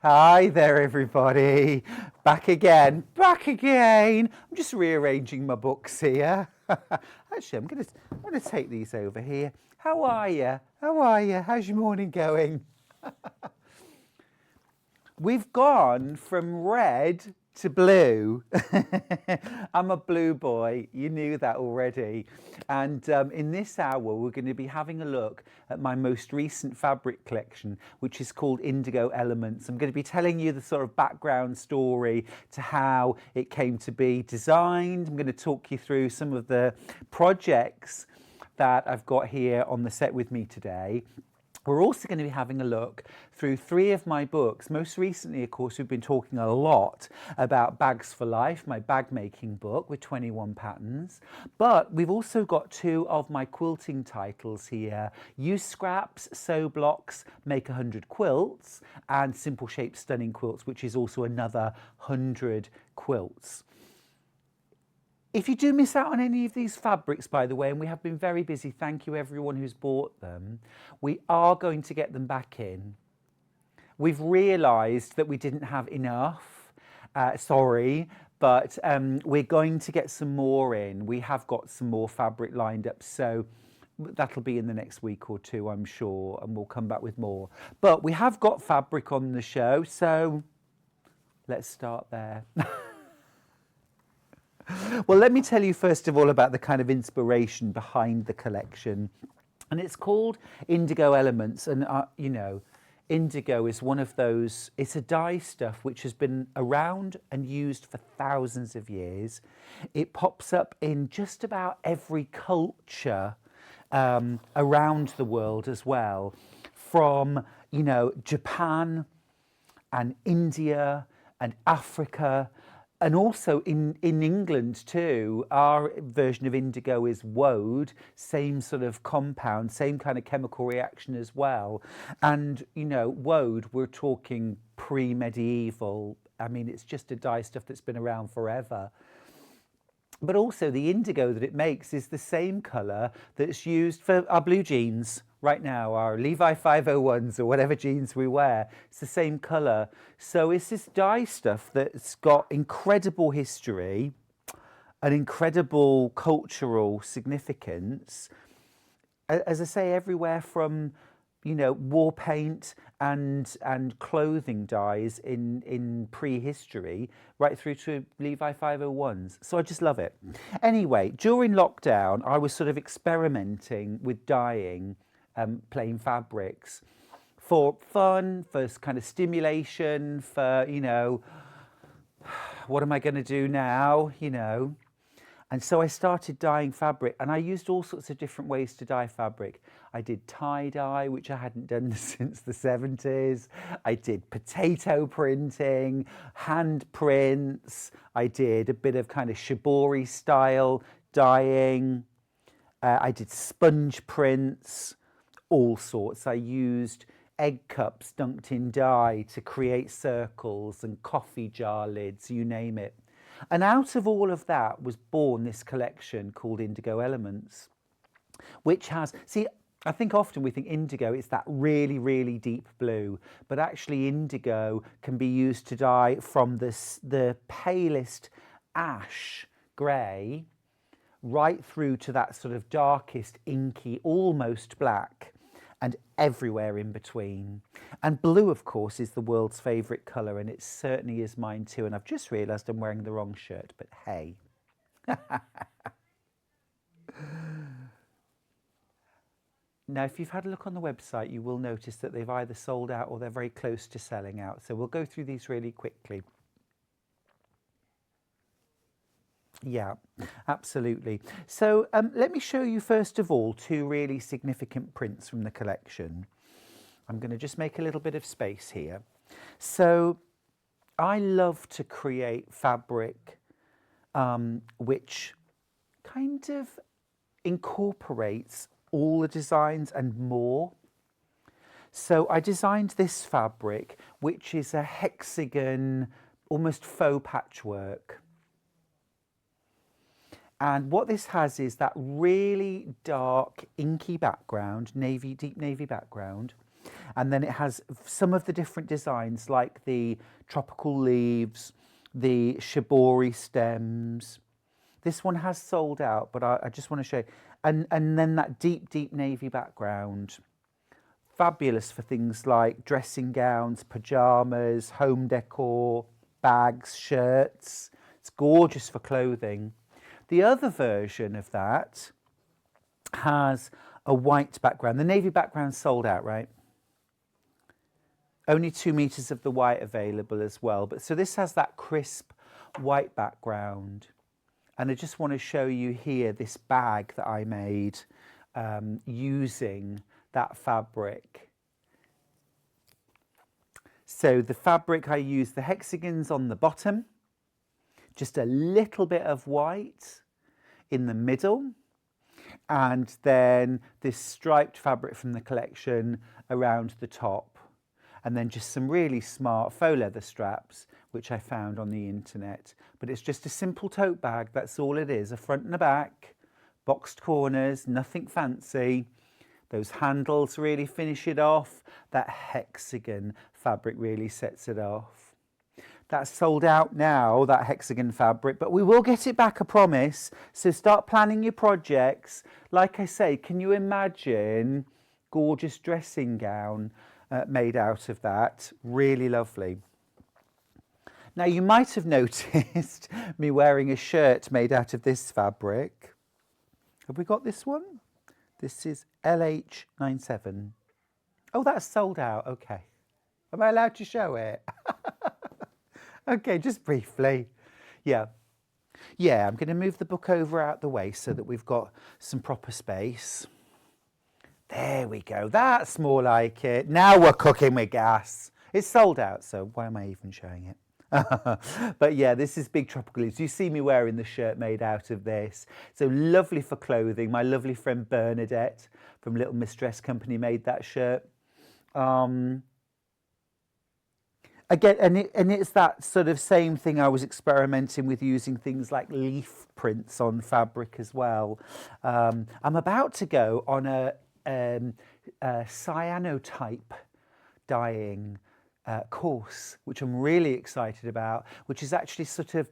Hi there, everybody. Back again. I'm just rearranging my books here. Actually, I'm gonna take these over here. How are you? How's your morning going? We've gone from red to blue. I'm a blue boy. You knew that already. And in this hour, we're going to be having a look at my most recent fabric collection, which is called Indigo Elements. I'm going to be telling you the sort of background story to how it came to be designed. I'm going to talk you through some of the projects that I've got here on the set with me today. We're also going to be having a look through 3 of my books. Most recently, of course, we've been talking a lot about Bags for Life, my bag making book with 21 patterns. But we've also got 2 of my quilting titles here. Use Scraps, Sew Blocks, Make 100 Quilts, and Simple Shape Stunning Quilts, which is also another 100 quilts. If you do miss out on any of these fabrics, by the way, and we have been very busy, thank you everyone who's bought them, we are going to get them back in. We've realised that we didn't have enough, sorry, but we're going to get some more in. We have got some more fabric lined up, so that'll be in the next week or 2, I'm sure, and we'll come back with more. But we have got fabric on the show, so let's start there. Well, let me tell you first of all about the kind of inspiration behind the collection. And it's called Indigo Elements. And, you know, indigo is one of those, it's a dye stuff which has been around and used for thousands of years. It pops up in just about every culture around the world as well. From, you know, Japan and India and Africa. And also in England too, our version of indigo is woad, same sort of compound, same kind of chemical reaction as well. And, you know, woad, we're talking pre-medieval. I mean, it's just a dye stuff that's been around forever. But also the indigo that it makes is the same colour that's used for our blue jeans right now, our Levi 501s or whatever jeans we wear. It's the same colour. So it's this dye stuff that's got incredible history, an incredible cultural significance. As I say, everywhere from, you know, war paint and clothing dyes in prehistory, right through to Levi 501s. So I just love it. Anyway, during lockdown, I was sort of experimenting with dyeing plain fabrics for fun, for kind of stimulation, for, you know, what am I going to do now, you know? And so I started dyeing fabric, and I used all sorts of different ways to dye fabric. I did tie-dye, which I hadn't done since the 70s. I did potato printing, hand prints. I did a bit of kind of shibori style dyeing. I did sponge prints, all sorts. I used egg cups dunked in dye to create circles and coffee jar lids, you name it. And out of all of that was born this collection called Indigo Elements, which has, see, I think often we think indigo, it's that really, really deep blue, but actually indigo can be used to dye from the palest ash grey right through to that sort of darkest inky, almost black, and everywhere in between. And blue, of course, is the world's favourite colour, and it certainly is mine too. And I've just realised I'm wearing the wrong shirt, but hey. Now, if you've had a look on the website, you will notice that they've either sold out or they're very close to selling out. So we'll go through these really quickly. Yeah, absolutely. So let me show you first of all 2 really significant prints from the collection. I'm going to just make a little bit of space here. So I love to create fabric which kind of incorporates all the designs and more. So I designed this fabric, which is a hexagon, almost faux patchwork. And what this has is that really dark, inky background, deep navy background. And then it has some of the different designs like the tropical leaves, the shibori stems. This one has sold out, but I just want to show you. And then that deep, deep navy background. Fabulous for things like dressing gowns, pyjamas, home decor, bags, shirts. It's gorgeous for clothing. The other version of that has a white background. The navy background sold out, right? Only 2 meters of the white available as well. But so this has that crisp white background. And I just want to show you here this bag that I made using that fabric. So the fabric, I used the hexagons on the bottom, just a little bit of white in the middle, and then this striped fabric from the collection around the top, and then just some really smart faux leather straps which I found on the internet. But it's just a simple tote bag, that's all it is, a front and a back, boxed corners, nothing fancy. Those handles really finish it off. That hexagon fabric really sets it off. That's sold out now, that hexagon fabric, but we will get it back, I promise. So start planning your projects. Like I say, can you imagine gorgeous dressing gown made out of that? Really lovely. Now you might have noticed me wearing a shirt made out of this fabric. Have we got this one? This is LH97. Oh, that's sold out. Okay. Am I allowed to show it? Okay, just briefly. Yeah. Yeah, I'm going to move the book over out the way so that we've got some proper space. There we go. That's more like it. Now we're cooking with gas. It's sold out, so why am I even showing it? But yeah, this is Big Tropical Leaves. You see me wearing the shirt made out of this. So lovely for clothing. My lovely friend Bernadette from Little Miss Dress Company made that shirt. Again, and it's that sort of same thing. I was experimenting with using things like leaf prints on fabric as well. I'm about to go on a cyanotype dyeing course, which I'm really excited about, which is actually sort of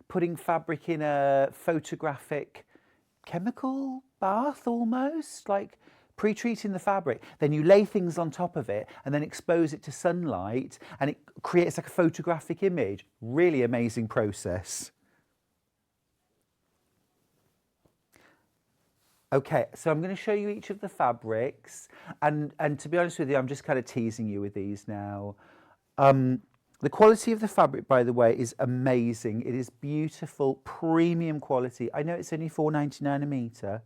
putting fabric in a photographic chemical bath almost, like pre-treating the fabric. Then you lay things on top of it and then expose it to sunlight and it creates like a photographic image. Really amazing process. Okay, so I'm going to show you each of the fabrics, and to be honest with you, I'm just kind of teasing you with these now. The quality of the fabric, by the way, is amazing. It is beautiful, premium quality. I know it's only £4.99 a metre.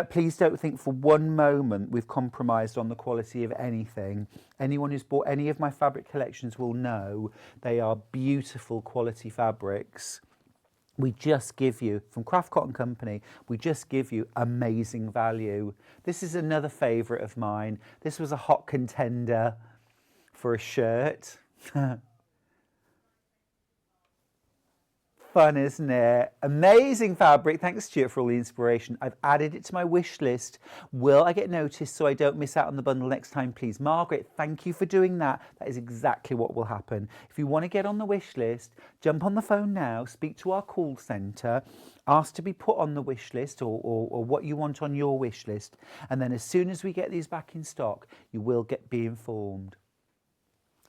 Please don't think for one moment we've compromised on the quality of anything. Anyone who's bought any of my fabric collections will know they are beautiful quality fabrics. We just give you, from Craft Cotton Company, we just give you amazing value. This is another favourite of mine. This was a hot contender for a shirt. Fun, isn't it? Amazing fabric. Thanks, Stuart, for all the inspiration. I've added it to my wish list. Will I get noticed so I don't miss out on the bundle next time, please? Margaret, thank you for doing that. That is exactly what will happen. If you want to get on the wish list, jump on the phone now, speak to our call centre, ask to be put on the wish list or what you want on your wish list. And then as soon as we get these back in stock, you will be informed.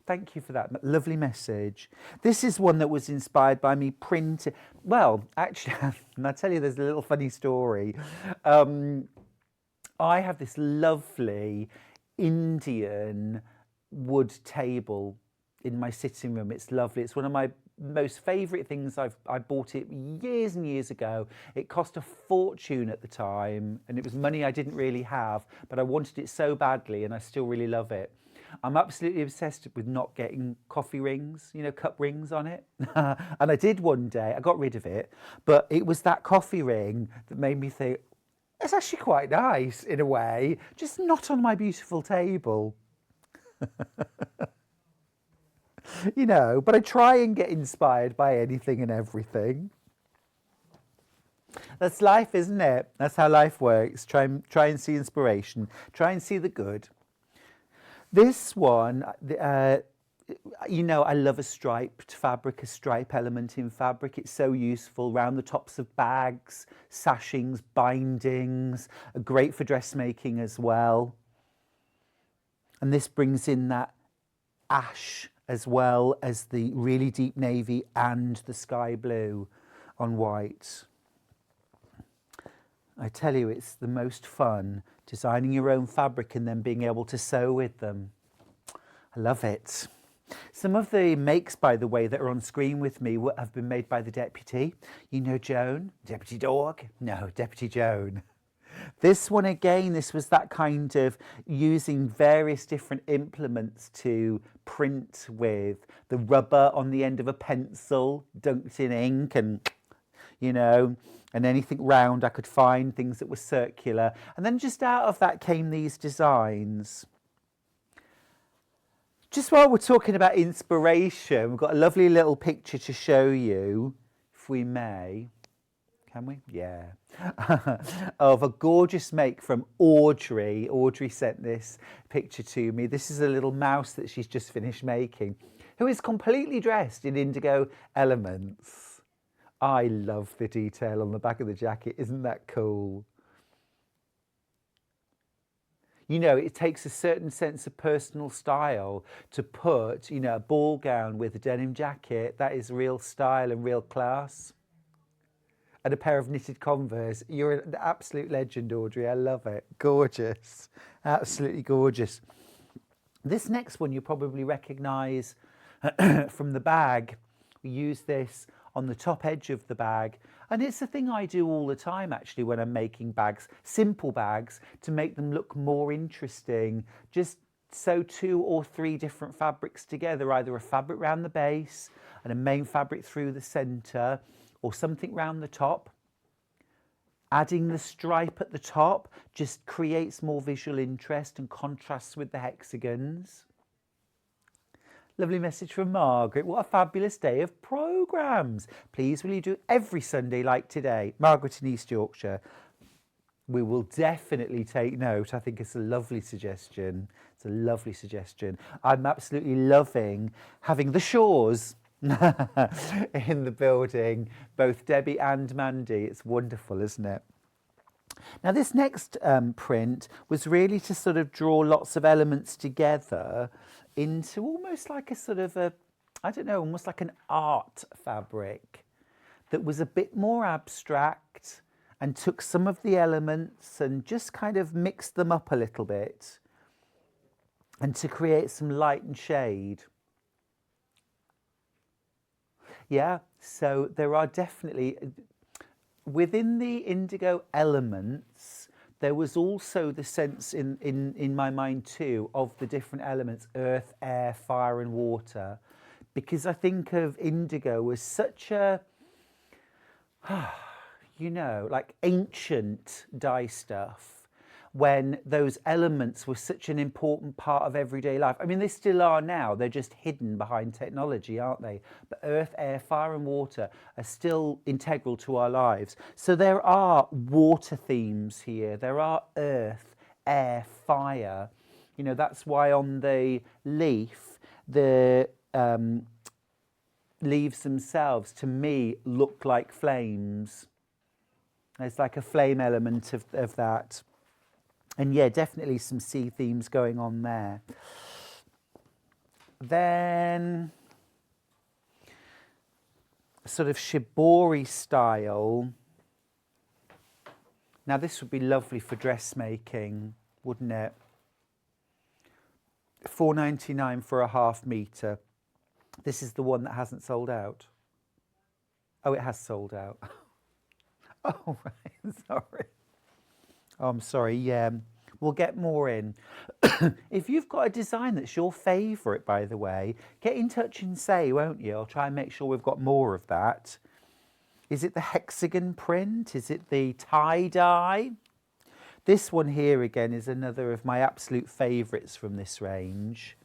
Thank you for that lovely message. This is one that was inspired by me printing. Well, actually, and I'll tell you, there's a little funny story. I have this lovely Indian wood table in my sitting room. It's lovely. It's one of my most favourite things. I bought it years and years ago. It cost a fortune at the time, and it was money I didn't really have, but I wanted it so badly, and I still really love it. I'm absolutely obsessed with not getting coffee rings, you know, cup rings on it. And I did one day, I got rid of it, but it was that coffee ring that made me think, it's actually quite nice in a way, just not on my beautiful table. You know, but I try and get inspired by anything and everything. That's life, isn't it? That's how life works. Try and see inspiration. Try and see the good. This one you know, I love a striped fabric, a stripe element in fabric. It's so useful around the tops of bags, sashings, bindings, great for dressmaking as well. And this brings in that ash as well as the really deep navy and the sky blue on white. I tell you, it's the most fun designing your own fabric and then being able to sew with them. I love it. Some of the makes, by the way, that are on screen with me have been made by the Deputy. You know Joan? Deputy Dog? No, Deputy Joan. This one again, this was that kind of using various different implements to print with, the rubber on the end of a pencil dunked in ink and, you know, and anything round I could find, things that were circular. And then just out of that came these designs. Just while we're talking about inspiration, we've got a lovely little picture to show you, if we may. Can we? Yeah. Of a gorgeous make from Audrey. Audrey sent this picture to me. This is a little mouse that she's just finished making, who is completely dressed in indigo elements. I love the detail on the back of the jacket. Isn't that cool? You know, it takes a certain sense of personal style to put, you know, a ball gown with a denim jacket. That is real style and real class. And a pair of knitted Converse. You're an absolute legend, Audrey. I love it. Gorgeous. Absolutely gorgeous. This next one you probably recognise from the bag. We use this on the top edge of the bag. And it's a thing I do all the time, actually, when I'm making bags, simple bags, to make them look more interesting. Just sew 2 or 3 different fabrics together, either a fabric round the base and a main fabric through the centre, or something round the top. Adding the stripe at the top just creates more visual interest and contrasts with the hexagons. Lovely message from Margaret. What a fabulous day of programmes. Please will you do every Sunday like today? Margaret in East Yorkshire. We will definitely take note. I think it's a lovely suggestion. It's a lovely suggestion. I'm absolutely loving having the Shaws in the building, both Debbie and Mandy. It's wonderful, isn't it? Now this next print was really to sort of draw lots of elements together into almost like a sort of a, I don't know, almost like an art fabric that was a bit more abstract and took some of the elements and just kind of mixed them up a little bit and to create some light and shade. Yeah, so there are definitely, within the indigo elements, there was also the sense in my mind too of the different elements, earth, air, fire and water, because I think of indigo as such a, you know, like ancient dye stuff, when those elements were such an important part of everyday life. I mean, they still are now. They're just hidden behind technology, aren't they? But earth, air, fire and water are still integral to our lives. So there are water themes here. There are earth, air, fire. You know, that's why on the leaf, the leaves themselves, to me, look like flames. There's like a flame element of that. And yeah, definitely some sea themes going on there. Then, sort of shibori style. Now this would be lovely for dressmaking, wouldn't it? $4.99 for a ½ metre. This is the one that hasn't sold out. Oh, it has sold out. Oh, right, sorry. Oh, I'm sorry, yeah, we'll get more in. If you've got a design that's your favourite, by the way, get in touch and say, won't you? I'll try and make sure we've got more of that. Is it the hexagon print? Is it the tie-dye? This one here, again, is another of my absolute favourites from this range.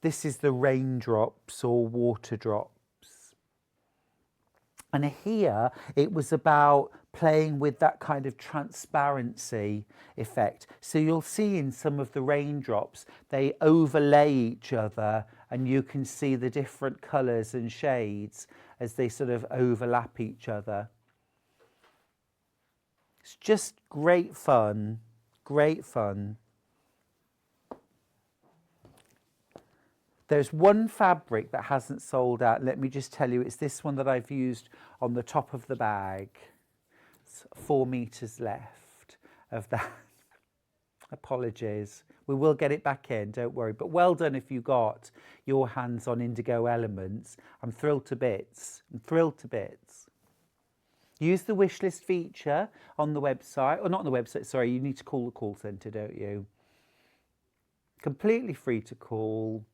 This is the raindrops or water drops. And here it was about playing with that kind of transparency effect. So you'll see in some of the raindrops, they overlay each other and you can see the different colours and shades as they sort of overlap each other. It's just great fun, great fun. There's one fabric that hasn't sold out. Let me just tell you, it's this one that I've used on the top of the bag. It's 4 meters left of that. Apologies. We will get it back in, don't worry. But well done if you got your hands on Indigo Elements. I'm thrilled to bits. I'm thrilled to bits. Use the wish list feature on the website, or not on the website, sorry, you need to call the call centre, don't you? Completely free to call.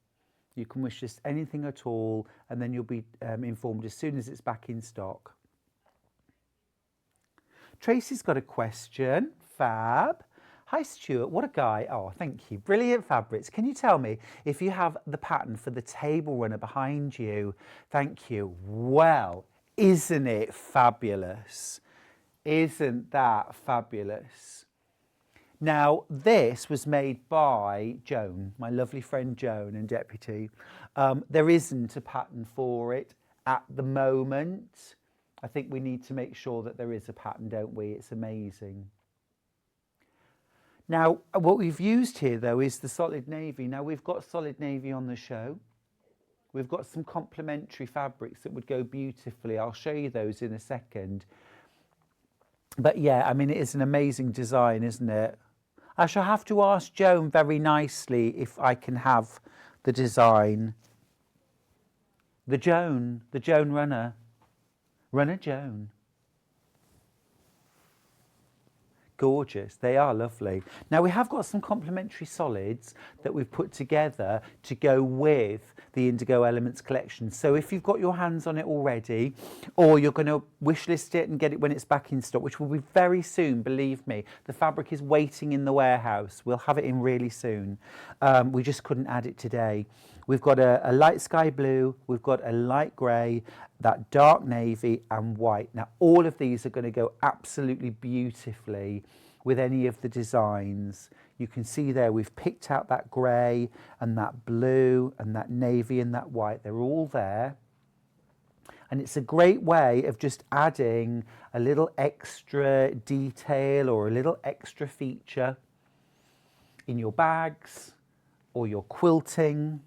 You can wish list anything at all, and then you'll be informed as soon as it's back in stock. Tracy's got a question. Fab. Hi Stuart, what a guy. Oh, thank you. Brilliant fabrics. Can you tell me if you have the pattern for the table runner behind you? Thank you. Well, isn't it fabulous? Isn't that fabulous? Now, this was made by Joan, my lovely friend Joan and Deputy. There isn't a pattern for it at the moment. I think we need to make sure that there is a pattern, don't we? It's amazing. Now, what we've used here, though, is the solid navy. Now, we've got solid navy on the show. We've got some complementary fabrics that would go beautifully. I'll show you those in a second. But yeah, I mean, it is an amazing design, isn't it? I shall have to ask Joan very nicely if I can have the design. The Joan runner. Runner Joan. Gorgeous. They are lovely. Now we have got some complementary solids that we've put together to go with the Indigo Elements collection. So if you've got your hands on it already, or you're going to wish list it and get it when it's back in stock, which will be very soon, believe me. The fabric is waiting in the warehouse. We'll have it in really soon. We just couldn't add it today. We've got a light sky blue, we've got a light grey, that dark navy and white. Now all of these are going to go absolutely beautifully with any of the designs. You can see there we've picked out that grey and that blue and that navy and that white. They're all there. And it's a great way of just adding a little extra detail or a little extra feature in your bags or your quilting.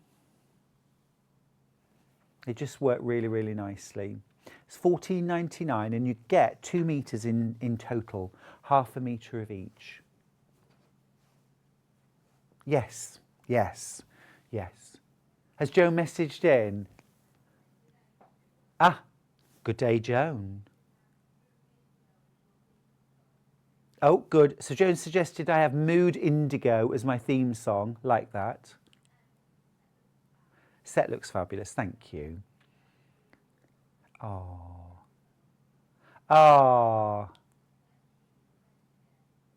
They just work really, really nicely. It's $14.99 and you get 2 meters in total, half a metre of each. Yes, yes, yes. Has Joan messaged in? Ah, good day, Joan. Oh, good. So Joan suggested I have Mood Indigo as my theme song, like that. Set looks fabulous, thank you. Oh. Oh.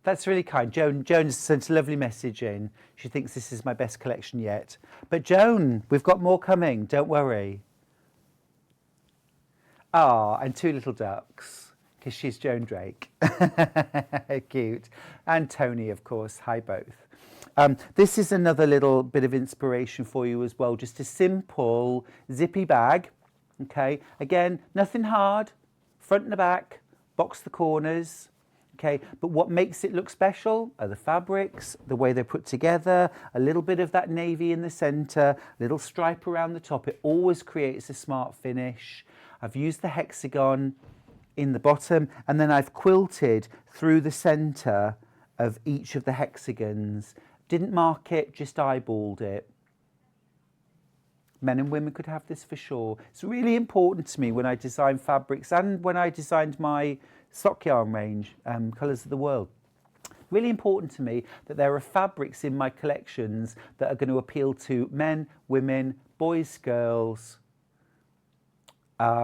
That's really kind. Joan sent a lovely message in. She thinks this is my best collection yet. But Joan, we've got more coming, don't worry. Ah, and 2 little ducks, because she's Joan Drake. Cute. And Tony, of course. Hi, both. This is another little bit of inspiration for you as well. Just a simple zippy bag. Okay, again, nothing hard. Front and the back, box the corners. Okay, but what makes it look special are the fabrics, the way they're put together, a little bit of that navy in the centre, little stripe around the top. It always creates a smart finish. I've used the hexagon in the bottom and then I've quilted through the centre of each of the hexagons. Didn't mark it, just eyeballed it. Men and women could have this for sure. It's really important to me when I design fabrics and when I designed my sock yarn range, Colours of the World. Really important to me that there are fabrics in my collections that are going to appeal to men, women, boys, girls, that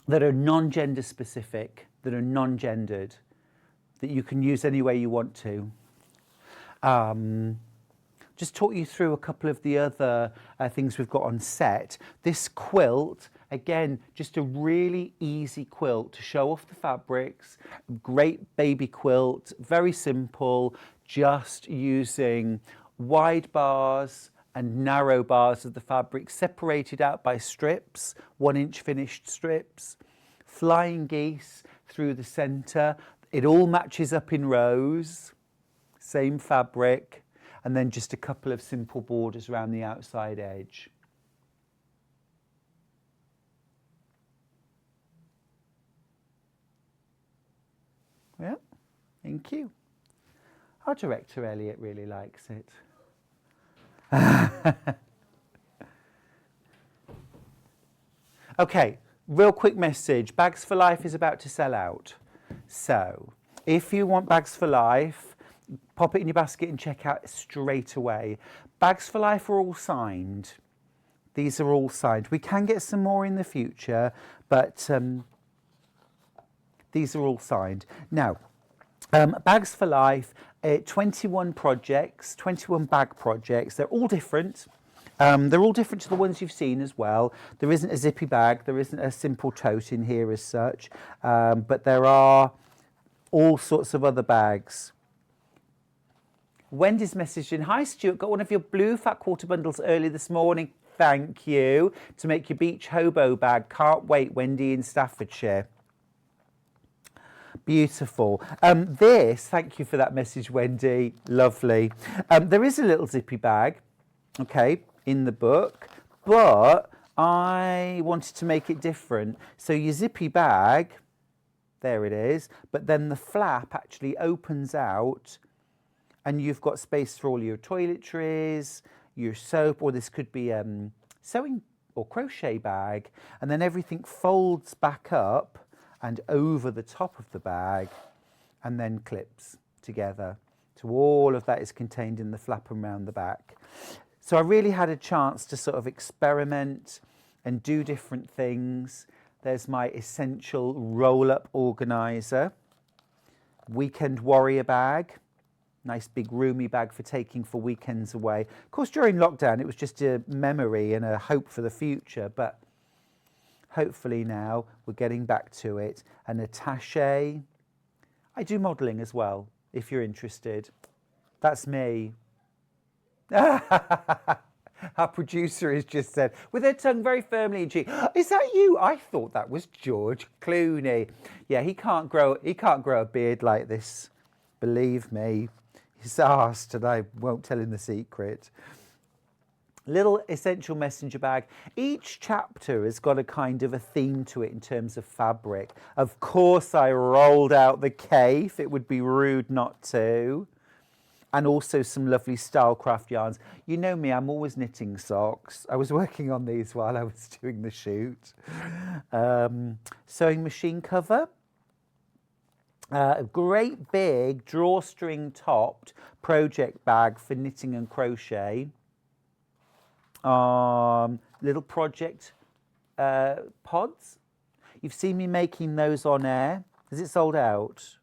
are non-gender specific, that are non-gendered, that you can use any way you want to. Just talk you through a couple of the other things we've got on set. This quilt Again, just a really easy quilt to show off the fabrics. Great baby quilt, very simple, just using wide bars and narrow bars of the fabric separated out by strips, 1-inch finished strips, flying geese through the centre. It all matches up in rows, same fabric, and then just a couple of simple borders around the outside edge. Yeah, thank you. Our director Elliot really likes it. Okay, real quick message. Bags for Life is about to sell out. So if you want Bags for Life, pop it in your basket and check out straight away. Bags for Life are all signed. These are all signed. We can get some more in the future, but these are all signed. Now, Bags for Life, 21 projects, 21 bag projects. They're all different. They're all different to the ones you've seen as well. There isn't a zippy bag. There isn't a simple tote in here as such. But there are all sorts of other bags. Wendy's messaged in, "Hi Stuart, got one of your blue fat quarter bundles early this morning. Thank you. To make your beach hobo bag. Can't wait, Wendy in Staffordshire." Beautiful. Thank you for that message, Wendy. Lovely. There is a little zippy bag, okay, in the book, but I wanted to make it different. So your zippy bag, there it is, but then the flap actually opens out and you've got space for all your toiletries, your soap, or this could be sewing or crochet bag, and then everything folds back up and over the top of the bag and then clips together. So all of that is contained in the flap around the back. So I really had a chance to sort of experiment and do different things. There's my essential roll-up organiser, weekend warrior bag, nice big roomy bag for taking for weekends away. Of course, during lockdown, it was just a memory and a hope for the future, but hopefully now we're getting back to it. An attaché. I do modelling as well, if you're interested. That's me. Our producer has just said, with her tongue very firmly in cheek, "Is that you? I thought that was George Clooney." Yeah, he can't grow a beard like this. Believe me. He's asked, and I won't tell him the secret. Little essential messenger bag. Each chapter has got a kind of a theme to it in terms of fabric. Of course, I rolled out the cape. It would be rude not to. And also some lovely Stylecraft yarns. You know me, I'm always knitting socks. I was working on these while I was doing the shoot. Sewing machine cover. A great big drawstring topped project bag for knitting and crochet. Little project pods. You've seen me making those on air. Is it sold out?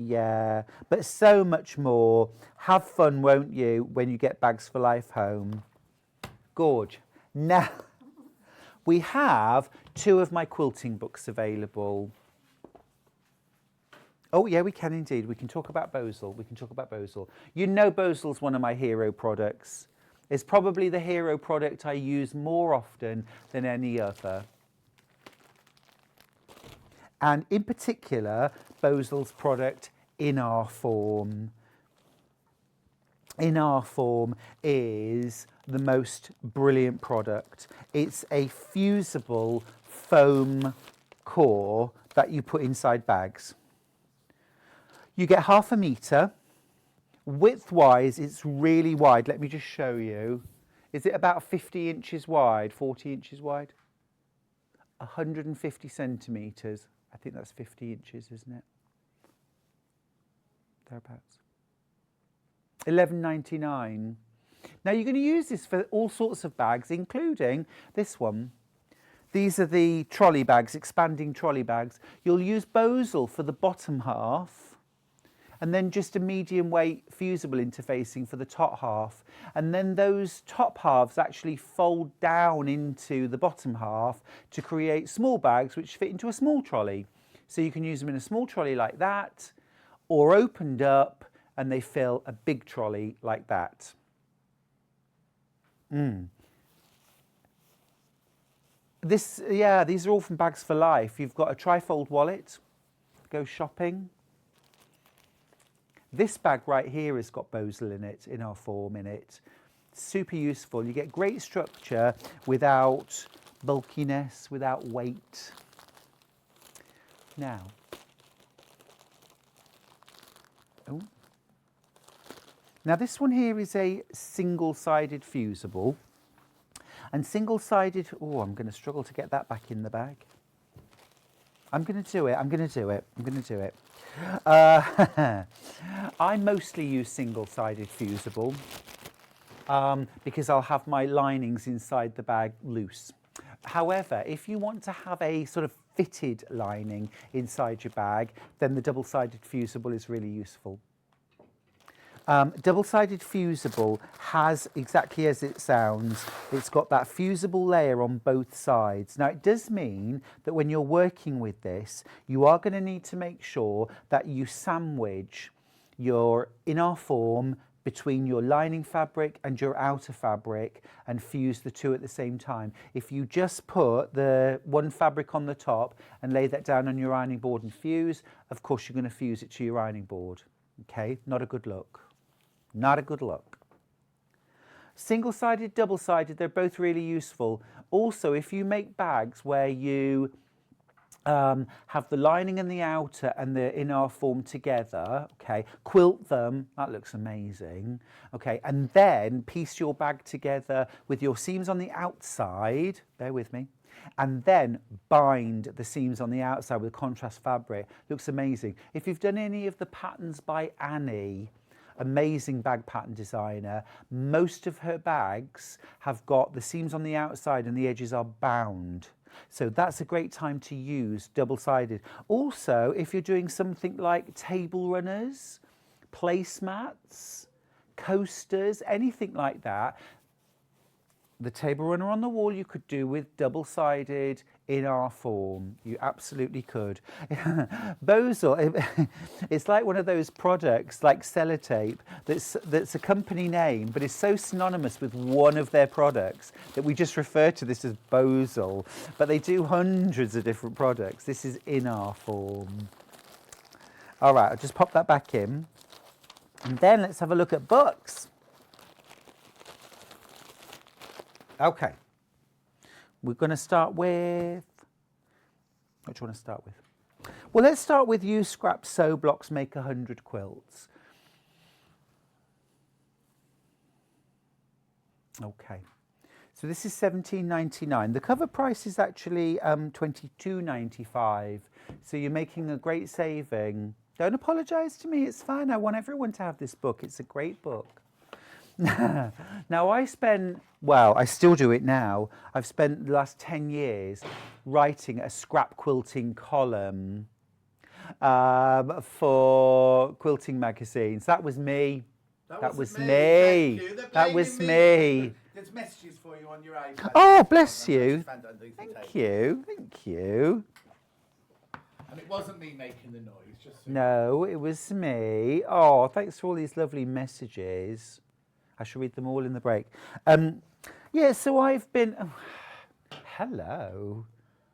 Yeah, but so much more. Have fun, won't you, when you get Bags for Life home? Gorge. Now, we have 2 of my quilting books available. Oh, yeah, we can indeed. We can talk about Bozel. You know Bozel's one of my hero products. It's probably the hero product I use more often than any other. And in particular, Bozel's product, In Our Form. In Our Form is the most brilliant product. It's a fusible foam core that you put inside bags. You get 1/2 metre. Width-wise, it's really wide. Let me just show you. Is it about 50 inches wide, 40 inches wide? 150 centimetres. I think that's 50 inches, isn't it? Thereabouts. £11.99. Now, you're going to use this for all sorts of bags, including this one. These are the trolley bags, expanding trolley bags. You'll use Bozel for the bottom half, and then just a medium weight fusible interfacing for the top half. And then those top halves actually fold down into the bottom half to create small bags which fit into a small trolley. So you can use them in a small trolley like that, or opened up and they fill a big trolley like that. These are all from Bags for Life. You've got a trifold wallet, go shopping. This bag right here has got Bosel in it, in our form in it. Super useful. You get great structure without bulkiness, without weight. Now, now this one here is a single-sided fusible. And single-sided, I'm going to struggle to get that back in the bag. I'm going to do it. I mostly use single-sided fusible because I'll have my linings inside the bag loose. However, if you want to have a sort of fitted lining inside your bag, then the double-sided fusible is really useful. Double-sided fusible has, exactly as it sounds, it's got that fusible layer on both sides. Now, it does mean that when you're working with this, you are going to need to make sure that you sandwich your inner form between your lining fabric and your outer fabric and fuse the two at the same time. If you just put the one fabric on the top and lay that down on your ironing board and fuse, of course you're going to fuse it to your ironing board. Okay, not a good look. Not a good look. Single-sided, double-sided, they're both really useful. Also, if you make bags where you have the lining and the outer and the inner form together, okay, quilt them, that looks amazing, okay, and then piece your bag together with your seams on the outside, bear with me, and then bind the seams on the outside with contrast fabric, looks amazing. If you've done any of the patterns by Annie, amazing bag pattern designer, most of her bags have got the seams on the outside and the edges are bound. So that's a great time to use double-sided. Also, if you're doing something like table runners, placemats, coasters, anything like that, the table runner on the wall you could do with double-sided in our form. You absolutely could. Bosel, it's like one of those products like sellotape that's a company name but is so synonymous with one of their products that we just refer to this as Bosel. But they do hundreds of different products. This is in our form. All right, I'll just pop that back in. And then let's have a look at books. Okay, we're going to start with, what do you want to start with? Well, let's start with use scrap sew blocks, make 100 quilts. Okay, so this is £17.99. The cover price is actually £22.95. So you're making a great saving. Don't apologise to me, it's fine. I want everyone to have this book. It's a great book. Now I still do it now. I've spent the last 10 years writing a scrap quilting column for quilting magazines. That was me. That was me. That was me. There's messages for you on your iPad. Oh, bless you. Thank you. Thank you. And it wasn't me making the noise. Just so no, it was me. Oh, thanks for all these lovely messages. I shall read them all in the break. Yeah, so I've been... Oh, hello.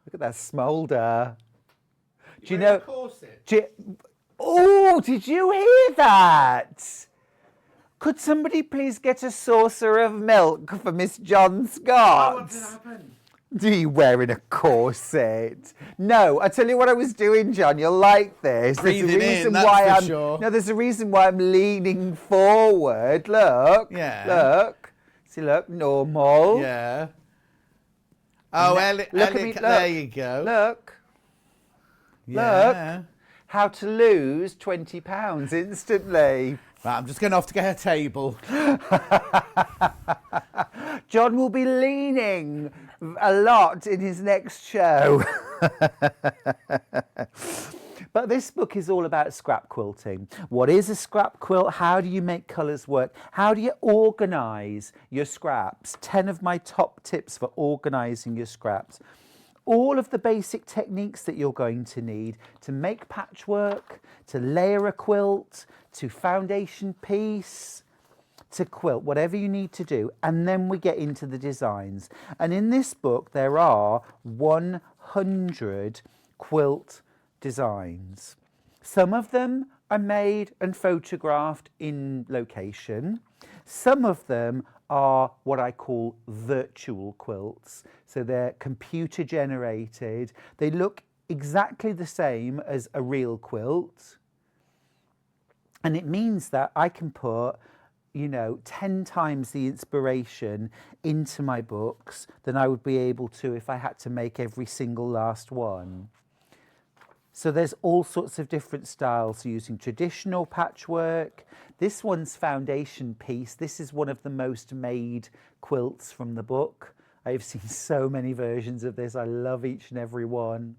Look at that smoulder. Do you know... Oh, did you hear that? Could somebody please get a saucer of milk for Miss John Scott? Oh, what did happen? Are you wearing a corset? No, I tell you what I was doing, John. You'll like this. Breathing in, that's for sure. No, there's a reason why I'm leaning forward. Look. Yeah. Look. See, look, normal. Yeah. Oh, look at me, look. There you go. Look. Yeah. Look. How to lose 20 pounds instantly. Right, I'm just going off to get a table. John will be leaning a lot in his next show. But this book is all about scrap quilting. What is a scrap quilt? How do you make colours work? How do you organise your scraps? 10 of my top tips for organising your scraps. All of the basic techniques that you're going to need to make patchwork, to layer a quilt, to foundation piece, to quilt, whatever you need to do. And then we get into the designs. And in this book, there are 100 quilt designs. Some of them are made and photographed in location. Some of them are what I call virtual quilts. So they're computer generated. They look exactly the same as a real quilt. And it means that I can put, you know, 10 times the inspiration into my books than I would be able to if I had to make every single last one. So there's all sorts of different styles using traditional patchwork. This one's foundation piece. This is one of the most made quilts from the book. I've seen so many versions of this. I love each and every one.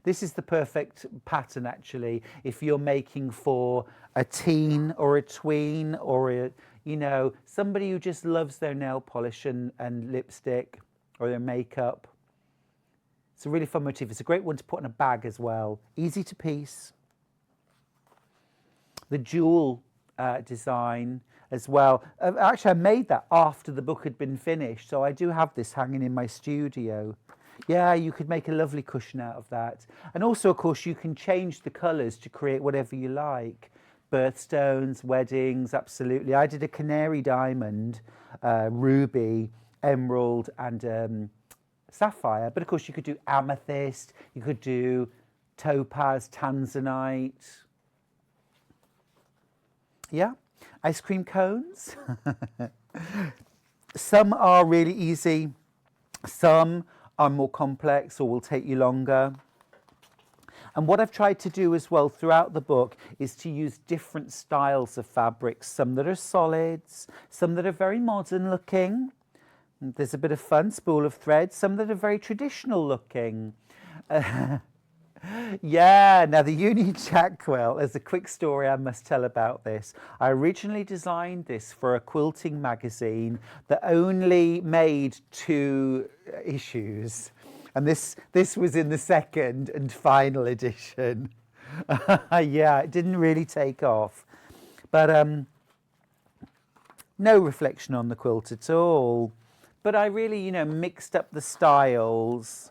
This is the perfect pattern, actually, if you're making for a teen or a tween or, you know, somebody who just loves their nail polish and lipstick or their makeup. It's a really fun motif. It's a great one to put in a bag as well. Easy to piece. The jewel design as well. Actually, I made that after the book had been finished, so I do have this hanging in my studio. Yeah, you could make a lovely cushion out of that. And also, of course, you can change the colours to create whatever you like. Birthstones, weddings, absolutely. I did a canary diamond, ruby, emerald, and sapphire. But of course, you could do amethyst, you could do topaz, tanzanite. Yeah, ice cream cones. Some are really easy. Some are more complex or will take you longer. And what I've tried to do as well throughout the book is to use different styles of fabrics, some that are solids, some that are very modern looking. There's a bit of fun, spool of thread, some that are very traditional looking. Yeah, now the Union Jack quilt, there's a quick story I must tell about this. I originally designed this for a quilting magazine that only made 2 issues. And this was in the second and final edition. Yeah, it didn't really take off. But no reflection on the quilt at all. But I really, you know, mixed up the styles.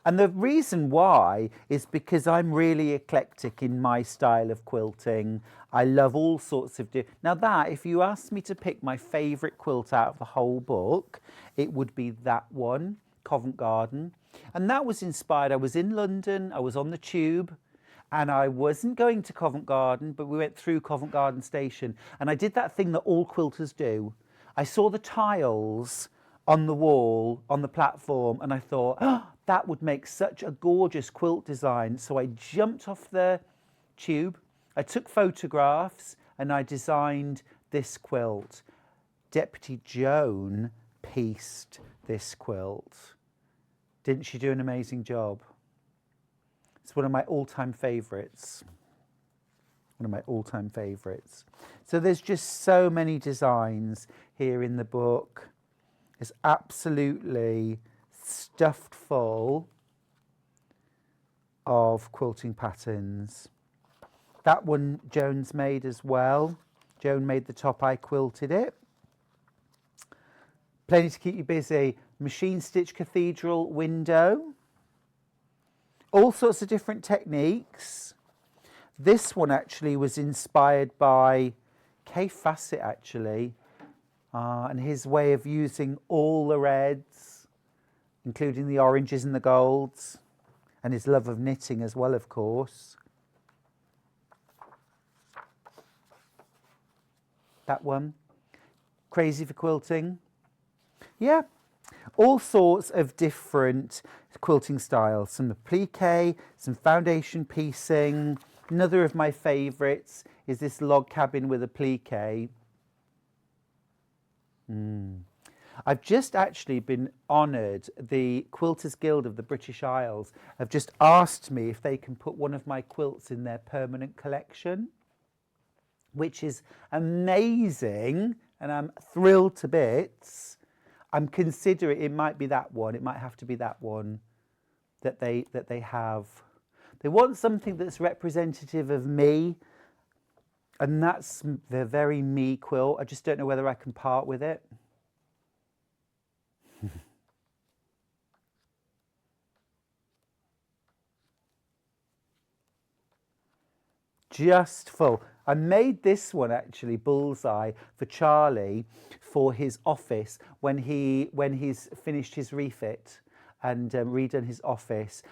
And the reason why is because I'm really eclectic in my style of quilting. I love all sorts of now that, if you asked me to pick my favourite quilt out of the whole book, it would be that one, Covent Garden. And that was inspired, I was in London, I was on the tube, and I wasn't going to Covent Garden, but we went through Covent Garden station. And I did that thing that all quilters do. I saw the tiles on the wall, on the platform, and I thought, oh, that would make such a gorgeous quilt design. So I jumped off the tube, I took photographs, and I designed this quilt. Deputy Joan pieced this quilt. Didn't she do an amazing job? It's one of my all-time favourites. One of my all-time favourites. So there's just so many designs here in the book. It's absolutely stuffed full of quilting patterns. That one Joan's made as well. Joan made the top, I quilted it. Plenty to keep you busy. Machine stitch cathedral window. All sorts of different techniques. This one actually was inspired by Kay Fassett actually, and his way of using all the reds, including the oranges and the golds, and his love of knitting as well, of course. That one, Crazy for Quilting. Yeah, all sorts of different quilting styles. Some applique, some foundation piecing. Another of my favourites is this log cabin with applique. I've just actually been honoured. The Quilters Guild of the British Isles have just asked me if they can put one of my quilts in their permanent collection, which is amazing, and I'm thrilled to bits. I'm considering it might be that one. It might have to be that one that they have. They want something that's representative of me, and that's the very me quilt. I just don't know whether I can part with it. Just full. I made this one actually bullseye for Charlie for his office when he's finished his refit and redone his office.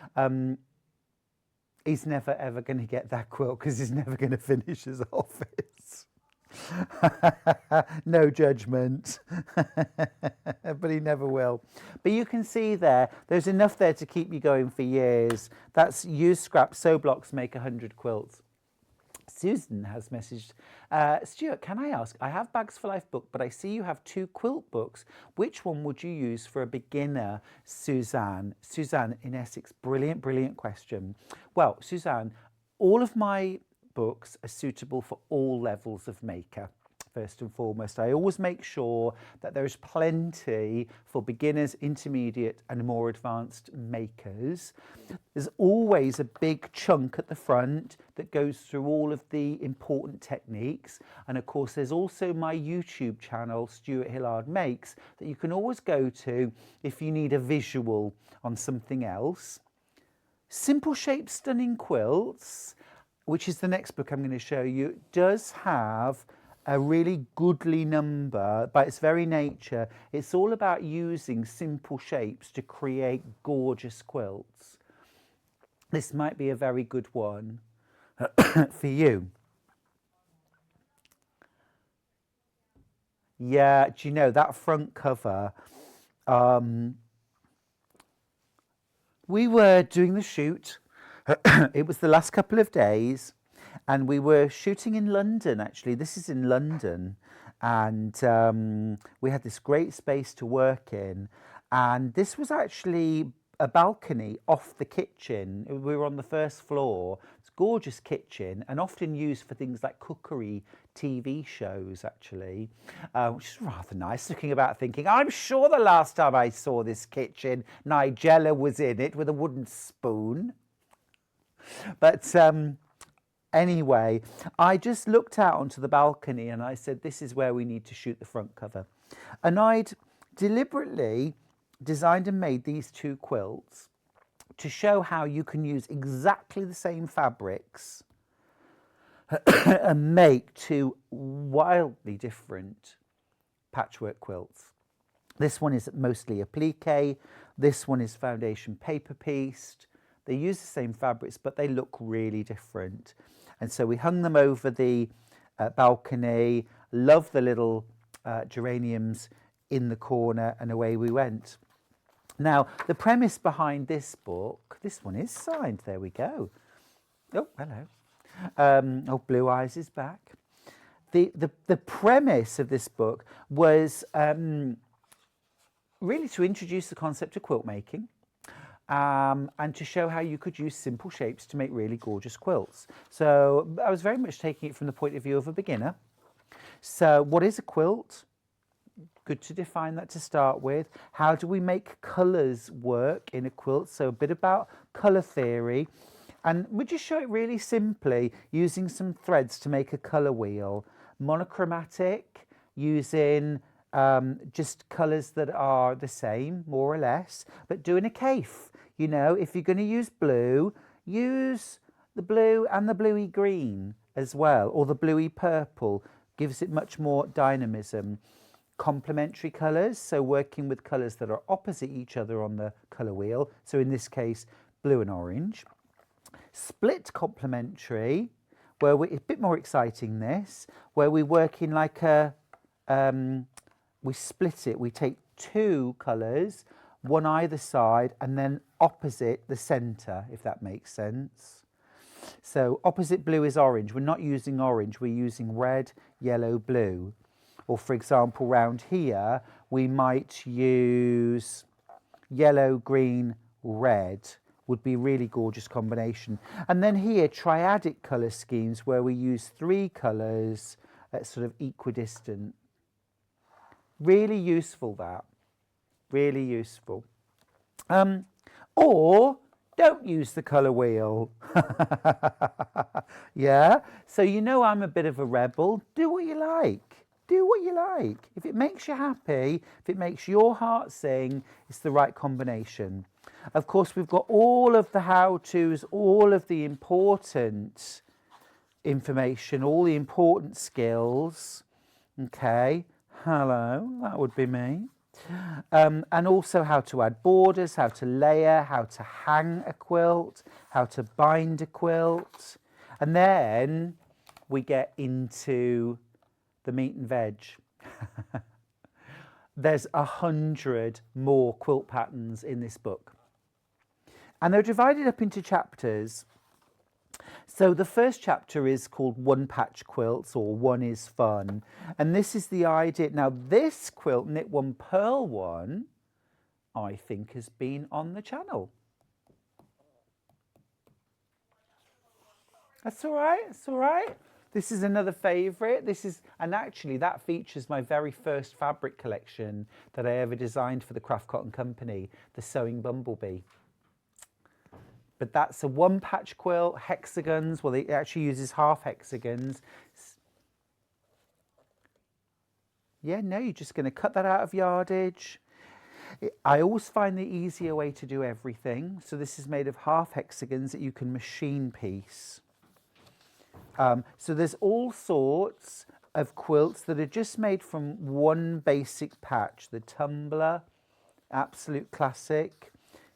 He's never ever going to get that quilt because he's never going to finish his office. No judgment, but he never will. But you can see there's enough there to keep you going for years. That's used scrap sew blocks make 100 quilts. Susan has messaged, Stuart, can I ask, I have Bags for Life book, but I see you have 2 quilt books. Which one would you use for a beginner, Suzanne? Suzanne in Essex, brilliant question. Well, Suzanne, all of my books are suitable for all levels of maker. First and foremost, I always make sure that there is plenty for beginners, intermediate and more advanced makers. There's always a big chunk at the front that goes through all of the important techniques. And of course, there's also my YouTube channel, Stuart Hillard Makes, that you can always go to if you need a visual on something else. Simple Shape Stunning Quilts, which is the next book I'm going to show you, does have a really goodly number by its very nature. It's all about using simple shapes to create gorgeous quilts. This might be a very good one for you. Yeah, do you know that front cover? We were doing the shoot. It was the last couple of days. And we were shooting in London, actually. This is in London. And we had this great space to work in. And this was actually a balcony off the kitchen. We were on the first floor. It's a gorgeous kitchen and often used for things like cookery TV shows, actually, which is rather nice. Looking about thinking, I'm sure the last time I saw this kitchen, Nigella was in it with a wooden spoon. But anyway, I just looked out onto the balcony and I said, this is where we need to shoot the front cover. And I'd deliberately designed and made these 2 quilts to show how you can use exactly the same fabrics and make 2 wildly different patchwork quilts. This one is mostly applique. This one is foundation paper pieced. They use the same fabrics, but they look really different. And so we hung them over the balcony. Love the little geraniums in the corner, and away we went. Now, the premise behind this book, this one is signed. There we go. Oh, hello. Oh, Blue Eyes is back. The premise of this book was really to introduce the concept of quilt making. And to show how you could use simple shapes to make really gorgeous quilts. So I was very much taking it from the point of view of a beginner. So what is a quilt? Good to define that to start with. How do we make colours work in a quilt? So a bit about colour theory. And we just show it really simply using some threads to make a colour wheel. Monochromatic, using just colours that are the same, more or less, but doing a caife. You know, if you're going to use blue, use the blue and the bluey green as well, or the bluey purple, gives it much more dynamism. Complementary colours, so working with colours that are opposite each other on the colour wheel, so in this case, blue and orange. Split complementary, where it's a bit more exciting this, where we work in like a, we split it, we take 2 colours, one either side, and then opposite the centre, if that makes sense. So opposite blue is orange. We're not using orange, we're using red, yellow, blue. Or for example, round here, we might use yellow, green, red would be a really gorgeous combination. And then here, triadic colour schemes where we use 3 colours at sort of equidistant. Really useful, that. Really useful. Or don't use the colour wheel. Yeah? So you know I'm a bit of a rebel. Do what you like. Do what you like. If it makes you happy, if it makes your heart sing, it's the right combination. Of course, we've got all of the how-tos, all of the important information, all the important skills. Okay, hello, that would be me. And also how to add borders, how to layer, how to hang a quilt, how to bind a quilt. And then we get into the meat and veg. There's 100 more quilt patterns in this book. And they're divided up into chapters. So the first chapter is called One Patch Quilts, or One is Fun. And this is the idea. Now this quilt, Knit One Purl One, I think has been on the channel. That's all right, it's all right. This is another favourite. And actually that features my very first fabric collection that I ever designed for the Craft Cotton Company, the Sewing Bumblebee. But that's a one patch quilt, hexagons. Well, it actually uses half hexagons. Yeah, no, you're just going to cut that out of yardage. I always find the easier way to do everything. So this is made of half hexagons that you can machine piece. So there's all sorts of quilts that are just made from one basic patch. The tumbler, absolute classic,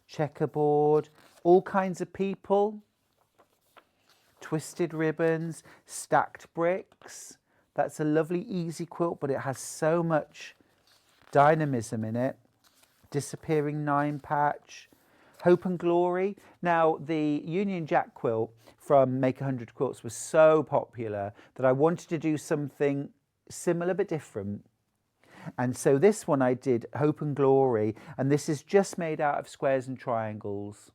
checkerboard, all kinds of people, twisted ribbons, stacked bricks. That's a lovely easy quilt, but it has so much dynamism in it. Disappearing 9 patch, Hope and Glory. Now the Union Jack quilt from Make 100 Quilts was so popular that I wanted to do something similar but different. And so this one I did Hope and Glory, and this is just made out of squares and triangles,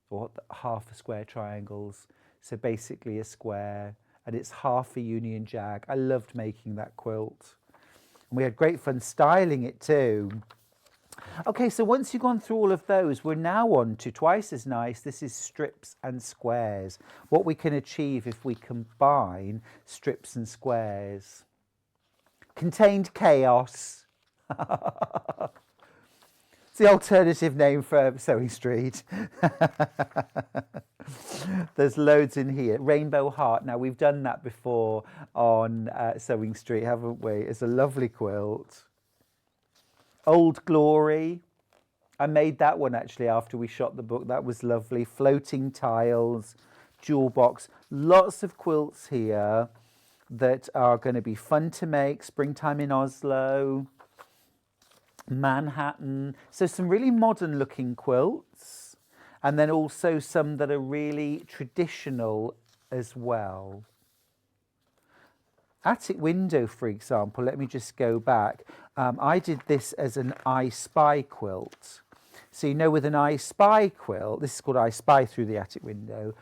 or half a square triangles. So basically a square, and it's half a Union Jack. I loved making that quilt. And we had great fun styling it too. Okay, so once you've gone through all of those, we're now on to twice as nice. This is strips and squares. What we can achieve if we combine strips and squares. Contained chaos. It's the alternative name for Sewing Street. There's loads in here. Rainbow Heart. Now, we've done that before on Sewing Street, haven't we? It's a lovely quilt. Old Glory. I made that one actually after we shot the book. That was lovely. Floating tiles, jewel box. Lots of quilts here that are going to be fun to make. Springtime in Oslo. Manhattan. So some really modern looking quilts. And then also some that are really traditional as well. Attic window, for example, let me just go back. I did this as an I Spy quilt. So you know with an I Spy quilt, this is called I Spy through the attic window,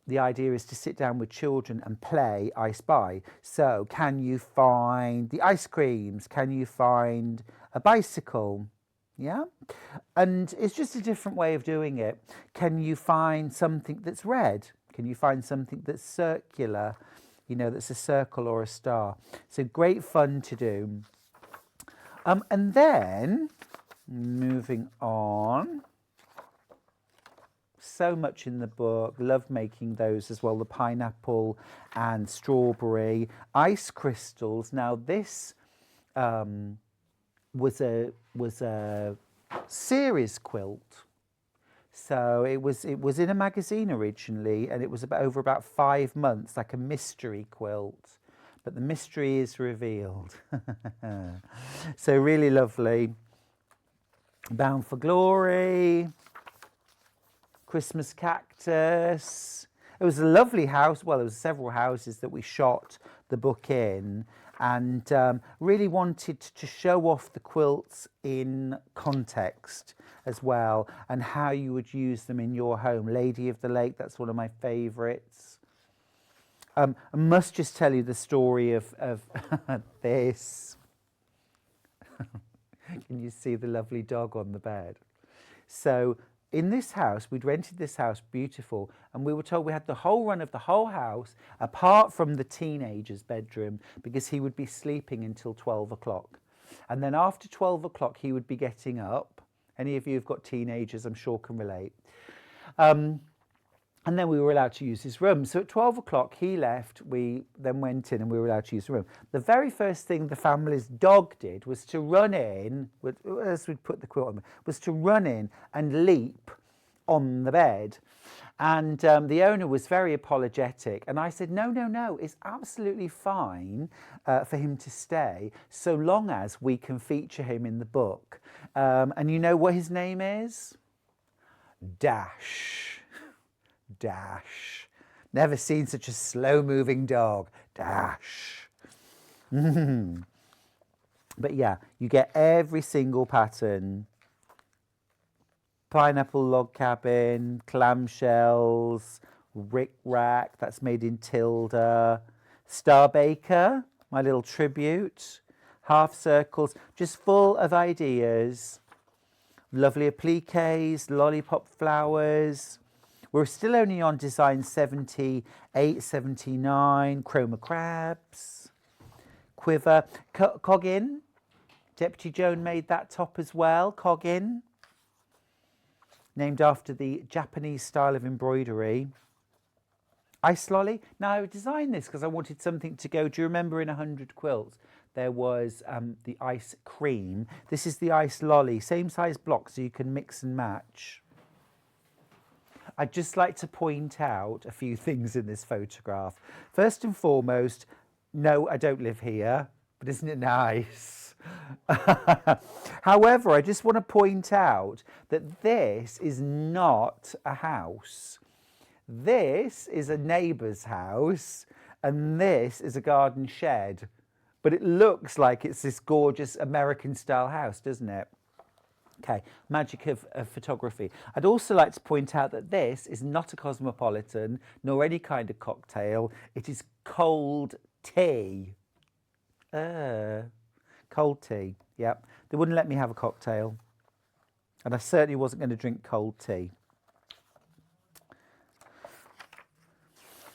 the idea is to sit down with children and play I Spy. So can you find the ice creams? Can you find a bicycle? Yeah? And it's just a different way of doing it. Can you find something that's red? Can you find something that's circular? You know, that's a circle or a star. So great fun to do. And then, moving on. So much in the book. Love making those as well. The pineapple and strawberry. Ice crystals. Now this was a series quilt. So it was in a magazine originally, and it was over about 5 months, like a mystery quilt. But the mystery is revealed. So really lovely. Bound for Glory. Christmas Cactus. It was a lovely house. Well, there was several houses that we shot the book in, and really wanted to show off the quilts in context as well, and how you would use them in your home. Lady of the Lake, that's one of my favourites. I must just tell you the story of this. Can you see the lovely dog on the bed? So in this house, we'd rented this house, beautiful, and we were told we had the whole run of the whole house, apart from the teenager's bedroom, because he would be sleeping until 12 o'clock. And then after 12 o'clock, he would be getting up. Any of you who've got teenagers, I'm sure, can relate. And then we were allowed to use his room. So at 12 o'clock, he left. We then went in and we were allowed to use the room. The very first thing the family's dog did was to run in, as we'd put the quilt on, was to run in and leap on the bed. And the owner was very apologetic. And I said, no, it's absolutely fine for him to stay, so long as we can feature him in the book. And you know what his name is? Dash. Dash. Never seen such a slow-moving dog. Dash. But yeah, you get every single pattern. Pineapple log cabin, clamshells, rick-rack, that's made in Tilda. Star Baker, my little tribute. Half circles, just full of ideas. Lovely appliques, lollipop flowers. We're still only on design 78, 79, chroma crabs, quiver, Coggin. Deputy Joan made that top as well, Coggin. Named after the Japanese style of embroidery. Ice lolly. Now I designed this because I wanted something to go. Do you remember in 100 quilts there was the ice cream? This is the ice lolly, same size block, so you can mix and match. I'd just like to point out a few things in this photograph. First and foremost, no, I don't live here, but isn't it nice? However, I just want to point out that this is not a house. This is a neighbour's house, and this is a garden shed. But it looks like it's this gorgeous American-style house, doesn't it? Okay, magic of photography. I'd also like to point out that this is not a cosmopolitan, nor any kind of cocktail. It is cold tea. Cold tea, yep. They wouldn't let me have a cocktail. And I certainly wasn't going to drink cold tea.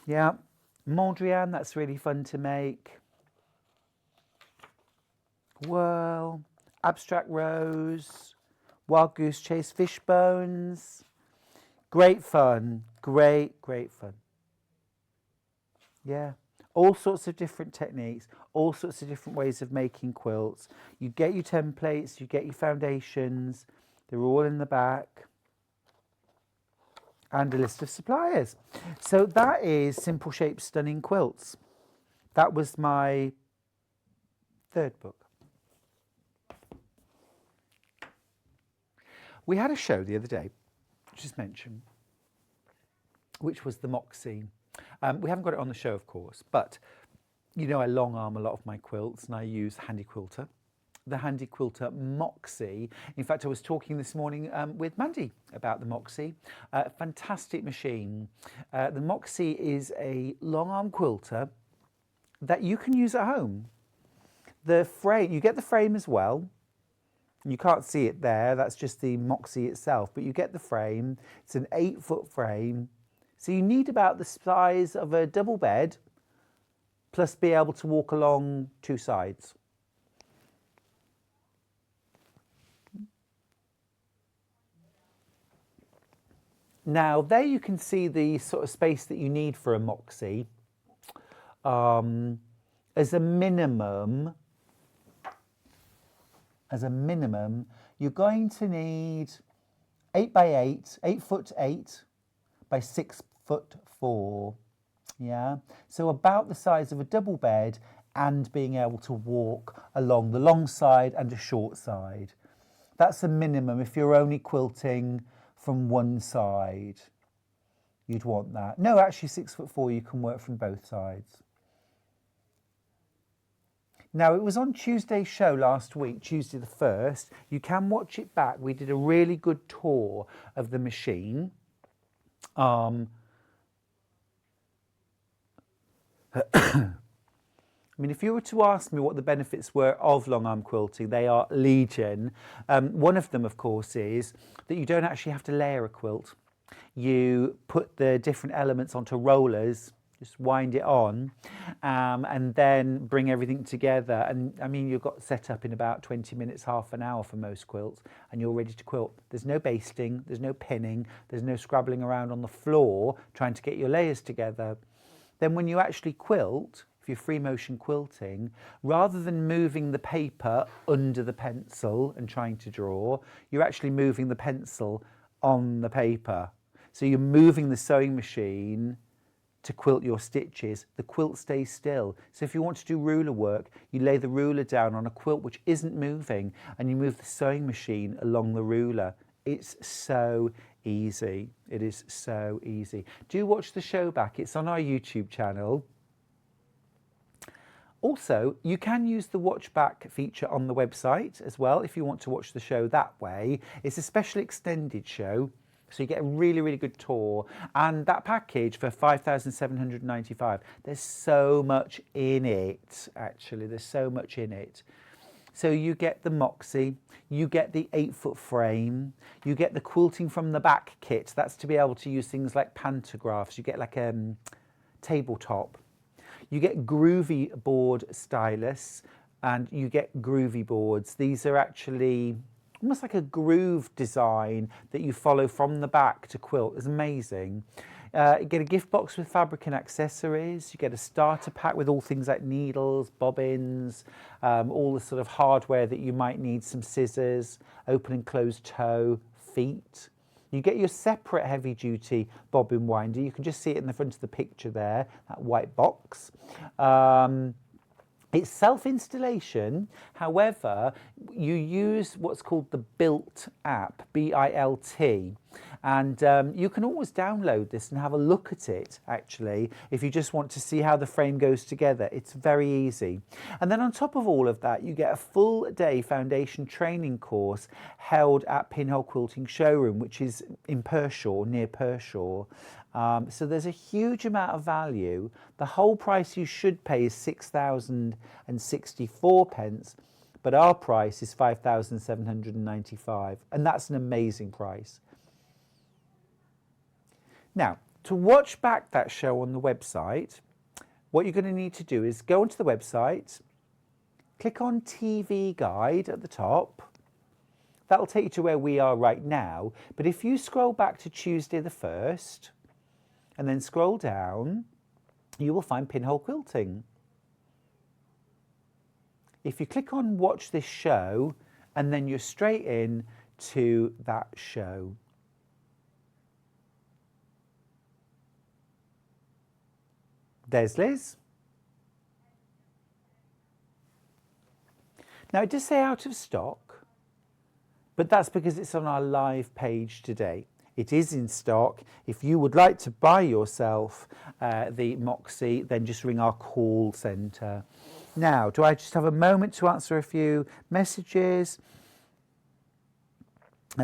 Yeah, Mondrian, that's really fun to make. Whirl, abstract rose. Wild Goose Chase fish bones. Great fun. Great fun. Yeah. All sorts of different techniques, all sorts of different ways of making quilts. You get your templates, you get your foundations. They're all in the back. And a list of suppliers. So that is Simple Shapes, Stunning Quilts. That was my third book. We had a show the other day, just mentioned, which was the Moxie. We haven't got it on the show, of course, but you know I long arm a lot of my quilts and I use Handy Quilter. The Handy Quilter Moxie. In fact, I was talking this morning with Mandy about the Moxie. Fantastic machine. The Moxie is a long arm quilter that you can use at home. The frame, you get the frame as well. You can't see it there, that's just the Moxie itself, but you get the frame. It's an 8-foot frame. So you need about the size of a double bed, plus be able to walk along two sides. Now, there you can see the sort of space that you need for a Moxie. As a minimum, you're going to need 8 by 8, 8'8" by 6'4". Yeah, so about the size of a double bed and being able to walk along the long side and a short side. That's a minimum if you're only quilting from one side. you'd want that. No, actually 6'4", you can work from both sides. Now, it was on Tuesday's show last week, Tuesday the 1st. You can watch it back. We did a really good tour of the machine. I mean, if you were to ask me what the benefits were of long arm quilting, they are legion. One of them, of course, is that you don't actually have to layer a quilt. You put the different elements onto rollers, just wind it on, and then bring everything together. And I mean, you've got set up in about 20 minutes, half an hour for most quilts, and you're ready to quilt. There's no basting, there's no pinning, there's no scrabbling around on the floor trying to get your layers together. Then when you actually quilt, if you're free motion quilting, rather than moving the paper under the pencil and trying to draw, you're actually moving the pencil on the paper. So you're moving the sewing machine to quilt your stitches. The quilt stays still. So if you want to do ruler work, you lay the ruler down on a quilt which isn't moving, and you move the sewing machine along the ruler. It's so easy. It is so easy. Do watch the show back. It's on our YouTube channel. Also, you can use the watch back feature on the website as well if you want to watch the show that way. It's a special extended show, so you get a really, really good tour. And that package for $5,795, there's so much in it, actually. There's so much in it. So you get the Moxie, you get the 8-foot frame, you get the quilting from the back kit. That's to be able to use things like pantographs. You get like a tabletop. You get groovy board stylus, and you get groovy boards. These are actually almost like a groove design that you follow from the back to quilt. It's amazing. You get a gift box with fabric and accessories. You get a starter pack with all things like needles, bobbins, all the sort of hardware that you might need, some scissors, open and closed toe, feet. You get your separate heavy duty bobbin winder. You can just see it in the front of the picture there, that white box. It's self-installation, however, you use what's called the Built app, B-I-L-T, and you can always download this and have a look at it, actually, if you just want to see how the frame goes together. It's very easy. And then on top of all of that, you get a full-day foundation training course held at Pinhole Quilting Showroom, which is in Pershore, near Pershore. So there's a huge amount of value. The whole price you should pay is £6,064, but our price is £5,795, and that's an amazing price. Now, to watch back that show on the website, what you're going to need to do is go onto the website, click on TV Guide at the top. That'll take you to where we are right now, but if you scroll back to Tuesday the 1st, and then scroll down, you will find Pinhole Quilting. If you click on Watch This Show, and then you're straight in to that show. There's Liz. Now it does say out of stock, but that's because it's on our live page today. It is in stock. If you would like to buy yourself the Moxie, then just ring our call centre. Now, do I just have a moment to answer a few messages? Sue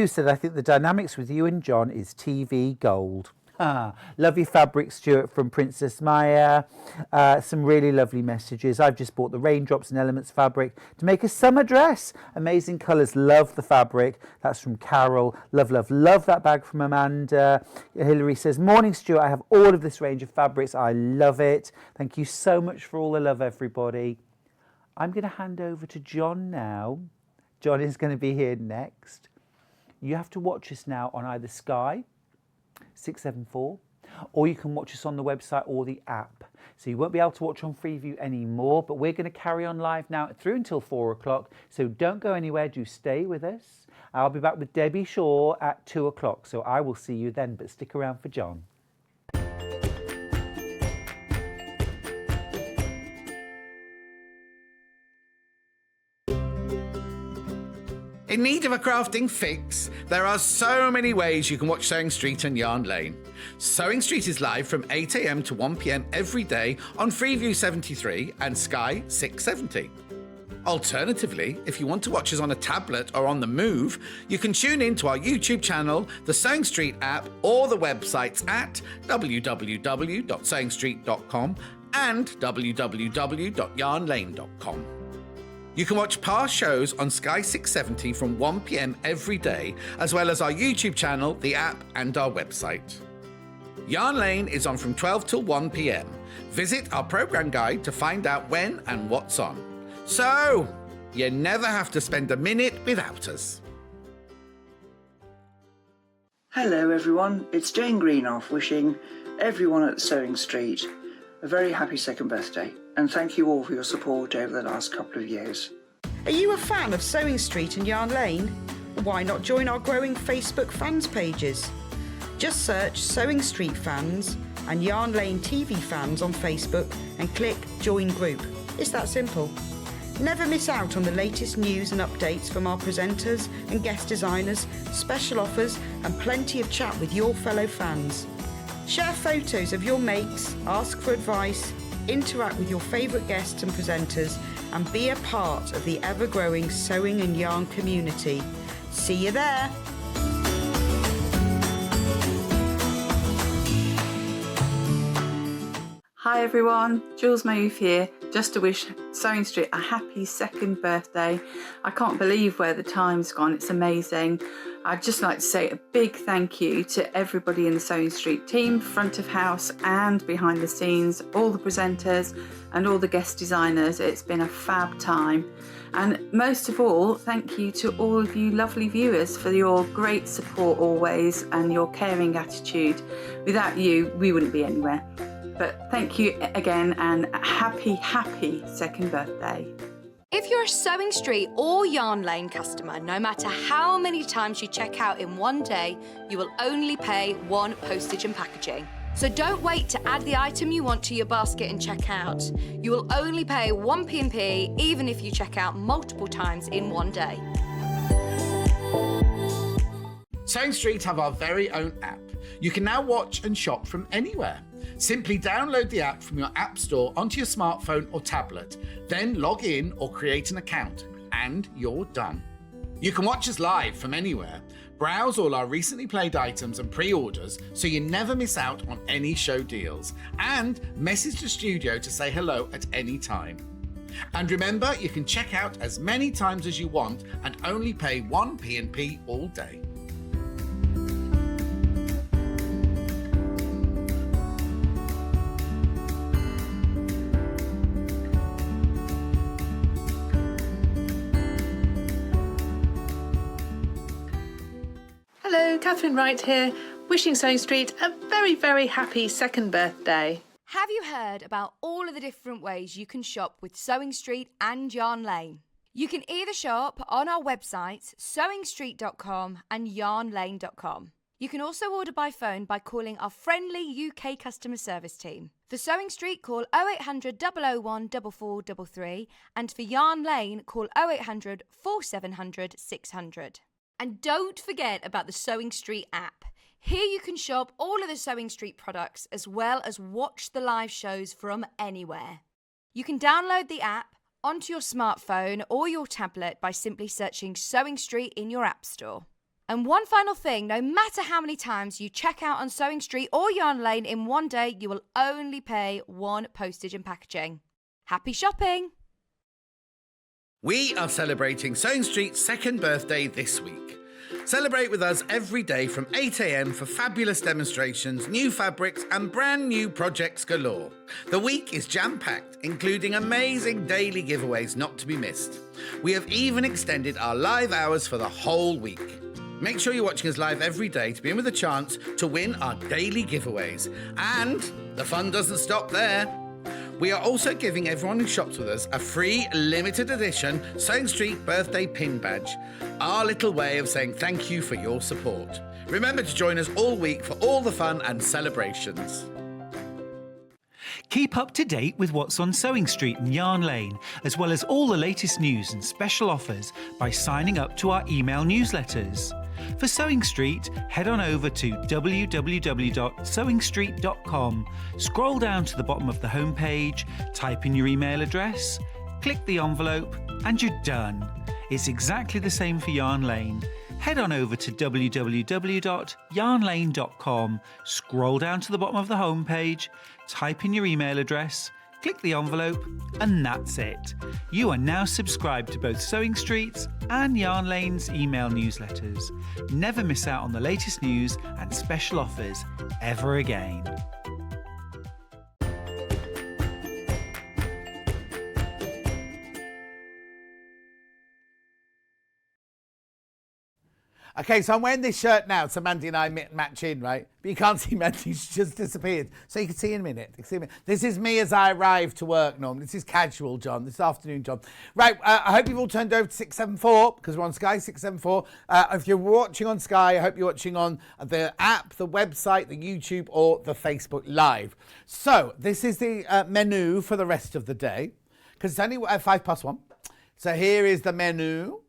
said, I think the dynamics with you and John is TV gold. Love your fabric, Stuart from Princess Maya. Some really lovely messages. I've just bought the Raindrops and Elements fabric to make a summer dress. Amazing colours. Love the fabric. That's from Carol. Love, love, love that bag from Amanda. Hilary says, morning, Stuart. I have all of this range of fabrics. I love it. Thank you so much for all the love, everybody. I'm going to hand over to John now. John is going to be here next. You have to watch us now on either Sky 674, or you can watch us on the website or the app. So you won't be able to watch on Freeview anymore, but we're going to carry on live now through until 4 o'clock. So don't go anywhere, do stay with us. I'll be back with Debbie Shaw at 2 o'clock. So I will see you then, but stick around for John. In need of a crafting fix? There are so many ways you can watch Sewing Street and Yarn Lane. Sewing Street is live from 8 a.m. to 1 p.m. every day on Freeview 73 and Sky 670. Alternatively, if you want to watch us on a tablet or on the move, you can tune in to our YouTube channel, the Sewing Street app, or the websites at www.sewingstreet.com and www.yarnlane.com. You can watch past shows on Sky 670 from 1 p.m. every day, as well as our YouTube channel, the app, and our website. Yarn Lane is on from 12 till 1 p.m. Visit our programme guide to find out when and what's on. So, you never have to spend a minute without us. Hello everyone, it's Jane Greenoff wishing everyone at Sewing Street a very happy second birthday, and thank you all for your support over the last couple of years. Are you a fan of Sewing Street and Yarn Lane? Why not join our growing Facebook fans pages? Just search Sewing Street Fans and Yarn Lane TV Fans on Facebook and click Join Group. It's that simple. Never miss out on the latest news and updates from our presenters and guest designers, special offers and plenty of chat with your fellow fans. Share photos of your makes, ask for advice, interact with your favourite guests and presenters and be a part of the ever-growing sewing and yarn community. See you there! Hi everyone, Jules Mayoof here, just to wish Sewing Street a happy second birthday. I can't believe where the time's gone, it's amazing. I'd just like to say a big thank you to everybody in the Sewing Street team, front of house and behind the scenes, all the presenters and all the guest designers. It's been a fab time. And most of all, thank you to all of you lovely viewers for your great support always and your caring attitude. Without you, we wouldn't be anywhere. But thank you again and happy second birthday. If you're a Sewing Street or Yarn Lane customer, no matter how many times you check out in one day, you will only pay one postage and packaging. So don't wait to add the item you want to your basket and check out. You will only pay one P&P even if you check out multiple times in one day. Sewing Street have our very own app. You can now watch and shop from anywhere. Simply download the app from your app store onto your smartphone or tablet, then log in or create an account, and you're done. You can watch us live from anywhere, browse all our recently played items and pre-orders so you never miss out on any show deals, and message the studio to say hello at any time. And remember, you can check out as many times as you want and only pay one P&P all day. Hello, Catherine Wright here, wishing Sewing Street a very happy second birthday. Have you heard about all of the different ways you can shop with Sewing Street and Yarn Lane? You can either shop on our websites, sewingstreet.com and yarnlane.com. You can also order by phone by calling our friendly UK customer service team. For Sewing Street, call 0800 001 4433 and for Yarn Lane, call 0800 4700 600. And don't forget about the Sewing Street app. Here you can shop all of the Sewing Street products as well as watch the live shows from anywhere. You can download the app onto your smartphone or your tablet by simply searching Sewing Street in your app store. And one final thing, no matter how many times you check out on Sewing Street or Yarn Lane in one day, you will only pay one postage and packaging. Happy shopping! We are celebrating Sewing Street's second birthday this week. Celebrate with us every day from 8 a.m. for fabulous demonstrations, new fabrics and brand new projects galore. The week is jam-packed, including amazing daily giveaways not to be missed. We have even extended our live hours for the whole week. Make sure you're watching us live every day to be in with a chance to win our daily giveaways. And the fun doesn't stop there. We are also giving everyone who shops with us a free limited edition Sewing Street birthday pin badge, our little way of saying thank you for your support. Remember to join us all week for all the fun and celebrations. Keep up to date with what's on Sewing Street and Yarn Lane, as well as all the latest news and special offers by signing up to our email newsletters. For Sewing Street, head on over to www.sewingstreet.com, scroll down to the bottom of the homepage, type in your email address, click the envelope, and you're done. It's exactly the same for Yarn Lane. Head on over to www.yarnlane.com, scroll down to the bottom of the homepage, type in your email address, click the envelope, and that's it. You are now subscribed to both Sewing Street's and Yarn Lane's email newsletters. Never miss out on the latest news and special offers ever again. Okay, so I'm wearing this shirt now, so Mandy and I match in, right? But you can't see Mandy, she's just disappeared. So you can see in a minute. This is me as I arrive to work normally. This is casual, John. This afternoon, John. Right, I hope you've all turned over to 674, because we're on Sky 674. If you're watching on Sky, I hope you're watching on the app, the website, the YouTube, or the Facebook Live. So this is the menu for the rest of the day, because it's only 1:05. So here is the menu.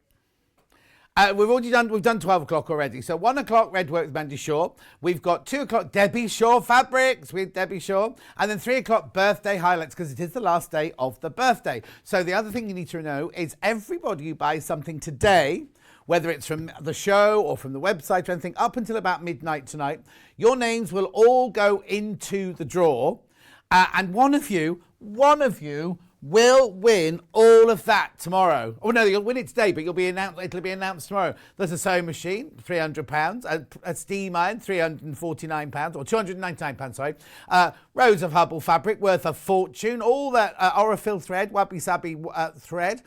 We've done 12 o'clock already. So 1 o'clock, Redwork with Mandy Shaw. We've got 2 o'clock, Debbie Shaw Fabrics with Debbie Shaw. And then 3 o'clock, birthday highlights, because it is the last day of the birthday. So the other thing you need to know is everybody who buys something today, whether it's from the show or from the website or anything, up until about midnight tonight, your names will all go into the draw. And one of you will win all of that tomorrow. Oh no, you'll win it today, but it'll be announced tomorrow. There's a sewing machine, £300, a steam iron, £349, or £299, sorry. Rows of Hubble fabric worth a fortune, all that Orifil thread, Wabi Sabi thread.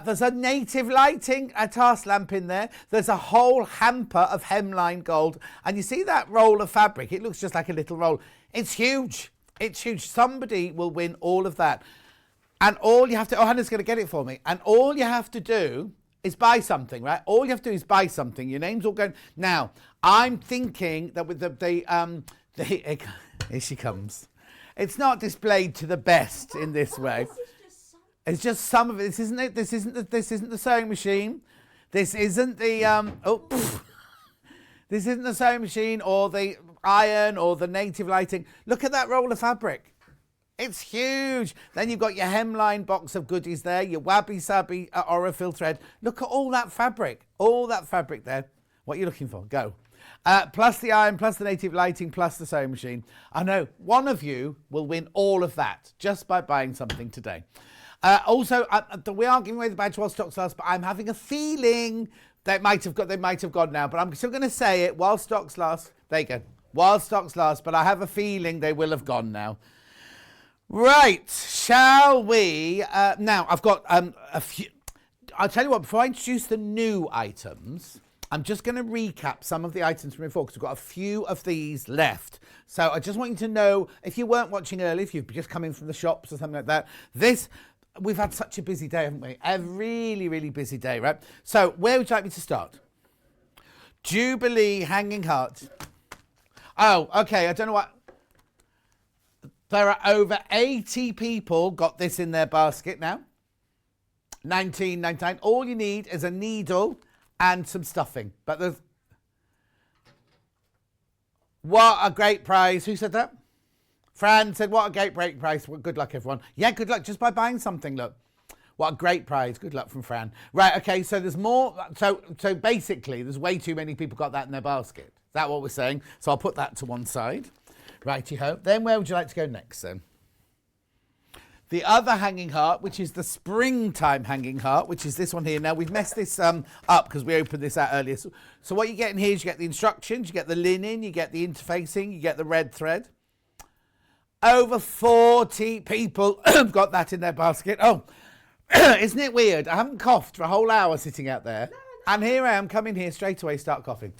There's a native lighting, a Tassel lamp in there. There's a whole hamper of hemline gold. And you see that roll of fabric? It looks just like a little roll. It's huge. It's huge. Somebody will win all of that. And all you have to, Hannah's going to get it for me. And all you have to do is buy something, right? All you have to do is buy something. Your name's all going. Now, I'm thinking that with here she comes. It's not displayed to the best in this way. It's just some of it. This isn't it. This isn't the sewing machine. This isn't the This isn't the sewing machine or the iron or the native lighting. Look at that roll of fabric. It's huge. Then you've got your hemline box of goodies there, your Wabi Sabi Orifil thread. Look at all that fabric there. What are you looking for? Go. Plus the iron, plus the native lighting, plus the sewing machine. I know one of you will win all of that just by buying something today. Also, we are giving away the badge while stocks last, but I'm having a feeling they might have gone now, but I'm still going to say it while stocks last. There you go. While stocks last, but I have a feeling they will have gone now. Right, shall we? Now, I've got a few. I'll tell you what, before I introduce the new items, I'm just going to recap some of the items from before, because we've got a few of these left. So I just want you to know, if you weren't watching early, if you've just come in from the shops or something like that, we've had such a busy day, haven't we? A really, really busy day, right? So where would you like me to start? Jubilee Hanging Heart. Oh, okay, I don't know what. There are over 80 people got this in their basket now. $19.99. All you need is a needle and some stuffing. But there's... What a great prize. Who said that? Fran said, what a great prize. Well, good luck, everyone. Yeah, good luck just by buying something, look. What a great prize. Good luck from Fran. Right, okay, so there's more. So basically, there's way too many people got that in their basket. Is that what we're saying? So I'll put that to one side. Righty-ho. Then where would you like to go next, then? The other hanging heart, which is the springtime hanging heart, which is this one here. Now, we've messed this up because we opened this out earlier. So what you get in here is you get the instructions, you get the linen, you get the interfacing, you get the red thread. Over 40 people have got that in their basket. Oh, isn't it weird? I haven't coughed for a whole hour sitting out there. And here I am, coming here straight away, start coughing.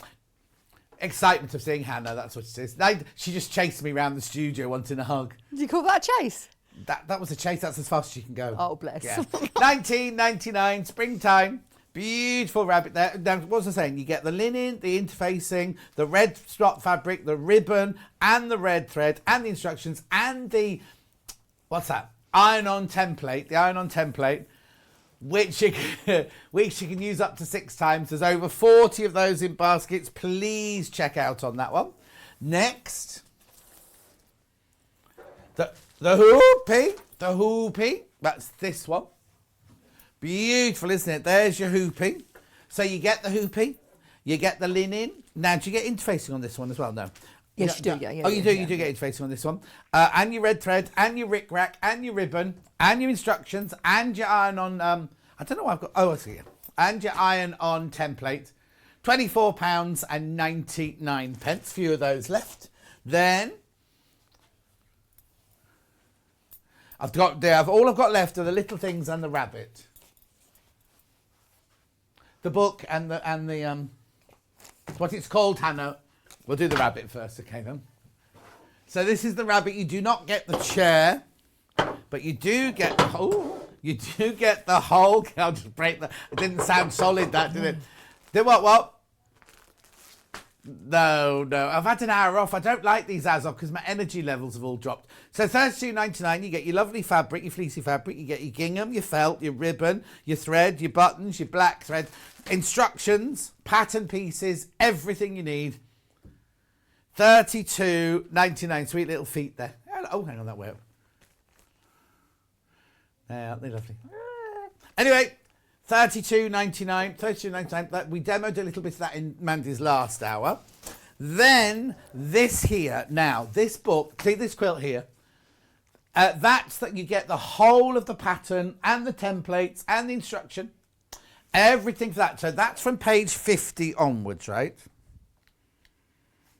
Excitement of seeing Hannah, that's what it is. She just chased me around the studio wanting a hug. Did you call that a chase? That was a chase, that's as fast as you can go. Oh, bless. Yeah. $19.99, springtime. Beautiful rabbit there. Now, what was I saying? You get the linen, the interfacing, the red spot fabric, the ribbon, and the red thread, and the instructions, and the what's that? Iron-on template, the iron-on template, which you can use up to 6 times. There's over 40 of those in baskets. Please check out on that one. Next, the hoopy. That's this one. Beautiful, isn't it? There's your hoopy. So you get the hoopy, you get the linen. Now, do you get interfacing on this one as well? No. Yes, you do. Yeah, you do get interfacing on this one. And your red thread, and your rickrack, and your ribbon, and your instructions, and your iron-on... I don't know what I've got... Oh, I see it. And your iron-on template. £24.99. Few of those left. Then... all I've got left are the little things and the rabbit. The book and the what it's called, Hannah. We'll do the rabbit first, okay then. So this is the rabbit. You do not get the chair, but you do get the whole. I'll just break that. It didn't sound solid, that did it? Did what? No. I've had an hour off. I don't like these hours off because my energy levels have all dropped. So £32.99, you get your lovely fabric, your fleecy fabric. You get your gingham, your felt, your ribbon, your thread, your buttons, your black thread, instructions, pattern pieces, everything you need. £32.99. Sweet little feet there. Oh, hang on, that way up. Aren't they lovely? Anyway, £32.99. We demoed a little bit of that in Mandy's last hour. Then this here. Now, this book, see this quilt here? That's that you get the whole of the pattern and the templates and the instruction. Everything for that. So that's from page 50 onwards, right?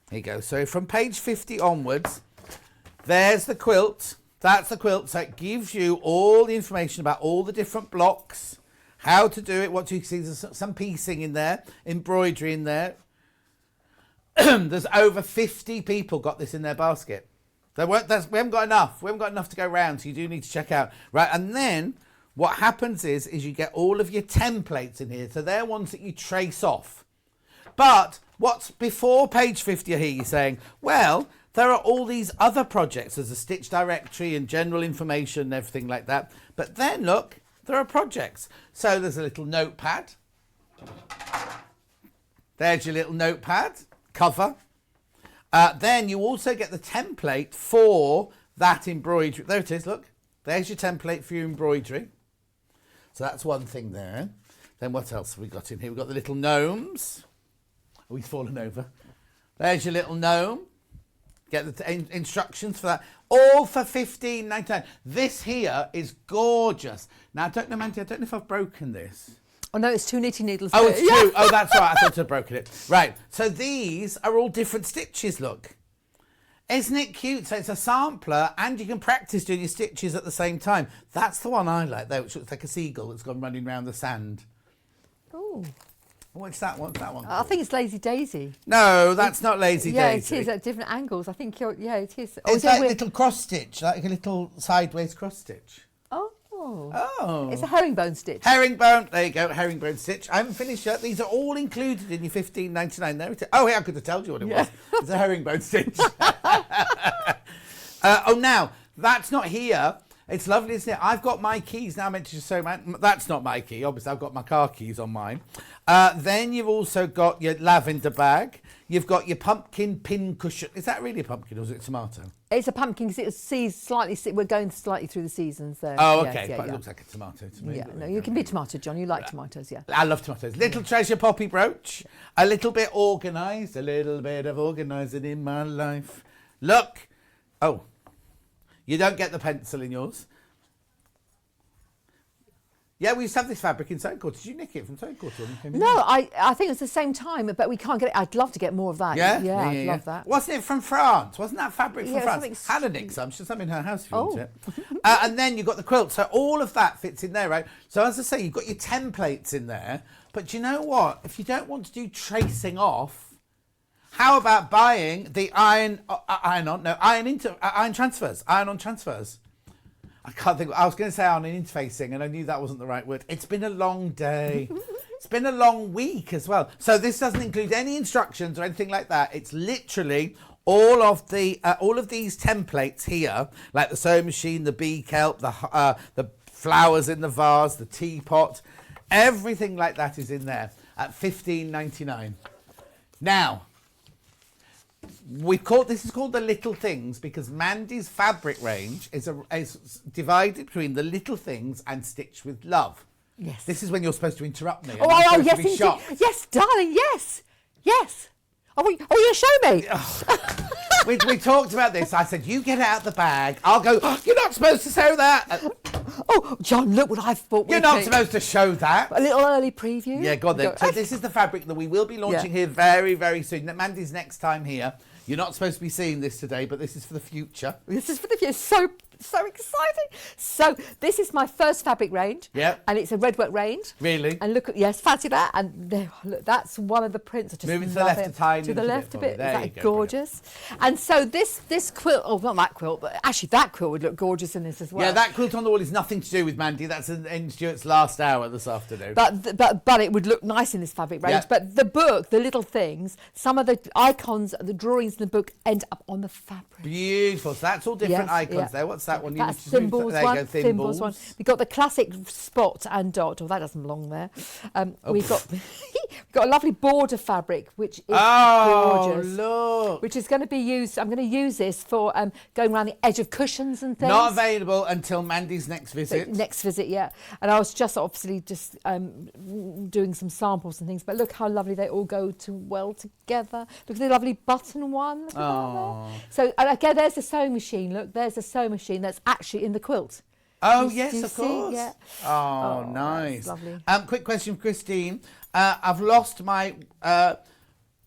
Here you go. So from page 50 onwards, there's the quilt. That's the quilt. So it gives you all the information about all the different blocks, how to do it, what to see. There's some piecing in there, embroidery in there. There's over 50 people got this in their basket. We haven't got enough. We haven't got enough to go round, so you do need to check out. Right, and then what happens is you get all of your templates in here. So they're ones that you trace off. But what's before page 50 here, you're saying, well, there are all these other projects. There's a stitch directory and general information and everything like that. But then, look, there are projects. So there's a little notepad. There's your little notepad cover. Then you also get the template for that embroidery. There it is, look. There's your template for your embroidery. So that's one thing there. Then what else have we got in here? We've got the little gnomes. Oh, he's fallen over. There's your little gnome. Get the instructions for that. All for £15.99. This here is gorgeous. Now, I don't know, Mandy, I don't know if I've broken this. Oh, no, it's 2 knitting needles. Oh, it's 2. Oh, that's right. I thought I'd broken it. Right. So these are all different stitches, look. Isn't it cute? So it's a sampler and you can practice doing your stitches at the same time. That's the one I like, though, which looks like a seagull that's gone running around the sand. Oh. What's that one? That one? I think it's Lazy Daisy. No, that's not Lazy Daisy. Yeah, it is at different angles. I think it is. It's like a little cross stitch, like a little sideways cross stitch. Oh. It's a herringbone stitch. Herringbone. There you go, herringbone stitch. I haven't finished yet. These are all included in your £15.99. There it is. Oh, yeah, I could have told you what it was. It's a herringbone stitch. Now, that's not here. It's lovely, isn't it? I've got my keys now. I meant to just say, that's not my key. Obviously, I've got my car keys on mine. Then you've also got your lavender bag. You've got your pumpkin pin cushion. Is that really a pumpkin or is it a tomato? It's a pumpkin because it sees slightly. We're going slightly through the seasons there. Oh, okay. But it looks like a tomato to me. Yeah, no, you can be tomato, John. You like tomatoes, yeah. I love tomatoes. Little treasure poppy brooch. A little bit organised. A little bit of organising in my life. Look. Oh, you don't get the pencil in yours. Yeah, we used to have this fabric in Sewing Quarter. Did you nick it from Sewing Quarter? No, I think it was the same time, but we can't get it. I'd love to get more of that. Yeah? Yeah, I'd love that. Wasn't it from France? Wasn't that fabric from France? Hannah nicked some. She's some in her house if you want it. And then you've got the quilt. So all of that fits in there, right? So as I say, you've got your templates in there. But you know what? If you don't want to do tracing off, how about buying the iron transfers? Iron-on transfers. I can't think. I was going to say on an interfacing, and I knew that wasn't the right word. It's been a long day. It's been a long week as well. So this doesn't include any instructions or anything like that. It's literally all of these templates here, like the sewing machine, the bee kelp, the flowers in the vase, the teapot, everything like that is in there at $15.99. Now, this is called the little things because Mandy's fabric range is divided between the little things and Stitch with Love. Yes. This is when you're supposed to interrupt me. Oh, yes, indeed. Yes, darling, yes. Yes. Oh, you show me. We talked about this. I said, you get it out the bag. I'll go, you're not supposed to show that. Oh, John, look what I've bought. You're not supposed to show that. A little early preview. Yeah, go on then. So this is the fabric that we will be launching here very, very soon. Mandy's next time here. You're not supposed to be seeing this today, but this is for the future. This is for the future. So exciting. So this is my first fabric range. Yeah. And it's a Redwork range. Really? And look at, yes, fancy that. And there, look, that's one of the prints. I just Moving to the left a tiny to the left a bit. There Is you that go, gorgeous? And so this quilt, oh, not that quilt, but actually that quilt would look gorgeous in this as well. Yeah, that quilt on the wall is nothing to do with Mandy. That's in Stuart's last hour this afternoon. But it would look nice in this fabric range. Yeah. But the book, the little things, some of the icons, the drawings in the book end up on the fabric. Beautiful. So that's all different icons there. What's that one? That's Thimbles one. Thimbles one. We've got the classic spot and dot. Oh, that doesn't belong there. We've got a lovely border fabric, which is gorgeous. Look. Which is going to be used. I'm going to use this for going around the edge of cushions and things. Not available until Mandy's next visit. Next visit, yeah. And I was just obviously doing some samples and things. But look how lovely they all go well together. Look at the lovely button one. Look at that there. So again, there's a sewing machine. Look, there's a sewing machine that's actually in the quilt. Oh, Do yes, you of see? course. Yeah. Oh, nice. Lovely. Quick question for Christine. I've lost my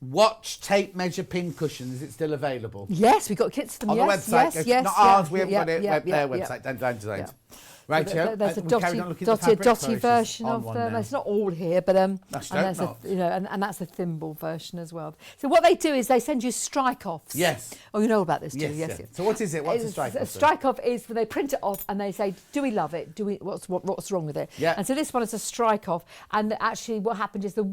watch tape measure pin cushion. Is it still available? Yes, we've got kits to them. On the website. Yes, not ours. We haven't got it. Their website. Design Designs. Right, there's a dotty version of them. It's not all here, but and there's and that's a thimble version as well. So what they do is they send you strike-offs. Yes. Oh, you know about this, do you? Yes. So what is it? What's a strike-off? A strike-off is when they print it off and they say, "Do we love it? What's wrong with it?" Yeah. And so this one is a strike-off, and actually what happened is the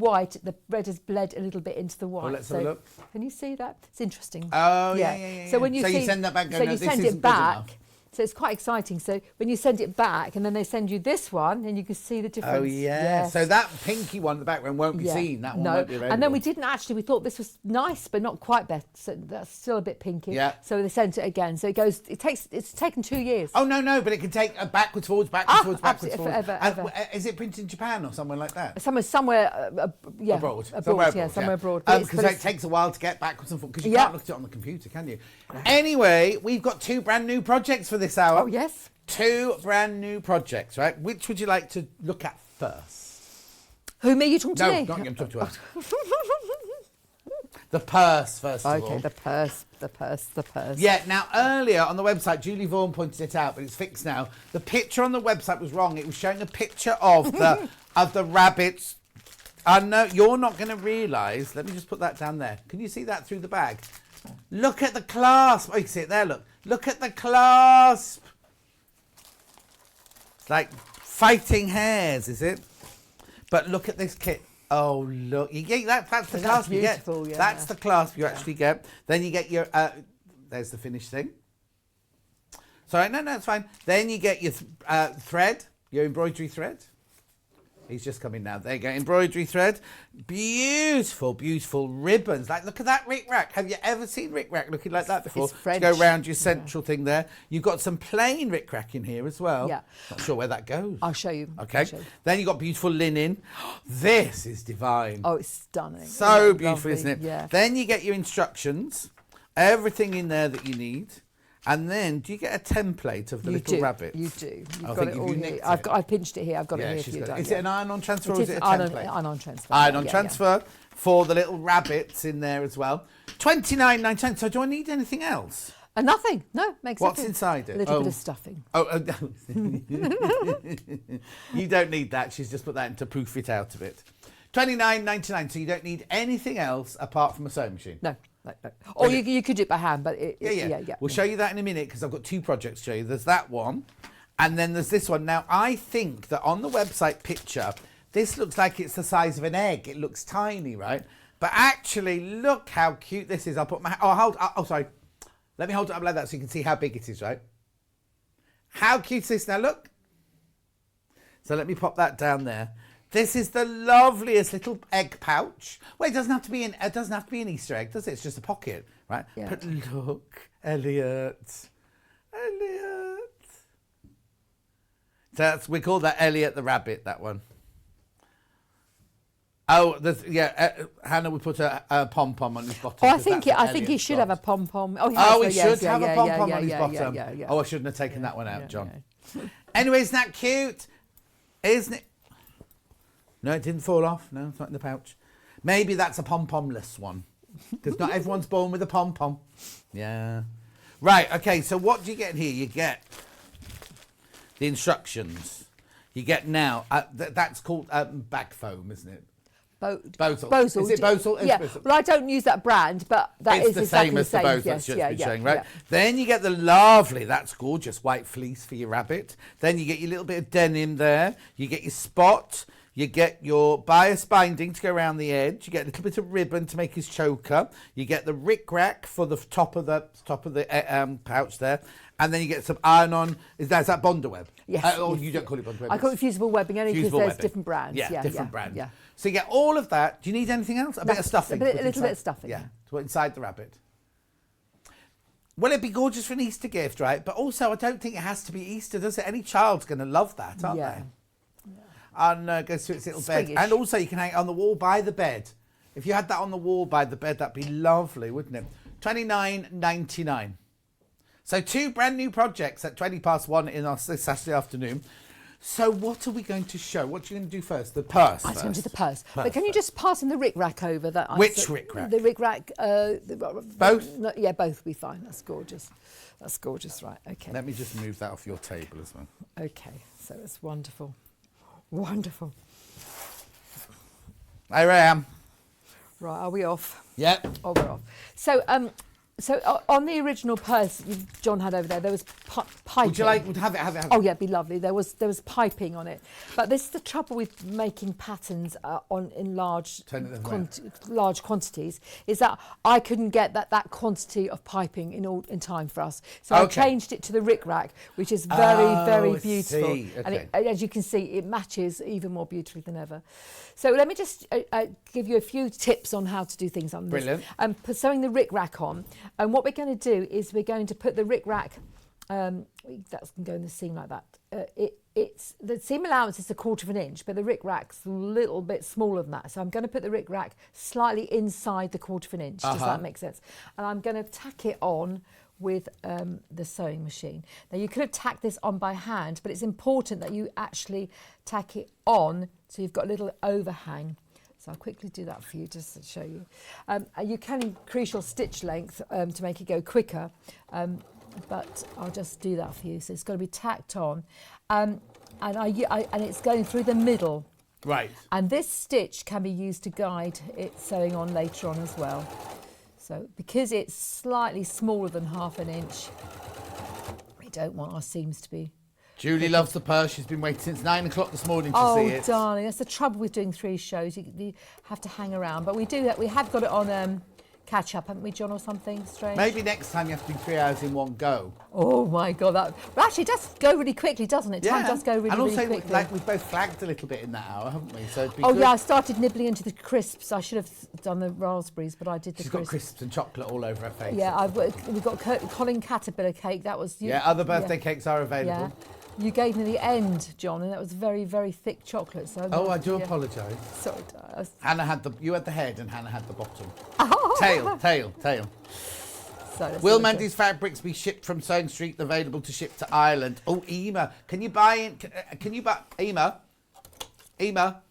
red has bled a little bit into the white. Well, let's have a look. Can you see that? It's interesting. Oh yeah. So when you send that back, so you send it back. So it's quite exciting. So when you send it back and then they send you this one and you can see the difference. Oh, yeah. So that pinky one in the background won't be seen. That one won't be available. And then we didn't actually, we thought this was nice, but not quite better. So that's still a bit pinky. Yeah. So they sent it again. So it's taken 2 years. Oh, no, but it can take backwards, forwards, backwards, forwards. Forever. Is it printed in Japan or somewhere like that? Somewhere abroad. Somewhere abroad. Because it takes a while to get backwards and forwards, because you can't look at it on the computer, can you? Anyway, we've got 2 brand new projects for this hour. Oh, yes. 2 brand new projects, right? Which would you like to look at first? Who, me? You talking to me? No, not you. I'm talking to us. The purse, first of all. Okay, the purse. Yeah, now earlier on the website, Julie Vaughan pointed it out, but it's fixed now. The picture on the website was wrong. It was showing a picture of the rabbits. I know you're not going to realise. Let me just put that down there. Can you see that through the bag? Look at the clasp. Oh, you can see it there, look. Look at the clasp. It's like fighting hares, is it? But look at this kit. Oh, look. You get that's the clasp you get. Yeah. That's the clasp you actually get. Then you get your... there's the finished thing. Sorry, no, it's fine. Then you get your thread, your embroidery thread. He's just coming now. There you go, embroidery thread. Beautiful, beautiful ribbons. Like, look at that rickrack. Have you ever seen rickrack looking like that before? It's French. To go around your central thing there. You've got some plain rickrack in here as well. Yeah. Not sure where that goes. I'll show you. Okay. Then you've got beautiful linen. This is divine. Oh, it's stunning. So beautiful, lovely. isn't it? Yeah. Then you get your instructions. Everything in there that you need. And then, do you get a template of the little rabbit? You do. You've I got think it if all you here. nicked I've pinched it here. I've got it here for you. Is it an iron-on transfer or is it a iron-on template? transfer. Iron-on transfer for the little rabbits in there as well. $29.99. So do I need anything else? Nothing. No, makes What's sense. inside it? A little bit of stuffing. You don't need that. She's just put that in to proof it out a bit. $29.99. So you don't need anything else apart from a sewing machine. No. Or you could do it by hand, but yeah. We'll show you that in a minute because I've got 2 projects to show you. There's that one, and then there's this one. Now, I think that on the website picture, this looks like it's the size of an egg. It looks tiny, right? But actually, look how cute this is. I'll put my... sorry. Let me hold it up like that so you can see how big it is, right? How cute is this now? Look. So let me pop that down there. This is the loveliest little egg pouch. Well, it doesn't have to be an Easter egg, does it? It's just a pocket, right? Yeah. But look, Elliot. We call that Elliot the rabbit, that one. Oh, Hannah would put a pom-pom on his bottom. Oh, I think he should have a pom-pom. Oh, he should have a pom-pom on his bottom. Yeah. Oh, I shouldn't have taken that one out, John. Yeah. Anyway, isn't that cute? Isn't it? No, it didn't fall off. No, it's not in the pouch. Maybe that's a pom-pomless one. Because not everyone's born with a pom-pom. Yeah. Right, okay, so what do you get here? You get the instructions. You get now, that's called bag foam, isn't it? Bosal. Is it Bosal? Yeah. Well, I don't use that brand, but that is exactly the same. It's the same as the Bosal that's just been showing, right? Yeah. Then you get the lovely, that's gorgeous, white fleece for your rabbit. Then you get your little bit of denim there. You get your spot. You get your bias binding to go around the edge. You get a little bit of ribbon to make his choker. You get the rick-rack for the top of the pouch there. And then you get some iron-on. Is that Bonder web? Yes. You don't call it Bonder web. I call it fusible webbing only because there's different brands. Yeah, different brands. Yeah. So you get all of that. Do you need anything else? A bit of stuffing. A little bit of stuffing. Yeah, to put inside the rabbit. Well, it'd be gorgeous for an Easter gift, right? But also, I don't think it has to be Easter, does it? Any child's going to love that, aren't they? And goes to its little bed. And also, you can hang it on the wall by the bed. If you had that on the wall by the bed, that'd be lovely, wouldn't it? $29.99. So 2 brand new projects at 1:20 in this Saturday afternoon. So what are we going to show? What are you going to do first? The purse. I was going to do the purse. But can you just pass in the rick-rack over? Which rick-rack? The rick-rack. Both? No, yeah, both will be fine. That's gorgeous. That's gorgeous, right. Okay. Let me just move that off your table as well. Okay, so it's wonderful. Wonderful. Here I am. Right, are we off? Yep. Oh, we're off. So, on the original purse John had over there was piping. Would you like to have it? Oh yeah, it'd be lovely. There was piping on it, but this is the trouble with making patterns in large quantities. Is that I couldn't get that quantity of piping in time for us, so I changed it to the rick-rack, which is very beautiful. Okay. And as you can see, it matches even more beautifully than ever. So let me just give you a few tips on how to do things on this. Brilliant. Sewing the rick-rack on. And what we're going to do is we're going to put the rick-rack, that's going to go in the seam like that. It's the seam allowance is 1/4 inch, but the rick-rack's a little bit smaller than that. So I'm going to put the rick-rack slightly inside the 1/4 inch. Does that make sense? And I'm going to tack it on with the sewing machine. Now you could have tacked this on by hand, but it's important that you actually tack it on so you've got a little overhang. So I'll quickly do that for you just to show you. You can increase your stitch length to make it go quicker, but I'll just do that for you. So it's got to be tacked on, and it's going through the middle. Right. And this stitch can be used to guide it sewing on later on as well. So because it's slightly smaller than 1/2 inch, we don't want our seams to be... Julie loves the purse. She's been waiting since 9 o'clock this morning to see it. Oh, darling, that's the trouble with doing 3 shows. You have to hang around. But we have got it on catch up, haven't we, John, or something strange? Maybe next time you have to do 3 hours in one go. Oh my God, but actually it does go really quickly, doesn't it? Time does go really quickly. And also, like, we've both flagged a little bit in that hour, haven't we? So it'd be good. Yeah, I started nibbling into the crisps. I should have done the raspberries, but I did the crisps. She's got crisps and chocolate all over her face. Yeah, we've got Colin Caterpillar cake. That was... other birthday cakes are available. Yeah. You gave me the end, John, and that was very, very thick chocolate. So I do apologise. Sorry. You had the head and Hannah had the bottom. Oh. Tail. So Will Mandy's fabrics be shipped from Sewing Street, available to ship to Ireland? Oh, Ema, can you buy Ema?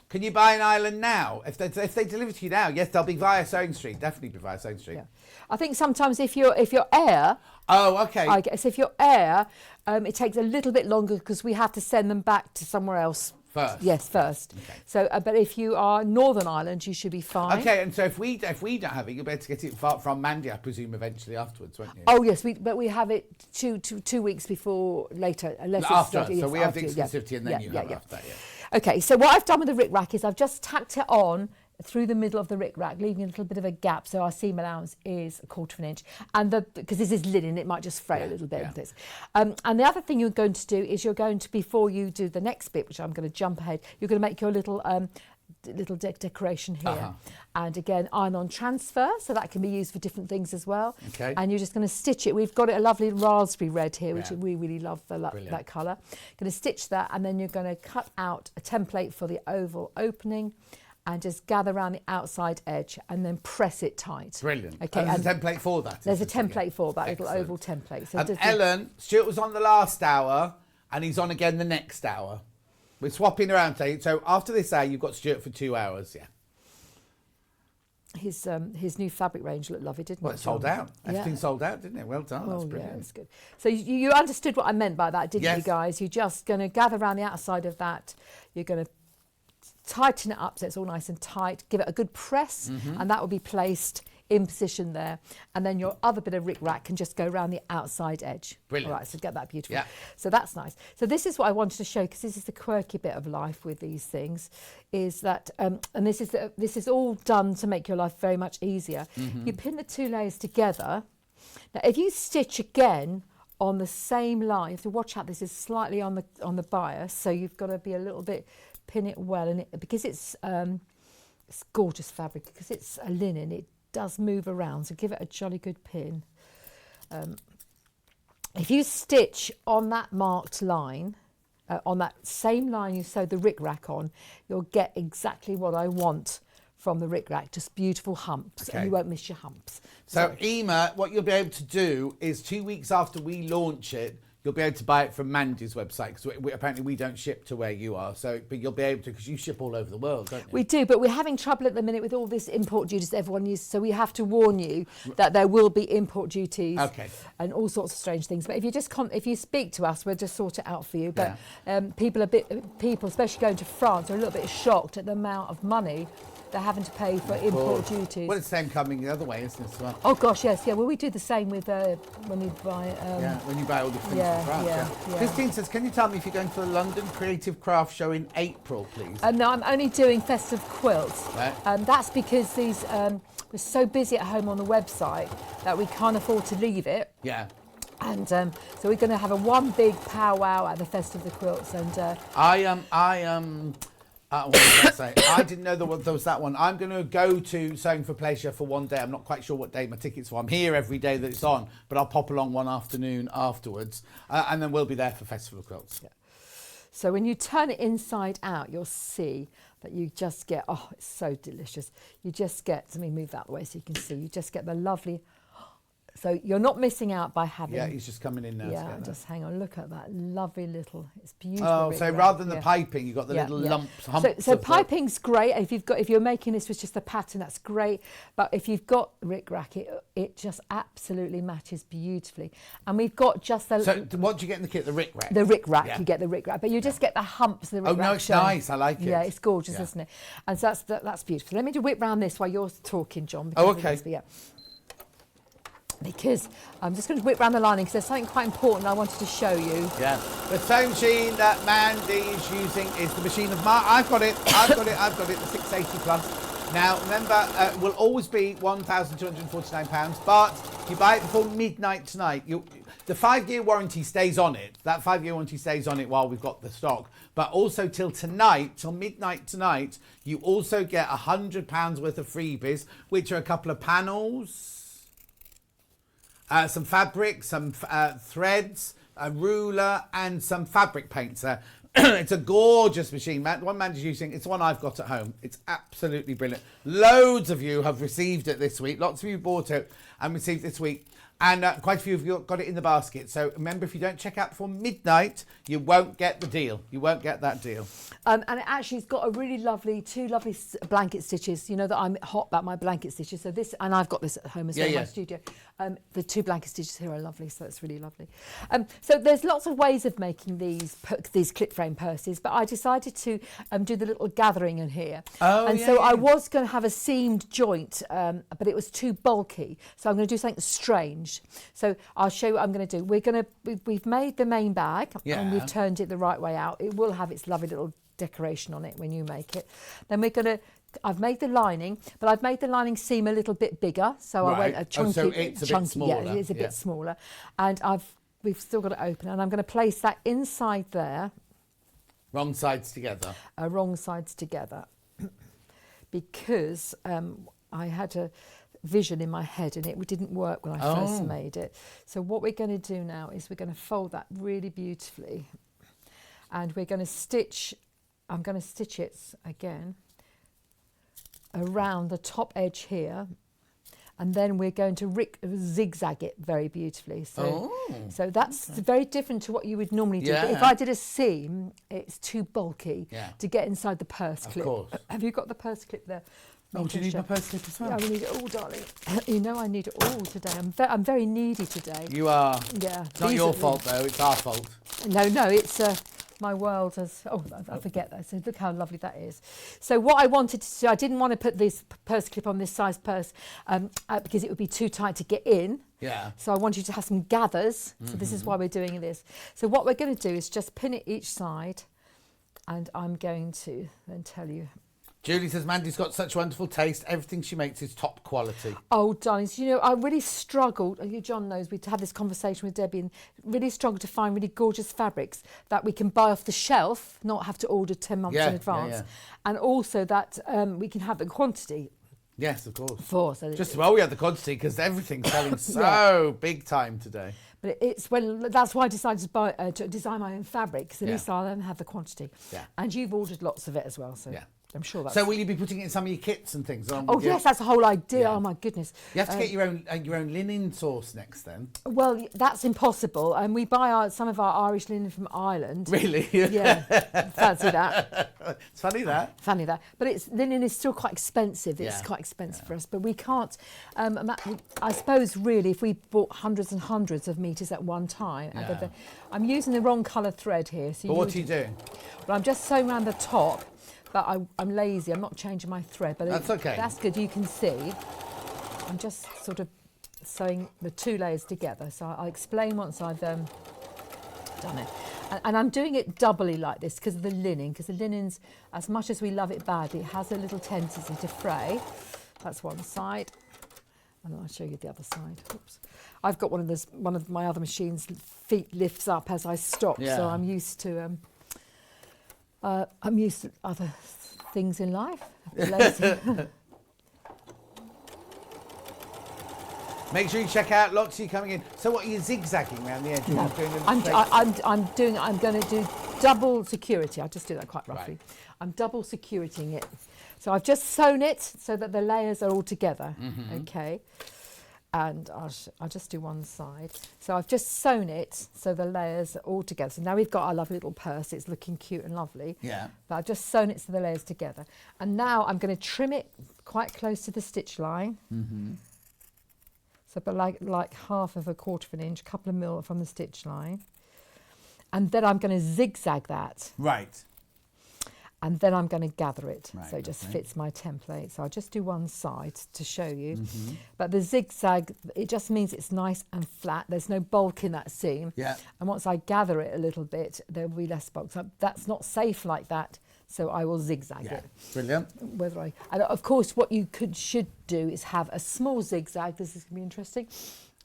Can you buy in Ireland now? If they deliver to you now, yes, they'll be via Sewing Street. Definitely be via Sewing Street. Yeah. I think sometimes if you're air. Oh, okay. I guess if you're air, it takes a little bit longer because we have to send them back to somewhere else. First. Yes, first. Okay. So, but if you are Northern Ireland, you should be fine. Okay, and so if we don't have it, you'll be able to get it from Mandy, I presume, eventually afterwards, won't you? Oh yes, but we have it two weeks before later, unless after. It's so we have the exclusivity, and then you have after. Yeah. Okay, so what I've done with the rickrack is I've just tacked it on through the middle of the rickrack, leaving a little bit of a gap, so our seam allowance is 1/4 inch. And because this is linen, it might just fray a little bit with this. And the other thing you're going to do is you're going to, before you do the next bit, which I'm going to jump ahead, you're going to make your little decoration here. And again, iron-on transfer, so that can be used for different things as well. Okay. And you're just going to stitch it. We've got it a lovely raspberry red here, which we really love that colour. Going to stitch that, and then you're going to cut out a template for the oval opening, and just gather around the outside edge and then press it tight. Brilliant. Okay. And there's a template for that. There's a template for that, little oval template. So Ellen, Stuart was on the last hour and he's on again the next hour. We're swapping around today. So after this hour, you've got Stuart for 2 hours, His new fabric range looked lovely, didn't it? Well, it sold out. Everything sold out, didn't it? Well done. That's brilliant. Yeah, it's good. So you understood what I meant by that, didn't you, Yes. guys? You're just going to gather around the outside of that. You're going to tighten it up so it's all nice and tight. Give it a good press, and that will be placed in position there. And then your other bit of rickrack can just go around the outside edge. Brilliant. All right, so get that beautiful. Yeah. So that's nice. So this is what I wanted to show, because this is the quirky bit of life with these things, is that, and this is all done to make your life very much easier. You pin the 2 layers together. Now, if you stitch again on the same line, you have to watch out. This is slightly on the bias, so you've got to be a little bit, pin it well, and because it's gorgeous fabric, because it's a linen, it does move around, so give it a jolly good pin. If you stitch on that marked line, on that same line you sewed the rickrack on, you'll get exactly what I want from the rickrack, just beautiful humps, and you won't miss your humps. So Ema, what you'll be able to do is 2 weeks after we launch it, you'll be able to buy it from Mandy's website, because apparently we don't ship to where you are. So, but you'll be able to, because you ship all over the world, don't you? We do, but we're having trouble at the minute with all this import duties everyone uses. So we have to warn you that there will be import duties and all sorts of strange things. But if you just if you speak to us, we'll just sort it out for you. But people, especially going to France, are a little bit shocked at the amount of money they're having to pay for import duties. Well, it's the same coming the other way, isn't it, as well? Oh gosh, yes, yeah. Well, we do the same with when you buy. When you buy all the things from France. Christine says, can you tell me if you're going to the London Creative Craft Show in April, please? No, I'm only doing festive quilts. Right. That's because these we're so busy at home on the website that we can't afford to leave it. Yeah. And so we're going to have one big powwow at the Fest of the Quilts. And what did I say? I didn't know there was that one. I'm going to go to Sewing for Pleasure for one day. I'm not quite sure what day my ticket's for. I'm here every day that it's on, but I'll pop along one afternoon afterwards, and then we'll be there for Festival of Quilts. Yeah. So when you turn it inside out, you'll see that you just get, oh, it's so delicious. You just get, let me move that way so you can see, you just get the lovely, so you're not missing out by having... Yeah, he's just coming in now. Yeah, just hang on, look at that lovely little, it's beautiful. Oh, so rather than the piping, you've got the little lumps, humps. So piping's great. If you're making this with just a pattern, that's great. But if you've got rickrack, it just absolutely matches beautifully. And we've got just the... So what do you get in the kit? The rickrack? The rickrack, you get the rickrack. But you just get the humps of the rickrack. Oh, no, it's nice. I like it. Yeah, it's gorgeous, isn't it? And so that's beautiful. Let me whip round this while you're talking, John. Oh, okay. Because I'm just going to whip round the lining, because there's something quite important I wanted to show you. Yeah. The sewing machine that Mandy is using is the machine of Mark. I've got it, the 680 plus. Now, remember, it will always be £1,249, but if you buy it before midnight tonight, the 5-year warranty stays on it. That 5-year warranty stays on it while we've got the stock. But also till tonight, till midnight tonight, you also get £100 worth of freebies, which are a couple of panels, some fabric, some threads, a ruler, and some fabric paints. It's a gorgeous machine. The one Mandy's using, it's the one I've got at home. It's absolutely brilliant. Loads of you have received it this week. Lots of you bought it and received it this week. And quite a few of you got it in the basket. So remember, if you don't check out before midnight, you won't get the deal. You won't get that deal. And it actually has got a really lovely, two lovely blanket stitches. You know that I'm hot about my blanket stitches. So this, and I've got this at home as well in my studio. The 2 blanket stitches here are lovely, so that's really lovely. So there's lots of ways of making these clip frame purses, but I decided to do the little gathering in here. So I was going to have a seamed joint, but it was too bulky. So I'm going to do something strange. So I'll show you what I'm going to do. We've made the main bag and we've turned it the right way out. It will have its lovely little decoration on it when you make it. Then we're going to, I've made the lining, but I've made the lining seam a little bit bigger. So I went a chunky, so it's a bit smaller. Yeah, it is a bit smaller. And we've still got it open, and I'm going to place that inside there. Wrong sides together. Wrong sides together. Because I had a vision in my head and it didn't work when I first made it. So what we're going to do now is we're going to fold that really beautifully, and we're going to stitch, I'm going to stitch it again around the top edge here, and then we're going to zigzag it very beautifully. So that's very different to what you would normally do. But if I did a seam, it's too bulky to get inside the purse clip. Course. Have you got the purse clip there? Oh, do you need my purse clip as well? Yeah, I need it all, darling. You know I need it all today. I'm very needy today. You are. Yeah. It's not your fault, though. It's our fault. No, it's my world has... Oh, I forget that. So look how lovely that is. So what I wanted to do, I didn't want to put this purse clip on this size purse because it would be too tight to get in. Yeah. So I want you to have some gathers. So this is why we're doing this. So what we're going to do is just pin it each side, and I'm going to then tell you... Julie says Mandy's got such wonderful taste. Everything she makes is top quality. Oh, darlings, you know, I really struggled. John knows we had this conversation with Debbie, and really struggled to find really gorgeous fabrics that we can buy off the shelf, not have to order 10 months in advance, and also that we can have the quantity. Yes, of course. So just well, we had the quantity because everything's selling so big time today. But that's why I decided to design my own fabric, because at least I'll then have the quantity. Yeah. And you've ordered lots of it as well, so. Yeah. I'm sure that's... So will you be putting it in some of your kits and things? Yes, that's the whole idea. Yeah. Oh, my goodness. You have to get your own linen source next then. Well, that's impossible. And we buy some of our Irish linen from Ireland. Really? Yeah. Fancy that. It's funny that. But linen is still quite expensive. It's quite expensive for us. But we can't... I suppose, really, if we bought hundreds and hundreds of metres at one time... I'm using the wrong colour thread here. So but what are you doing? Well, I'm just sewing around the top. But I'm lazy, I'm not changing my thread. But that's okay. That's good, you can see. I'm just sort of sewing the two layers together. So I'll explain once I've done it. And I'm doing it doubly like this because of the linen, because the linen's, as much as we love it badly, it has a little tendency to fray. That's one side. And I'll show you the other side. Oops. I've got one of my other machines' feet lifts up as I stop, so I'm used to other things in life. Make sure you check out Lotsy coming in. So what are you zigzagging around the edge? No. I'm going to do double security. I'll just do that quite roughly. Right. I'm double securitying it. So I've just sewn it so that the layers are all together. Okay. And I'll just do one side. So I've just sewn it so the layers are all together. So now we've got our lovely little purse. It's looking cute and lovely. Yeah. But I've just sewn it so the layers together. And now I'm going to trim it quite close to the stitch line. So but like half of a quarter of an inch, a couple of mil from the stitch line. And then I'm going to zigzag that. Right. And then I'm going to gather it, so it just fits my template. So I'll just do one side to show you. But the zigzag, it just means it's nice and flat. There's no bulk in that seam. Yeah. And once I gather it a little bit, there will be less bulk. So that's not safe like that, so I will zigzag it. Brilliant. And of course, what you should do is have a small zigzag. This is going to be interesting.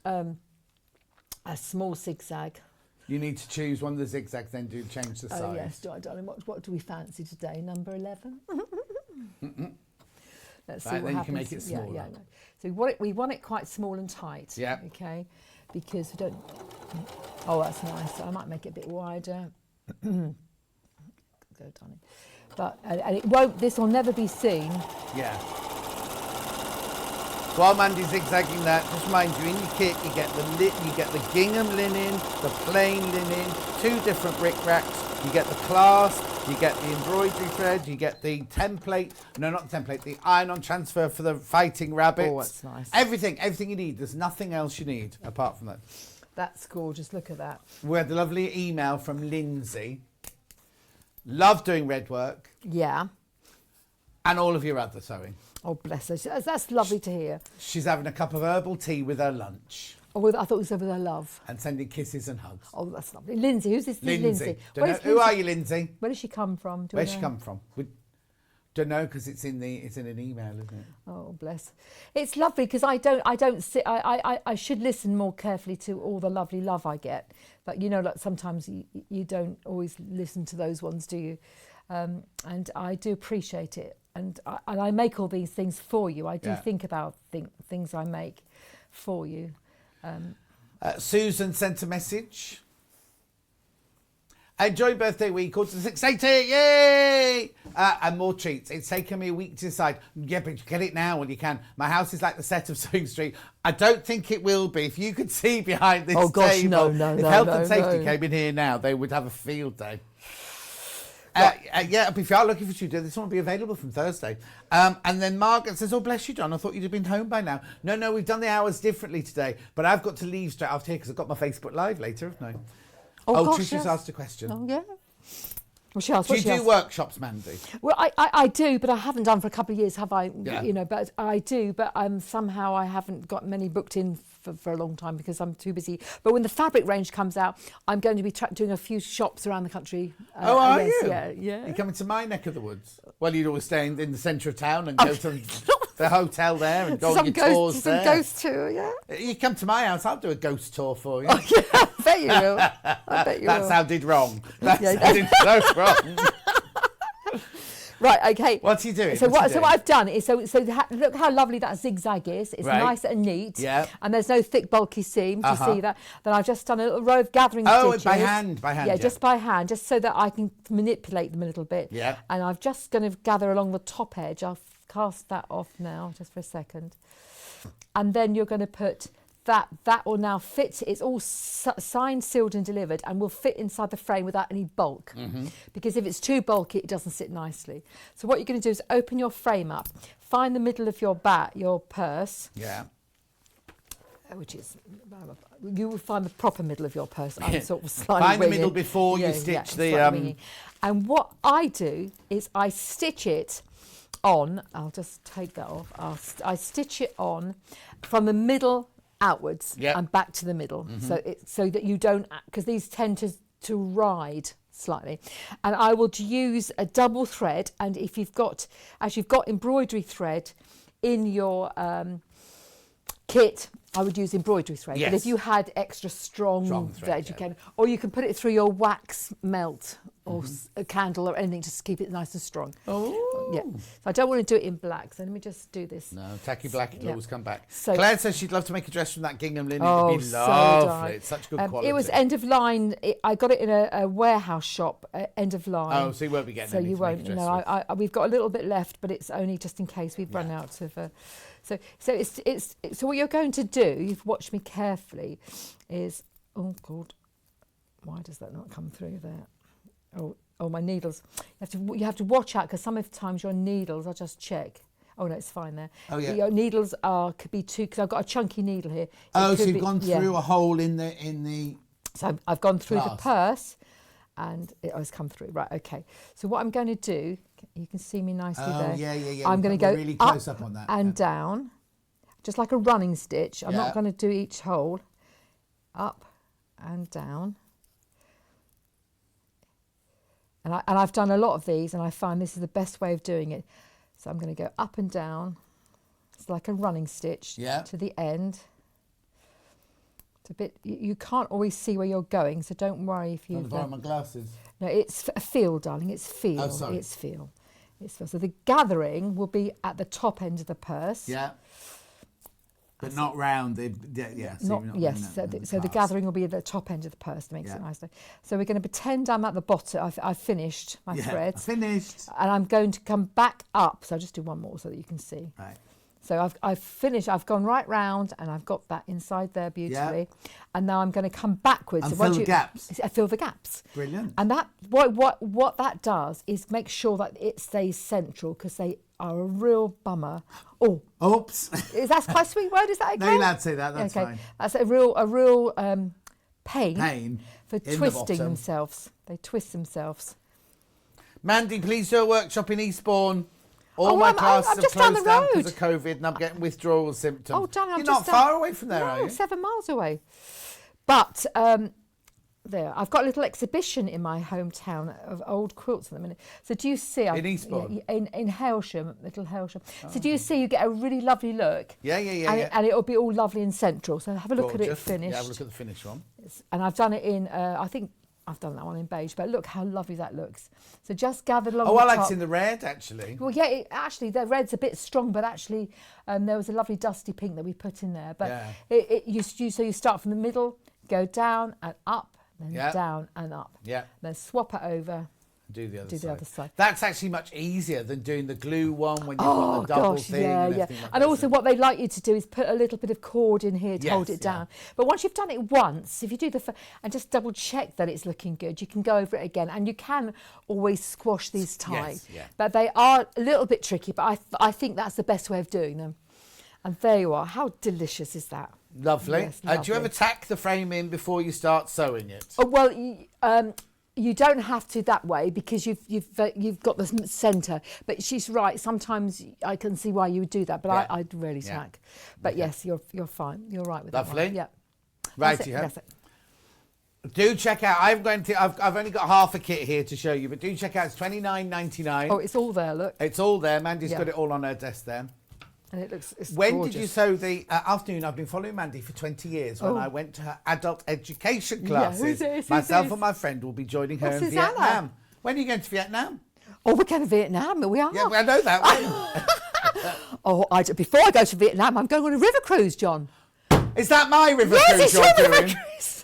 A small zigzag. You need to choose one of the zigzags, then change the size. Oh yes, darling. What do we fancy today? Number 11. Let's see what then happens. You can make it smaller. No. So we want it quite small and tight. Yeah. Okay. Because we don't. Oh, that's nice. So I might make it a bit wider. Go, darling. But and it won't. This will never be seen. Yeah. While Mandy's zigzagging that, just remind you, in your kit you get the gingham linen, the plain linen, 2 different bric-racks. You get the clasp, you get the embroidery thread, you get the template. No, not the template. The iron-on transfer for the fighting rabbits. Oh, that's nice. Everything you need. There's nothing else you need apart from that. That's gorgeous. Look at that. We had the lovely email from Lindsay. Love doing Redwork. Yeah. And all of your other sewing. Oh, bless her. That's lovely to hear. She's having a cup of herbal tea with her lunch. Oh, I thought it was with a love. And sending kisses and hugs. Oh, that's lovely. Lindsay, who's this? Lindsay. Where Don't know. Who are you, Lindsay? Where does she come from? Where's she come from? We don't know because it's in an email, isn't it? Oh, bless. It's lovely because I should listen more carefully to all the lovely love I get. But, like sometimes you don't always listen to those ones, do you? And I do appreciate it. And I make all these things for you. I do think about things I make for you. Susan sent a message. Enjoy birthday week, quarter to 6:80, yay! And more treats. It's taken me a week to decide. Yeah, but you get it now when you can. My house is like the set of Sewing Street. I don't think it will be. If you could see behind this table, if Health and Safety came in here now, they would have a field day. If you are looking for studio, this one will be available from Thursday. And then Margaret says, oh, bless you, John, I thought you'd have been home by now. No, we've done the hours differently today, but I've got to leave straight after here because I've got my Facebook Live later, haven't I? Trisha's asked a question. Oh, yeah. Well, she asked, do you do workshops, Mandy? Well, I do, but I haven't done for a couple of years, have I? Yeah. But I do, but somehow I haven't got many booked in for a long time because I'm too busy. But when the fabric range comes out, I'm going to be doing a few shops around the country. Are you? Yeah. You're coming to my neck of the woods? Well, you'd always stay in the centre of town and go to the hotel there and go on your tours there. Some ghost tour, yeah. You come to my house, I'll do a ghost tour for you. Oh, yeah, I bet you will. I bet you will. That sounded wrong. That sounded so wrong. Right, okay. What's he doing? So what I've done is, look how lovely that zigzag is. It's nice and neat. Yeah. And there's no thick, bulky seam. Do you see that? Then I've just done a little row of gathering stitches. Oh, by hand. Yeah, just by hand, just so that I can manipulate them a little bit. Yeah. And I'm just going to gather along the top edge. I'll cast that off now, just for a second. And then you're going to put... That will now fit. It's all signed, sealed and delivered and will fit inside the frame without any bulk. Mm-hmm. Because if it's too bulky, it doesn't sit nicely. So what you're going to do is open your frame up, find the middle of your purse. Yeah. Which is, you will find the proper middle of your purse. I'm sort of slightly find the middle before you stitch the... And what I do is I stitch it on, I'll just take that off. I stitch it on from the middle outwards and back to the middle, so that you don't, because these tend to ride slightly. And I will use a double thread, and if you've got embroidery thread in your kit, I would use embroidery thread. Yes. But if you had extra strong thread, you can, or you can put it through your wax melt or a candle or anything just to keep it nice and strong. Oh. Yeah. So I don't want to do it in black, so let me just do this. No, tacky black, it'll always come back. So, Claire says she'd love to make a dress from that gingham linen. Oh, It'd be lovely. It's such good quality. It was end of line. I got it in a warehouse shop, end of line. Oh, so you won't be getting so any you to make won't. a dress No, with. we've got a little bit left, but it's only just in case we've run out of. So what you're going to do, you've watched me carefully, is, oh God, why does that not come through there? Oh, my needles. You have to watch out, because sometimes your needles, I'll just check. Oh no, it's fine there. Oh yeah. Your needles could be too, because I've got a chunky needle here. Oh, so you've gone through a hole in the. So I've gone through the purse, and it has come through. Right, okay. So what I'm going to do, you can see me nicely there. Oh yeah. I'm going to go really close up on that and down, just like a running stitch. I'm not going to do each hole. Up and down. And I've done a lot of these, and I find this is the best way of doing it. So I'm going to go up and down. It's like a running stitch to the end. It's a bit. You can't always see where you're going, so don't worry if you. I'm borrowing my glasses. No, it's a feel, darling. It's feel. Oh, sorry. It's feel. It's feel. So the gathering will be at the top end of the purse. Yeah. But not round. So the gathering will be at the top end of the purse to make it nice. So we're going to pretend I'm at the bottom. I've finished my threads. Finished. And I'm going to come back up. So I'll just do one more so that you can see. Right. So I've finished. I've gone right round, and I've got that inside there beautifully. And now I'm going to come backwards. And fill the gaps. Fill the gaps. Brilliant. And that what that does is make sure that it stays central, because they are a real bummer. Oh, oops! Is that quite a sweet word? Is that okay? No, you're allowed to say that. That's fine. That's a real pain for twisting the themselves. They twist themselves. Mandy, please do a workshop in Eastbourne. All my classes I'm just have down the closed down road. because of COVID, and I'm getting withdrawal symptoms. Oh, darling, I'm You're just not far away from there, are you? 7 miles away. But there, I've got a little exhibition in my hometown of old quilts at the minute. So do you see? In Eastbourne? In Hailsham, Little Hailsham. So do you see? You get a really lovely look. Yeah. And it'll be all lovely and central. So have a look at it finished. Yeah, have a look at the finished one. And I've done it in, I think I've done that one in beige, but look how lovely that looks. So just gathered along the I like top. it in the red, actually. Well, yeah, actually, the red's a bit strong, but actually there was a lovely dusty pink that we put in there. But so you start from the middle, go down and up, then down and up. Yeah. Then swap it over. Do the other the other side. That's actually much easier than doing the glue one when you've got the double thing. And everything like and that. also what they like you to do is put a little bit of cord in here to hold it down. But once you've done it once, if you do and just double check that it's looking good, you can go over it again, and you can always squash these tight. But they are a little bit tricky, but I think that's the best way of doing them. And there you are. How delicious is that? Lovely. Yes, Do you ever tack the frame in before you start sewing it? Oh, well, you don't have to that way because you've got the centre. But she's right. Sometimes I can see why you would do that, but I'd really tack. But yes, you're fine. You're right with that one. Lovely. Yeah. Right. That's it. Do check out. I've only got half a kit here to show you, but do check out. It's $29.99. Oh, it's all there. Look. It's all there. Mandy's got it all on her desk there. And it looks When gorgeous. did you sew the afternoon? I've been following Mandy for 20 years when I went to her adult education classes. who's this? Myself and my friend will be joining her in Susanna? Vietnam. When are you going to Vietnam? Oh, we're going to Vietnam. We are. Yeah, I know that. Before I go to Vietnam, I'm going on a river cruise, John. Is that my river yes, cruise it's you're your doing? river cruise.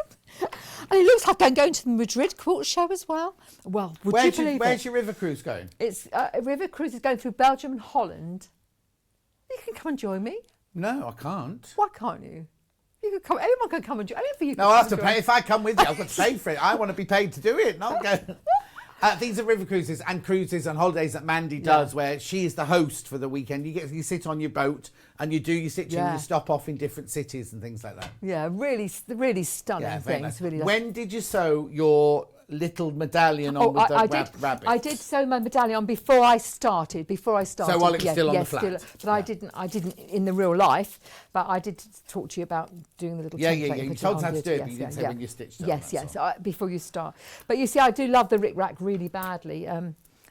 And it looks like I'm going to the Madrid Quilt Show as well. Well, would you believe Where's it? your river cruise going? It's a river cruise is going through Belgium and Holland. You can come and join me. No, I can't. Why can't you? You can come. Anyone can come and join. No, I'll have to pay. If I come with you, I've got to pay for it. I want to be paid to do it, not go. These are river cruises and holidays that Mandy does, where she is the host for the weekend. You sit on your boat and you stop off in different cities and things like that. Yeah, really stunning things. Nice. Really. When did you sew your little medallion on with the rabbit? I did sew my medallion on before I started. So while it was still on the flat. But I didn't in the real life. But I did talk to you about doing the little template. You told us how to do it, but you didn't say when you stitched it. Yes. Before you start. But you see, I do love the rick-rack really badly.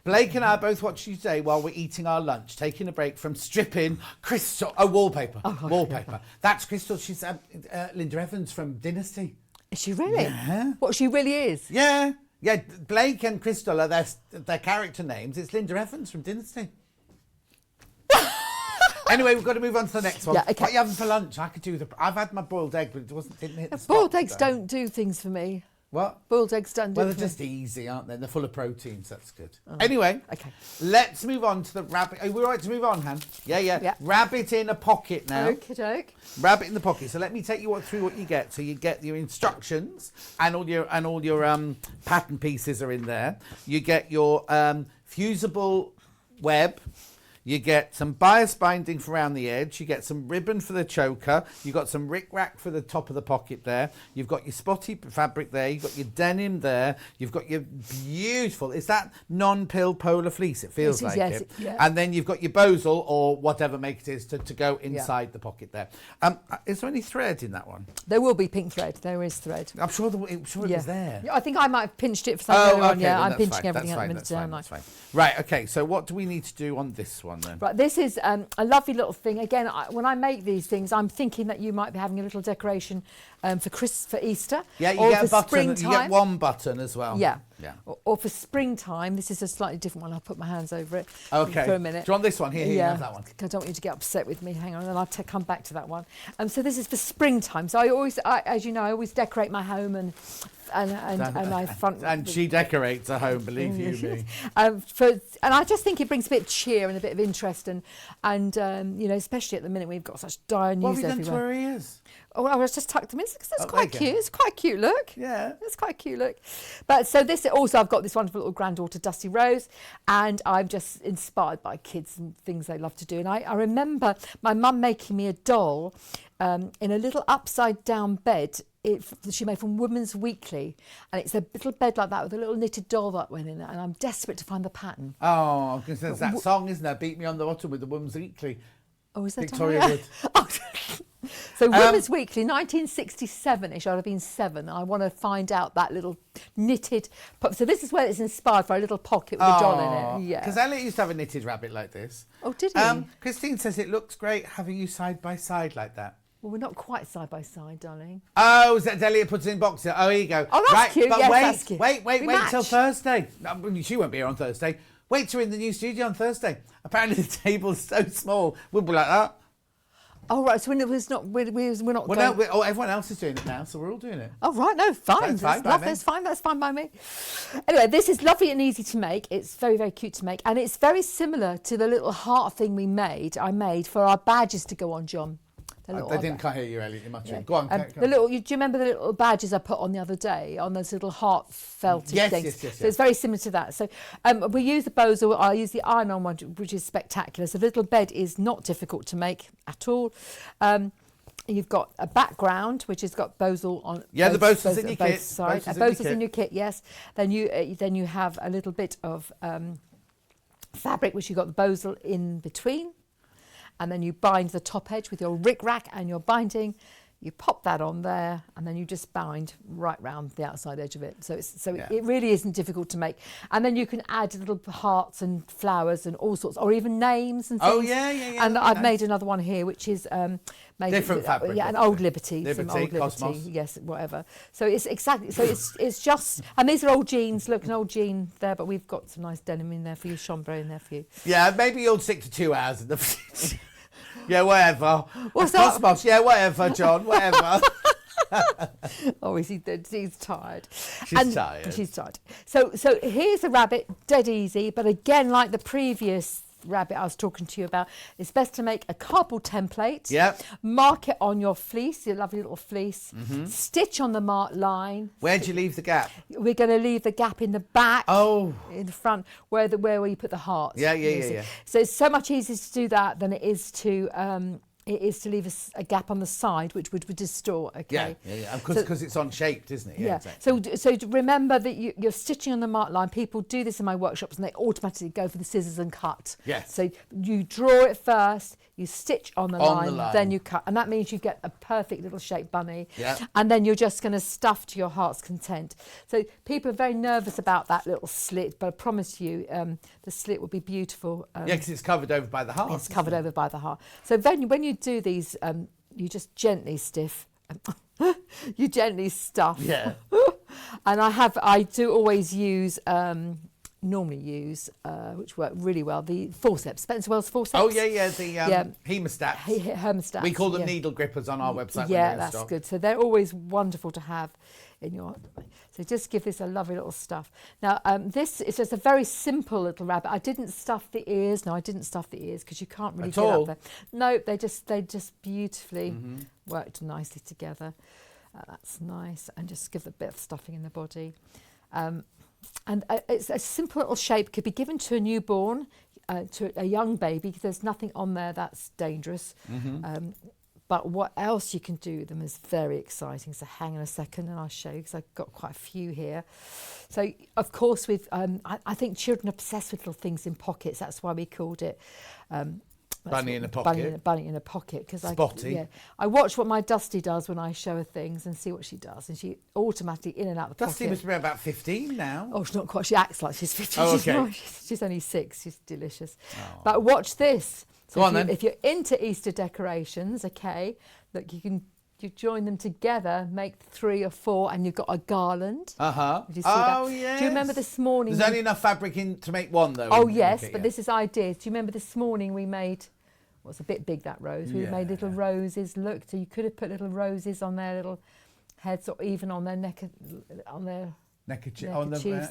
Blake and I are both watching you today while we're eating our lunch, taking a break from stripping Crystal. Wallpaper. Wallpaper. That's Crystal. She's Linda Evans from Dynasty. Is she really? Yeah. What, she really is? Yeah. Yeah, Blake and Crystal are their character names. It's Linda Evans from Dynasty. Anyway, we've got to move on to the next one. Yeah, okay. What are you having for lunch? I could do I've had my boiled egg, but didn't hit the spot. Boiled eggs don't do things for me. What? Boiled eggs don't do Well, they're things. just easy, aren't they? They're full of proteins. That's good. Anyway, let's move on to the rabbit. Are we all right to move on, Han? Yeah. Rabbit in a pocket now. Okey-doke. Rabbit in the pocket. So let me take you through what you get. So you get your instructions, and all your pattern pieces are in there. You get your fusible web. You get some bias binding for around the edge. You get some ribbon for the choker. You've got some rick-rack for the top of the pocket there. You've got your spotty fabric there. You've got your denim there. You've got your beautiful, is that non-pill polar fleece? It feels like it. Yeah. And then you've got your bosal or whatever make it is to go inside the pocket there. Is there any thread in that one? There will be pink thread. There is thread. I'm sure it was there. I think I might have pinched it for something earlier on. Yeah, I'm pinching everything at the minute. That's fine. Right, okay, so what do we need to do on this one then? Right, this is a lovely little thing. Again, when I make these things, I'm thinking that you might be having a little decoration for Easter. Yeah, you or get a for button. springtime. You get one button as well. Yeah. Or for springtime. This is a slightly different one. I'll put my hands over it for a minute. Do you want this one? Here, you have that one. I don't want you to get upset with me. Hang on, and then I'll come back to that one. So this is for springtime. So as you know, I always decorate my home and I front. And she decorates her home, believe you me. And I just think it brings a bit of cheer and a bit of interest, and especially at the minute we've got such dire news everywhere. What have you done to her ears? Oh, I was just tucked them in. That's quite cute. It's quite a cute look. Yeah. It's quite a cute look. But so this also, I've got this wonderful little granddaughter, Dusty Rose, and I'm just inspired by kids and things they love to do. And I remember my mum making me a doll in a little upside down bed. She made from Women's Weekly, and it's a little bed like that with a little knitted doll that went in it, and I'm desperate to find the pattern. Oh, I was going to say, there's that song, isn't there? Beat Me on the Bottom with the Women's Weekly. Oh, is that Victoria Wood. So Women's Weekly, 1967-ish, I'd have been 7. I want to find out that little knitted... So this is where it's inspired for a little pocket with a doll in it. Yeah. Because Elliot used to have a knitted rabbit like this. Oh, did he? Christine says it looks great having you side by side like that. Well, we're not quite side by side, darling. Oh, is that Elliot puts it in boxes? Oh, here you go. Oh, that's cute. But yes, wait, that's cute. wait till Thursday. No, she won't be here on Thursday. Wait till we're in the new studio on Thursday. Apparently the table's so small. We'll be like that. Oh, right. So we're not well, no, everyone else is doing it now, so we're all doing it. Oh, right. No, fine. That's fine by me. Anyway, this is lovely and easy to make. It's very, very cute to make. And it's very similar to the little heart thing I made for our badges to go on, John. I didn't quite hear you, Elliot. You're much. Yeah. Go on. Do you remember the little badges I put on the other day on those little heart felty things? Yes. So it's very similar to that. So we use the Bozel. I use the iron-on one, which is spectacular. So the little bed is not difficult to make at all. You've got a background which has got Bozel on. Yeah, the Bozel's in your kit. Bozel's in your kit. Yes. Then you have a little bit of fabric which you've got the Bozel in between. And then you bind the top edge with your rick-rack and your binding. You pop that on there, and then you just bind right round the outside edge of it. So it really isn't difficult to make. And then you can add little hearts and flowers and all sorts, or even names and things. Oh yeah. And I've made another one here, which is made different fabric. Yeah, an old Liberty, some old Liberty, Cosmos. yes, whatever. So it's exactly. So it's just, and these are old jeans. Look, an old jean there, but we've got some nice denim in there for you, chambray in there for you. Yeah, maybe you'll stick to 2 hours in the. Yeah, whatever. What's that? Cosmos, yeah, whatever, John, whatever. Oh, he's tired. She's tired. She's tired. So here's a rabbit, dead easy, but again, like the previous rabbit I was talking to you about, it's best to make a cardboard template. Yep. Mark it on your fleece, your lovely little fleece. Mm-hmm. Stitch on the marked line. Where do you leave the gap? We're going to leave the gap in the back. Oh. In the front, where you put the hearts. Yeah. So it's so much easier to do that than it is to leave a gap on the side, which would distort. Okay. Yeah. Because it's unshaped, isn't it? Yeah. Exactly. So remember that you're stitching on the marked line. People do this in my workshops, and they automatically go for the scissors and cut. Yes. So you draw it first. You stitch on the line, then you cut, and that means you get a perfect little shaped bunny. Yeah. And then you're just going to stuff to your heart's content. So people are very nervous about that little slit, but I promise you, the slit will be beautiful. Because it's covered over by the heart. It's covered over by the heart. So then, when you do these, you just gently stiff. You gently stuff. Yeah. And I do always use. Normally use, which work really well, the forceps, Spencer Wells forceps. Oh, yeah, the hemostats. Hemostats. We call them needle grippers on our website. Yeah, that's good. So they're always wonderful to have in your... So just give this a lovely little stuff. Now, this is just a very simple little rabbit. I didn't stuff the ears. No, I didn't stuff the ears because you can't really get up there. No, they just beautifully worked nicely together. That's nice. And just give a bit of stuffing in the body. And it's a simple little shape, could be given to a newborn, to a young baby, because there's nothing on there that's dangerous. Mm-hmm. But what else you can do with them is very exciting. So hang on a second and I'll show you, because I've got quite a few here. So, of course, I think children are obsessed with little things in pockets. That's why we called it... Bunny in a pocket. Bunny in a pocket. Spotty. I watch what my Dusty does when I show her things and see what she does. And she automatically in and out the pocket. Dusty must be about 15 now. Oh, she's not quite. She acts like she's 15. Oh, okay. She's only 6. She's delicious. Oh. But watch this. So Go on then. If you're into Easter decorations, okay, look, you join them together, make 3 or 4, and you've got a garland. Did you see that? Yes. Do you remember this morning? There's only enough fabric in to make one, though. Oh, yes, but this is ideas. Do you remember this morning we made... Well, it's a bit big, that rose. We made little roses. Look, so you could have put little roses on their little heads, or even on their neckerchiefs,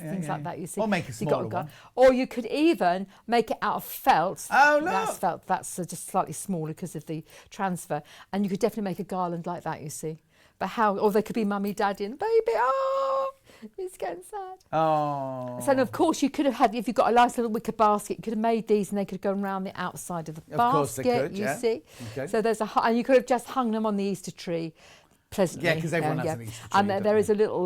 things like that. You see, or make a smaller one. Or you could even make it out of felt. Oh, look. That's felt. That's just slightly smaller because of the transfer. And you could definitely make a garland like that. You see, but how? Or they could be mummy, daddy, and baby. Oh. It's getting sad. Oh. So, and of course, you could have had, if you've got a nice little wicker basket, you could have made these and they could go around the outside of the basket. Of course they could, you yeah. see. Okay. So and you could have just hung them on the Easter tree pleasantly. Yeah, because everyone has an Easter tree. And there is a little,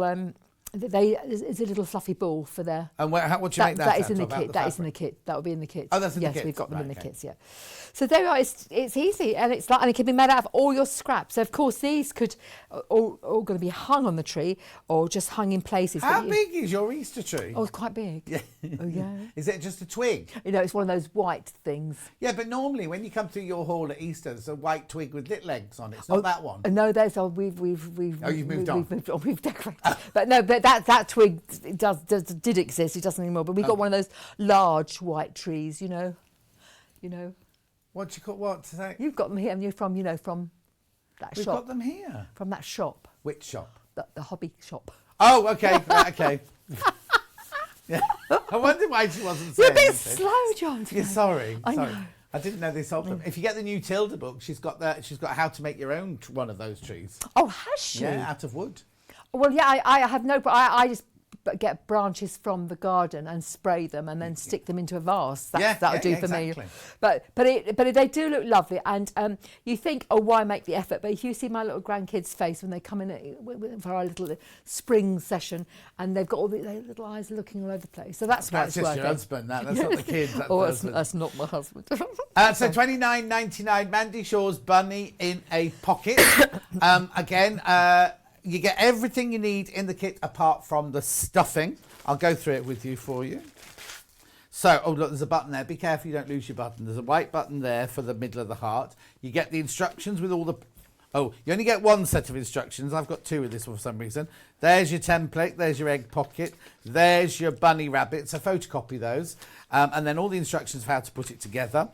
there's a little fluffy ball for their. And what do you make that That is out in the of? Out kit. the That is in the fabric? kit. That will be in the kit. Oh, that's in the yes, kit. we've got them in the Right, okay. kits. Yeah. So there you are. It's easy, and it's like, and it can be made out of all your scraps. So of course these could all going to be hung on the tree or just hung in places. How big is your Easter tree? Oh, it's quite big. Yeah. Oh yeah. Is it just a twig? You know, it's one of those white things. Yeah, but normally when you come to your hall at Easter, there's a white twig with little eggs on it. It's not that one. No, there's we've Oh, you've moved on. We've moved on. We've decorated. But no, but that twig did exist. It doesn't anymore. But we've got one of those large white trees. You know. What do you call what? Today? You've got them here, and you're from that We've shop. got them here. From that shop. Which shop? The hobby shop. Oh, okay, right, okay. Yeah. I wonder why she wasn't saying You're a bit anything. slow, John. Yeah, sorry. I sorry. know. I didn't know this old. If you get the new Tilda book, she's got how to make your own one of those trees. Oh, has she? Yeah, out of wood. Well, yeah, I have no. I just get branches from the garden and spray them and then stick them into a vase. That'll do for exactly. me. But they do look lovely, and you think, oh, why make the effort? But if you see my little grandkids' face when they come in for our little spring session, and they've got all their little eyes looking all over the place. So that's why That's it's just worth your it. husband. That's not the kids. That's Oh, the that's, husband. that's not my husband. So $29.99, Mandy Shaw's bunny in a pocket. Again, you get everything you need in the kit apart from the stuffing. I'll go through it with you for you. So, oh look, there's a button there. Be careful you don't lose your button. There's a white button there for the middle of the heart. You get the instructions with all the... Oh, you only get one set of instructions. I've got two of this for some reason. There's your template. There's your egg pocket. There's your bunny rabbit. So photocopy those. And then all the instructions for how to put it together.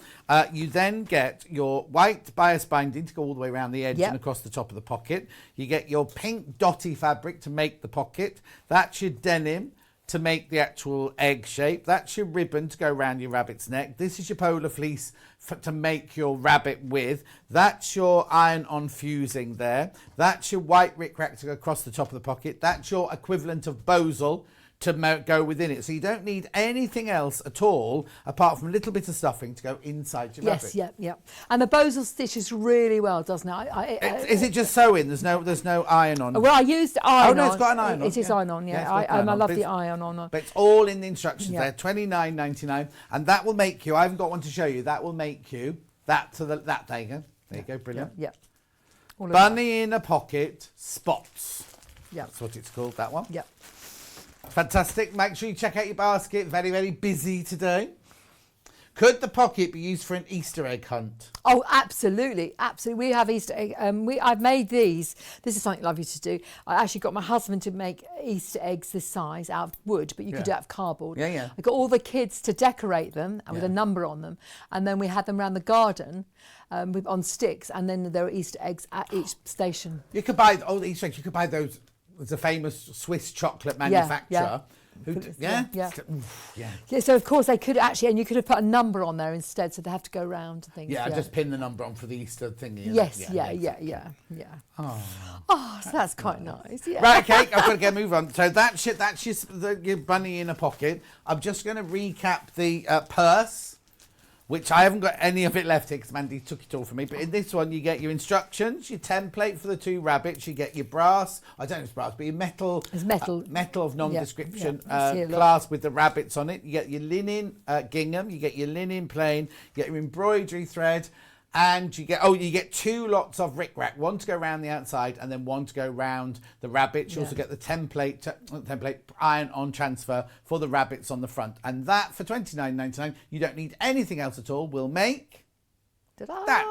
You then get your white bias binding to go all the way around the edge and across the top of the pocket. You get your pink dotty fabric to make the pocket. That's your denim to make the actual egg shape. That's your ribbon to go around your rabbit's neck. This is your polar fleece to make your rabbit with. That's your iron-on fusing there. That's your white rickrack to go across the top of the pocket. That's your equivalent of bosal to go within it. So you don't need anything else at all apart from a little bit of stuffing to go inside your rabbit. Yes, yeah. And the bosal stitches really well, doesn't it? Is it just sewing? There's no iron on. Well, I used iron on. Oh no, it's got an iron on. It is iron on, yeah. I love the iron on. But it's all in the instructions there. $29.99, and that will make you. I haven't got one to show you. That will make you that to the that. There you go. There you go. Brilliant. Yeah. Bunny in a pocket spots. Yeah. That's what it's called. That one. Yeah. Fantastic. Make sure you check out your basket. Very, very busy today. Could the pocket be used for an Easter egg hunt? Oh, absolutely, absolutely. We have Easter egg. I've made these. This is something lovely to do. I actually got my husband to make Easter eggs this size out of wood, but you could do it out of cardboard. Yeah. I got all the kids to decorate them with a number on them, and then we had them around the garden on sticks, and then there were Easter eggs at each station. You could buy the Easter eggs. You could buy those. There's a famous Swiss chocolate manufacturer. Yeah. So of course they could actually, and you could have put a number on there instead, so they have to go around and things. Yeah, just pin the number on for the Easter thingy. Yes, yeah. Oh, so that's quite nice. Yeah. Right, okay, I've got to get move on. So that's your bunny in a pocket. I'm just going to recap the purse, which I haven't got any of it left here because Mandy took it all from me. But in this one, you get your instructions, your template for the two rabbits, you get your brass, I don't know if it's brass, but your metal. It's metal. Metal of non-description Yeah. clasp with the rabbits on it. You get your linen gingham, you get your linen plain, you get your embroidery thread, and you get two lots of rickrack, one to go around the outside and then one to go around the rabbits. You also get the template iron-on transfer for the rabbits on the front. And that, for $29.99, you don't need anything else at all, will make that.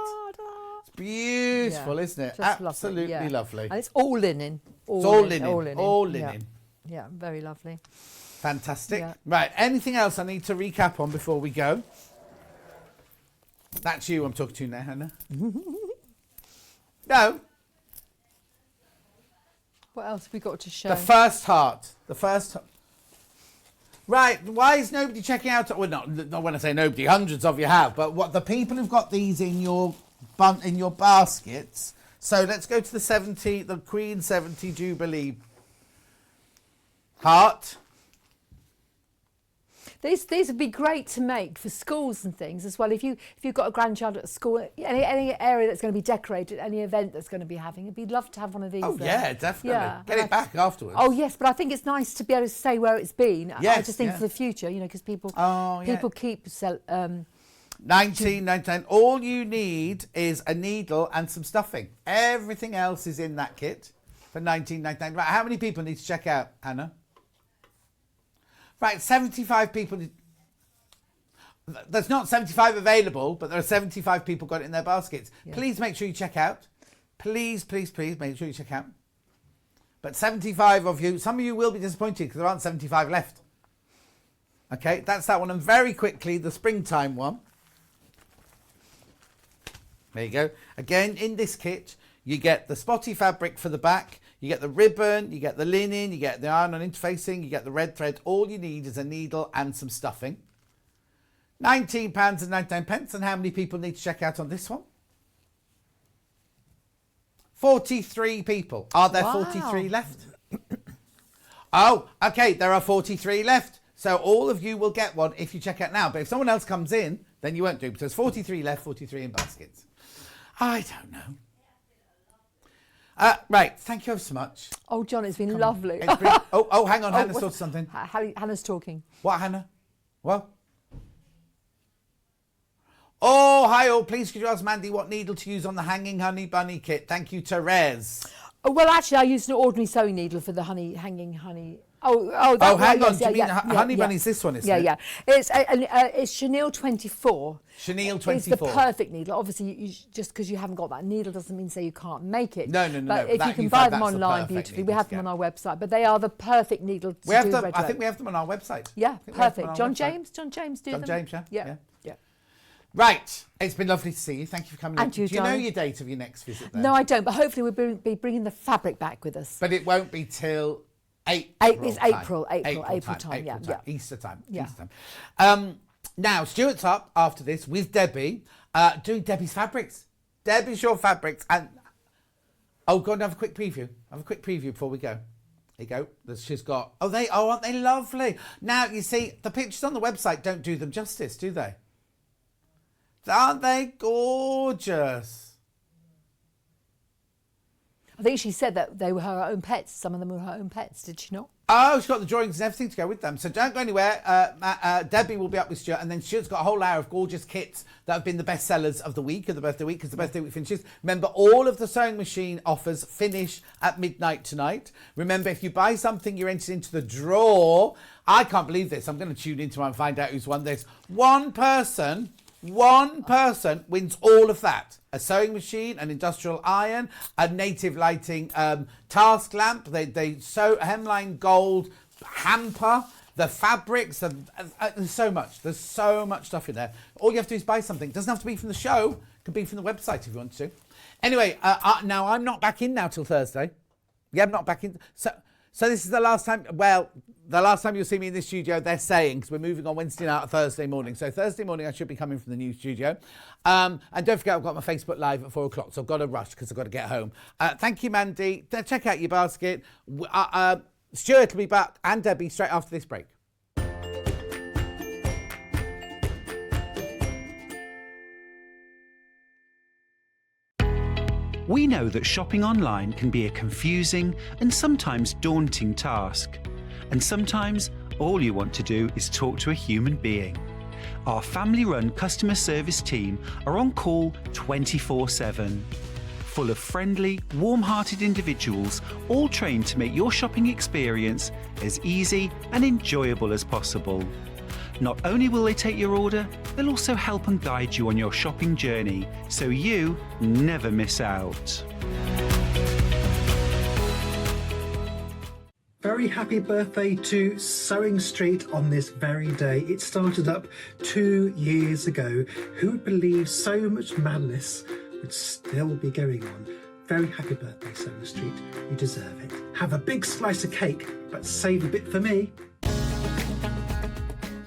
It's beautiful, isn't it? Just Absolutely lovely. And it's all linen. It's all linen. Yeah, very lovely. Fantastic. Yeah. Right, anything else I need to recap on before we go? That's you I'm talking to now, Hannah. No. What else have we got to show? The first heart. Right, why is nobody checking out... Well, not when I say nobody, hundreds of you have, but what the people who've got these in your baskets. So let's go to the Queen 70 Jubilee. Heart. These would be great to make for schools and things as well. If you've got a grandchild at school, any area that's going to be decorated, any event that's going to be having, it'd be lovely to have one of these. Oh there. yeah, definitely. Yeah. Get it back afterwards. Oh yes, but I think it's nice to be able to say where it's been. Yes, I just think for the future, because people keep 19.99. All you need is a needle and some stuffing. Everything else is in that kit for 19.99. Right, how many people need to check out, Hannah? Right, 75 people. There's not 75 available, but there are 75 people got it in their baskets. Yeah. Please make sure you check out. Please, please, please make sure you check out. But 75 of you, some of you will be disappointed because there aren't 75 left. Okay, that's that one. And very quickly, the springtime one. There you go. Again, in this kit, you get the spotty fabric for the back. You get the ribbon, you get the linen, you get the iron-on interfacing, you get the red thread. All you need is a needle and some stuffing. £19.99. And how many people need to check out on this one? 43 people. Are there 43 left? Oh, okay, there are 43 left. So all of you will get one if you check out now. But if someone else comes in, then you won't do. But there's 43 left, 43 in baskets. I don't know. Right, thank you ever so much. Oh, John, it's been lovely. Hang on, Hannah's thought something. Hannah's talking. What, Hannah? What? Oh, hi all. Please could you ask Mandy what needle to use on the Hanging Honey Bunny kit? Thank you, Therese. Oh, well, actually, I used an ordinary sewing needle for the hanging honey. Hang on. Do you mean Honey Bunny's this one, isn't it? Yeah. It's chenille 24. Chenille 24. It's the perfect needle. Obviously, just because you haven't got that needle doesn't mean you can't make it. No. But if you can buy them online beautifully, we have them on our website. But they are the perfect needle to do Redwork. I think we have them on our website. Yeah, perfect. John James do them. John James, yeah. Right, it's been lovely to see you. Thank you for coming in. Do you know your date of your next visit there? No, I don't, but hopefully we'll be bringing the fabric back with us. But it won't be till April. It's April time. Yeah. Easter time. Yeah. Easter time. Now, Stuart's up after this with Debbie, doing Debbie's fabrics. Mandy Shaw fabrics. And go on, have a quick preview. Before we go. There you go. She's got, aren't they lovely? Now, you see, the pictures on the website don't do them justice, do they? Aren't they gorgeous? I think she said that they were her own pets. Some of them were her own pets, did she not? Oh, she's got the drawings and everything to go with them. So don't go anywhere. Debbie will be up with Stuart, and then Stuart's got a whole hour of gorgeous kits that have been the best sellers of the week, of the birthday week, because the birthday week finishes. Remember, all of the sewing machine offers finish at midnight tonight. Remember, if you buy something, you're entered into the draw. I can't believe this. I'm going to tune into it and find out who's won this. One person wins all of that. A sewing machine, an industrial iron, a native lighting task lamp, they sew hemline gold hamper, the fabrics, there's so much. There's so much stuff in there. All you have to do is buy something. It doesn't have to be from the show. It could be from the website if you want to. Anyway, now I'm not back in now till Thursday. Yeah, I'm not back in. So this is the last time, the last time you'll see me in this studio, they're saying, because we're moving on Wednesday night or Thursday morning. So Thursday morning, I should be coming from the new studio. And don't forget, I've got my Facebook Live at 4 o'clock, so I've got to rush because I've got to get home. Thank you, Mandy. Check out your basket. Stuart will be back, and Debbie, straight after this break. We know that shopping online can be a confusing and sometimes daunting task. And sometimes all you want to do is talk to a human being. Our family-run customer service team are on call 24/7. Full of friendly, warm-hearted individuals, all trained to make your shopping experience as easy and enjoyable as possible. Not only will they take your order, they'll also help and guide you on your shopping journey, so you never miss out. Very happy birthday to Sewing Street on this very day. It started up 2 years ago. Who would believe so much madness would still be going on? Very happy birthday, Sewing Street. You deserve it. Have a big slice of cake, but save a bit for me.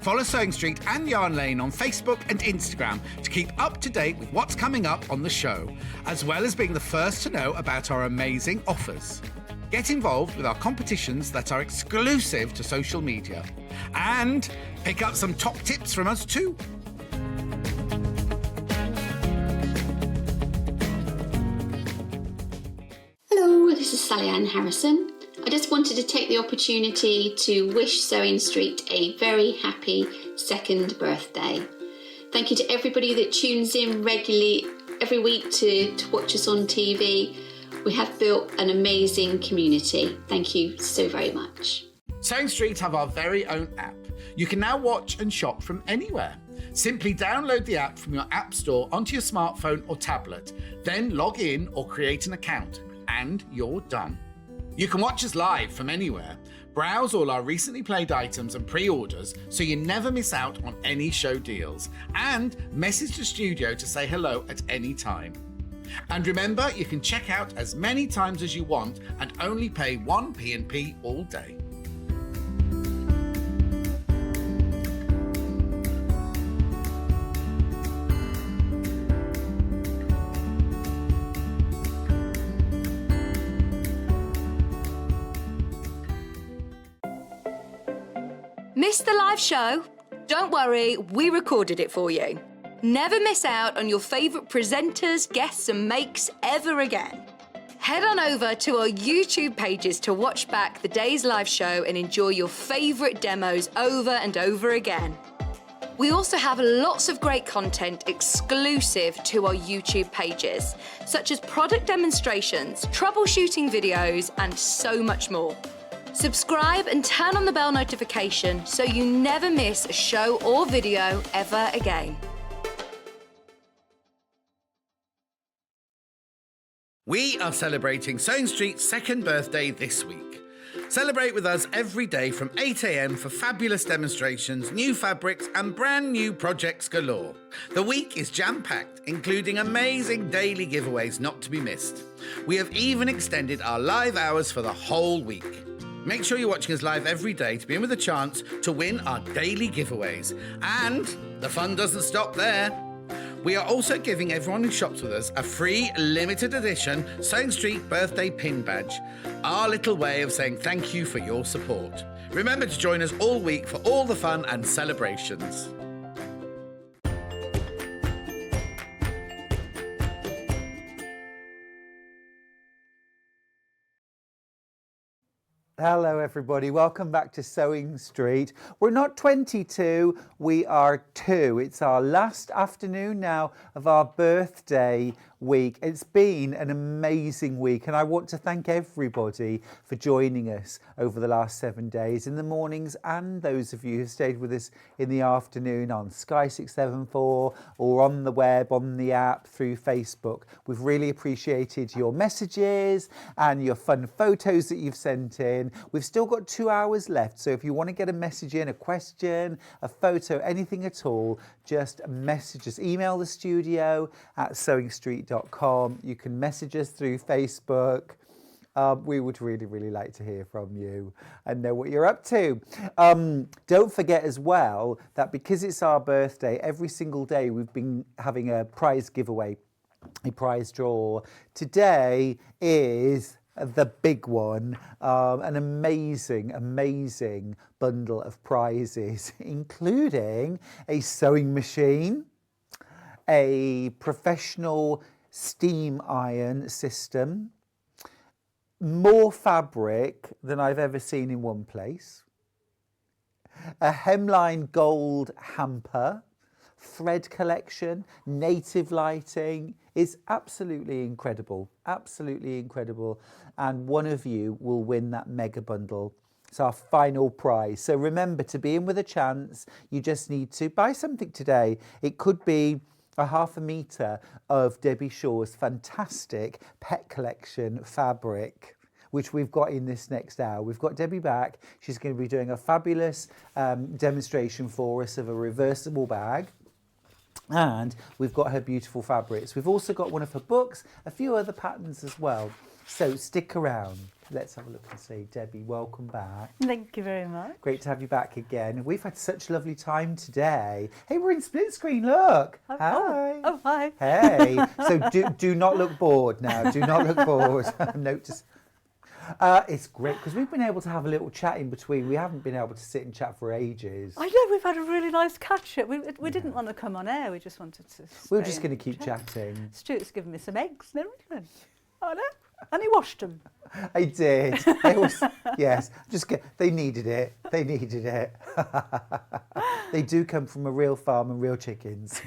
Follow Sewing Street and Yarn Lane on Facebook and Instagram to keep up to date with what's coming up on the show, as well as being the first to know about our amazing offers. Get involved with our competitions that are exclusive to social media. And pick up some top tips from us too. Hello, this is Sally Ann Harrison. I just wanted to take the opportunity to wish Sewing Street a very happy second birthday. Thank you to everybody that tunes in regularly every week to watch us on TV. We have built an amazing community. Thank you so very much. Sewing Street have our very own app. You can now watch and shop from anywhere. Simply download the app from your app store onto your smartphone or tablet, then log in or create an account, and you're done. You can watch us live from anywhere, browse all our recently played items and pre-orders so you never miss out on any show deals, and message the studio to say hello at any time. And remember, you can check out as many times as you want and only pay 1 P&P all day. Missed the live show? Don't worry, we recorded it for you. Never miss out on your favourite presenters, guests and makes ever again. Head on over to our YouTube pages to watch back the day's live show and enjoy your favourite demos over and over again. We also have lots of great content exclusive to our YouTube pages, such as product demonstrations, troubleshooting videos, and so much more. Subscribe and turn on the bell notification so you never miss a show or video ever again. We are celebrating Sewing Street's second birthday this week. Celebrate with us every day from 8 a.m. for fabulous demonstrations, new fabrics and brand new projects galore. The week is jam-packed, including amazing daily giveaways not to be missed. We have even extended our live hours for the whole week. Make sure you're watching us live every day to be in with a chance to win our daily giveaways. And the fun doesn't stop there. We are also giving everyone who shops with us a free limited edition Sewing Street birthday pin badge, our little way of saying thank you for your support. Remember to join us all week for all the fun and celebrations. Hello everybody, welcome back to Sewing Street. We're not 22, we are 2. It's our last afternoon now of our birthday week. It's been an amazing week and I want to thank everybody for joining us over the last 7 days in the mornings, and those of you who stayed with us in the afternoon on Sky 674 or on the web, on the app, through Facebook. We've really appreciated your messages and your fun photos that you've sent in. We've still got 2 hours left, so if you want to get a message in, a question, a photo, anything at all, just message us. Email the studio at sewingstreet.com. You can message us through Facebook. We would really like to hear from you and know what you're up to. Don't forget as well that because it's our birthday, every single day we've been having a prize giveaway, a prize draw. Today is the big one, an amazing bundle of prizes, including a sewing machine, a professional steam iron system, more fabric than I've ever seen in one place, a hemline gold hamper, thread collection, native lighting. Is absolutely incredible, and one of you will win that mega bundle. It's our final prize. So remember, to be in with a chance, you just need to buy something today. It could be a ½ metre of Debbie Shaw's fantastic pet collection fabric, which we've got in this next hour. We've got Debbie back. She's going to be doing a fabulous demonstration for us of a reversible bag. And we've got her beautiful fabrics. We've also got one of her books, a few other patterns as well. So stick around. Let's have a look and see. Debbie, welcome back. Thank you very much. Great to have you back again. We've had such a lovely time today. Hey, we're in split screen, look. Hi. Oh, hi. Hey. So do not look bored now. Do not look bored. Note to... It's great because we've been able to have a little chat in between. We haven't been able to sit and chat for ages. I know, we've had a really nice catch-up. We didn't want to come on air, we just wanted to We were stay just going to and keep chat. chatting. Stuart's given me some eggs and everything. I know. And he washed them. I did. Yes, they needed it. They needed it. They do come from a real farm and real chickens.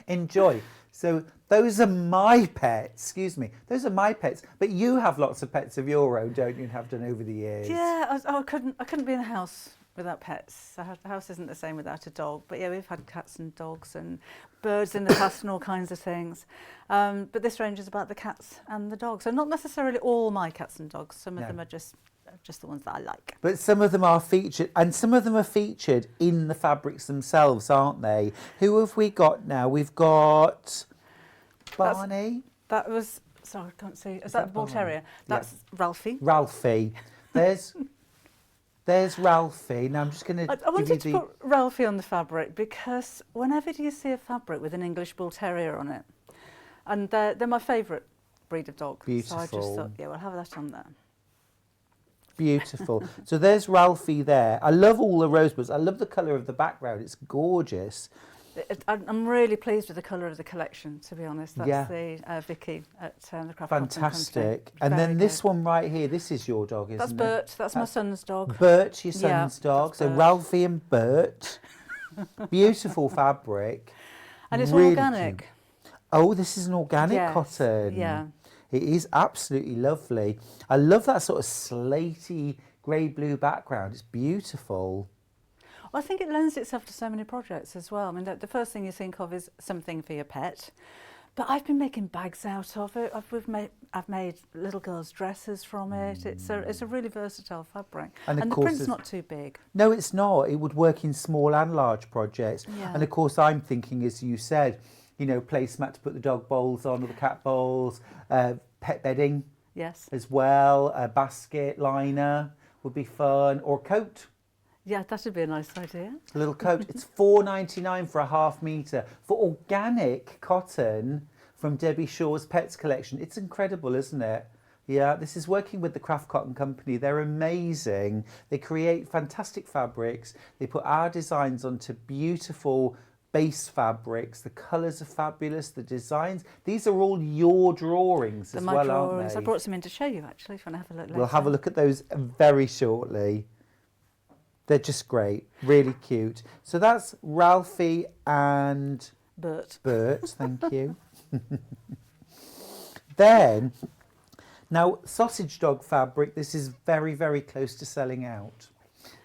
Enjoy. So those are my pets. Excuse me. Those are my pets. But you have lots of pets of your own, don't you? And have done over the years. Yeah, I couldn't be in a house without pets. The house isn't the same without a dog. But yeah, we've had cats and dogs and birds in the past and all kinds of things. But this range is about the cats and the dogs. So not necessarily all my cats and dogs. Some of them are just the ones that I like. But some of them are featured, and some of them are featured in the fabrics themselves, aren't they? Who have we got now? We've got Barney. Sorry, I can't see. Is that the Bull Terrier? That's Ralphie. Ralphie. There's Ralphie. Now I'm just going to. I wanted to put Ralphie on the fabric because whenever you see a fabric with an English Bull Terrier on it, and they're my favourite breed of dog. Beautiful. So I just thought, yeah, we'll have that on there. Beautiful. So there's Ralphie there. I love all the rosebuds. I love the colour of the background. It's gorgeous. I'm really pleased with the colour of the collection, to be honest. That's the Vicky at the Craft Fantastic. And then this one right here, this is your dog, isn't That's it? Bert. That's my son's dog. Bert, your son's dog. So Bert. Ralphie and Bert. Beautiful fabric. And it's really organic. Cute. Oh, this is an organic Yes, cotton. yeah. It is absolutely lovely. I love that sort of slaty grey-blue background. It's beautiful. Well, I think it lends itself to so many projects as well. I mean, the first thing you think of is something for your pet. But I've been making bags out of it. I've made little girls' dresses from it. It's a really versatile fabric. And of the course print's not too big. No, it's not. It would work in small and large projects. Yeah. And of course, I'm thinking, as you said, you know, placemat to put the dog bowls on or the cat bowls, pet bedding. Yes. As well, a basket liner would be fun, or a coat. Yeah, that would be a nice idea. A little coat. It's $4.99 for a half metre for organic cotton from Debbie Shaw's Pets collection. It's incredible, isn't it? Yeah, this is working with the Craft Cotton Company. They're amazing. They create fantastic fabrics. They put our designs onto beautiful base fabrics. The colours are fabulous. The designs. These are all your drawings as well, aren't they? I brought some in to show you, actually, if you want to have a look later. We'll have a look at those very shortly. They're just great, really cute. So that's Ralphie and Bert. Thank you. Then, now sausage dog fabric, this is very, very close to selling out.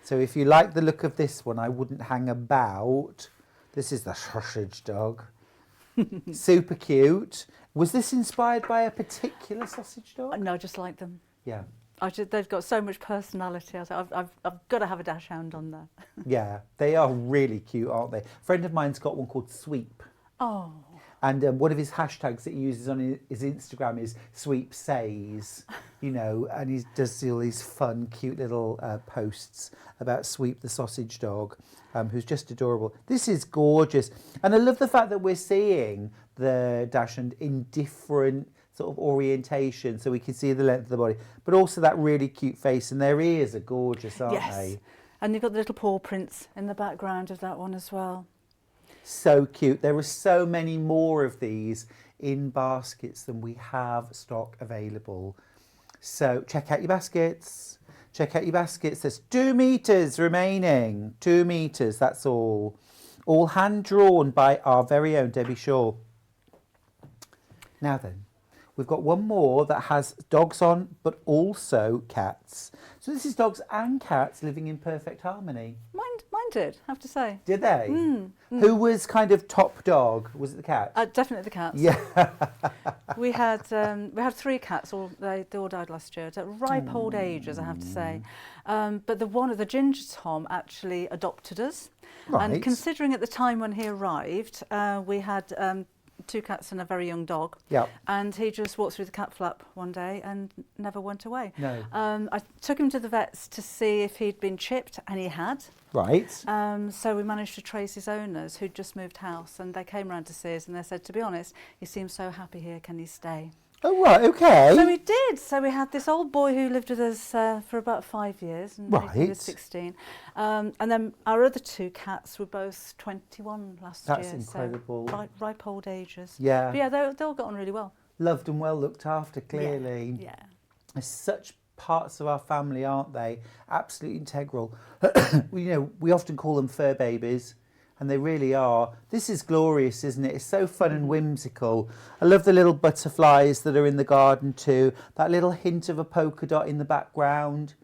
So if you like the look of this one, I wouldn't hang about. This is the sausage dog. Super cute. Was this inspired by a particular sausage dog? No, I just like them. Yeah. They've got so much personality. I've got to have a dachshund on there. Yeah, they are really cute, aren't they? A friend of mine's got one called Sweep. Oh. And one of his hashtags that he uses on his Instagram is Sweep Says, you know, and he does all these fun, cute little posts about Sweep the sausage dog, who's just adorable. This is gorgeous. And I love the fact that we're seeing the dachshund in different sort of orientation, so we can see the length of the body, but also that really cute face, and their ears are gorgeous, aren't they? And you've got the little paw prints in the background of that one as well. So cute. There are so many more of these in baskets than we have stock available. So check out your baskets. Check out your baskets. There's 2 meters remaining. 2 meters, that's all. All hand drawn by our very own Debbie Shaw. Now then, we've got one more that has dogs on, but also cats. So this is dogs and cats living in perfect harmony. Mine did, I have to say. Did they? Who was kind of top dog? Was it the cat? Definitely the cats. Yeah. we had 3 cats. They all died last year at ripe old ages, I have to say. But the Ginger Tom actually adopted us. Right. And considering at the time when he arrived, we had 2 cats and a very young dog. Yep. And he just walked through the cat flap one day and never went away. No. I took him to the vets to see if he'd been chipped, and he had. Right. So we managed to trace his owners who'd just moved house, and they came round to see us, and they said, to be honest, he seems so happy here, can he stay? Oh, right, okay. So we did. So we had this old boy who lived with us for about 5 years, and he was 16. And then our other 2 cats were both 21 last year. That's incredible. So ripe old ages. Yeah. But yeah, they all got on really well. Loved and well looked after, clearly. Yeah. There's such parts of our family, aren't they? Absolutely integral. We often call them fur babies. And they really are. This is glorious, isn't it? It's so fun and whimsical. I love the little butterflies that are in the garden too. That little hint of a polka dot in the background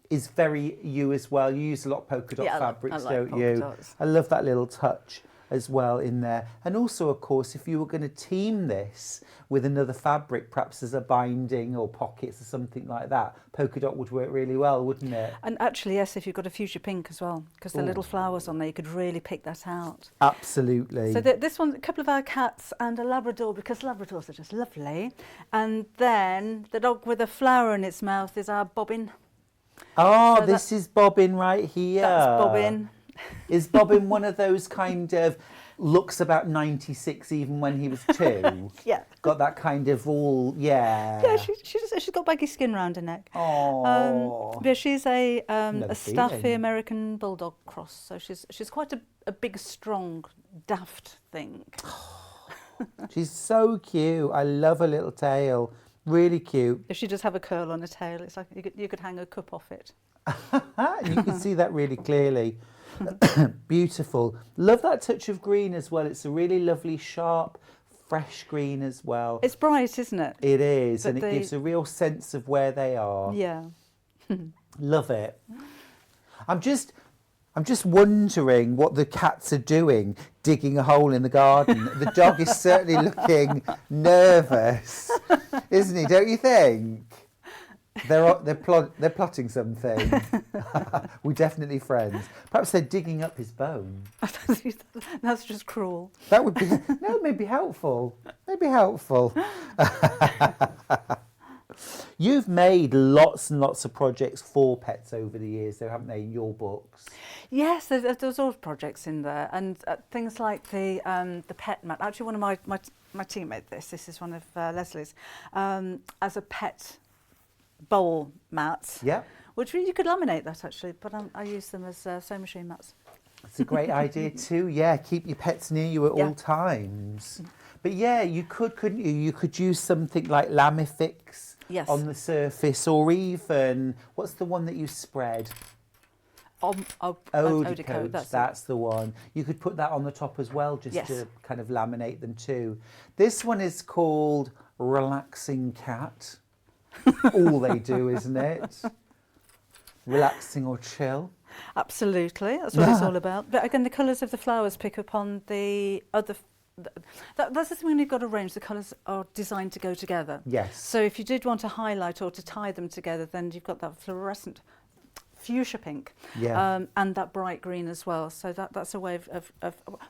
is very you as well. You use a lot of polka dot fabrics, don't you? Dots. I love that little touch as well in there. And also, of course, if you were going to team this with another fabric, perhaps as a binding or pockets or something like that, polka dot would work really well, wouldn't it? And actually, yes, if you've got a fuchsia pink as well, because the little flowers on there, you could really pick that out. Absolutely. So this one, a couple of our cats and a Labrador, because Labradors are just lovely. And then the dog with a flower in its mouth is our Bobbin. Oh, so this is Bobbin right here. That's Bobbin. Is Bobbin one of those kind of looks about 96 even when he was 2? Yeah. Got that kind of all, Yeah, she's got baggy skin round her neck. Oh. Yeah, she's a Another Staffy feeling. American Bulldog cross, so she's quite a big, strong, daft thing. She's so cute. I love her little tail. Really cute. If she does have a curl on her tail, it's like you could hang a cup off it. You can see that really clearly. Beautiful. Love that touch of green as well. It's a really lovely, sharp, fresh green as well. It's bright, isn't it? It is, But and it gives a real sense of where they are. Yeah. Love it. I'm just wondering what the cats are doing, digging a hole in the garden. The dog is certainly looking nervous, isn't he? Don't you think? They're plotting something. We're definitely friends. Perhaps they're digging up his bone. That's just cruel. That would be maybe helpful. Maybe helpful. You've made lots and lots of projects for pets over the years, though, haven't they, in your books? Yes, there's all projects in there, and things like the pet mat. Actually, one of my team made this. This is one of Leslie's as a pet bowl mat. Yeah. Which you could laminate that actually, but I use them as sewing machine mats. It's a great idea too. Yeah, keep your pets near you at all times. But yeah, you couldn't you? You could use something like Lamifix on the surface, or even what's the one that you spread? Odecoat, that's the one. You could put that on the top as well, just Yes. to kind of laminate them too. This one is called Relaxing Cat. All they do, isn't it? Relaxing or chill. Absolutely, that's what it's all about. But again, the colours of the flowers pick up on the other. That's the thing when you've got a range. The colours are designed to go together. Yes. So if you did want to highlight or to tie them together, then you've got that fluorescent fuchsia pink, and that bright green as well. So that's a way of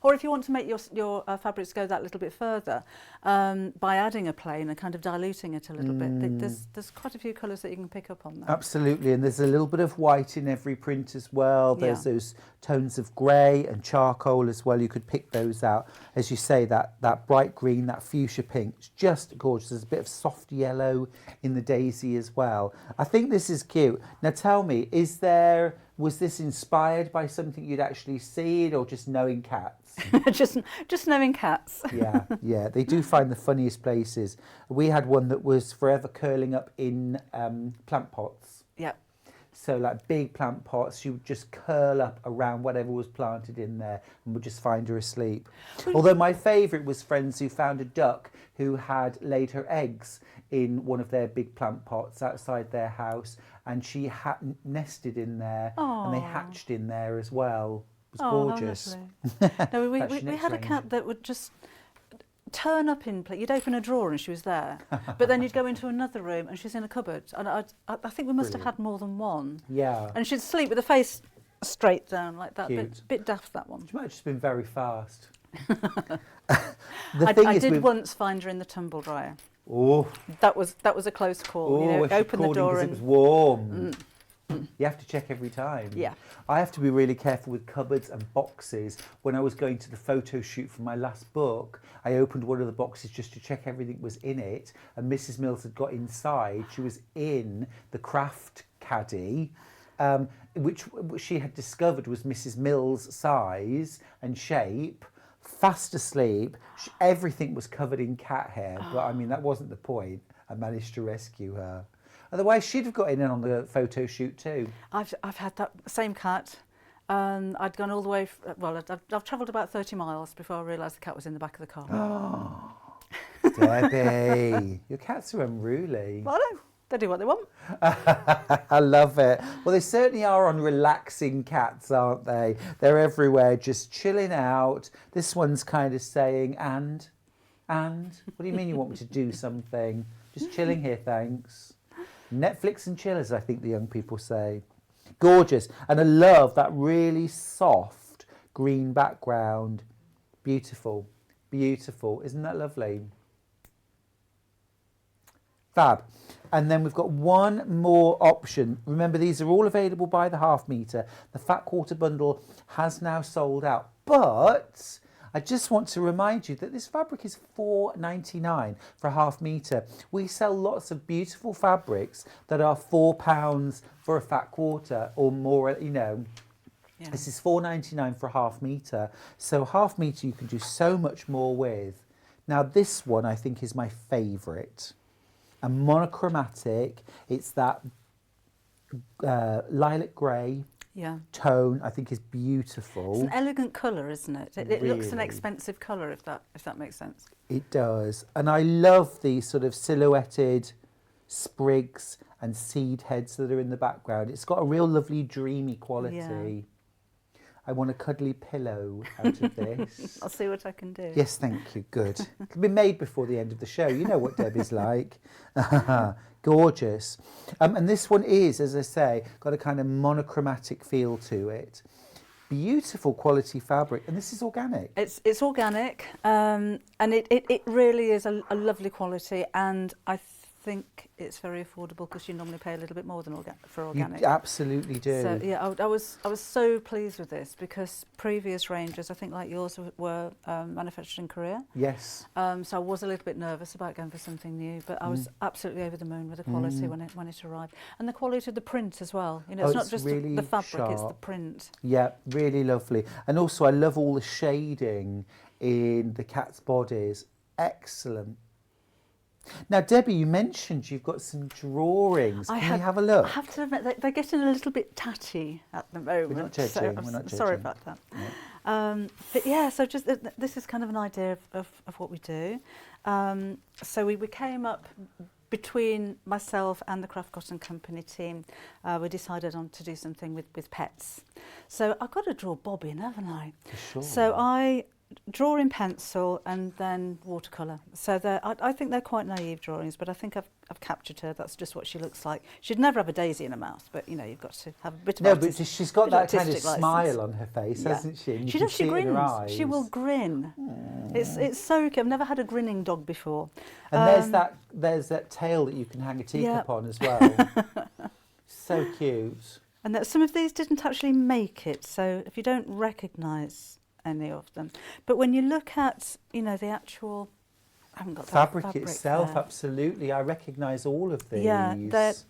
or if you want to make your fabrics go that little bit further, by adding a plain and kind of diluting it a little bit. There's quite a few colours that you can pick up on there. Absolutely, and there's a little bit of white in every print as well. There's those tones of grey and charcoal as well. You could pick those out. As you say, that bright green, that fuchsia pink, it's just gorgeous. There's a bit of soft yellow in the daisy as well. I think this is cute. Now tell me, was this inspired by something you'd actually seen, or just knowing cats? just knowing cats. Yeah, they do find the funniest places. We had one that was forever curling up in plant pots. Yeah. So like big plant pots, she would just curl up around whatever was planted in there and would just find her asleep. Although my favourite was friends who found a duck who had laid her eggs in one of their big plant pots outside their house, and she had nested in there. And they hatched in there as well. It was gorgeous. No, we had a cat that would just turn up in place. You'd open a drawer and she was there, but then you'd go into another room and she's in a cupboard. And I think we must have had more than one. Yeah. And she'd sleep with her face straight down like that. Cute. Bit daft, that one. She might have just been very fast. I did once find her in the tumble dryer. Oh. That was a close call. Oh, open the door and it was warm. You have to check every time. Yeah. I have to be really careful with cupboards and boxes. When I was going to the photo shoot for my last book, I opened one of the boxes just to check everything was in it, and Mrs. Mills had got inside. She was in the craft caddy, which she had discovered was Mrs. Mills' size and shape, fast asleep. Everything was covered in cat hair, but I mean, that wasn't the point. I managed to rescue her. Otherwise, she'd have got in on the photo shoot too. I've had that same cat. I'd gone all the way. I've travelled about 30 miles before I realised the cat was in the back of the car. Oh, Debbie, your cats are unruly. Well, no, they do what they want. I love it. Well, they certainly are on relaxing cats, aren't they? They're everywhere, just chilling out. This one's kind of saying, and what do you mean you want me to do something? Just chilling here, thanks. Netflix and chill, as I think the young people say. Gorgeous. And I love that really soft green background. Beautiful, beautiful. Isn't that lovely? Fab. And then we've got one more option. Remember, these are all available by the half metre. The Fat Quarter Bundle has now sold out. But I just want to remind you that this fabric is £4.99 for a half metre. We sell lots of beautiful fabrics that are £4 for a fat quarter or more, you know. Yeah. This is £4.99 for a half metre. So half metre you can do so much more with. Now this one I think is my favourite. A monochromatic. It's that lilac grey. Yeah. Tone, I think, is beautiful. It's an elegant colour, isn't it? It Really. looks an expensive colour, if that makes sense. It does. And I love the sort of silhouetted sprigs and seed heads that are in the background. It's got a real lovely dreamy quality. Yeah. I want a cuddly pillow out of this. I'll see what I can do. Yes, thank you. Good. It can be made before the end of the show. You know what Debbie's like. Gorgeous. And this one is, as I say, got a kind of monochromatic feel to it. Beautiful quality fabric, and this is organic. It's organic, and it really is a lovely quality, and I think it's very affordable because you normally pay a little bit more than for organic. You absolutely do. So yeah, I was so pleased with this because previous ranges, I think like yours, were manufactured in Korea. Yes. So I was a little bit nervous about going for something new, but I was absolutely over the moon with the quality when it arrived, and the quality of the print as well. You know, it's not just really the fabric; sharp. it's the print. Yeah, really lovely. And also, I love all the shading in the cat's bodies. Excellent. Now, Debbie, you mentioned you've got some drawings. Can we have a look? I have to admit, they're getting a little bit tatty at the moment. We're not judging. So we're not judging. sorry about that. No. But yeah, so just this is kind of an idea of what we do. So we came up between myself and the Craft Cotton Company team. We decided on to do something with pets. So I've got to draw Bobbin, haven't I? For sure. So I draw in pencil and then watercolour. So I think they're quite naive drawings, but I think I've captured her. That's just what she looks like. She'd never have a daisy in her mouth, but you know, you've got to have a bit of but she's got that kind of smile on her face, hasn't she? And She you does. can She see it in her grins. eyes. She will grin. It's so cute. I've never had a grinning dog before. And there's that tail that you can hang a teacup on as well. So cute. And that some of these didn't actually make it, so if you don't recognise any of them. But when you look at, you know, the actual, I haven't got that fabric itself, there. Absolutely. I recognise all of these. Yeah,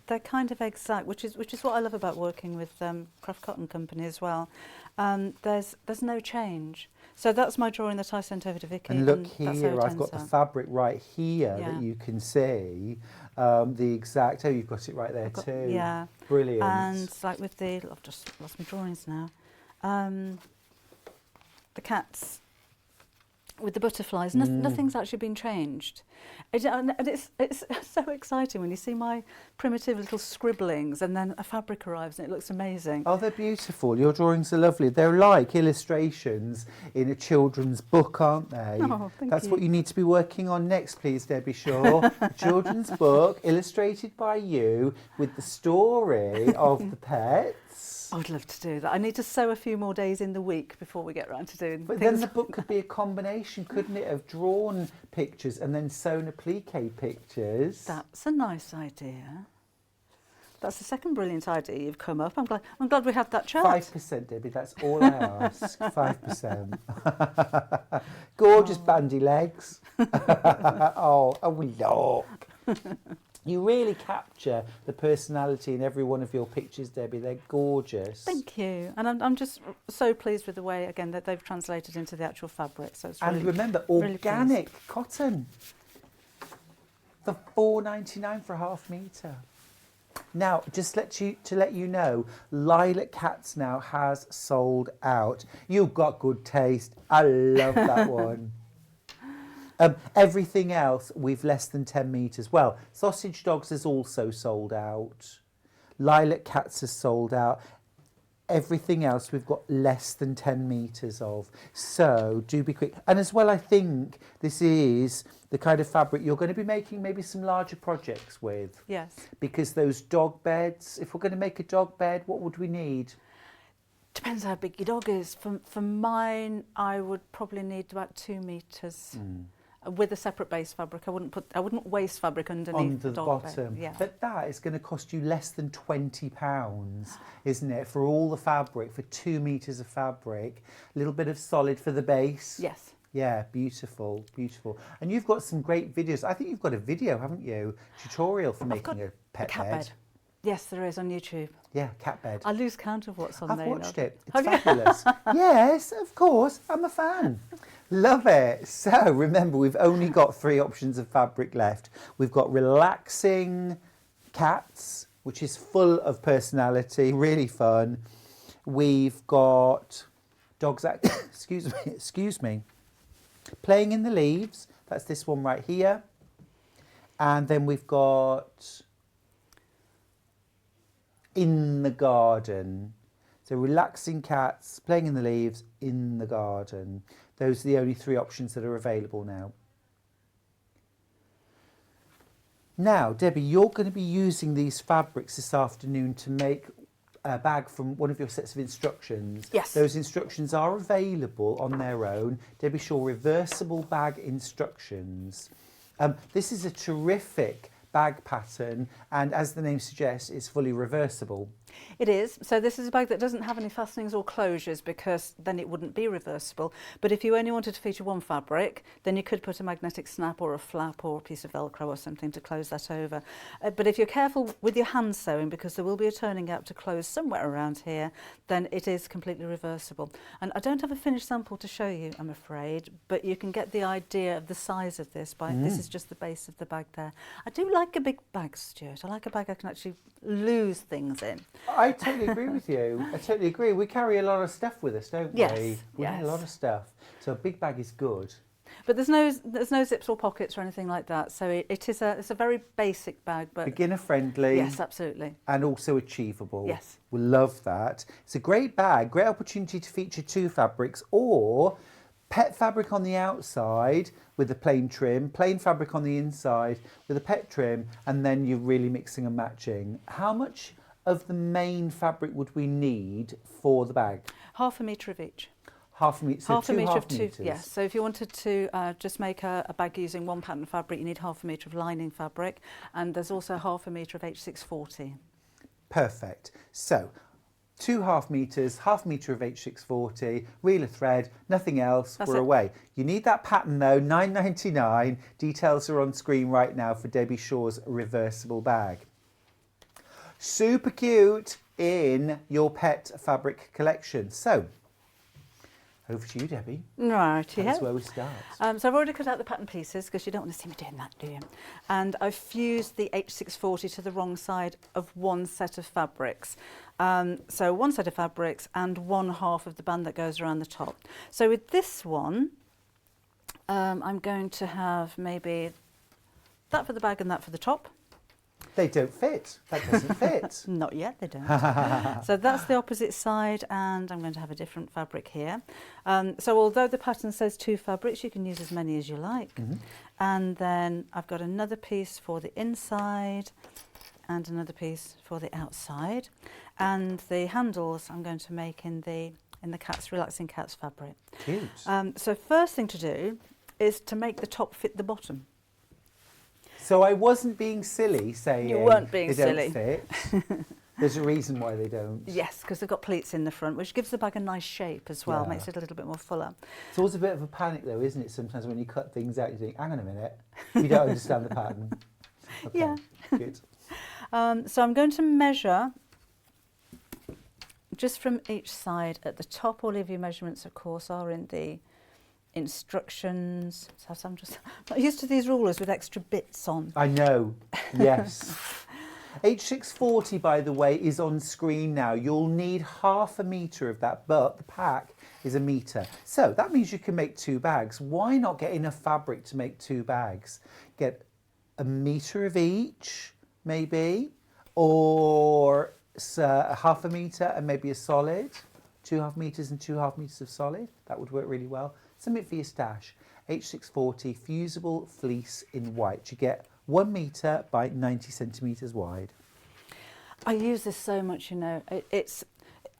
they're kind of exact, which is what I love about working with Craft Cotton Company as well. There's no change. So that's my drawing that I sent over to Vicky. And look here, I've got the fabric right here that you can see. The exact, you've got it right there too. Yeah. Brilliant. And like with I've just lost my drawings now. The cats with the butterflies, nothing's actually been changed. And it's so exciting when you see my primitive little scribblings and then a fabric arrives and it looks amazing. Oh, they're beautiful. Your drawings are lovely. They're like illustrations in a children's book, aren't they? Oh, thank That's you. what you need to be working on next, please, Debbie Shaw. A children's book illustrated by you with the story of the pets. I would love to do that. I need to sew a few more days in the week before we get round to doing But things. then the book could be a combination, couldn't it, of drawn pictures and then sewn applique pictures. That's a nice idea. That's the second brilliant idea you've come up. I'm glad we had that chat. 5%, Debbie, that's all I ask. 5%. Gorgeous bandy legs. Oh, look. You really capture the personality in every one of your pictures, Debbie. They're gorgeous. Thank you. And I'm just so pleased with the way, again, that they've translated into the actual fabric. So it's really, and remember, organic cotton. For $4.99 for a half metre. Now, just to let you know, Lilac Cats now has sold out. You've got good taste. I love that one. Everything else, we've less than 10 metres. Well, Sausage Dogs has also sold out. Lilac Cats has sold out. Everything else we've got less than 10 metres of. So do be quick. And as well, I think this is the kind of fabric you're going to be making maybe some larger projects with. Yes. Because those dog beds, if we're going to make a dog bed, what would we need? Depends how big your dog is. For mine, I would probably need about 2 metres. With a separate base fabric. I wouldn't waste fabric underneath the dog bottom. bed. Yeah. But that is going to cost you less than £20, isn't it? For all the fabric, for 2 metres of fabric, a little bit of solid for the base. Yes. Yeah, beautiful, beautiful. And you've got some great videos. I think you've got a video, haven't you? Tutorial for making a pet bed. Yes, there is on YouTube. Yeah, cat bed. I lose count of what's on there. I've watched it. It's fabulous. Yes, of course. I'm a fan. Love it. So remember, we've only got 3 options of fabric left. We've got Relaxing Cats, which is full of personality, really fun. We've got Dogs excuse me, Playing in the Leaves. That's this one right here. And then we've got In the Garden. So Relaxing Cats, Playing in the Leaves, In the Garden. Those are the only 3 options that are available now. Now, Debbie, you're going to be using these fabrics this afternoon to make a bag from one of your sets of instructions. Yes. Those instructions are available on their own. Debbie Shaw reversible bag instructions. This is a terrific bag pattern, and as the name suggests, it's fully reversible. It is. So this is a bag that doesn't have any fastenings or closures, because then it wouldn't be reversible. But if you only wanted to feature one fabric, then you could put a magnetic snap or a flap or a piece of Velcro or something to close that over. But if you're careful with your hand sewing, because there will be a turning gap to close somewhere around here, then it is completely reversible. And I don't have a finished sample to show you, I'm afraid, but you can get the idea of the size of this by this is just the base of the bag there. I do like a big bag, Stuart. I like a bag I can actually lose things in. I totally agree with you. I totally agree. We carry a lot of stuff with us, don't we? Yes. We need a lot of stuff. So a big bag is good. But there's no zips or pockets or anything like that. So it's a very basic bag, but beginner friendly. Yes, absolutely. And also achievable. Yes. We love that. It's a great bag, great opportunity to feature 2 fabrics, or pet fabric on the outside with a plain trim, plain fabric on the inside with a pet trim, and then you're really mixing and matching. How much of the main fabric would we need for the bag? Half a metre of each. Half a metre, so half a metre of 2. meters. Yes. So if you wanted to just make a bag using 1 pattern fabric, you need half a metre of lining fabric, and there's also half a metre of H640. Perfect. So 2 half metres, half metre of H640, reel of thread, nothing else. That's we're it. away. You need that pattern though, £9.99. Details are on screen right now for Debbie Shaw's reversible bag. Super cute in your pet fabric collection. So, over to you, Debbie. Right, That's where we start. So I've already cut out the pattern pieces, because you don't want to see me doing that, do you? And I've fused the H640 to the wrong side of 1 set of fabrics. So 1 set of fabrics and 1/2 of the band that goes around the top. So with this one, I'm going to have maybe that for the bag and that for the top. They don't fit. That doesn't fit. Not yet, they don't. So that's the opposite side, and I'm going to have a different fabric here. So although the pattern says 2 fabrics, you can use as many as you like. And then I've got another piece for the inside and another piece for the outside. And the handles I'm going to make in the Relaxing Cats fabric. Cute. So first thing to do is to make the top fit the bottom. So I wasn't being silly saying You weren't being they silly. don't fit. There's a reason why they don't. Yes, because they've got pleats in the front, which gives the bag a nice shape as well, Yeah. makes it a little bit more fuller. It's always a bit of a panic though, isn't it? Sometimes when you cut things out, you think, hang on a minute, you don't understand the pattern. Okay, Yeah. Good. So I'm going to measure just from each side at the top. All of your measurements, of course, are in the instructions. So I'm just not used to these rulers with extra bits on. I know, yes. H640, by the way, is on screen now. You'll need 1/2 metre of that, but the pack is 1 metre. So that means you can make 2 bags. Why not get enough fabric to make 2 bags? Get 1 metre of each, maybe, or 1/2 metre and maybe a solid. 2.5 metres and 2.5 metres of solid. That would work really well. Something for your stash. H640 fusible fleece in white. You get 1 metre by 90 centimetres wide. I use this so much, you know.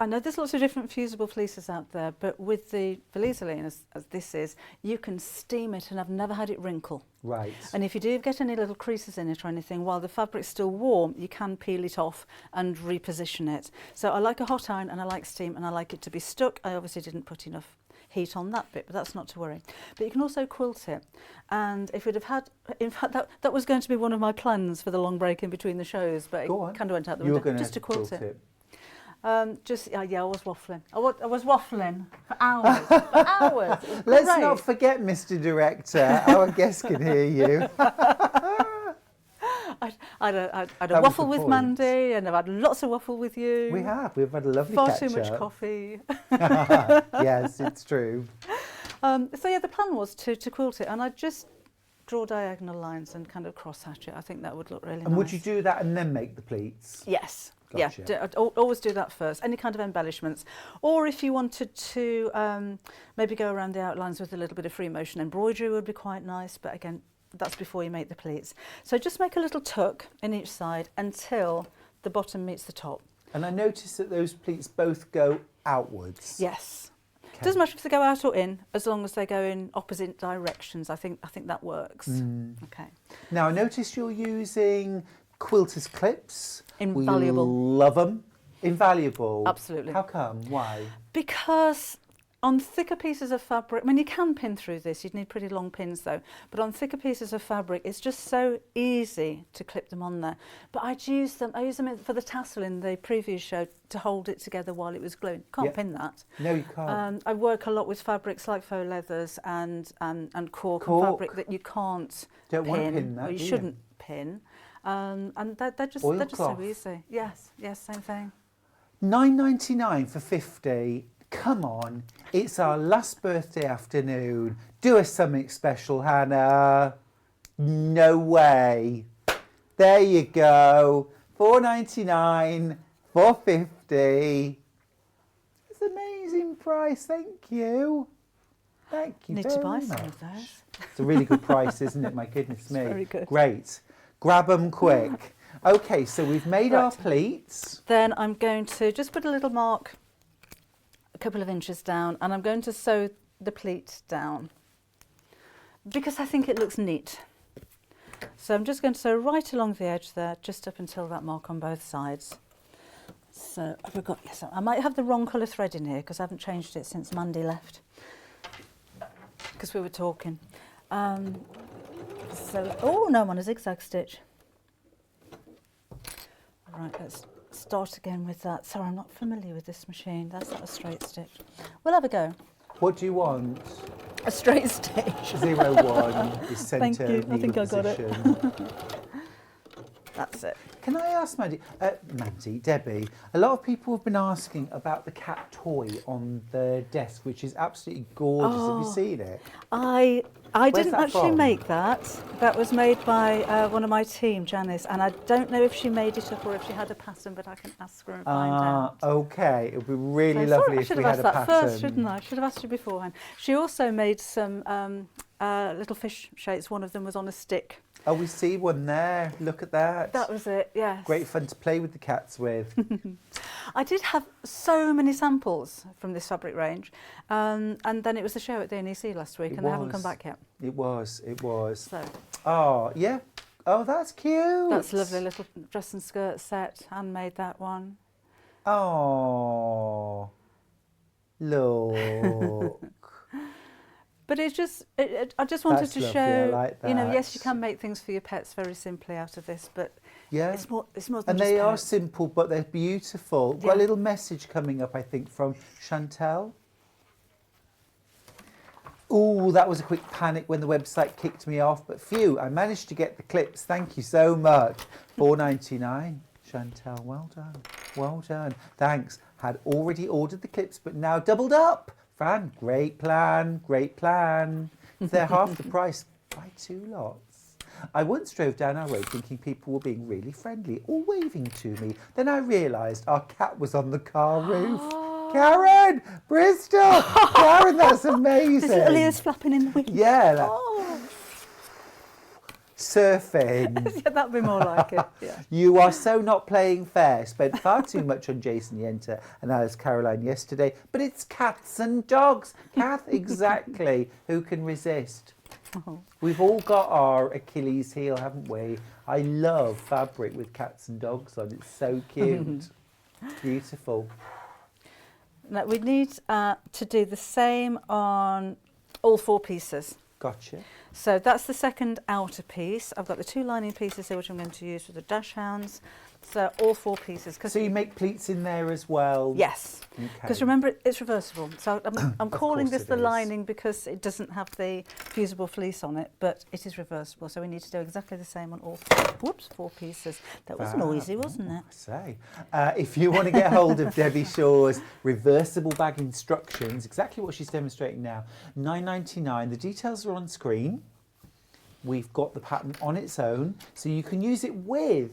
I know there's lots of different fusible fleeces out there, but with the Valaiseline, as this is, you can steam it, and I've never had it wrinkle. Right. And if you do get any little creases in it or anything, while the fabric's still warm, you can peel it off and reposition it. So I like a hot iron, and I like steam, and I like it to be stuck. I obviously didn't put enough heat on that bit, but that's not to worry. But you can also quilt it. And if you'd have had, in fact, that was going to be one of my plans for the long break in between the shows, but it kind of went out the window. Just to quilt it. I was waffling. I was waffling for hours. Let's not forget, Mr. Director, our guest can hear you. I had a waffle with Mandy, and I've had lots of waffle with you. We have. We've had a lovely Far catch too much up. coffee. Yes, it's true. So yeah, the plan was to quilt it, and I'd just draw diagonal lines and kind of cross hatch it. I think that would look really nice. And would you do that and then make the pleats? Yes. Gotcha. Yeah, I'd always do that first, any kind of embellishments. Or if you wanted to maybe go around the outlines with a little bit of free motion embroidery would be quite nice, but again, that's before you make the pleats. So just make a little tuck in each side until the bottom meets the top. And I noticed that those pleats both go outwards. Yes. Okay. Doesn't matter if they go out or in, as long as they go in opposite directions. I think that works. Okay. Now I noticed you're using quilter's clips. Invaluable. We love them. Invaluable. Absolutely. How come? Why? Because on thicker pieces of fabric, I mean, you can pin through this, you'd need pretty long pins though, but on thicker pieces of fabric, it's just so easy to clip them on there. But I used them for the tassel in the previous show to hold it together while it was gluing. Can't pin that. No, you can't. I work a lot with fabrics like faux leathers and cork and fabric that you can't Don't want to pin that, or you do you? shouldn't pin. And they're just so easy. Yes, same thing. $9.99 for 50. Come on, it's our last birthday afternoon. Do us something special, Hannah. No way. There you go. $4.99, $4.50. It's an amazing price. Thank you. Thank you. Need to buy some of those. It's a really good price, isn't it? My goodness me. Very good. Great. Grab them quick. Okay, so we've made our pleats. Then I'm going to just put a little mark a couple of inches down, and I'm going to sew the pleat down because I think it looks neat. So I'm just going to sew right along the edge there, just up until that mark on both sides. So I forgot, yes, I might have the wrong colour thread in here because I haven't changed it since Mandy left, because we were talking. Oh no, I'm on a zigzag stitch. Right, let's start again with that. Sorry, I'm not familiar with this machine. That's not a straight stitch. We'll have a go. What do you want? A straight stitch. 01 is centre. Thank you. I think I got it. That's it. Can I ask Mandy, Debbie, a lot of people have been asking about the cat toy on the desk, which is absolutely gorgeous. Have you seen it? I didn't actually make that. That was made by one of my team, Janice, and I don't know if she made it up or if she had a pattern, but I can ask her and find out. Okay, it would be really lovely if we had a pattern. I should have asked that first, shouldn't I? I should have asked her beforehand. She also made some little fish shapes. One of them was on a stick. Oh, we see one there. Look at that. That was it, yes. Great fun to play with the cats with. I did have so many samples from this fabric range, and then it was the show at the NEC last week, and they haven't come back yet. It was. So. Oh, yeah. Oh, that's cute. That's a lovely little dress and skirt set. Anne made that one. Oh, look. But it's just, I just wanted That's to lovely, show, I like you know, that. yes, you can make things for your pets very simply out of this, but Yeah. it's more than And just they are pets. simple, but they're beautiful. Got a little message coming up, I think, from Chantel. Oh, that was a quick panic when the website kicked me off, but phew, I managed to get the clips. Thank you so much. $4.99. Chantel, well done. Well done. Thanks. Had already ordered the clips, but now doubled up. Fran, great plan, great plan. They're half the price. Buy 2 lots. I once drove down our road thinking people were being really friendly or waving to me. Then I realised our cat was on the car roof. Karen! Bristol! Karen, that's amazing. His little ears flapping in the wind. Yeah. Surfing. Yeah, that'd be more like it. Yeah. You are so not playing fair. Spent far too much on Jason Yenter and Alice Caroline yesterday. But it's cats and dogs. Kath, exactly. Who can resist? Oh. We've all got our Achilles heel, haven't we? I love fabric with cats and dogs on. It's so cute. Beautiful. Now, we need to do the same on all 4 pieces. Gotcha. So that's the second outer piece. I've got the 2 lining pieces here, which I'm going to use for the dash hounds. So all 4 pieces. So you make pleats in there as well? Yes. Because remember, it's reversible. So I'm calling course this it the is. lining because it doesn't have the fusible fleece on it, but it is reversible. So we need to do exactly the same on all 4 pieces. That was noisy, wasn't it? I say. If you want to get hold of Debbie Shaw's reversible bag instructions, exactly what she's demonstrating now, $9.99. The details are on screen. We've got the pattern on its own, so you can use it with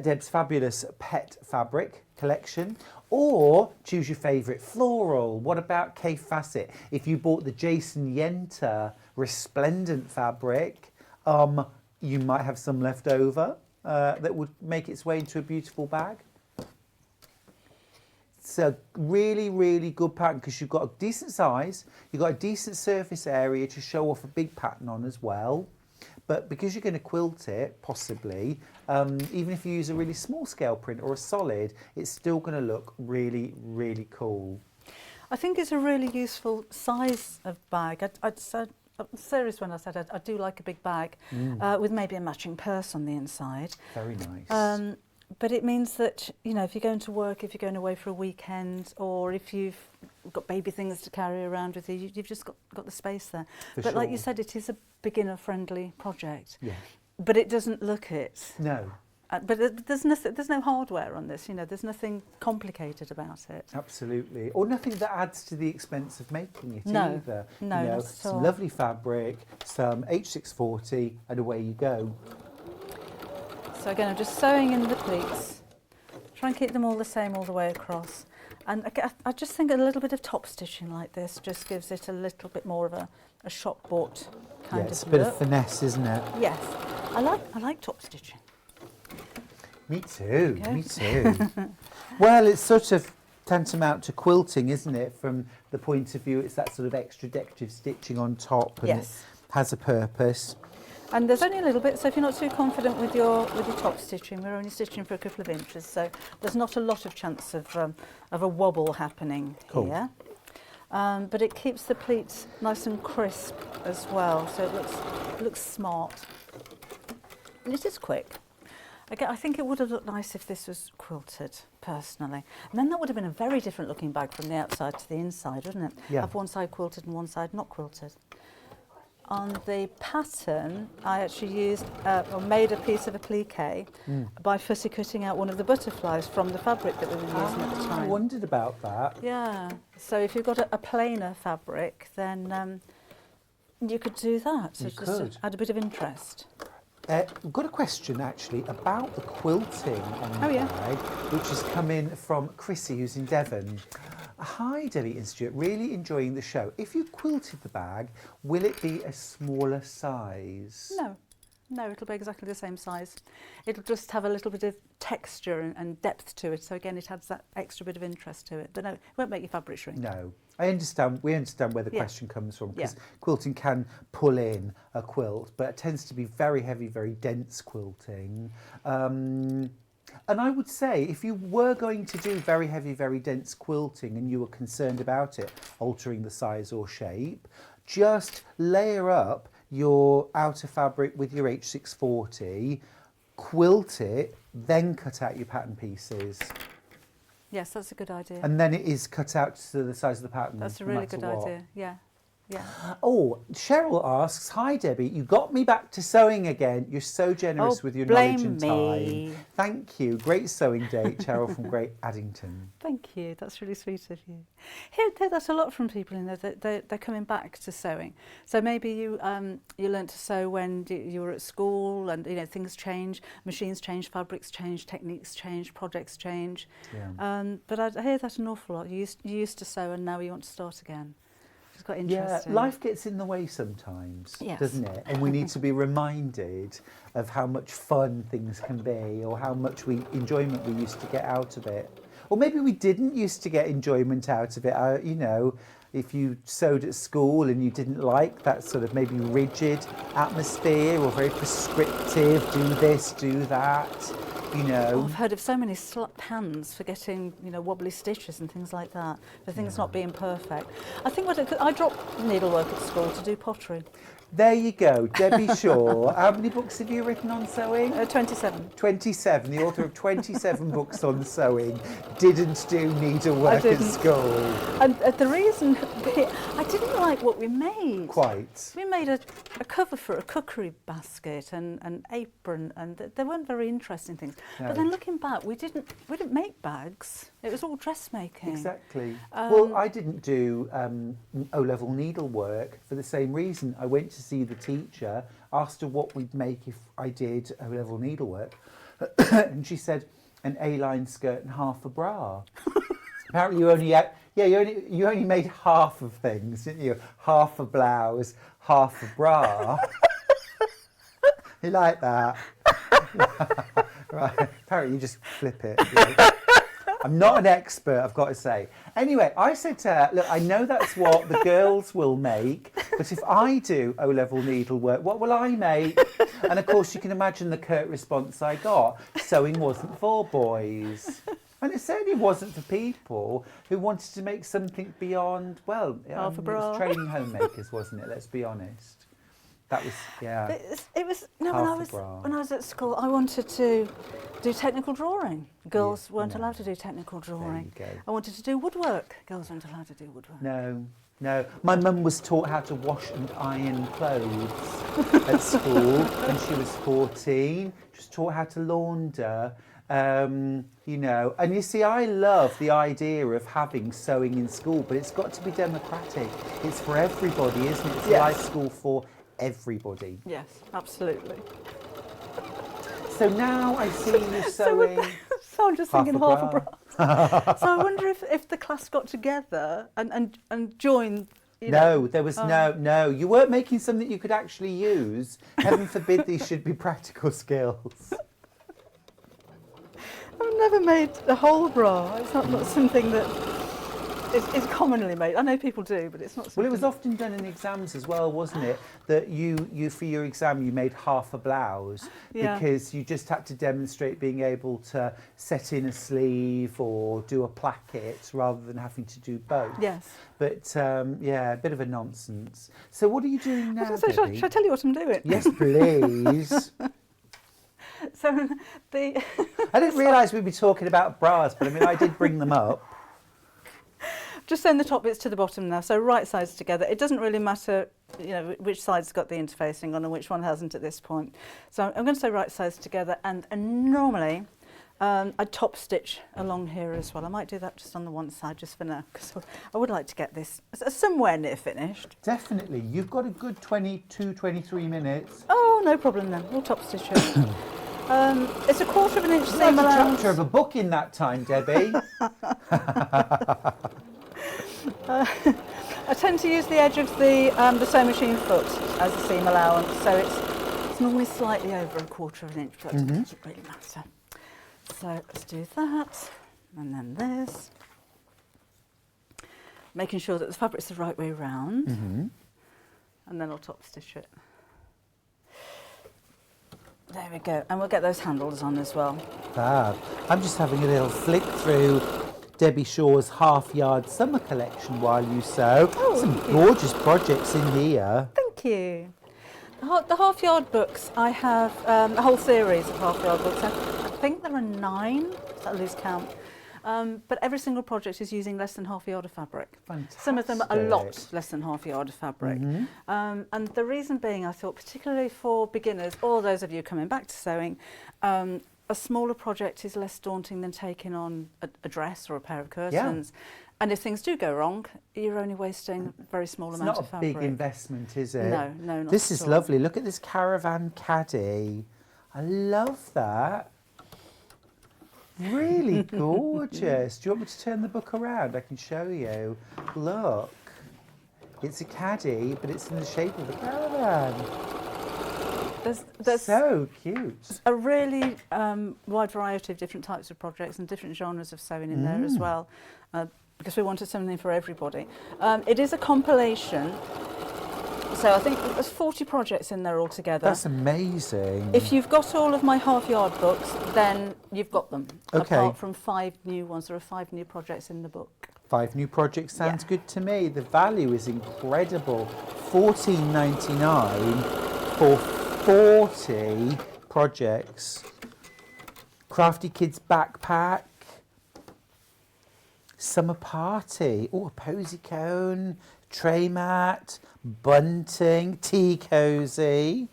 Deb's fabulous pet fabric collection, or choose your favourite floral. What about K Facet? If you bought the Jason Yenter resplendent fabric, you might have some left over that would make its way into a beautiful bag. It's a really, really good pattern because you've got a decent size, you've got a decent surface area to show off a big pattern on as well. But because you're going to quilt it, possibly, even if you use a really small scale print or a solid, it's still going to look really, really cool. I think it's a really useful size of bag. I'm serious when I said I do like a big bag with maybe a matching purse on the inside. Very nice. But it means that, you know, if you're going to work, if you're going away for a weekend, or if you've got baby things to carry around with you, you've just got the space there. But like you said, it is a beginner-friendly project. Yeah. But it doesn't look it. No. But there's no hardware on this, you know, there's nothing complicated about it. Absolutely. Or nothing that adds to the expense of making it No. either. No, you know, not at some all. lovely fabric, some H640, and away you go. So again, I'm just sewing in the pleats. Try and keep them all the same all the way across. And I just think a little bit of top stitching like this just gives it a little bit more of a shop bought kind of look. It's a bit of finesse, isn't it? Yes, I like top stitching. Me too, Okay. me too. Well, it's sort of tantamount to quilting, isn't it? From the point of view, it's that sort of extra decorative stitching on top, and Yes. it has a purpose. And there's only a little bit, so if you're not too confident with your top stitching, we're only stitching for a couple of inches, so there's not a lot of chance of a wobble happening here. But it keeps the pleats nice and crisp as well, so it looks smart. And it is quick. Again, I think it would have looked nice if this was quilted, personally. And then that would have been a very different looking bag from the outside to the inside, wouldn't it? Yeah. Have one side quilted and one side not quilted. On the pattern, I actually used or made a piece of applique by fussy cutting out one of the butterflies from the fabric that we were using at the time. I wondered about that. Yeah, so if you've got a plainer fabric, then you could do that. So You just to could. add a bit of interest. We've got a question actually about the quilting on the bag, which has come in from Chrissy, who's in Devon. Hi Debbie and Stuart, really enjoying the show. If you quilted the bag, will it be a smaller size? No, it'll be exactly the same size. It'll just have a little bit of texture and depth to it. So again, it adds that extra bit of interest to it. But no, it won't make your fabric shrink. No. I understand. We understand where the question comes from, because quilting can pull in a quilt, but it tends to be very heavy, very dense quilting. And I would say if you were going to do very heavy, very dense quilting and you were concerned about it altering the size or shape, just layer up your outer fabric with your H640, quilt it, then cut out your pattern pieces. Yes, that's a good idea. And then it is cut out to the size of the pattern. That's a really good idea. Yeah. Yeah. Oh, Cheryl asks, hi Debbie, you got me back to sewing again. You're so generous with your knowledge and time. Thank you. Great sewing day, Cheryl from Great Addington. Thank you. That's really sweet of you. Hear that a lot from people in there. They're coming back to sewing. So maybe you learnt to sew when you were at school, and things change, machines change, fabrics change, techniques change, projects change. Yeah. But I hear that an awful lot. You used to sew and now you want to start again. It's quite interesting. Yeah, life gets in the way sometimes, doesn't it? And we need to be reminded of how much fun things can be, or how much enjoyment we used to get out of it. Or maybe we didn't used to get enjoyment out of it. If you sewed at school and you didn't like that sort of maybe rigid atmosphere, or very prescriptive, do this, do that. I've heard of so many slapped hands for getting, wobbly stitches and things like that, for things not being perfect. I think I dropped needlework at school to do pottery. There you go, Debbie Shaw. How many books have you written on sewing? 27. 27, the author of 27 books on sewing, didn't do needlework at school. And the reason, I didn't like what we made. Quite. We made a cover for a cookery basket and an apron, and they weren't very interesting things. No. But then looking back, we didn't make bags. It was all dressmaking. Exactly. Well, I didn't do O-level needlework for the same reason. I went to see the teacher, asked her what we'd make if I did O-level needlework, and she said an A-line skirt and half a bra. Apparently you only made half of things, didn't you? Half a blouse, half a bra. You like that? Right. Apparently you just flip it. I'm not an expert, I've got to say. Anyway, I said to her, look, I know that's what the girls will make, but if I do O-level needlework, what will I make? And of course, you can imagine the curt response I got. Sewing wasn't for boys. And it certainly wasn't for people who wanted to make something beyond, it was training homemakers, wasn't it? Let's be honest. That was, when I was at school, I wanted to do technical drawing. Girls weren't allowed to do technical drawing. There you go. I wanted to do woodwork. Girls weren't allowed to do woodwork. No. My mum was taught how to wash and iron clothes at school when she was 14. She was taught how to launder. And you see, I love the idea of having sewing in school, but it's got to be democratic. It's for everybody, isn't it? It's a life school for everybody. Yes, absolutely. So now I see you sewing. So I'm just thinking half a bra. So I wonder if the class got together and joined. No, there was no. You weren't making something you could actually use. Heaven forbid these should be practical skills. I've never made a whole bra. It's not something that is commonly made. I know people do, but it's not something... Well, it was often done in exams as well, wasn't it? That you for your exam, you made half a blouse because you just had to demonstrate being able to set in a sleeve or do a placket rather than having to do both. Yes. But, a bit of a nonsense. So what are you doing now, Debbie? Shall I tell you what I'm doing? Yes, please. So I didn't realise we'd be talking about bras, but I did bring them up. Just send the top bits to the bottom now, so right sides together. It doesn't really matter, which side's got the interfacing on and which one hasn't at this point. So I'm going to sew right sides together, and normally I top stitch along here as well. I might do that just on the one side just for now, because I would like to get this somewhere near finished. Definitely. You've got a good 22, 23 minutes. Oh, no problem then. We'll top stitch it. It's a 1/4 of an inch seam allowance. There's a chapter of a book in that time, Debbie. I tend to use the edge of the sewing machine foot as a seam allowance, so it's normally slightly over 1/4 of an inch, but it doesn't really matter. So let's do that, and then this. Making sure that the fabric's the right way round, and then I'll top stitch it. There we go, and we'll get those handles on as well. Fab. I'm just having a little flick through Debbie Shaw's half-yard summer collection while you sew. Some gorgeous projects in here. Thank you. The half-yard books, I have a whole series of half-yard books. I think there are 9, if I lose count. But every single project is using less than half a yard of fabric. Fantastic. Some of them are a lot less than half a yard of fabric. And the reason being, I thought, particularly for beginners, or those of you coming back to sewing, a smaller project is less daunting than taking on a dress or a pair of curtains. And if things do go wrong, you're only wasting a very small amount of fabric. It's not a big investment, is it? No, no, not This at is all. lovely. Look at this caravan caddy. I love that. Really gorgeous. Do you want me to turn the book around? I can show you. Look. It's a caddy, but it's in the shape of a caravan. There's so cute. A really wide variety of different types of projects and different genres of sewing in there as well, because we wanted something for everybody. It is a compilation, so I think there's 40 projects in there altogether. That's amazing. If you've got all of my half-yard books, then you've got them. Okay. Apart from 5 new ones. There are 5 new projects in the book. 5 new projects sounds good to me. The value is incredible. $14.99 for 40 projects. Crafty Kids backpack. Summer party. Oh, a posy cone. Tray mat. Bunting. Tea cozy.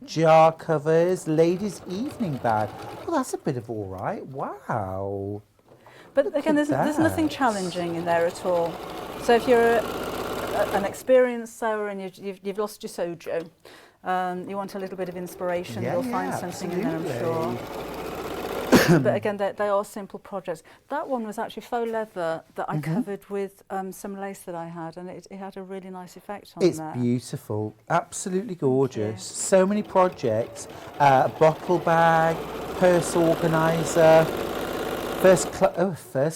Jar covers. Ladies' evening bag. Well, that's a bit of all right. Wow. But again, there's nothing challenging in there at all. So if you're an experienced sewer and you've lost your sojo, you want a little bit of inspiration, you'll find something in there, I'm sure. But again, they are simple projects. That one was actually faux leather that I covered with some lace that I had, and it had a really nice effect on It's there. beautiful, absolutely gorgeous. So many projects, a bottle bag, purse organiser, first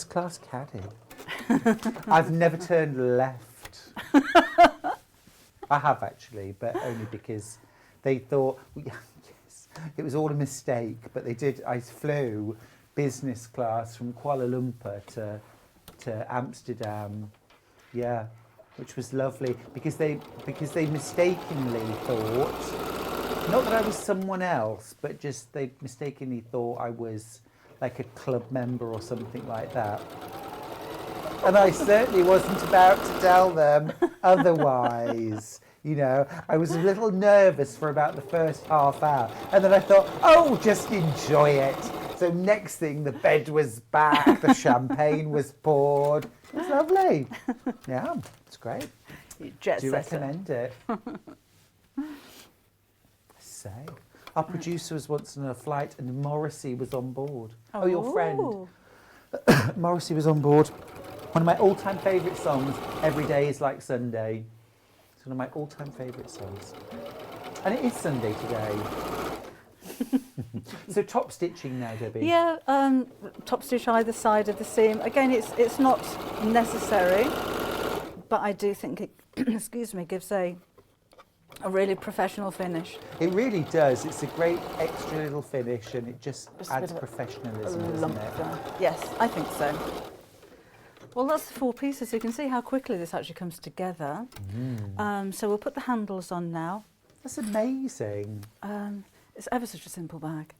class caddy. I've never turned left. I have actually, but only because they thought, yes, it was all a mistake, but they did. I flew business class from Kuala Lumpur to Amsterdam, which was lovely because they mistakenly thought, not that I was someone else, but just they mistakenly thought I was like a club member or something like that. And I certainly wasn't about to tell them otherwise. You know, I was a little nervous for about the first half hour. And then I thought, oh, just enjoy it. So next thing, the bed was back, the champagne was poured. It was lovely. Yeah, it's great. Jet Do you setter. recommend it? So, our producer was once on a flight and Morrissey was on board. Oh, your friend. Morrissey was on board. One of my all-time favourite songs, Every Day is Like Sunday. It's one of my all-time favourite songs. And it is Sunday today. So top stitching now, Debbie. Yeah, top stitch either side of the seam. Again, it's not necessary, but I do think it, excuse me, gives a really professional finish. It really does. It's a great extra little finish and it just a adds bit of professionalism, a doesn't lump it? there. Yes, I think so. Well, that's the 4 pieces. You can see how quickly this actually comes together. So we'll put the handles on now. That's amazing. It's ever such a simple bag.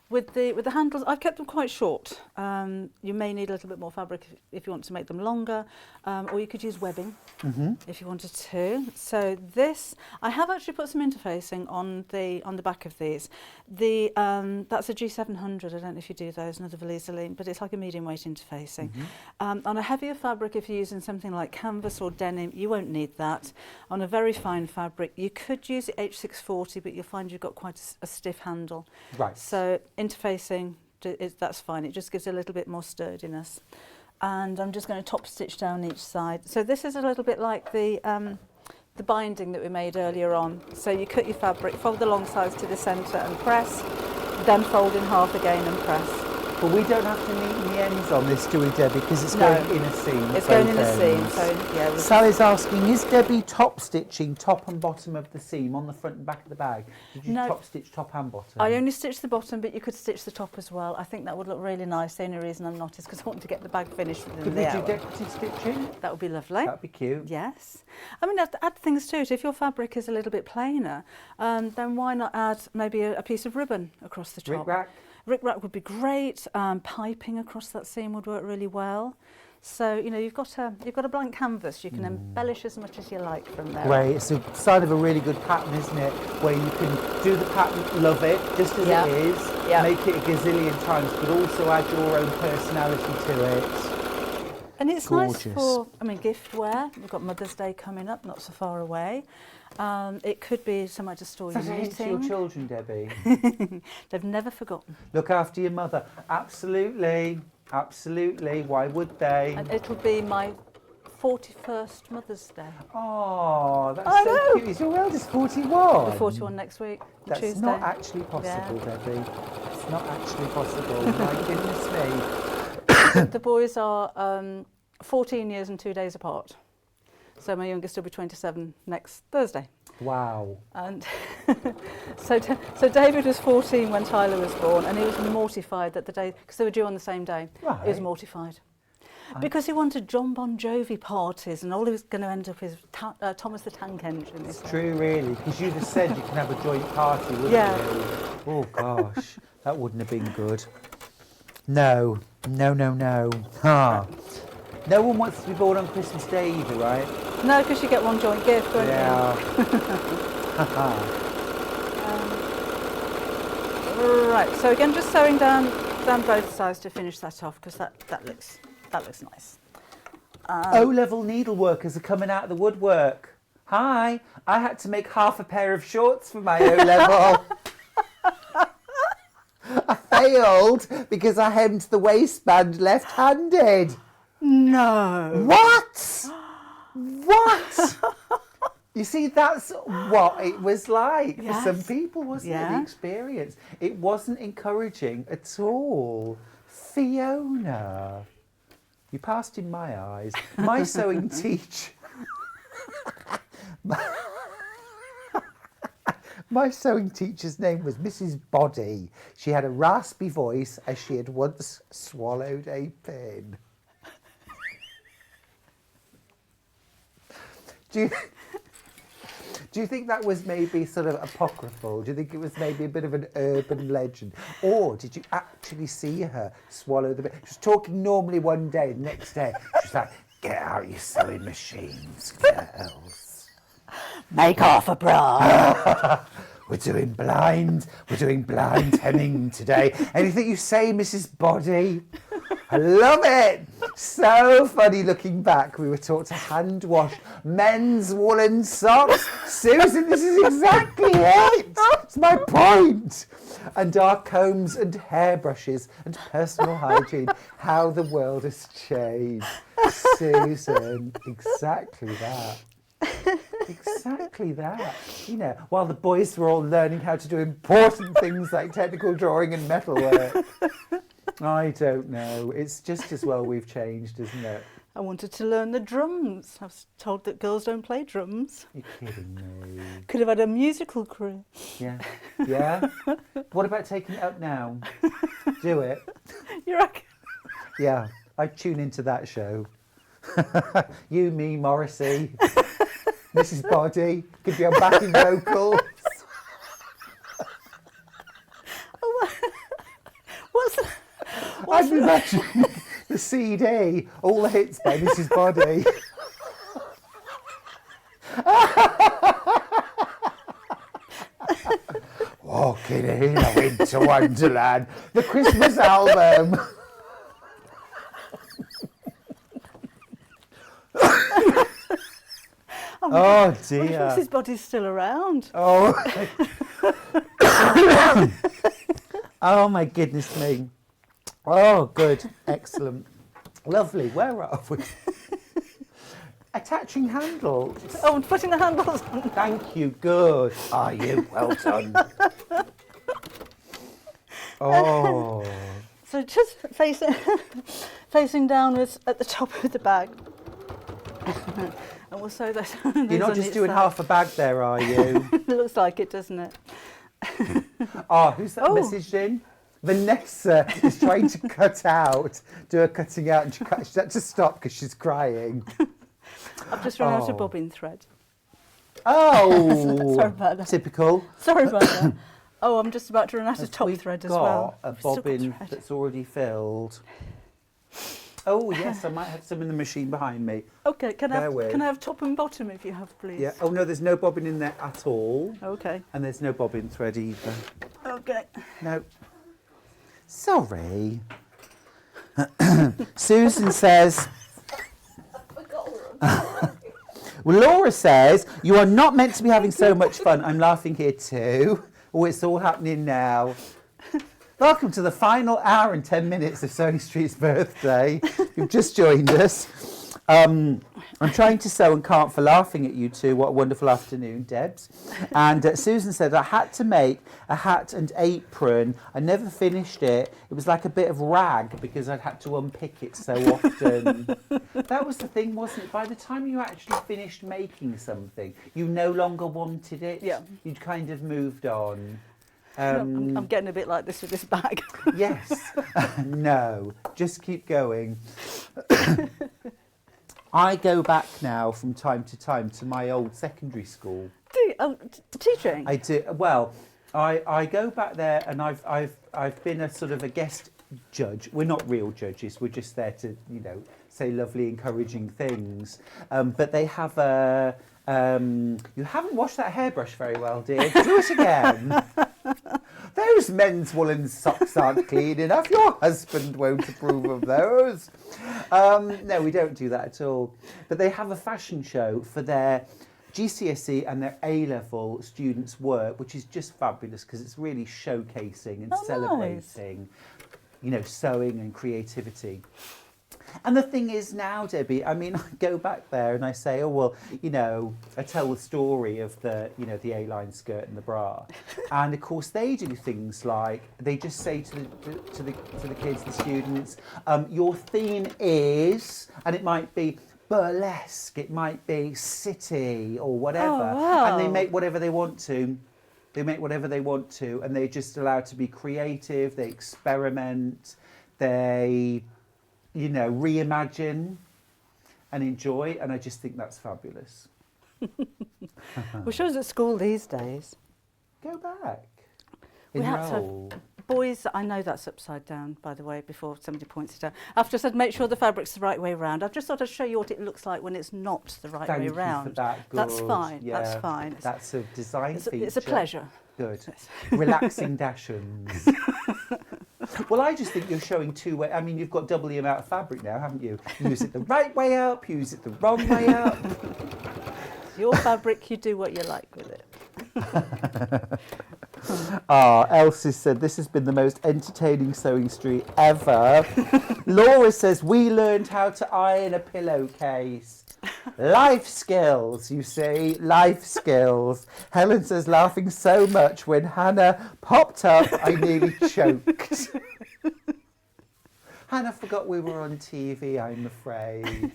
With the handles, I've kept them quite short. You may need a little bit more fabric if you want to make them longer, or you could use webbing if you wanted to. So this, I have actually put some interfacing on the back of these. That's a G700. I don't know if you do those, another Valise, but it's like a medium weight interfacing. On a heavier fabric, if you're using something like canvas or denim, you won't need that. On a very fine fabric, you could use the H640, but you'll find you've got quite a stiff handle. Right. So interfacing, that's fine. It just gives a little bit more sturdiness. And I'm just going to top stitch down each side. So this is a little bit like the the binding that we made earlier on. So you cut your fabric, fold the long sides to the centre and press, then fold in half again and press. But we don't have to neaten the ends on this, do we, Debbie? Because it's going in a seam. It's going in a seam, so yeah. Sally's asking, is Debbie top stitching top and bottom of the seam on the front and back of the bag? Did you top stitch top and bottom? I only stitched the bottom, but you could stitch the top as well. I think that would look really nice. The only reason I'm not is because I want to get the bag finished within the hour. Could we do decorative stitching? That would be lovely. That'd be cute. Yes. I mean, add things to it. If your fabric is a little bit plainer, then why not add maybe a piece of ribbon across the top? Rick-rack? Rick-rack would be great. Piping across that seam would work really well. So, you know, you've got a blank canvas. You can embellish as much as you like from there. Great. It's a sign of a really good pattern, isn't it? Where you can do the pattern, love it, just as it is, make it a gazillion times, but also add your own personality to it. And it's nice for, I mean, gift wear. We've got Mother's Day coming up, not so far away. It could be somewhere to store your knitting. To your children, Debbie. They've never forgotten. Look after your mother. Absolutely. Absolutely. Why would they? And it'll be my 41st Mother's Day. Oh, that's so cute. Is your eldest 41? I'll be 41 next week, That's Tuesday. not actually possible, Debbie. It's not actually possible. My goodness me. The boys are 14 years and 2 days apart. So my youngest will be 27 next Thursday. Wow. And so David was 14 when Tyler was born, and he was mortified that the day, because they were due on the same day, he was mortified. Because he wanted John Bon Jovi parties, and all he was going to end up is Thomas the Tank Engine. It's true, really, because you'd have said you can have a joint party, wouldn't you? Oh, gosh, that wouldn't have been good. No. Ha. No one wants to be born on Christmas Day either, right? No, because you get one joint gift, won't you? Right, so again, just sewing down both sides to finish that off, because that looks nice. O-level needleworkers are coming out of the woodwork. Hi, I had to make half a pair of shorts for my O-level. I failed because I hemmed the waistband left-handed. No. What? You see, that's what it was like for some people, wasn't it? The experience. It wasn't encouraging at all. Fiona, you passed in my eyes. My sewing teacher. My sewing teacher's name was Mrs. Body. She had a raspy voice as she had once swallowed a pin. Do you think that was maybe sort of apocryphal? Do you think it was maybe a bit of an urban legend? Or did you actually see her swallow the bit? She was talking normally one day, the next day, she was like, get out your sewing machines, girls. Make half a bra. We're doing blind hemming today. Anything you say, Mrs. Body? I love it. So funny looking back. We were taught to hand wash men's woolen socks. Susan, this is exactly it. It's my point. And our combs and hairbrushes and personal hygiene. How the world has changed. Susan, exactly that. Exactly that. You know, while the boys were all learning how to do important things like technical drawing and metalwork. I don't know. It's just as well we've changed, isn't it? I wanted to learn the drums. I was told that girls don't play drums. You're kidding me. Could have had a musical career. Yeah. Yeah? What about taking it up now? Do it. You reckon? Yeah. I'd tune into that show. You, me, Morrissey, Mrs. Body, could be on backing vocals. I'd be imagining the CD, all the hits by Mrs. Body. Walking in a winter wonderland, the Christmas album. Oh dear. What if Mrs. Body's still around? Oh. Oh my goodness me. Oh, good. Excellent. Lovely. Where are we? Attaching handles. Oh, I'm putting the handles on. Thank you. Good. Are you? Well done. Oh. So just facing downwards at the top of the bag. And we'll sew those. You're not just doing half a bag there, are you? Looks like it, doesn't it? Oh, who's that messaged in? Vanessa is trying to do a cutting out, and she had to stop because she's crying. I've just run out of bobbin thread. Oh, sorry about that. Typical. Sorry about that. Oh, I'm just about to run out of top thread as well. A bobbin that's already filled. Oh yes, I might have some in the machine behind me. Okay, can I have top and bottom if you have, please? Yeah. Oh no, there's no bobbin in there at all. Okay. And there's no bobbin thread either. Okay. No. Sorry. Susan says. Well, Laura says, you are not meant to be having so much fun. I'm laughing here too. Oh, it's all happening now. Welcome to the final hour and 10 minutes of Sewing Street's birthday. You've just joined us. I'm trying to sew and can't for laughing at you two. What a wonderful afternoon, Debs. And Susan said, I had to make a hat and apron. I never finished it. It was like a bit of rag because I'd had to unpick it so often. That was the thing, wasn't it? By the time you actually finished making something, you no longer wanted it. Yeah. You'd kind of moved on. I'm getting a bit like this with this bag. Yes. No, just keep going. I go back now from time to time to my old secondary school. Teaching? I do. Well, I go back there, and I've been a sort of a guest judge. We're not real judges. We're just there to, you know, say lovely, encouraging things. But they have a. You haven't washed that hairbrush very well, dear. Do it again. Those men's woolen socks aren't clean enough. Your husband won't approve of those. No, we don't do that at all. But they have a fashion show for their GCSE and their A-level students' work, which is just fabulous because it's really showcasing and celebrating, you know, sewing and creativity. And the thing is now, Debbie, I mean, I go back there and I say, oh, well, you know, I tell the story of the, you know, the A-line skirt and the bra. And of course they do things like, they just say to the kids, the students, your theme is, and it might be burlesque, it might be city or whatever. Oh, wow. And they make whatever they want to. They make whatever they want to, and they're just allowed to be creative, they experiment, they, you know, reimagine and enjoy, and I just think that's fabulous. Well, shows at school these days. Go back. We had Enroll. to, boys, I know that's upside down, by the way, before somebody points it out. I've just said make sure the fabric's the right way round. I've just thought I'd show you what it looks like when it's not the right way round. Thank you for that. Good. That's fine, Yeah, that's fine. That's a design feature. It's a pleasure. Good. Relaxing dashings. Well, I just think you're showing two ways. I mean, you've got double the amount of fabric now, haven't you? Use it the right way up, use it the wrong way up. Your fabric, you do what you like with it. Elsie said, this has been the most entertaining Sewing Street ever. Laura says, we learned how to iron a pillowcase. Life skills, you see, life skills. Helen says, laughing so much when Hannah popped up, I nearly choked. Hannah forgot we were on TV, I'm afraid.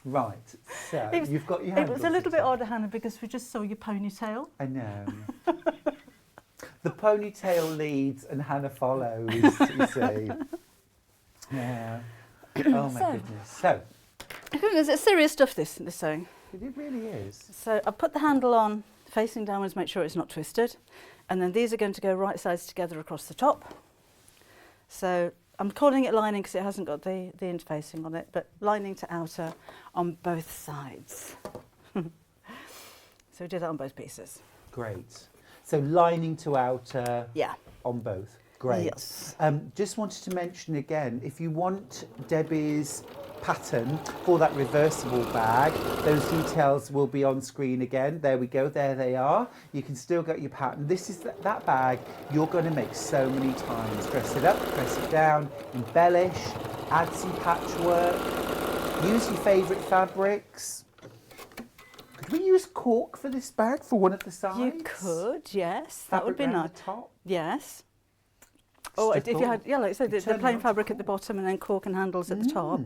Right, so you've got your handles. It was a little bit odd, Hannah, because we just saw your ponytail. I know. The ponytail leads and Hannah follows, you see. Yeah. Oh my goodness. So. It's serious stuff, this sewing. It really is. So I put the handle on, facing downwards, make sure it's not twisted. And then these are going to go right sides together across the top. So I'm calling it lining because it hasn't got the interfacing on it, but lining to outer on both sides. So we did that on both pieces. Great. So lining to outer on both. Great. Yes. Just wanted to mention again, if you want Debbie's pattern for that reversible bag, those details will be on screen again. There we go, there they are. You can still get your pattern. This is that bag you're going to make so many times. Dress it up, press it down, embellish, add some patchwork. Use your favourite fabrics. Could we use cork for this bag for one of the sides? You could, yes. That would be Fabric nice. round the top? Yes. Or if you had, yeah, like I said, the Turn plain it fabric at the bottom and then cork and handles at the top.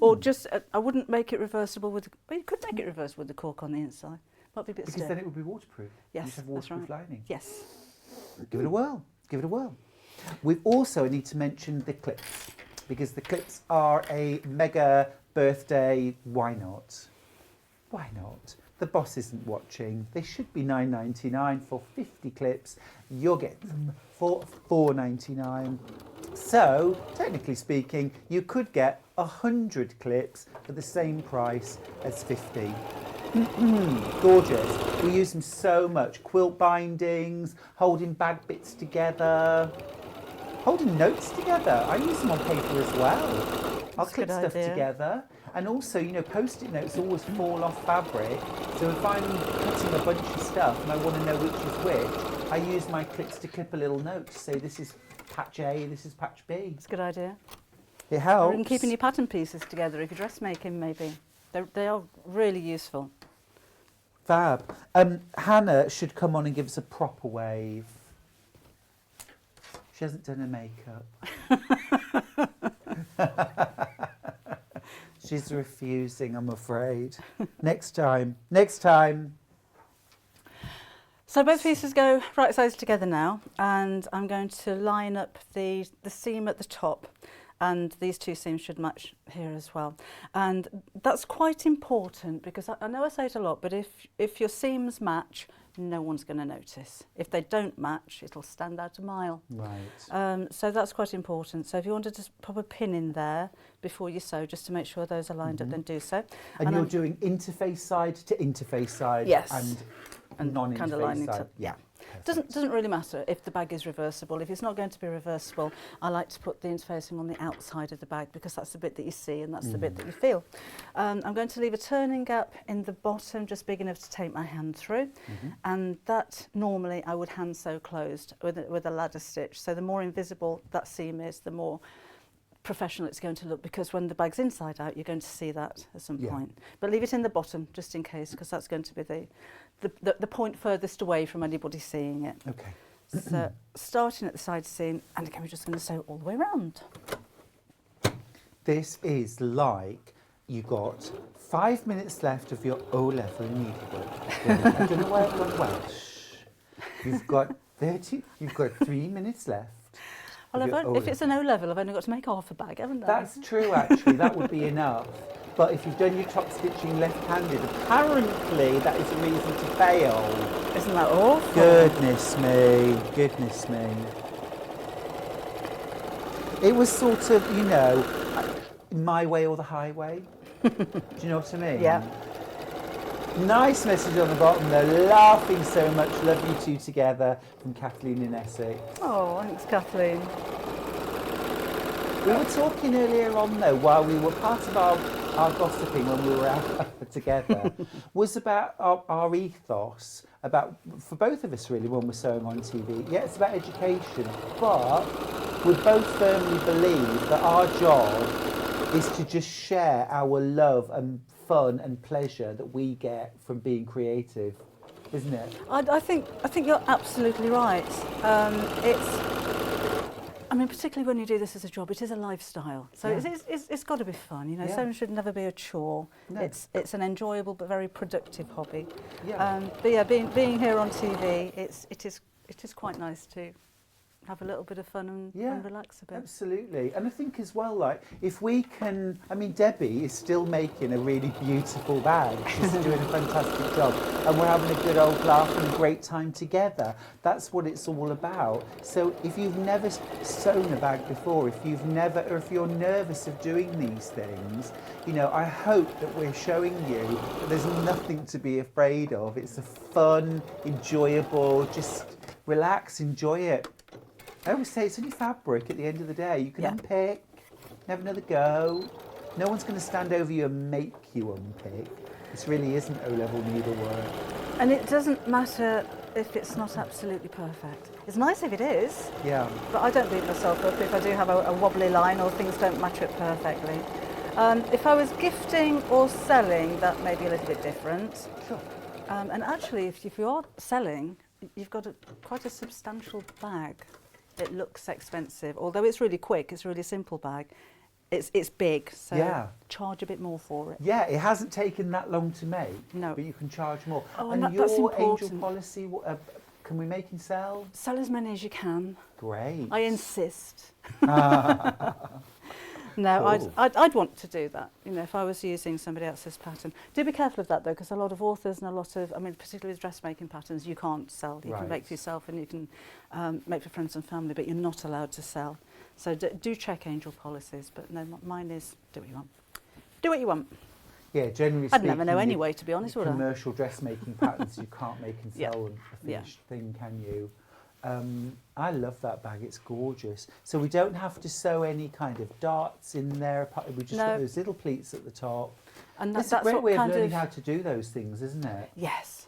Or just, I wouldn't make it reversible with, well, you could make it reversible with the cork on the inside. Might be a bit Because stiff. then it would be waterproof. Yes, You'd have that's waterproof right. lining. Yes. Give it a whirl. Give it a whirl. We also need to mention the clips, because the clips are a mega birthday. Why not? Why not? The boss isn't watching. They should be $9.99 for 50 clips. You'll get them for $4.99. So, technically speaking, you could get 100 clips for the same price as 50. Gorgeous. We use them so much. Quilt bindings, holding bag bits together, holding notes together. I use them on paper as well. I'll That's a clip good stuff idea. together. And also, you know, post-it notes always fall off fabric. So if I'm cutting a bunch of stuff and I want to know which is which, I use my clips to clip a little note to say this is patch A, this is patch B. It's a good idea. It helps. Or even keeping your pattern pieces together if you're dressmaking, maybe. They are really useful. Fab. Hannah should come on and give us a proper wave. She hasn't done her makeup. She's refusing, I'm afraid. Next time. Next time. So both pieces go right sides together now, and I'm going to line up the seam at the top, and these two seams should match here as well. And that's quite important, because I know I say it a lot, but if your seams match, no one's going to notice. If they don't match, it'll stand out a mile. Right. So that's quite important. So if you want to just pop a pin in there before you sew, just to make sure those are lined up, then do so. And you're doing interface side to interface side. Yes. And kind of non-interface lining side. up. Yeah. Doesn't really matter if the bag is reversible. If it's not going to be reversible, I like to put the interfacing on the outside of the bag, because that's the bit that you see and that's the bit that you feel. I'm going to leave a turning gap in the bottom, just big enough to take my hand through, and that normally I would hand sew closed with a ladder stitch. So the more invisible that seam is, the more professional it's going to look, because when the bag's inside out, you're going to see that at some point. But leave it in the bottom just in case, because that's going to be the point furthest away from anybody seeing it. Okay. So starting at the side seam, and again we're just going to sew all the way around. This is like you got 5 minutes left of your O-level needlework. I don't know why I've gone Welsh. You've got 3 minutes left. Well, if it's an O-level, I've only got to make half a bag, haven't I? That's true, actually. That would be enough. But if you've done your top stitching left-handed, apparently that is a reason to fail. Isn't that awful? Goodness me. Goodness me. It was sort of, you know, my way or the highway. Do you know what I mean? Yeah. Nice message on the bottom though. Laughing so much. Love you two together, from Kathleen in Essex. Oh, thanks, Kathleen. We were talking earlier on though, while we were part of our gossiping when we were out together, was about our ethos, about, for both of us really, when we're sewing on TV. Yeah, it's about education, but we both firmly believe that our job is to just share our love and fun and pleasure that we get from being creative, isn't it? I think you're absolutely right. I mean, particularly when you do this as a job, it is a lifestyle. So it's got to be fun, you know. Yeah. Sewing should never be a chore. No. It's an enjoyable but very productive hobby. Yeah. But yeah, being here on TV, it is quite nice to have a little bit of fun and relax a bit. Absolutely. And I think as well, like, if we can, I mean, Debbie is still making a really beautiful bag. She's doing a fantastic job. And we're having a good old laugh and a great time together. That's what it's all about. So if you've never sewn a bag before, if you're nervous of doing these things, you know, I hope that we're showing you that there's nothing to be afraid of. It's a fun, enjoyable, just relax, enjoy it. I always say it's only fabric at the end of the day. You can unpick, have another go. No one's going to stand over you and make you unpick. This really isn't O-level needlework. And it doesn't matter if it's not absolutely perfect. It's nice if it is. Yeah. But I don't beat myself up if I do have a wobbly line or things don't match up perfectly. If I was gifting or selling, that may be a little bit different. Sure. And actually, if you are selling, you've got quite a substantial bag. It looks expensive, although it's really quick. It's a really simple bag. It's big, so charge a bit more for it. Yeah, it hasn't taken that long to make, no, but you can charge more. Oh, and that's your important. angel policy, can we make and sell? Sell as many as you can. Great. I insist. No, Cool. I'd want to do that, you know, if I was using somebody else's pattern. Do be careful of that, though, because a lot of authors and a lot of, I mean, particularly with dressmaking patterns, you can't sell. You can make for yourself and you can make for friends and family, but you're not allowed to sell. So do check angel policies, but no, mine is do what you want. Do what you want. Yeah, generally I'd speaking, never know anyway, to be honest, would I? Commercial dressmaking patterns, you can't make and sell a finished thing, can you? I love that bag, it's gorgeous. So we don't have to sew any kind of darts in there, we just got those little pleats at the top. And that's a great way of learning how to do those things, isn't it? Yes.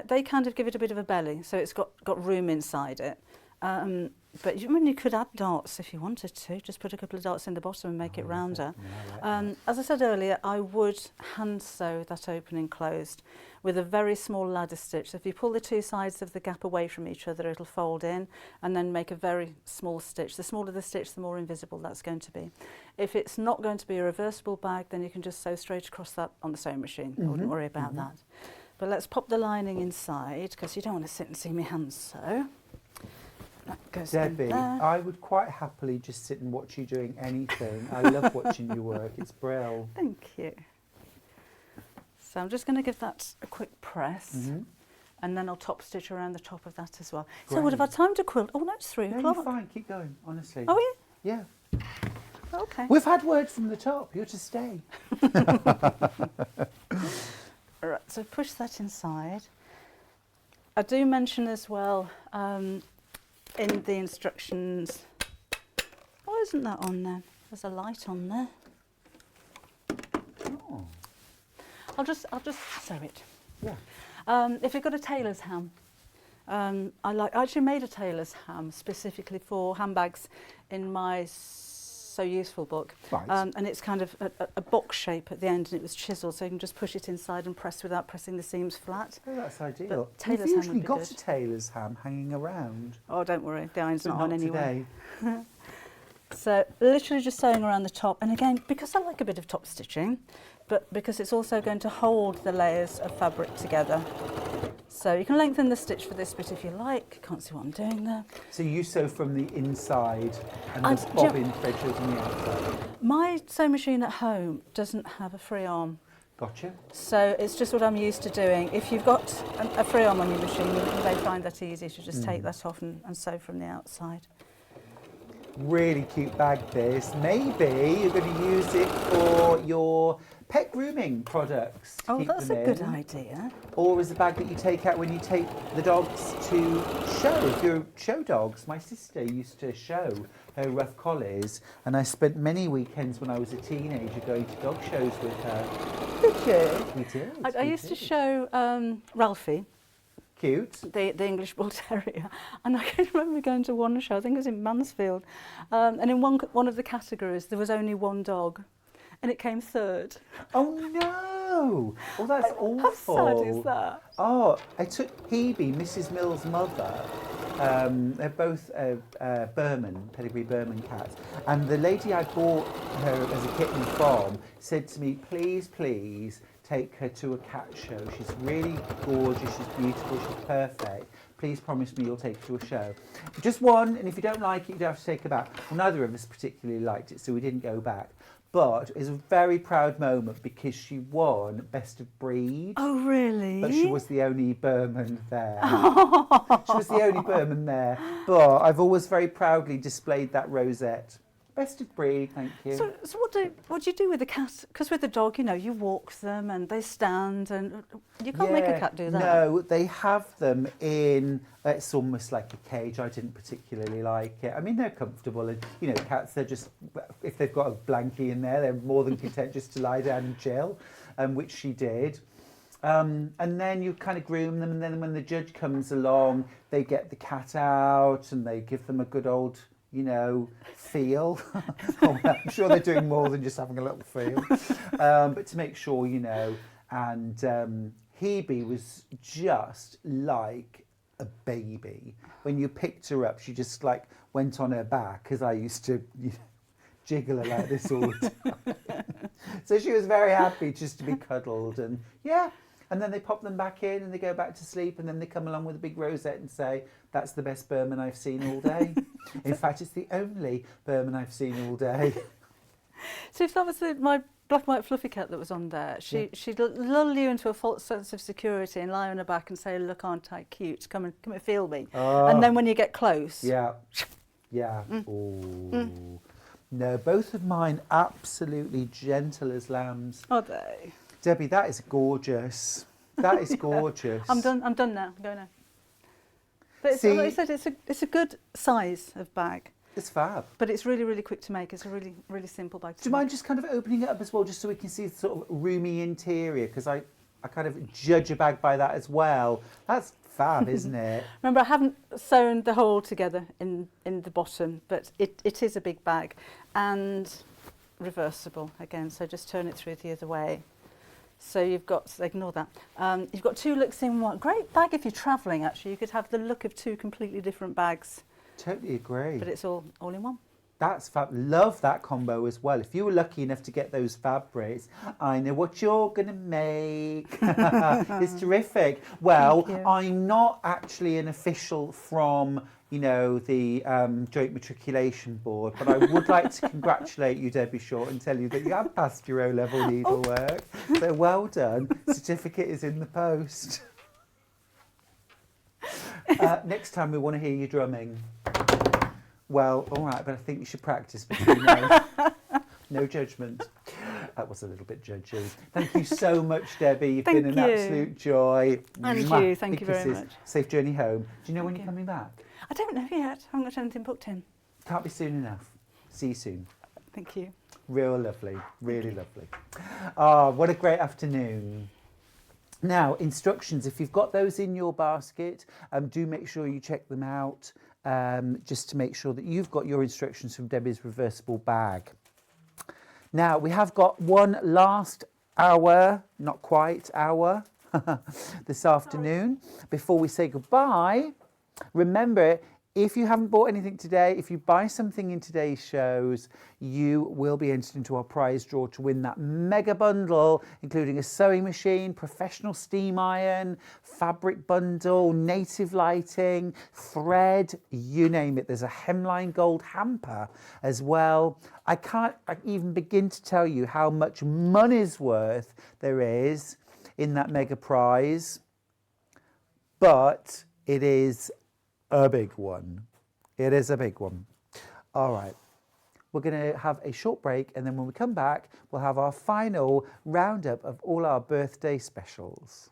They kind of give it a bit of a belly, so it's got room inside it. But you could add darts if you wanted to. Just put a couple of darts in the bottom and make it rounder. As I said earlier, I would hand sew that opening closed with a very small ladder stitch. So if you pull the two sides of the gap away from each other, it'll fold in and then make a very small stitch. The smaller the stitch, the more invisible that's going to be. If it's not going to be a reversible bag, then you can just sew straight across that on the sewing machine. I wouldn't worry about that. But let's pop the lining inside, because you don't want to sit and see me hand sew. Debbie, I would quite happily just sit and watch you doing anything. I love watching you work, it's brilliant. Thank you. So I'm just going to give that a quick press, and then I'll top stitch around the top of that as well. Great. So would have had time to quilt? Oh no, it's 3 o'clock. You're fine, keep going, honestly. Oh yeah? Yeah. Okay. We've had word from the top, you're to stay. Right, so push that inside. I do mention as well, in the instructions, why isn't that on there? There's a light on there. Oh. I'll just sew it. Yeah. If you've got a tailor's ham, I actually made a tailor's ham specifically for handbags in my So Useful book. Right. And it's kind of a box shape at the end, and it was chiselled, so you can just push it inside and press without pressing the seams flat. Oh, that's ideal. But tailor's You've ham usually would be got good. a tailor's ham hanging around. Oh, don't worry, the iron's But not on not anyway. today. So literally just sewing around the top, and again, because I like a bit of top stitching, but because it's also going to hold the layers of fabric together. So you can lengthen the stitch for this bit if you like. Can't see what I'm doing there. So you sew from the inside and the bobbin thread goes on the outside? My sewing machine at home doesn't have a free arm. Gotcha. So it's just what I'm used to doing. If you've got a free arm on your machine, you may find that easy to just take that off and sew from the outside. Really cute bag this. Maybe you're going to use it for your pet grooming products to keep that's them a in. good idea. Or as a bag that you take out when you take the dogs to show. If you're show dogs, my sister used to show her rough collies, and I spent many weekends when I was a teenager going to dog shows with her. Did you? We did. I used to show Ralphie. Cute. The English Bull Terrier. And I can remember going to one show, I think it was in Mansfield, and in one of the categories there was only one dog, and it came third. Oh no! Oh, that's awful. How sad is that? Oh, I took Hebe, Mrs. Mill's mother. They're both pedigree Burman cats. And the lady I bought her as a kitten from said to me, please, please, take her to a cat show. She's really gorgeous, she's beautiful, she's perfect. Please promise me you'll take her to a show. Just one, and if you don't like it, you don't have to take her back. Well, neither of us particularly liked it, so we didn't go back. But it was a very proud moment because she won Best of Breed. Oh, really? But she was the only Burman there. She was the only Burman there. But I've always very proudly displayed that rosette. Best of Breed, thank you. So what do you do with the cat? Because with the dog, you know, you walk them and they stand, and you can't make a cat do that. No, they have them in, it's almost like a cage. I didn't particularly like it. I mean, they're comfortable, and, you know, cats, they're just, if they've got a blankie in there, they're more than content just to lie down and chill, which she did. And then you kind of groom them, and then when the judge comes along, they get the cat out and they give them a good old feel. I'm sure they're doing more than just having a little feel. But to make sure, and Hebe was just like a baby. When you picked her up, she just like went on her back, because I used to jiggle her like this all the time. So she was very happy just to be cuddled, and and then they pop them back in and they go back to sleep, and then they come along with a big rosette and say, that's the best Berman I've seen all day. In fact, it's the only Berman I've seen all day. So if that was my black and white fluffy cat that was on there, she'd lull you into a false sense of security and lie on her back and say, look, aren't I cute? Come and feel me. Oh. And then when you get close... Yeah. Ooh. No, both of mine absolutely gentle as lambs. Are they? Debbie, that is gorgeous. That is gorgeous. I'm done now. I'm going now. But it's, like I said, it's a good size of bag. It's fab. But it's really, really quick to make. It's a really, really simple bag. Do you mind just kind of opening it up as well, just so we can see the sort of roomy interior? Because I kind of judge a bag by that as well. That's fab, isn't it? Remember, I haven't sewn the hole together in the bottom, but it is a big bag and reversible again. So just turn it through the other way. So you've got, ignore that, you've got two looks in one. Great bag if you're travelling, actually. You could have the look of two completely different bags. Totally agree. But it's all in one. That's fab. Love that combo as well. If you were lucky enough to get those fabrics, I know what you're going to make. It's terrific. Well, I'm not actually an official from, the Joint Matriculation Board, but I would like to congratulate you, Debbie Shaw, and tell you that you have passed your O-level needlework. So well done. Certificate is in the post. Next time we want to hear you drumming. Well, all right, but I think you should practice between now. No judgment. That was a little bit judgy. Thank you so much, Debbie. You've been an absolute joy. Thank you. Thank you very much. Safe journey home. Do you know when you're coming back? I don't know yet. I haven't got anything booked in. Can't be soon enough. See you soon. Thank you. Real lovely. Really lovely. Oh, what a great afternoon. Now, instructions. If you've got those in your basket, do make sure you check them out. Just to make sure that you've got your instructions from Debbie's reversible bag. Now, we have got one last hour, not quite hour, this afternoon. Before we say goodbye, remember, if you haven't bought anything today, if you buy something in today's shows, you will be entered into our prize draw to win that mega bundle, including a sewing machine, professional steam iron, fabric bundle, native lighting, thread, you name it. There's a hemline gold hamper as well. I can't even begin to tell you how much money's worth there is in that mega prize, but it is a big one. It is a big one. All right. We're going to have a short break, and then when we come back, we'll have our final roundup of all our birthday specials.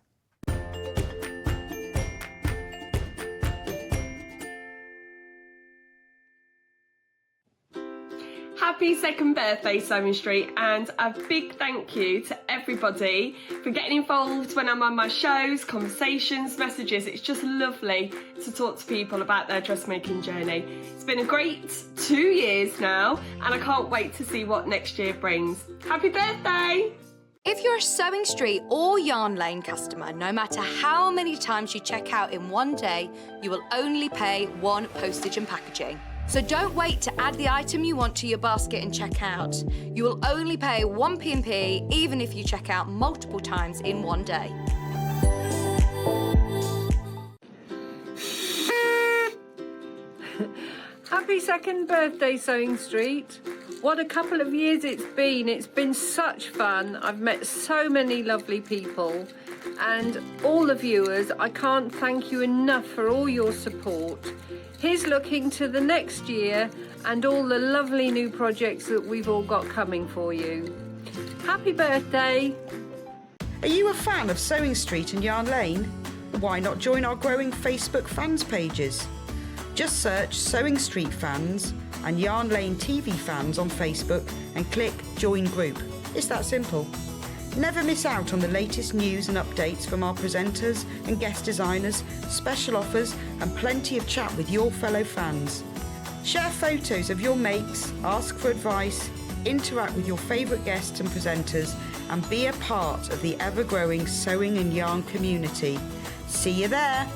Happy second birthday, Sewing Street, and a big thank you to everybody for getting involved when I'm on my shows, conversations, messages. It's just lovely to talk to people about their dressmaking journey. It's been a great 2 years now, and I can't wait to see what next year brings. Happy birthday! If you're a Sewing Street or Yarn Lane customer, no matter how many times you check out in one day, you will only pay one postage and packaging. So don't wait to add the item you want to your basket and check out. You will only pay one P&P even if you check out multiple times in one day. Happy second birthday, Sewing Street. What a couple of years it's been. It's been such fun. I've met so many lovely people. And all the viewers, I can't thank you enough for all your support. Here's looking to the next year and all the lovely new projects that we've all got coming for you. Happy birthday! Are you a fan of Sewing Street and Yarn Lane? Why not join our growing Facebook fans pages? Just search Sewing Street Fans and Yarn Lane TV Fans on Facebook and click Join Group. It's that simple. Never miss out on the latest news and updates from our presenters and guest designers, special offers and plenty of chat with your fellow fans. Share photos of your makes, ask for advice, interact with your favourite guests and presenters, and be a part of the ever-growing sewing and yarn community. See you there!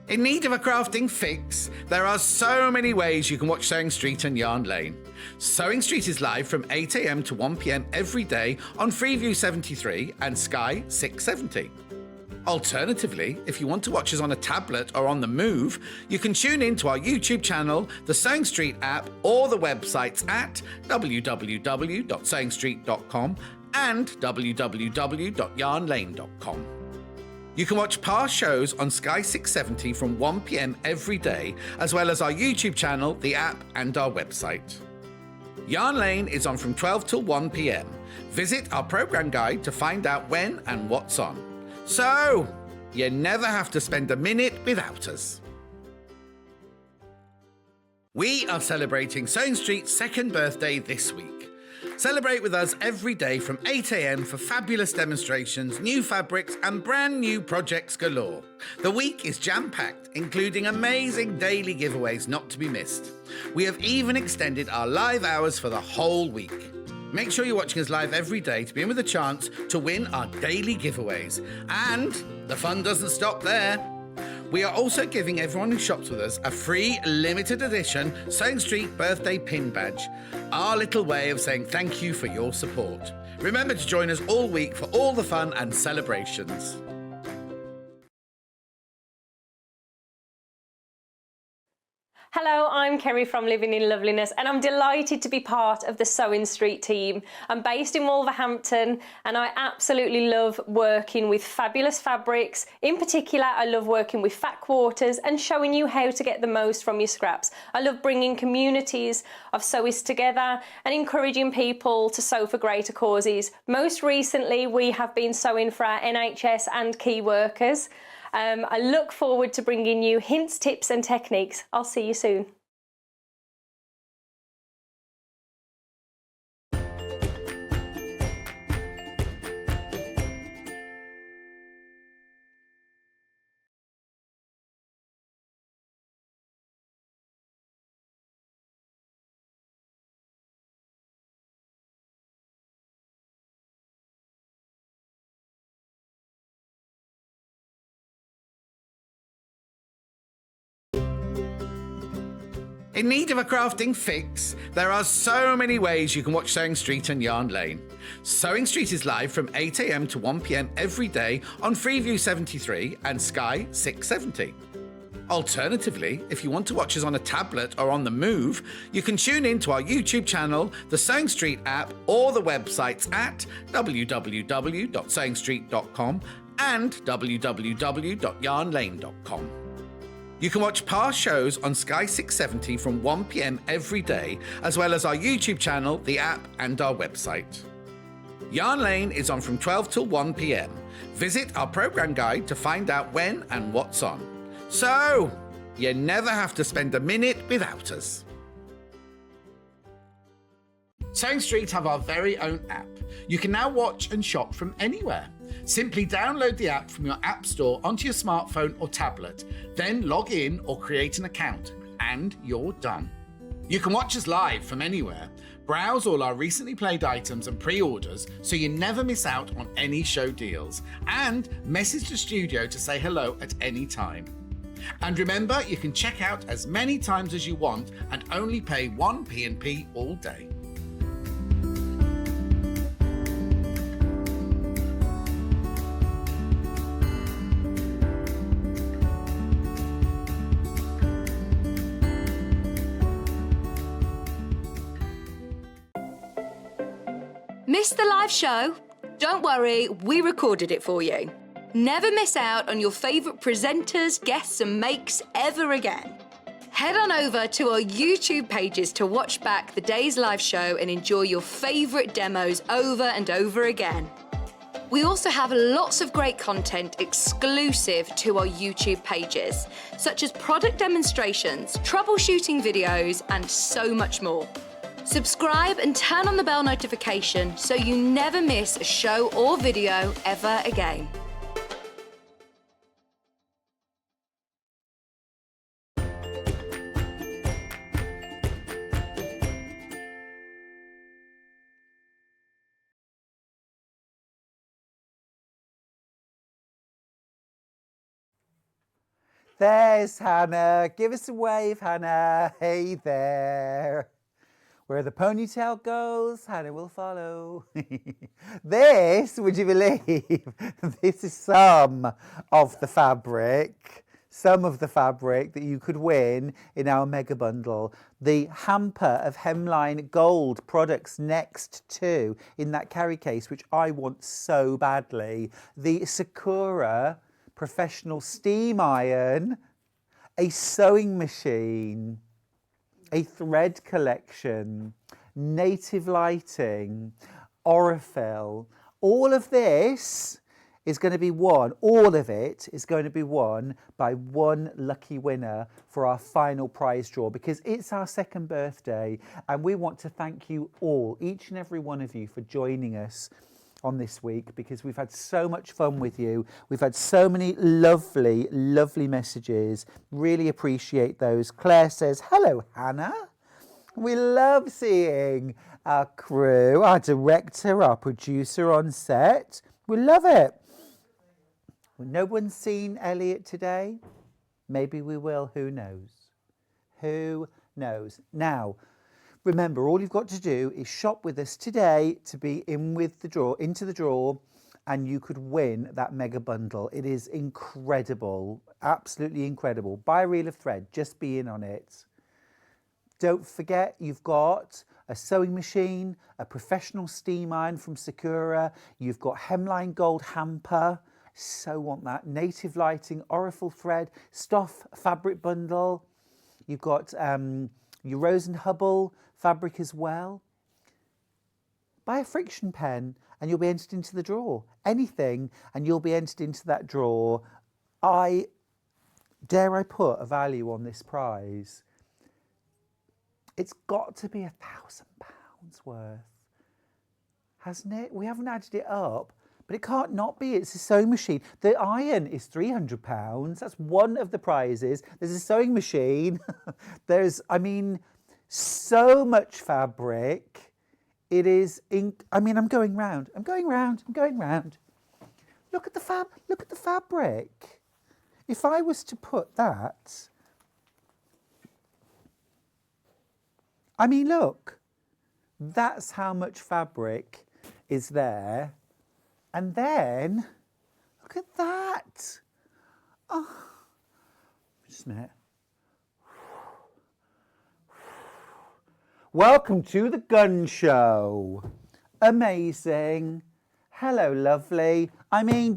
In need of a crafting fix? There are so many ways you can watch Sewing Street and Yarn Lane. Sewing Street is live from 8 a.m. to 1 p.m. every day on Freeview 73 and Sky 670. Alternatively, if you want to watch us on a tablet or on the move, you can tune in to our YouTube channel, the Sewing Street app, or the websites at www.sewingstreet.com and www.yarnlane.com. You can watch past shows on Sky 670 from 1 p.m. every day, as well as our YouTube channel, the app, and our website. Yarn Lane is on from 12 till 1 p.m. Visit our programme guide to find out when and what's on. So, you never have to spend a minute without us. We are celebrating Sewing Street's second birthday this week. Celebrate with us every day from 8 a.m. for fabulous demonstrations, new fabrics, and brand new projects galore. The week is jam-packed, including amazing daily giveaways not to be missed. We have even extended our live hours for the whole week. Make sure you're watching us live every day to be in with a chance to win our daily giveaways. And the fun doesn't stop there. We are also giving everyone who shops with us a free limited edition Sewing Street birthday pin badge, our little way of saying thank you for your support. Remember to join us all week for all the fun and celebrations. Hello, I'm Kerry from Living in Loveliness and I'm delighted to be part of the Sewing Street team. I'm based in Wolverhampton and I absolutely love working with fabulous fabrics. In particular, I love working with fat quarters and showing you how to get the most from your scraps. I love bringing communities of sewists together and encouraging people to sew for greater causes. Most recently, we have been sewing for our NHS and key workers. I look forward to bringing you hints, tips and techniques. I'll see you soon. In need of a crafting fix? There are so many ways you can watch Sewing Street and Yarn Lane. Sewing Street is live from 8 a.m. to 1 p.m. every day on Freeview 73 and Sky 670. Alternatively, if you want to watch us on a tablet or on the move, you can tune in to our YouTube channel, the Sewing Street app, or the websites at www.sewingstreet.com and www.yarnlane.com. You can watch past shows on Sky 670 from 1 p.m. every day, as well as our YouTube channel, the app, and our website. Yarn Lane is on from 12 till 1 p.m. Visit our programme guide to find out when and what's on. So, you never have to spend a minute without us. Sewing Street have our very own app. You can now watch and shop from anywhere. Simply download the app from your app store onto your smartphone or tablet, then log in or create an account, and you're done. You can watch us live from anywhere, browse all our recently played items and pre-orders so you never miss out on any show deals, and message the studio to say hello at any time. And remember, you can check out as many times as you want and only pay 1 P&P all day. Missed the live show? Don't worry, we recorded it for you. Never miss out on your favourite presenters, guests and makes ever again. Head on over to our YouTube pages to watch back the day's live show and enjoy your favourite demos over and over again. We also have lots of great content exclusive to our YouTube pages, such as product demonstrations, troubleshooting videos and so much more. Subscribe and turn on the bell notification so you never miss a show or video ever again. There's Hannah. Give us a wave, Hannah. Hey there. Where the ponytail goes, Hannah will follow. This, would you believe, this is some of the fabric that you could win in our mega bundle. The hamper of hemline gold products next to in that carry case, which I want so badly. The Sakura professional steam iron, a sewing machine, a thread collection, native lighting, Orifil. All of this is going to be won. All of it is going to be won by one lucky winner for our final prize draw, because it's our second birthday and we want to thank you all, each and every one of you, for joining us on this week, because we've had so much fun with you. We've had so many lovely, lovely messages. Really appreciate those. Claire says, hello, Hannah. We love seeing our crew, our director, our producer on set. We love it. Well, no one's seen Elliot today. Maybe we will. Who knows? Who knows? Now, remember, all you've got to do is shop with us today to be into the draw, and you could win that mega bundle. It is incredible, absolutely incredible. Buy a reel of thread, just be in on it. Don't forget, you've got a sewing machine, a professional steam iron from Sakura. You've got hemline gold hamper. So want that. Native lighting, Orifil thread, Stoff fabric bundle. You've got your Rose and Hubble fabric as well. Buy a friction pen and you'll be entered into the draw. Anything and you'll be entered into that draw. Dare I put a value on this prize? It's got to be £1,000 worth, hasn't it? We haven't added it up, but it can't not be. It's a sewing machine. The iron is £300. That's one of the prizes. There's a sewing machine. There's, so much fabric. It is, I'm going round. Look at the fabric. If I was to put that, look, that's how much fabric is there. And then, look at that. Oh, just a minute. Welcome to the gun show. Amazing. Hello, lovely.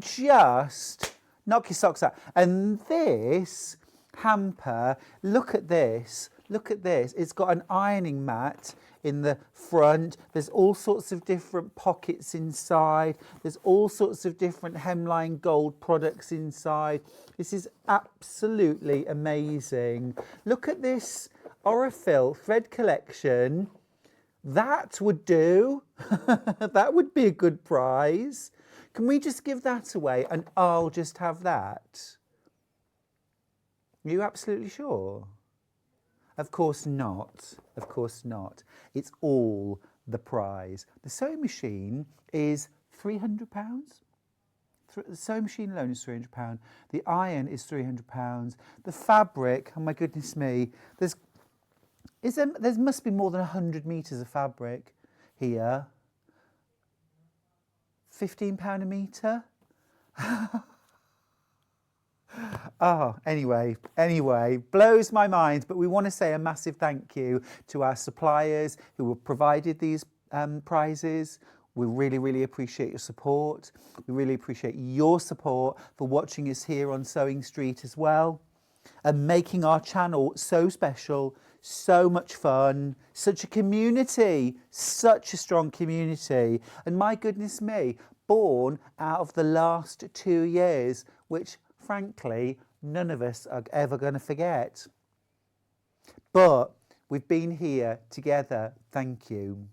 Just knock your socks out. And this hamper, look at this. Look at this. It's got an ironing mat in the front. There's all sorts of different pockets inside. There's all sorts of different hemline gold products inside. This is absolutely amazing. Look at this Orifil thread collection. That would do. That would be a good prize. Can we just give that away and I'll just have that? Are you absolutely sure? Of course not. Of course not. It's all the prize. The sewing machine is £300. The sewing machine alone is £300. The iron is £300. The fabric, oh my goodness me, there must be more than 100 metres of fabric here. £15 a metre. Oh, anyway, blows my mind. But we want to say a massive thank you to our suppliers who have provided these prizes. We really, really appreciate your support. We really appreciate your support for watching us here on Sewing Street as well, and making our channel so special, so much fun, such a community, such a strong community. And my goodness me, born out of the last 2 years, which frankly, none of us are ever going to forget. But We've been here together. Thank you.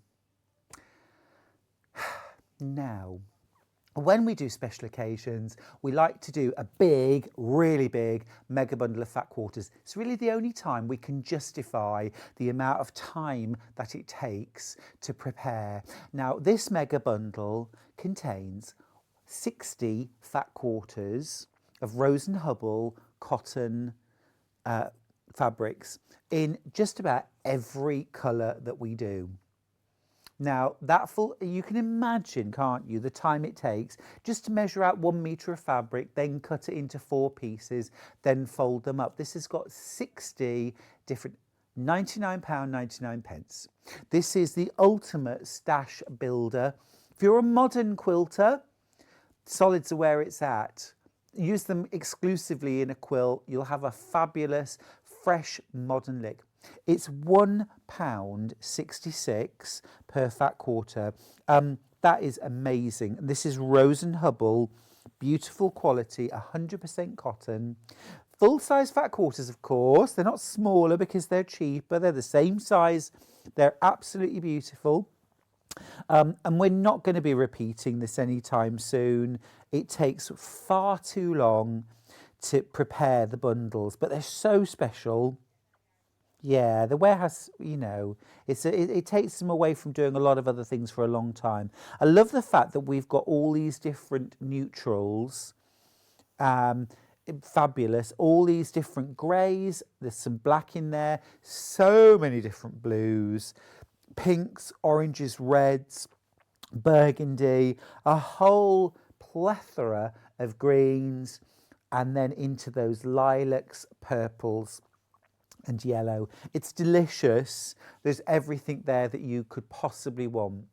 Now, when we do special occasions, we like to do a big, really big mega bundle of fat quarters. It's really the only time we can justify the amount of time that it takes to prepare. Now, this mega bundle contains 60 fat quarters of Rose and Hubble cotton fabrics in just about every colour that we do. Now, you can imagine, can't you, the time it takes just to measure out 1 metre of fabric, then cut it into 4 pieces, then fold them up. This has got 60 different £99.99. This is the ultimate stash builder. If you're a modern quilter, solids are where it's at. Use them exclusively in a quilt. You'll have a fabulous, fresh, modern look. It's £1.66 per fat quarter. That is amazing. This is Rose and Hubble, beautiful quality, 100% cotton. Full-size fat quarters, of course. They're not smaller because they're cheaper. They're the same size. They're absolutely beautiful. And we're not going to be repeating this anytime soon. It takes far too long to prepare the bundles, but they're so special. Yeah, the warehouse, you know, it takes them away from doing a lot of other things for a long time. I love the fact that we've got all these different neutrals, fabulous, all these different greys, there's some black in there, so many different blues, pinks, oranges, reds, burgundy, a whole plethora of greens, and then into those lilacs, purples, and yellow. It's delicious. There's everything there that you could possibly want.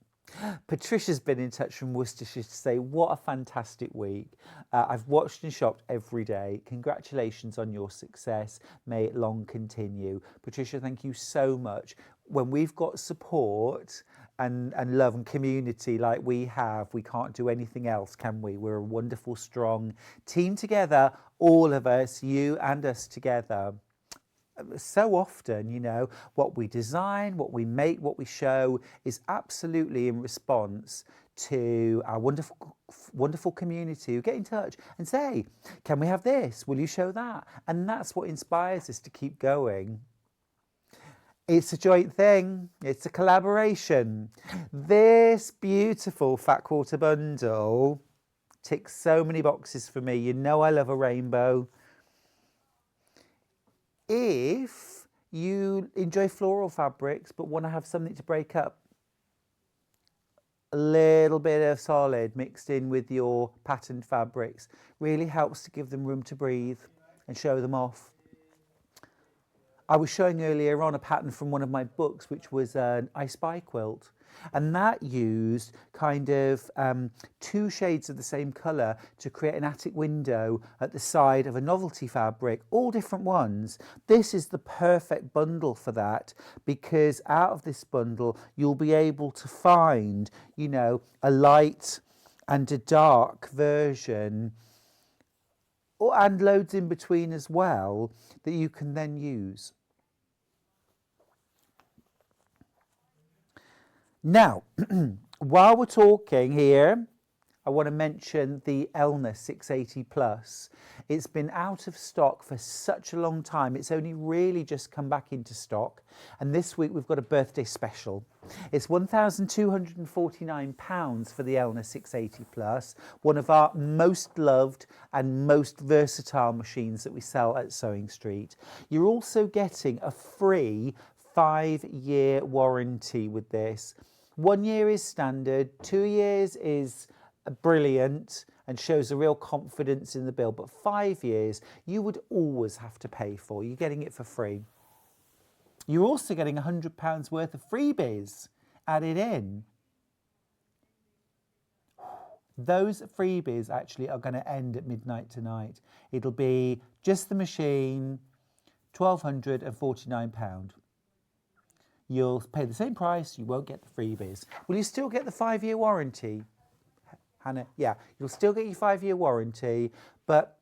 Patricia's been in touch from Worcestershire to say, what a fantastic week. I've watched and shopped every day. Congratulations on your success. May it long continue. Patricia, thank you so much. When we've got support and love and community like we have, we can't do anything else, can we? We're a wonderful, strong team together, all of us, you and us together. So often, you know, what we design, what we make, what we show is absolutely in response to our wonderful community who get in touch and say, can we have this? Will you show that? And that's what inspires us to keep going. It's a joint thing. It's a collaboration. This beautiful fat quarter bundle ticks so many boxes for me. You know I love a rainbow. If you enjoy floral fabrics but want to have something to break up, a little bit of solid mixed in with your patterned fabrics really helps to give them room to breathe and show them off. I was showing earlier on a pattern from one of my books, which was an I Spy quilt. And that used kind of 2 shades of the same colour to create an attic window at the side of a novelty fabric, all different ones. This is the perfect bundle for that, because out of this bundle you'll be able to find, you know, a light and a dark version, and loads in between as well that you can then use. Now, while we're talking here, I want to mention the Elna 680 Plus. It's been out of stock for such a long time. It's only really just come back into stock. And this week we've got a birthday special. It's £1,249 for the Elna 680 Plus, one of our most loved and most versatile machines that we sell at Sewing Street. You're also getting a free 5-year warranty with this. 1 year is standard, 2 years is brilliant and shows a real confidence in the build, but 5 years you would always have to pay for. You're getting it for free. You're also getting £100 worth of freebies added in. Those freebies actually are going to end at midnight tonight. It'll be just the machine, £1,249. You'll pay the same price, you won't get the freebies. Will you still get the 5-year warranty, Hannah? Yeah, you'll still get your 5-year warranty, but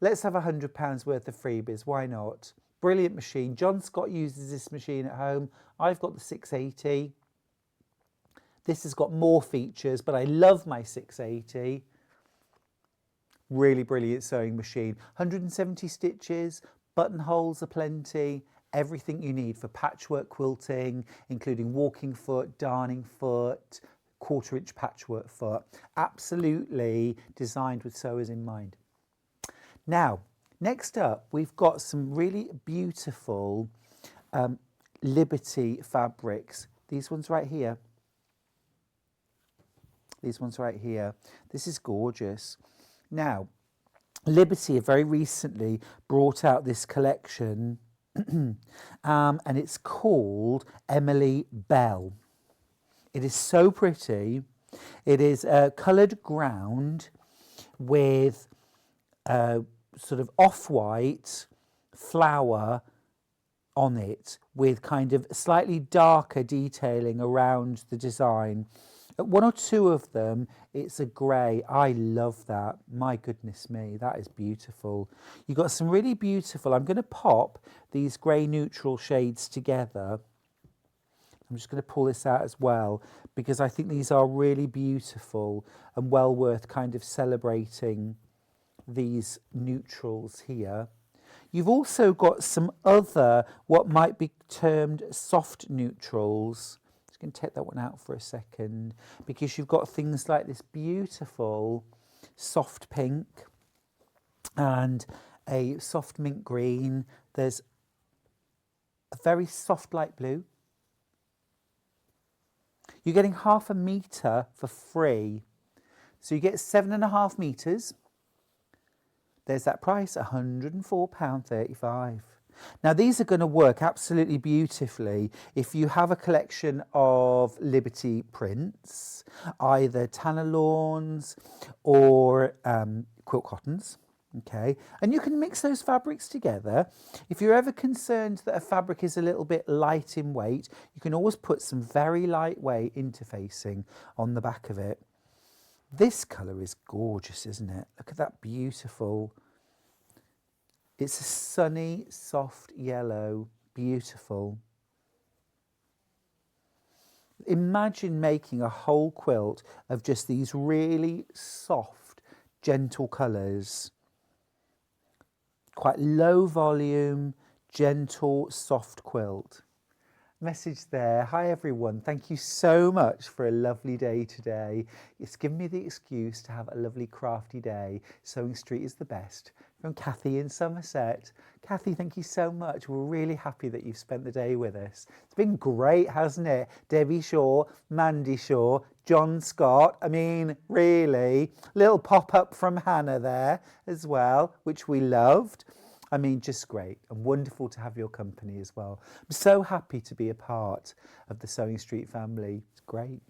let's have £100 worth of freebies, why not? Brilliant machine. John Scott uses this machine at home. I've got the 680. This has got more features, but I love my 680. Really brilliant sewing machine. 170 stitches, buttonholes aplenty, everything you need for patchwork quilting, including walking foot, darning foot, 1/4 inch patchwork foot. Absolutely designed with sewers in mind. Now, next up, we've got some really beautiful Liberty fabrics. These ones right here. These ones right here. This is gorgeous. Now, Liberty have very recently brought out this collection and it's called Emily Bell. It is so pretty. It is a coloured ground with a sort of off-white flower on it with kind of slightly darker detailing around the design. One or two of them, it's a grey. I love that. My goodness me, that is beautiful. You've got some really beautiful, I'm going to pop these grey neutral shades together. I'm just going to pull this out as well because I think these are really beautiful and well worth kind of celebrating these neutrals here. You've also got some other, what might be termed soft neutrals. Just going to take that one out for a second because you've got things like this beautiful soft pink and a soft mint green. There's a very soft light blue. You're getting 1/2 metre for free. So you get 7.5 metres. There's that price, £104.35. Now these are going to work absolutely beautifully if you have a collection of Liberty prints, either Tanner Lawns or quilt cottons. Okay, and you can mix those fabrics together. If you're ever concerned that a fabric is a little bit light in weight, you can always put some very lightweight interfacing on the back of it. This colour is gorgeous, isn't it? Look at that beautiful. It's a sunny, soft yellow, beautiful. Imagine making a whole quilt of just these really soft, gentle colours. Quite low volume, gentle, soft quilt. Message there. Hi everyone. Thank you so much for a lovely day today. It's given me the excuse to have a lovely crafty day. Sewing Street is the best. From Kathy in Somerset. Kathy, thank you so much. We're really happy that you've spent the day with us. It's been great, hasn't it? Debbie Shaw, Mandy Shaw, John Scott. I mean, really. Little pop-up from Hannah there as well, which we loved. I mean, just great and wonderful to have your company as well. I'm so happy to be a part of the Sewing Street family. It's great.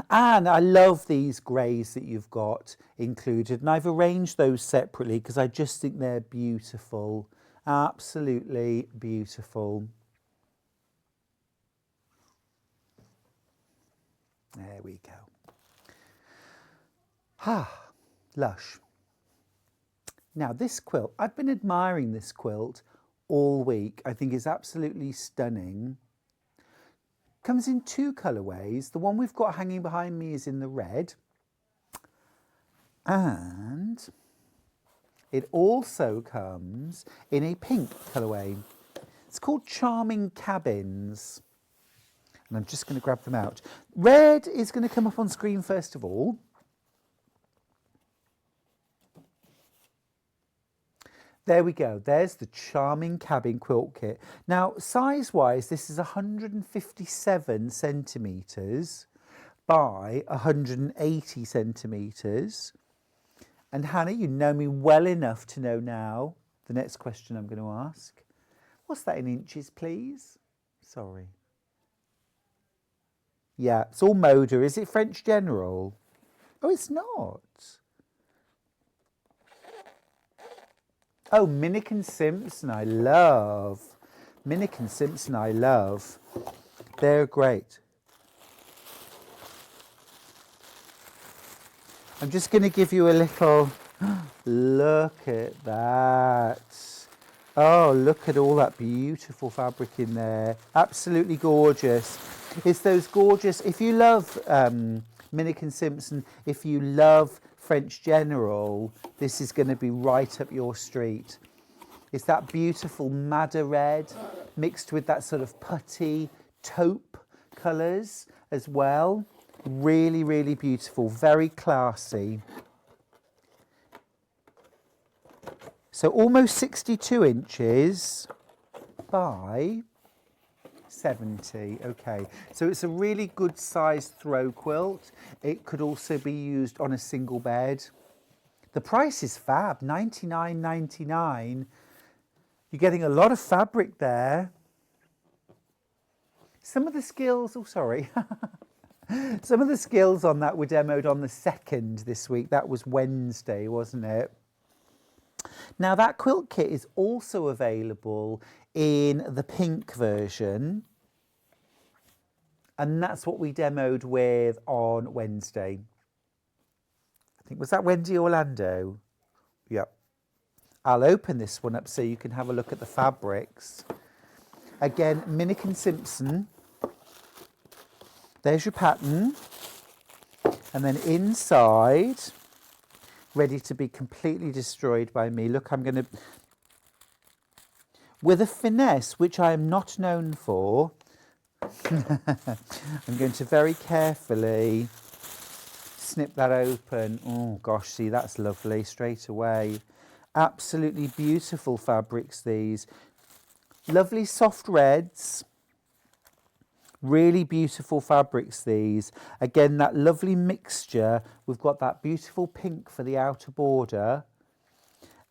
And I love these greys that you've got included. And I've arranged those separately because I just think they're beautiful. Absolutely beautiful. There we go. Ah, lush. Now this quilt, I've been admiring this quilt all week. I think it's absolutely stunning. Comes in 2 colourways. The one we've got hanging behind me is in the red. And it also comes in a pink colourway. It's called Charming Cabins. And I'm just going to grab them out. Red is going to come up on screen first of all. There we go. There's the Charming Cabin quilt kit. Now, size-wise, this is 157 centimetres by 180 centimetres. And Hannah, you know me well enough to know now the next question I'm going to ask. What's that in inches, please? Sorry. Yeah, it's all Moda. Is it French General? Oh, it's not. Oh, Minnick and Simpson, I love. Minnick and Simpson, I love. They're great. I'm just going to give you a little look at that. Oh, look at all that beautiful fabric in there. Absolutely gorgeous. It's those gorgeous, if you love Minnick & Simpson, if you love French General, this is going to be right up your street. It's that beautiful madder red mixed with that sort of putty taupe colours as well. Really, really beautiful, very classy. So almost 62 inches by 70. Okay, so it's a really good sized throw quilt. It could also be used on a single bed. The price is fab, $99.99. You're getting a lot of fabric there. Some of the skills, oh sorry, some of the skills on that were demoed on the 2nd this week. That was Wednesday, wasn't it? Now that quilt kit is also available in the pink version, and that's what we demoed with on Wednesday. I think, was that Wendy Orlando? Yep. I'll open this one up so you can have a look at the fabrics. Again, Minnick & Simpson. There's your pattern. And then inside, ready to be completely destroyed by me. Look, I'm going to, with a finesse, which I am not known for, I'm going to very carefully snip that open. Oh gosh, see, that's lovely straight away. Absolutely beautiful fabrics, these. Lovely soft reds. Really beautiful fabrics, these. Again, that lovely mixture. We've got that beautiful pink for the outer border.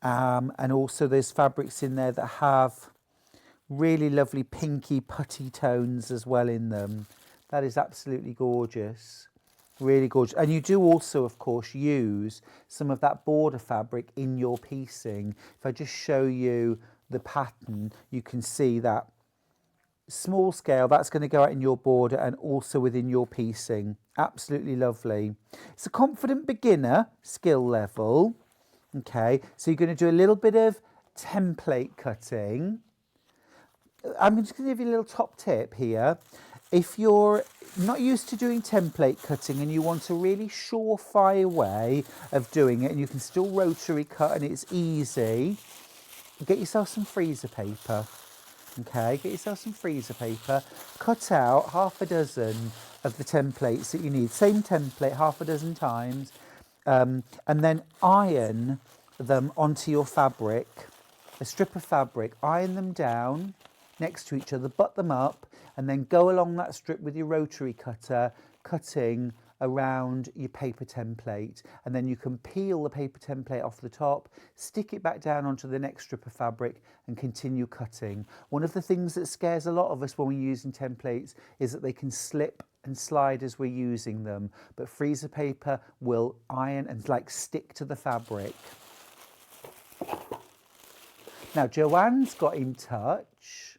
And also there's fabrics in there that have really lovely pinky putty tones as well in them. That is absolutely gorgeous. Really gorgeous. And you do also, of course, use some of that border fabric in your piecing. If I just show you the pattern, you can see that small scale, that's going to go out in your border and also within your piecing. Absolutely lovely. It's a confident beginner skill level. Okay, so you're going to do a little bit of template cutting. I'm just going to give you a little top tip here. If you're not used to doing template cutting and you want a really surefire way of doing it, and you can still rotary cut and it's easy, get yourself some freezer paper. Okay, get yourself some freezer paper, cut out half a dozen of the templates that you need, same template half a dozen times, and then iron them onto your fabric, a strip of fabric, iron them down next to each other, butt them up, and then go along that strip with your rotary cutter, cutting around your paper template, and then you can peel the paper template off the top, stick it back down onto the next strip of fabric and continue cutting. One of the things that scares a lot of us when we're using templates is that they can slip and slide as we're using them, but freezer paper will iron and like stick to the fabric. Now Joanne's got in touch.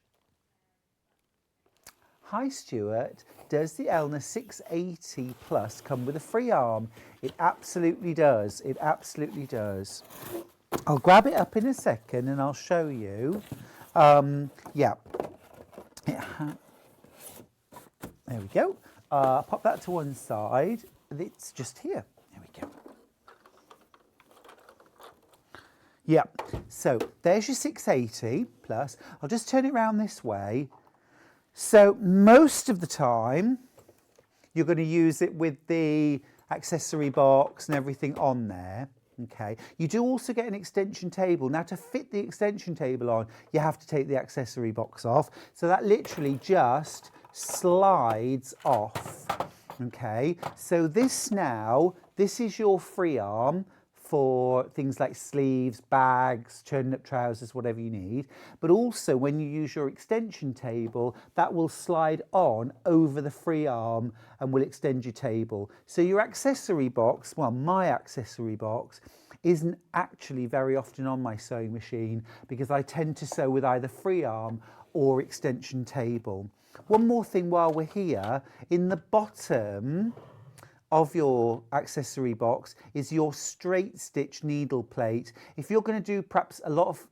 Hi Stuart, does the Elna 680 Plus come with a free arm? It absolutely does, it absolutely does. I'll grab it up in a second and I'll show you. Yeah, there we go. Pop that to one side, it's just here, there we go. Yeah, so there's your 680 Plus. I'll just turn it around this way. So most of the time, you're going to use it with the accessory box and everything on there. Okay. You do also get an extension table. Now to fit the extension table on, you have to take the accessory box off. So that literally just slides off. Okay. So this now, this is your free arm for things like sleeves, bags, turning up trousers, whatever you need. But also when you use your extension table, that will slide on over the free arm and will extend your table. So your accessory box, well, my accessory box, isn't actually very often on my sewing machine because I tend to sew with either free arm or extension table. One more thing while we're here, in the bottom of your accessory box is your straight stitch needle plate. If you're going to do perhaps a lot of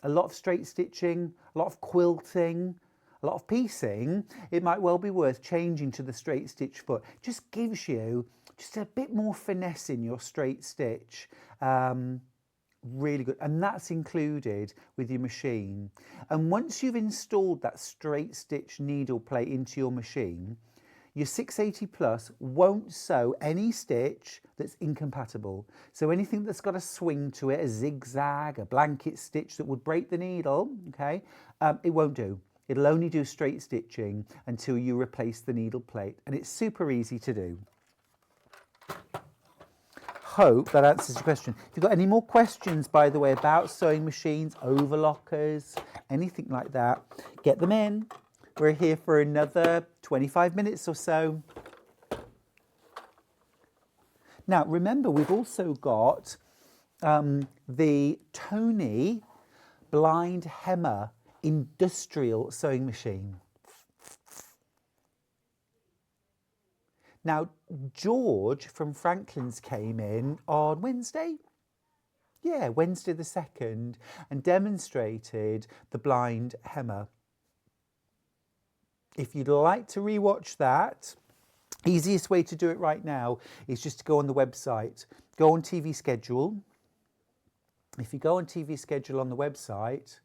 a lot of straight stitching, a lot of quilting, a lot of piecing, it might well be worth changing to the straight stitch foot. Just gives you just a bit more finesse in your straight stitch. Really good, and that's included with your machine. And once you've installed that straight stitch needle plate into your machine, your 680 Plus won't sew any stitch that's incompatible. So anything that's got a swing to it, a zigzag, a blanket stitch that would break the needle, okay, it won't do. It'll only do straight stitching until you replace the needle plate, and it's super easy to do. Hope that answers your question. If you've got any more questions, by the way, about sewing machines, overlockers, anything like that, get them in. We're here for another 25 minutes or so. Now, remember, we've also got the Tony blind hemmer industrial sewing machine. Now, George from Franklin's came in on Wednesday. Yeah, Wednesday the 2nd, and demonstrated the blind hemmer. If you'd like to rewatch that, easiest way to do it right now is just to go on the website. Go on TV schedule. If you go on TV schedule on the website,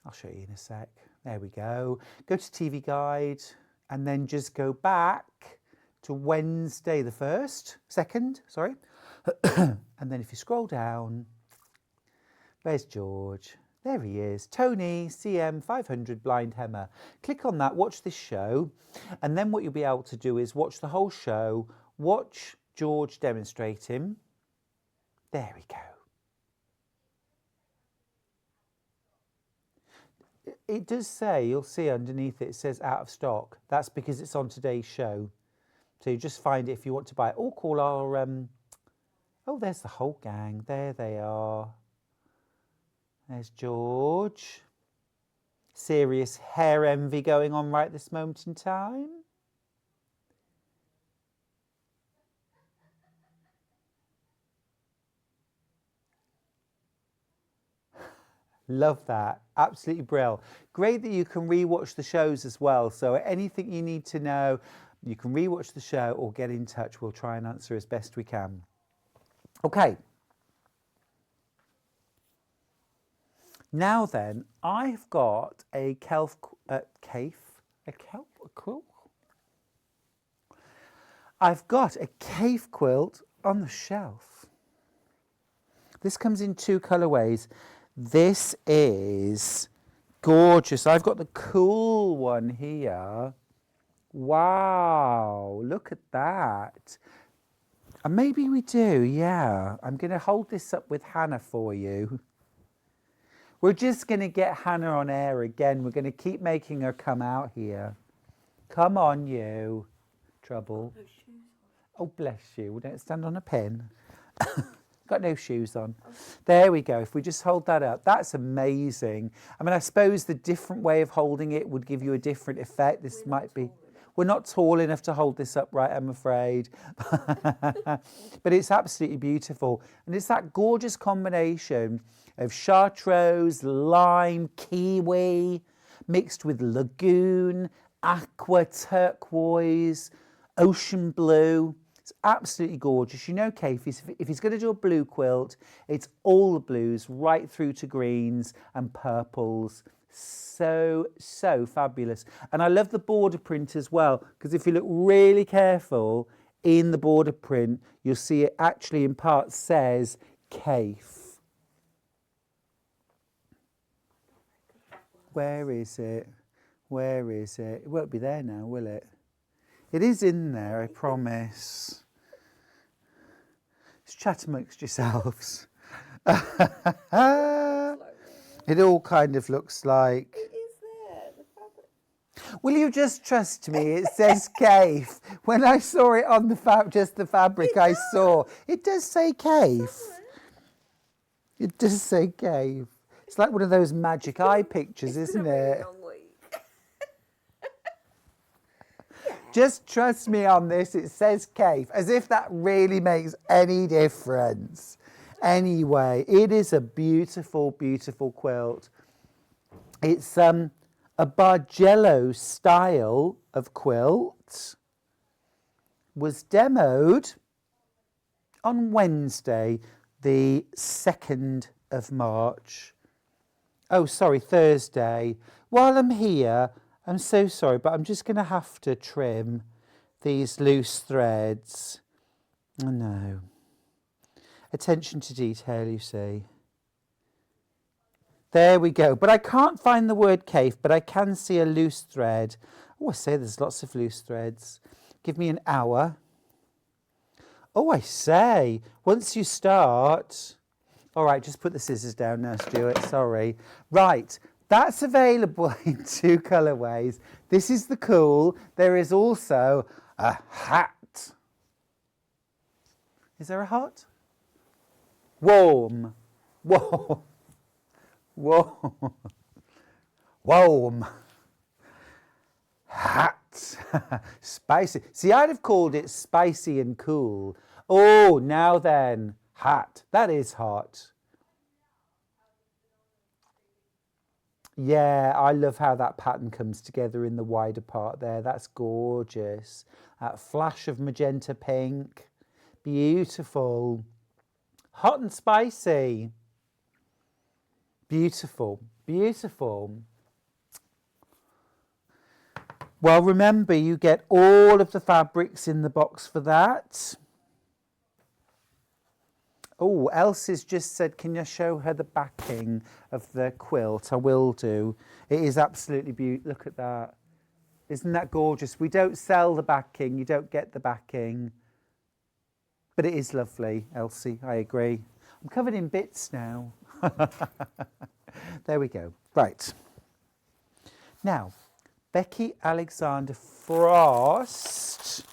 I'll show you in a sec. There we go. Go to TV guide and then just go back to Wednesday the 2nd, sorry. And then if you scroll down, where's George? There he is, Tony CM 500 blind hemmer. Click on that, watch this show, and then what you'll be able to do is watch the whole show, watch George demonstrate him. There we go. It does say, you'll see underneath it says out of stock. That's because it's on today's show. So you just find it if you want to buy it. Or call our, oh, there's the whole gang. There they are. There's George. Serious hair envy going on right this moment in time. Love that. Absolutely brilliant. Great that you can rewatch the shows as well. So anything you need to know, you can rewatch the show or get in touch. We'll try and answer as best we can. Okay. Now then, I've got a I've got a cave quilt on the shelf. This comes in two colourways. This is gorgeous. I've got the cool one here. Wow, look at that. And maybe we do, yeah. I'm going to hold this up with Hannah for you. We're just going to get Hannah on air again. We're going to keep making her come out here. Come on, you. Trouble. Oh, bless you. We don't stand on a pin. Got no shoes on. There we go. If we just hold that up, that's amazing. I mean, I suppose the different way of holding it would give you a different effect. This might be... We're not tall enough to hold this upright, I'm afraid. But it's absolutely beautiful. And it's that gorgeous combination of chartreuse, lime, kiwi, mixed with lagoon, aqua, turquoise, ocean blue. It's absolutely gorgeous. You know, Keith, if he's going to do a blue quilt, it's all the blues right through to greens and purples. So fabulous. And I love the border print as well, because if you look really careful in the border print, you'll see it actually in parts says Keith. Where is it? Where is it? It won't be there now, will it? It is in there, I promise. Just chat amongst yourselves. It all kind of looks like... It is there, the fabric. Will you just trust me? It says Keith. When I saw it on the just the fabric I saw, it does say Keith. It does say Keith. It's like one of those magic eye pictures, isn't it? Just trust me on this, it says Keith, as if that really makes any difference. Anyway, it is a beautiful, beautiful quilt. It's a Bargello style of quilt. Was demoed on Wednesday, the 2nd of March. Oh, sorry, Thursday. While I'm here, I'm so sorry, but I'm just going to have to trim these loose threads. Oh, no. Attention to detail, you see. There we go. But I can't find the word cave, but I can see a loose thread. Oh, I say there's lots of loose threads. Give me an hour. Oh, I say, once you start... All right, just put the scissors down now, Stuart, sorry. Right, that's available in 2 colourways. This is the cool. There is also a hat. Is there a hot? Warm. Warm. Warm. Warm. Hat. Spicy. See, I'd have called it spicy and cool. Oh, now then. Hat. That is hot. Yeah, I love how that pattern comes together in the wider part there. That's gorgeous. That flash of magenta pink. Beautiful. Hot and spicy. Beautiful. Beautiful. Well, remember, you get all of the fabrics in the box for that. Oh, Elsie's just said, can you show her the backing of the quilt? I will do. It is absolutely beautiful. Look at that. Isn't that gorgeous? We don't sell the backing. You don't get the backing. But it is lovely, Elsie. I agree. I'm covered in bits now. There we go. Right. Now, Becky Alexander Frost.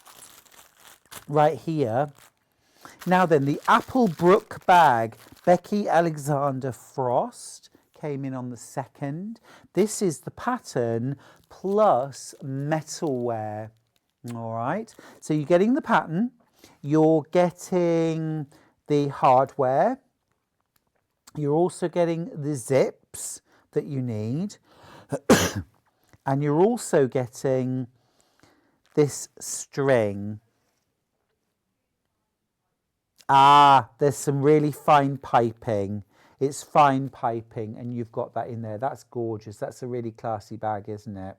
Right here. Now then, the Applebrook bag, Becky Alexander Frost, came in on the 2nd. This is the pattern plus metalware. All right, so you're getting the pattern, you're getting the hardware, you're also getting the zips that you need, and you're also getting this string. Ah, there's some really fine piping. It's fine piping, and you've got that in there. That's gorgeous. That's a really classy bag, isn't it?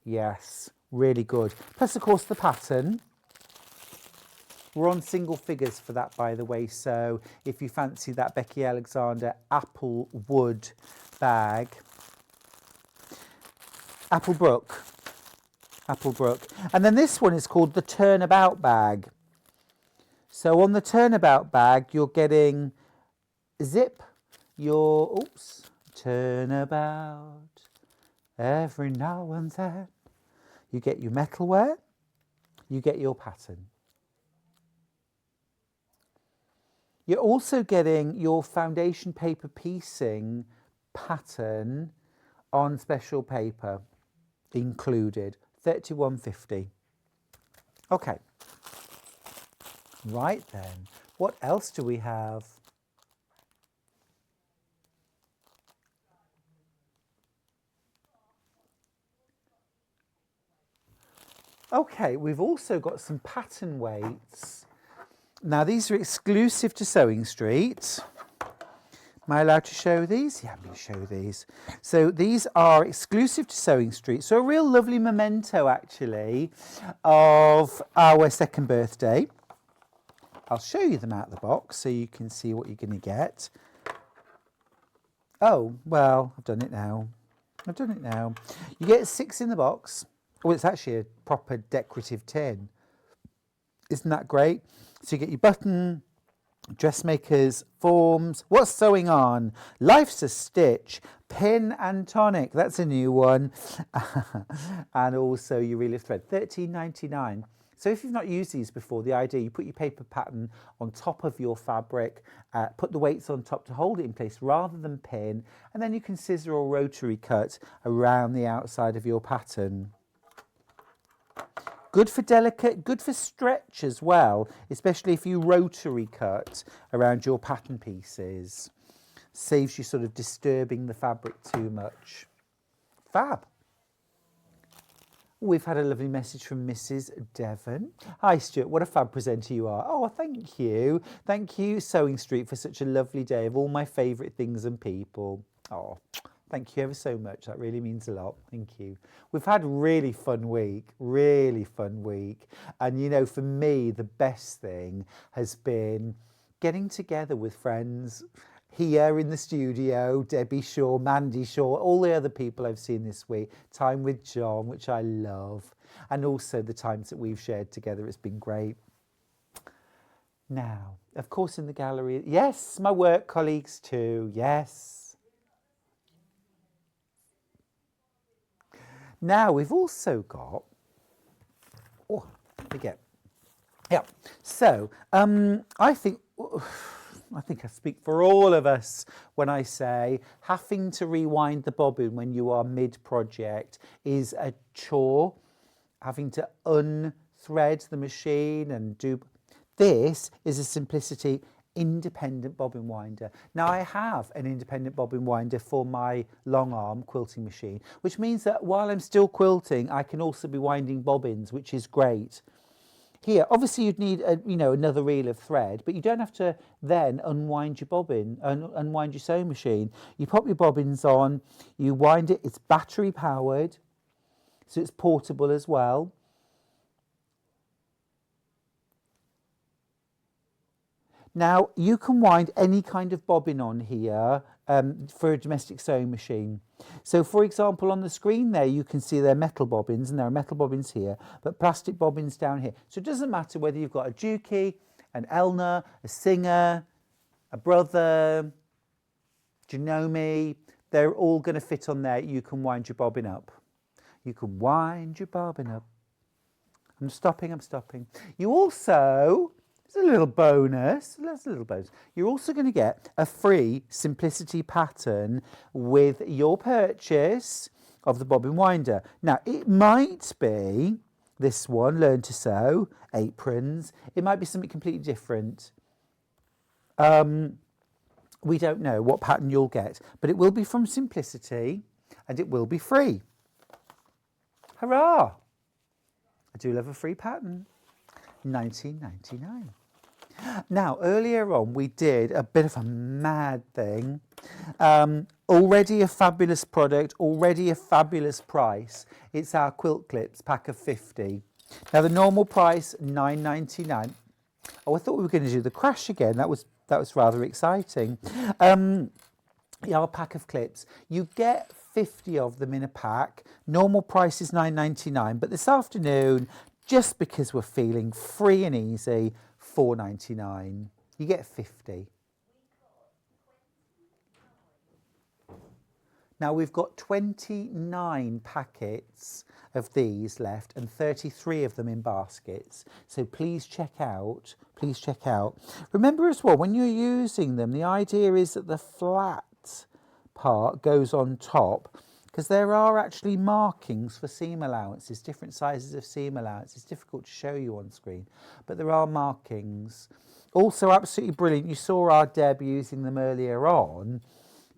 Yes, really good. Plus, of course, the pattern. We're on single figures for that, by the way. So if you fancy that Becky Alexander Applewood bag. Applebrook. And then this one is called the Turnabout bag. So on the Turnabout bag, you're getting zip, your, turnabout, every now and then. You get your metalware, you get your pattern. You're also getting your foundation paper piecing pattern on special paper included, £31.50. Okay. Right then, what else do we have? Okay, we've also got some pattern weights. Now, these are exclusive to Sewing Street. Am I allowed to show these? Yeah, I'm going to show these. So these are exclusive to Sewing Street. So a real lovely memento, actually, of our 2nd birthday. I'll show you them out of the box so you can see what you're going to get. Oh, well, I've done it now. You get 6 in the box. Oh, it's actually a proper decorative tin. Isn't that great? So you get your button, dressmakers, forms, what's sewing on, life's a stitch, pin and tonic, that's a new one, and also your reel of thread, £13.99. So if you've not used these before, the idea, you put your paper pattern on top of your fabric, put the weights on top to hold it in place rather than pin, and then you can scissor or rotary cut around the outside of your pattern. Good for delicate, good for stretch as well, especially if you rotary cut around your pattern pieces. Saves you sort of disturbing the fabric too much. Fab. We've had a lovely message from Mrs. Devon. Hi Stuart, what a fab presenter you are. Oh, thank you. Thank you, Sewing Street, for such a lovely day of all my favourite things and people. Oh, thank you ever so much. That really means a lot. Thank you. We've had a really fun week. And, you know, for me, the best thing has been getting together with friends here in the studio, Debbie Shaw, Mandy Shaw, all the other people I've seen this week, time with John, which I love, and also the times that we've shared together. It's been great. Now, of course, in the gallery, yes, my work colleagues too, yes. Now, we've also got, so I think I speak for all of us when I say having to rewind the bobbin when you are mid-project is a chore. Having to unthread the machine and do... This is a Simplicity independent bobbin winder. Now I have an independent bobbin winder for my long arm quilting machine, which means that while I'm still quilting, I can also be winding bobbins, which is great. Here, obviously you'd need another reel of thread, but you don't have to then unwind your bobbin, unwind your sewing machine. You pop your bobbins on, you wind it, it's battery powered, so it's portable as well. Now, you can wind any kind of bobbin on here for a domestic sewing machine. So, for example, on the screen there, you can see there are metal bobbins, and there are metal bobbins here, but plastic bobbins down here. So it doesn't matter whether you've got a Dukey, an Elna, a Singer, a Brother, Janome, they're all going to fit on there. You can wind your bobbin up. You can wind your bobbin up. I'm stopping. You also... There's a little bonus. You're also going to get a free Simplicity pattern with your purchase of the bobbin winder. Now, it might be this one, Learn to Sew, aprons. It might be something completely different. We don't know what pattern you'll get, but it will be from Simplicity and it will be free. Hurrah! I do love a free pattern. 19.99. Now, earlier on, we did a bit of a mad thing. Already a fabulous product, already a fabulous price. It's our quilt clips, pack of 50. Now, the normal price, $9.99. Oh, I thought we were going to do the crash again. That was rather exciting. Our pack of clips. You get 50 of them in a pack. Normal price is $9.99, but this afternoon, just because we're feeling free and easy, $4.99. You get 50. Now we've got 29 packets of these left and 33 of them in baskets. So please check out. Remember as well, when you're using them, the idea is that the flat part goes on top, because there are actually markings for seam allowances, different sizes of seam allowance. It's difficult to show you on screen, but there are markings. Also absolutely brilliant. You saw our Deb using them earlier on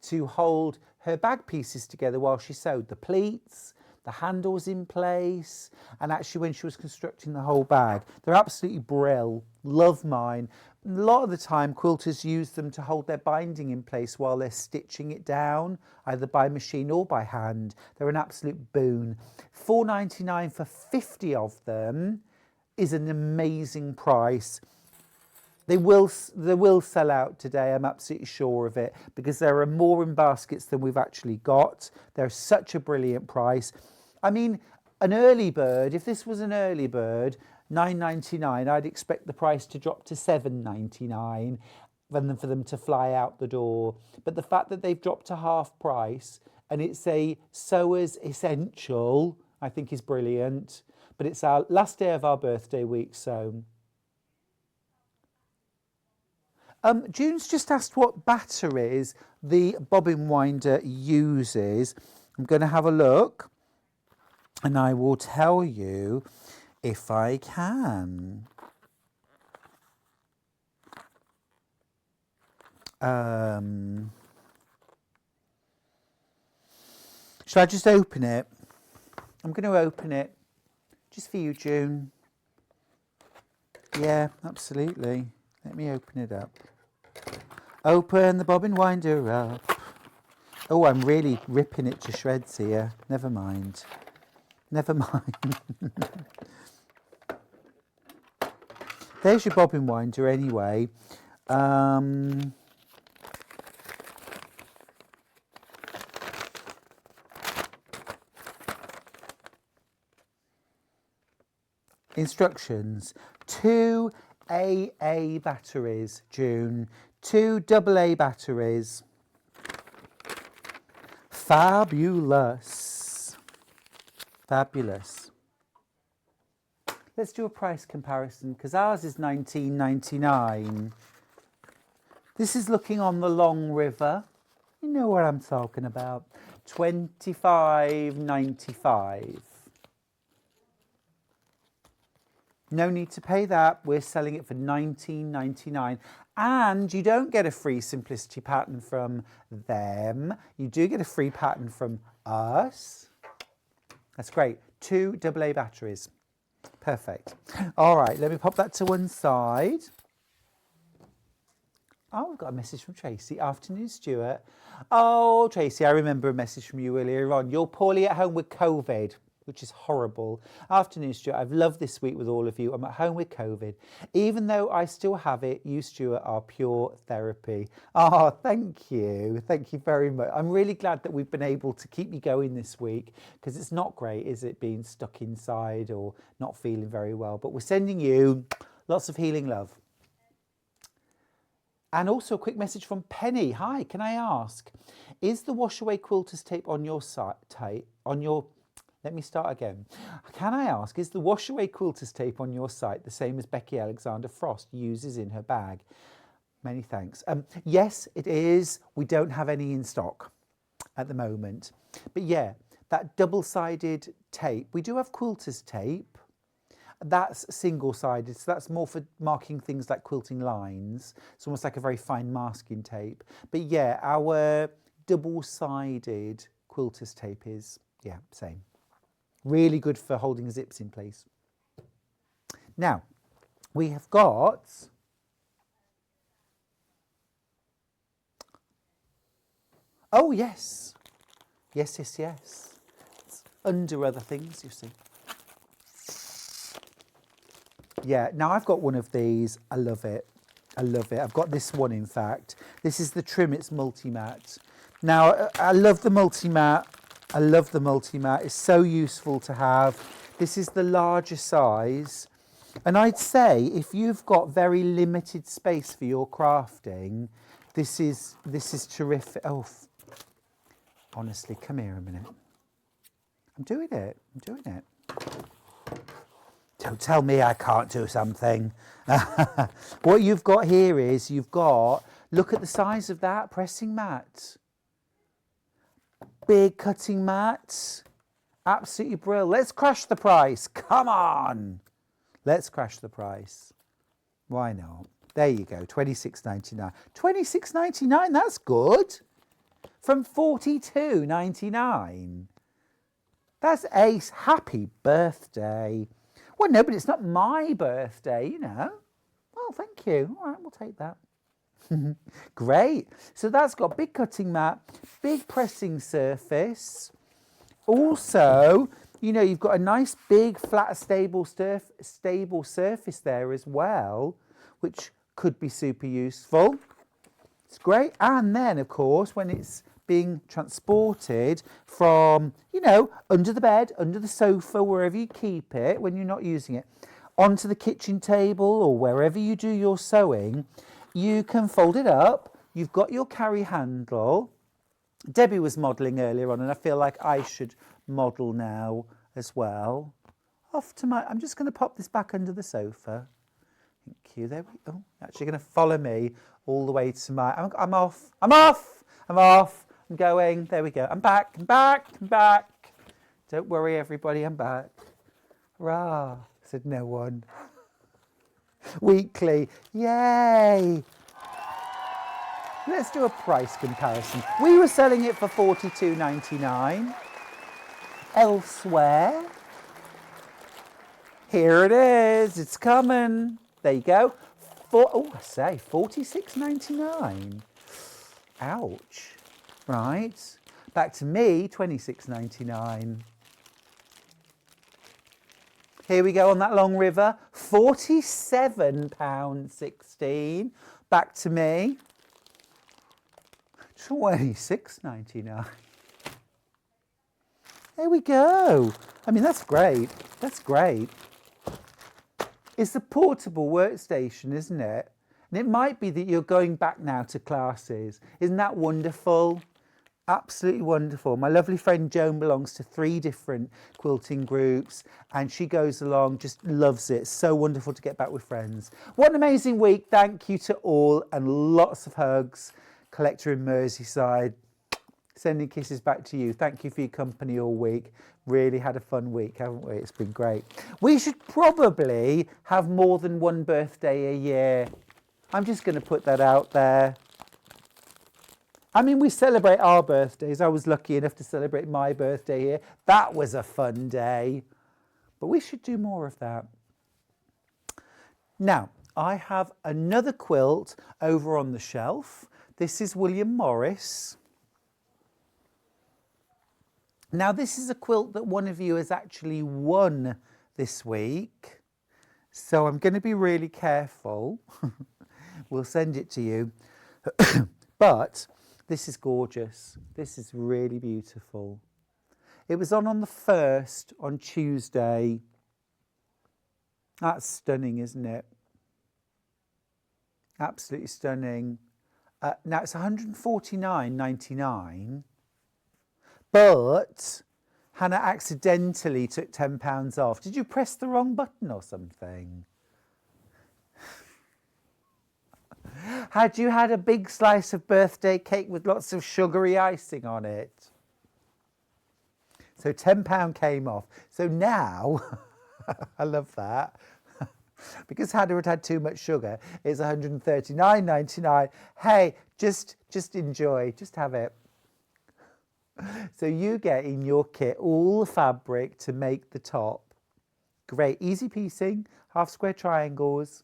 to hold her bag pieces together while she sewed. The pleats, the handles in place, and actually when she was constructing the whole bag. They're absolutely brill. Love mine. A lot of the time quilters use them to hold their binding in place while they're stitching it down, either by machine or by hand. They're an absolute boon. $4.99 for 50 of them is an amazing price. They will sell out today, I'm absolutely sure of it, because there are more in baskets than we've actually got. They're such a brilliant price. I mean, an early bird, if this was an early bird, $9.99, I'd expect the price to drop to $7.99 rather than for them to fly out the door. But the fact that they've dropped to half price and it's a sewer's essential, I think is brilliant. But it's our last day of our birthday week, so... June's just asked what batteries the bobbin winder uses. I'm going to have a look and I will tell you. if I can. Shall I just open it? I'm going to open it just for you, June. Yeah, absolutely. Let me open it up. Open the bobbin winder up. Oh, I'm really ripping it to shreds here. Never mind. Never mind. There's your bobbin winder anyway. Instructions. 2 AA batteries, June. 2 AA batteries. Fabulous. Fabulous. Let's do a price comparison because ours is $19.99. This is looking on the Long River. You know what I'm talking about. $25.95. No need to pay that. We're selling it for $19.99. And you don't get a free simplicity pattern from them. You do get a free pattern from us. That's great. 2 AA batteries. Perfect. All right, let me pop that to one side. Oh, we've got a message from Tracy. Afternoon, Stuart. Oh, Tracy, I remember a message from you earlier on. You're poorly at home with COVID, which is horrible. Afternoon, Stuart. I've loved this week with all of you. I'm at home with COVID. Even though I still have it, you, Stuart, are pure therapy. Oh, thank you. Thank you very much. I'm really glad that we've been able to keep you going this week because it's not great, is it, being stuck inside or not feeling very well? But we're sending you lots of healing love. And also a quick message from Penny. Hi, can I ask, is the wash away quilters tape on your site, let me start again. Can I ask, is the wash away quilters tape on your site the same as Becky Alexander Frost uses in her bag? Many thanks. Yes, it is. We don't have any in stock at the moment. But yeah, that double-sided tape, we do have quilters tape. That's single-sided, so that's more for marking things like quilting lines. It's almost like a very fine masking tape. But yeah, our double-sided quilters tape is, yeah, same. Really good for holding zips in place. Now, we have got oh yes, yes. It's under other things, you see. Yeah, now I've got one of these. I love it. I love it. I've got this one, in fact. This is the Trim It's Multi-Mat. Now, I love the multi-mat. I love the multi-mat. It's so useful to have. This is the larger size. And I'd say if you've got very limited space for your crafting, this is terrific. Oh, honestly, come here a minute. I'm doing it. I'm doing it. Don't tell me I can't do something. What you've got here is look at the size of that pressing mat. Big cutting mat. Absolutely brilliant. Let's crash the price. Come on. Let's crash the price. Why not? There you go, $26.99. $26.99, that's good. From $42.99. That's ace. Happy birthday. Well, no, but it's not my birthday, you know. Well, thank you. All right, we'll take that. Great. So that's got big cutting mat, big pressing surface. Also, you know, you've got a nice big flat stable surface there as well, which could be super useful. It's great. And then, of course, when it's being transported from, you know, under the bed, under the sofa, wherever you keep it when you're not using it, onto the kitchen table or wherever you do your sewing, you can fold it up. You've got your carry handle. Debbie was modelling earlier on, and I feel like I should model now as well. I'm just going to pop this back under the sofa. Thank you. There we go. Oh, actually going to follow me all the way to my... I'm off. I'm going. There we go. I'm back. Don't worry, everybody. I'm back. Hurrah. said no one. Weekly, yay! Let's do a price comparison. We were selling it for $42.99. Elsewhere, here it is. It's coming. There you go. I say $46.99. Ouch. Right. Back to me, $26.99. Here we go on that long river. £47.16. Back to me. $26.99. There we go. I mean, that's great. That's great. It's a portable workstation, isn't it? And it might be that you're going back now to classes. Isn't that wonderful? Absolutely wonderful. My lovely friend Joan belongs to 3 different quilting groups and she goes along, just loves it. So wonderful to get back with friends. What an amazing week. Thank you to all and lots of hugs. Collector in Merseyside, sending kisses back to you. Thank you for your company all week. Really had a fun week, haven't we? It's been great. We should probably have more than one birthday a year. I'm just going to put that out there. I mean, we celebrate our birthdays. I was lucky enough to celebrate my birthday here. That was a fun day. But we should do more of that. Now, I have another quilt over on the shelf. This is William Morris. Now, this is a quilt that one of you has actually won this week. So I'm going to be really careful. We'll send it to you. But this is gorgeous. This is really beautiful. It was on the 1st, on Tuesday. That's stunning, isn't it? Absolutely stunning. Now, it's $149.99, but Hannah accidentally took £10 off. Did you press the wrong button or something? Had you had a big slice of birthday cake with lots of sugary icing on it? So £10 came off. So now, I love that. Because Hannah had had too much sugar, it's $139.99. Hey, just enjoy, just have it. So you get in your kit all the fabric to make the top. Great, easy piecing, half square triangles.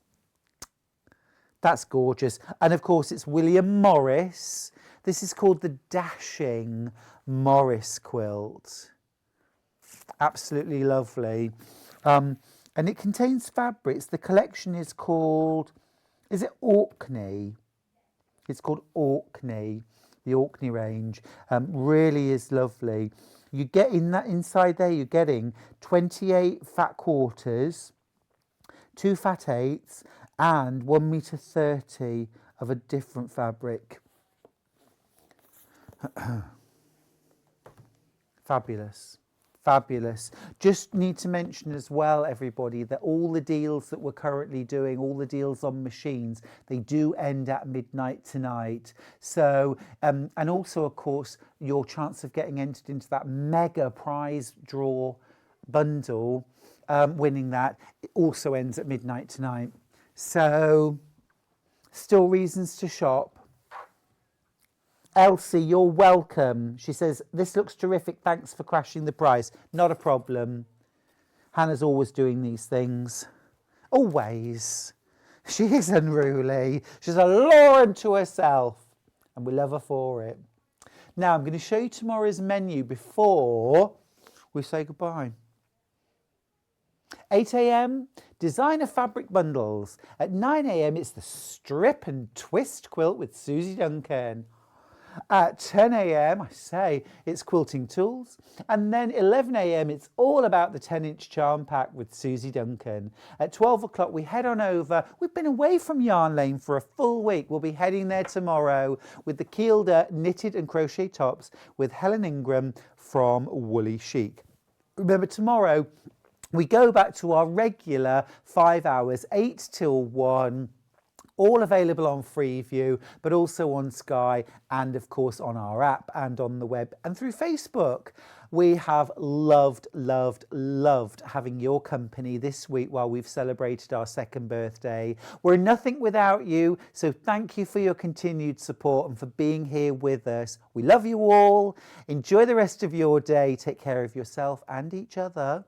That's gorgeous. And of course it's William Morris. This is called the Dashing Morris quilt. Absolutely lovely. And it contains fabrics. The collection is called, is it Orkney? It's called Orkney, the Orkney range. Really is lovely. You get in that inside there, you're getting 28 fat quarters, 2 fat 8s, and 1.30 meters of a different fabric. Fabulous. Fabulous. Just need to mention as well, everybody, that all the deals that we're currently doing, all the deals on machines, they do end at midnight tonight. So, and also, of course, your chance of getting entered into that mega prize draw bundle, winning that, it also ends at midnight tonight. So, still reasons to shop. Elsie, you're welcome. She says, this looks terrific. Thanks for crashing the price. Not a problem. Hannah's always doing these things. Always. She is unruly. She's a law unto herself. And we love her for it. Now, I'm going to show you tomorrow's menu before we say goodbye. 8 a.m, designer fabric bundles. At 9 a.m, it's the strip and twist quilt with Susie Duncan. At 10 a.m, I say, it's quilting tools. And then 11 a.m, it's all about the 10-inch charm pack with Susie Duncan. At 12 o'clock, we head on over. We've been away from Yarn Lane for a full week. We'll be heading there tomorrow with the Kielder knitted and crochet tops with Helen Ingram from Woolly Chic. Remember, tomorrow, we go back to our regular 5 hours, 8 till 1. all available on Freeview, but also on Sky and of course on our app and on the web and through Facebook. We have loved having your company this week while we've celebrated our 2nd birthday. We're nothing without you, so thank you for your continued support and for being here with us. We love you all. Enjoy the rest of your day. Take care of yourself and each other.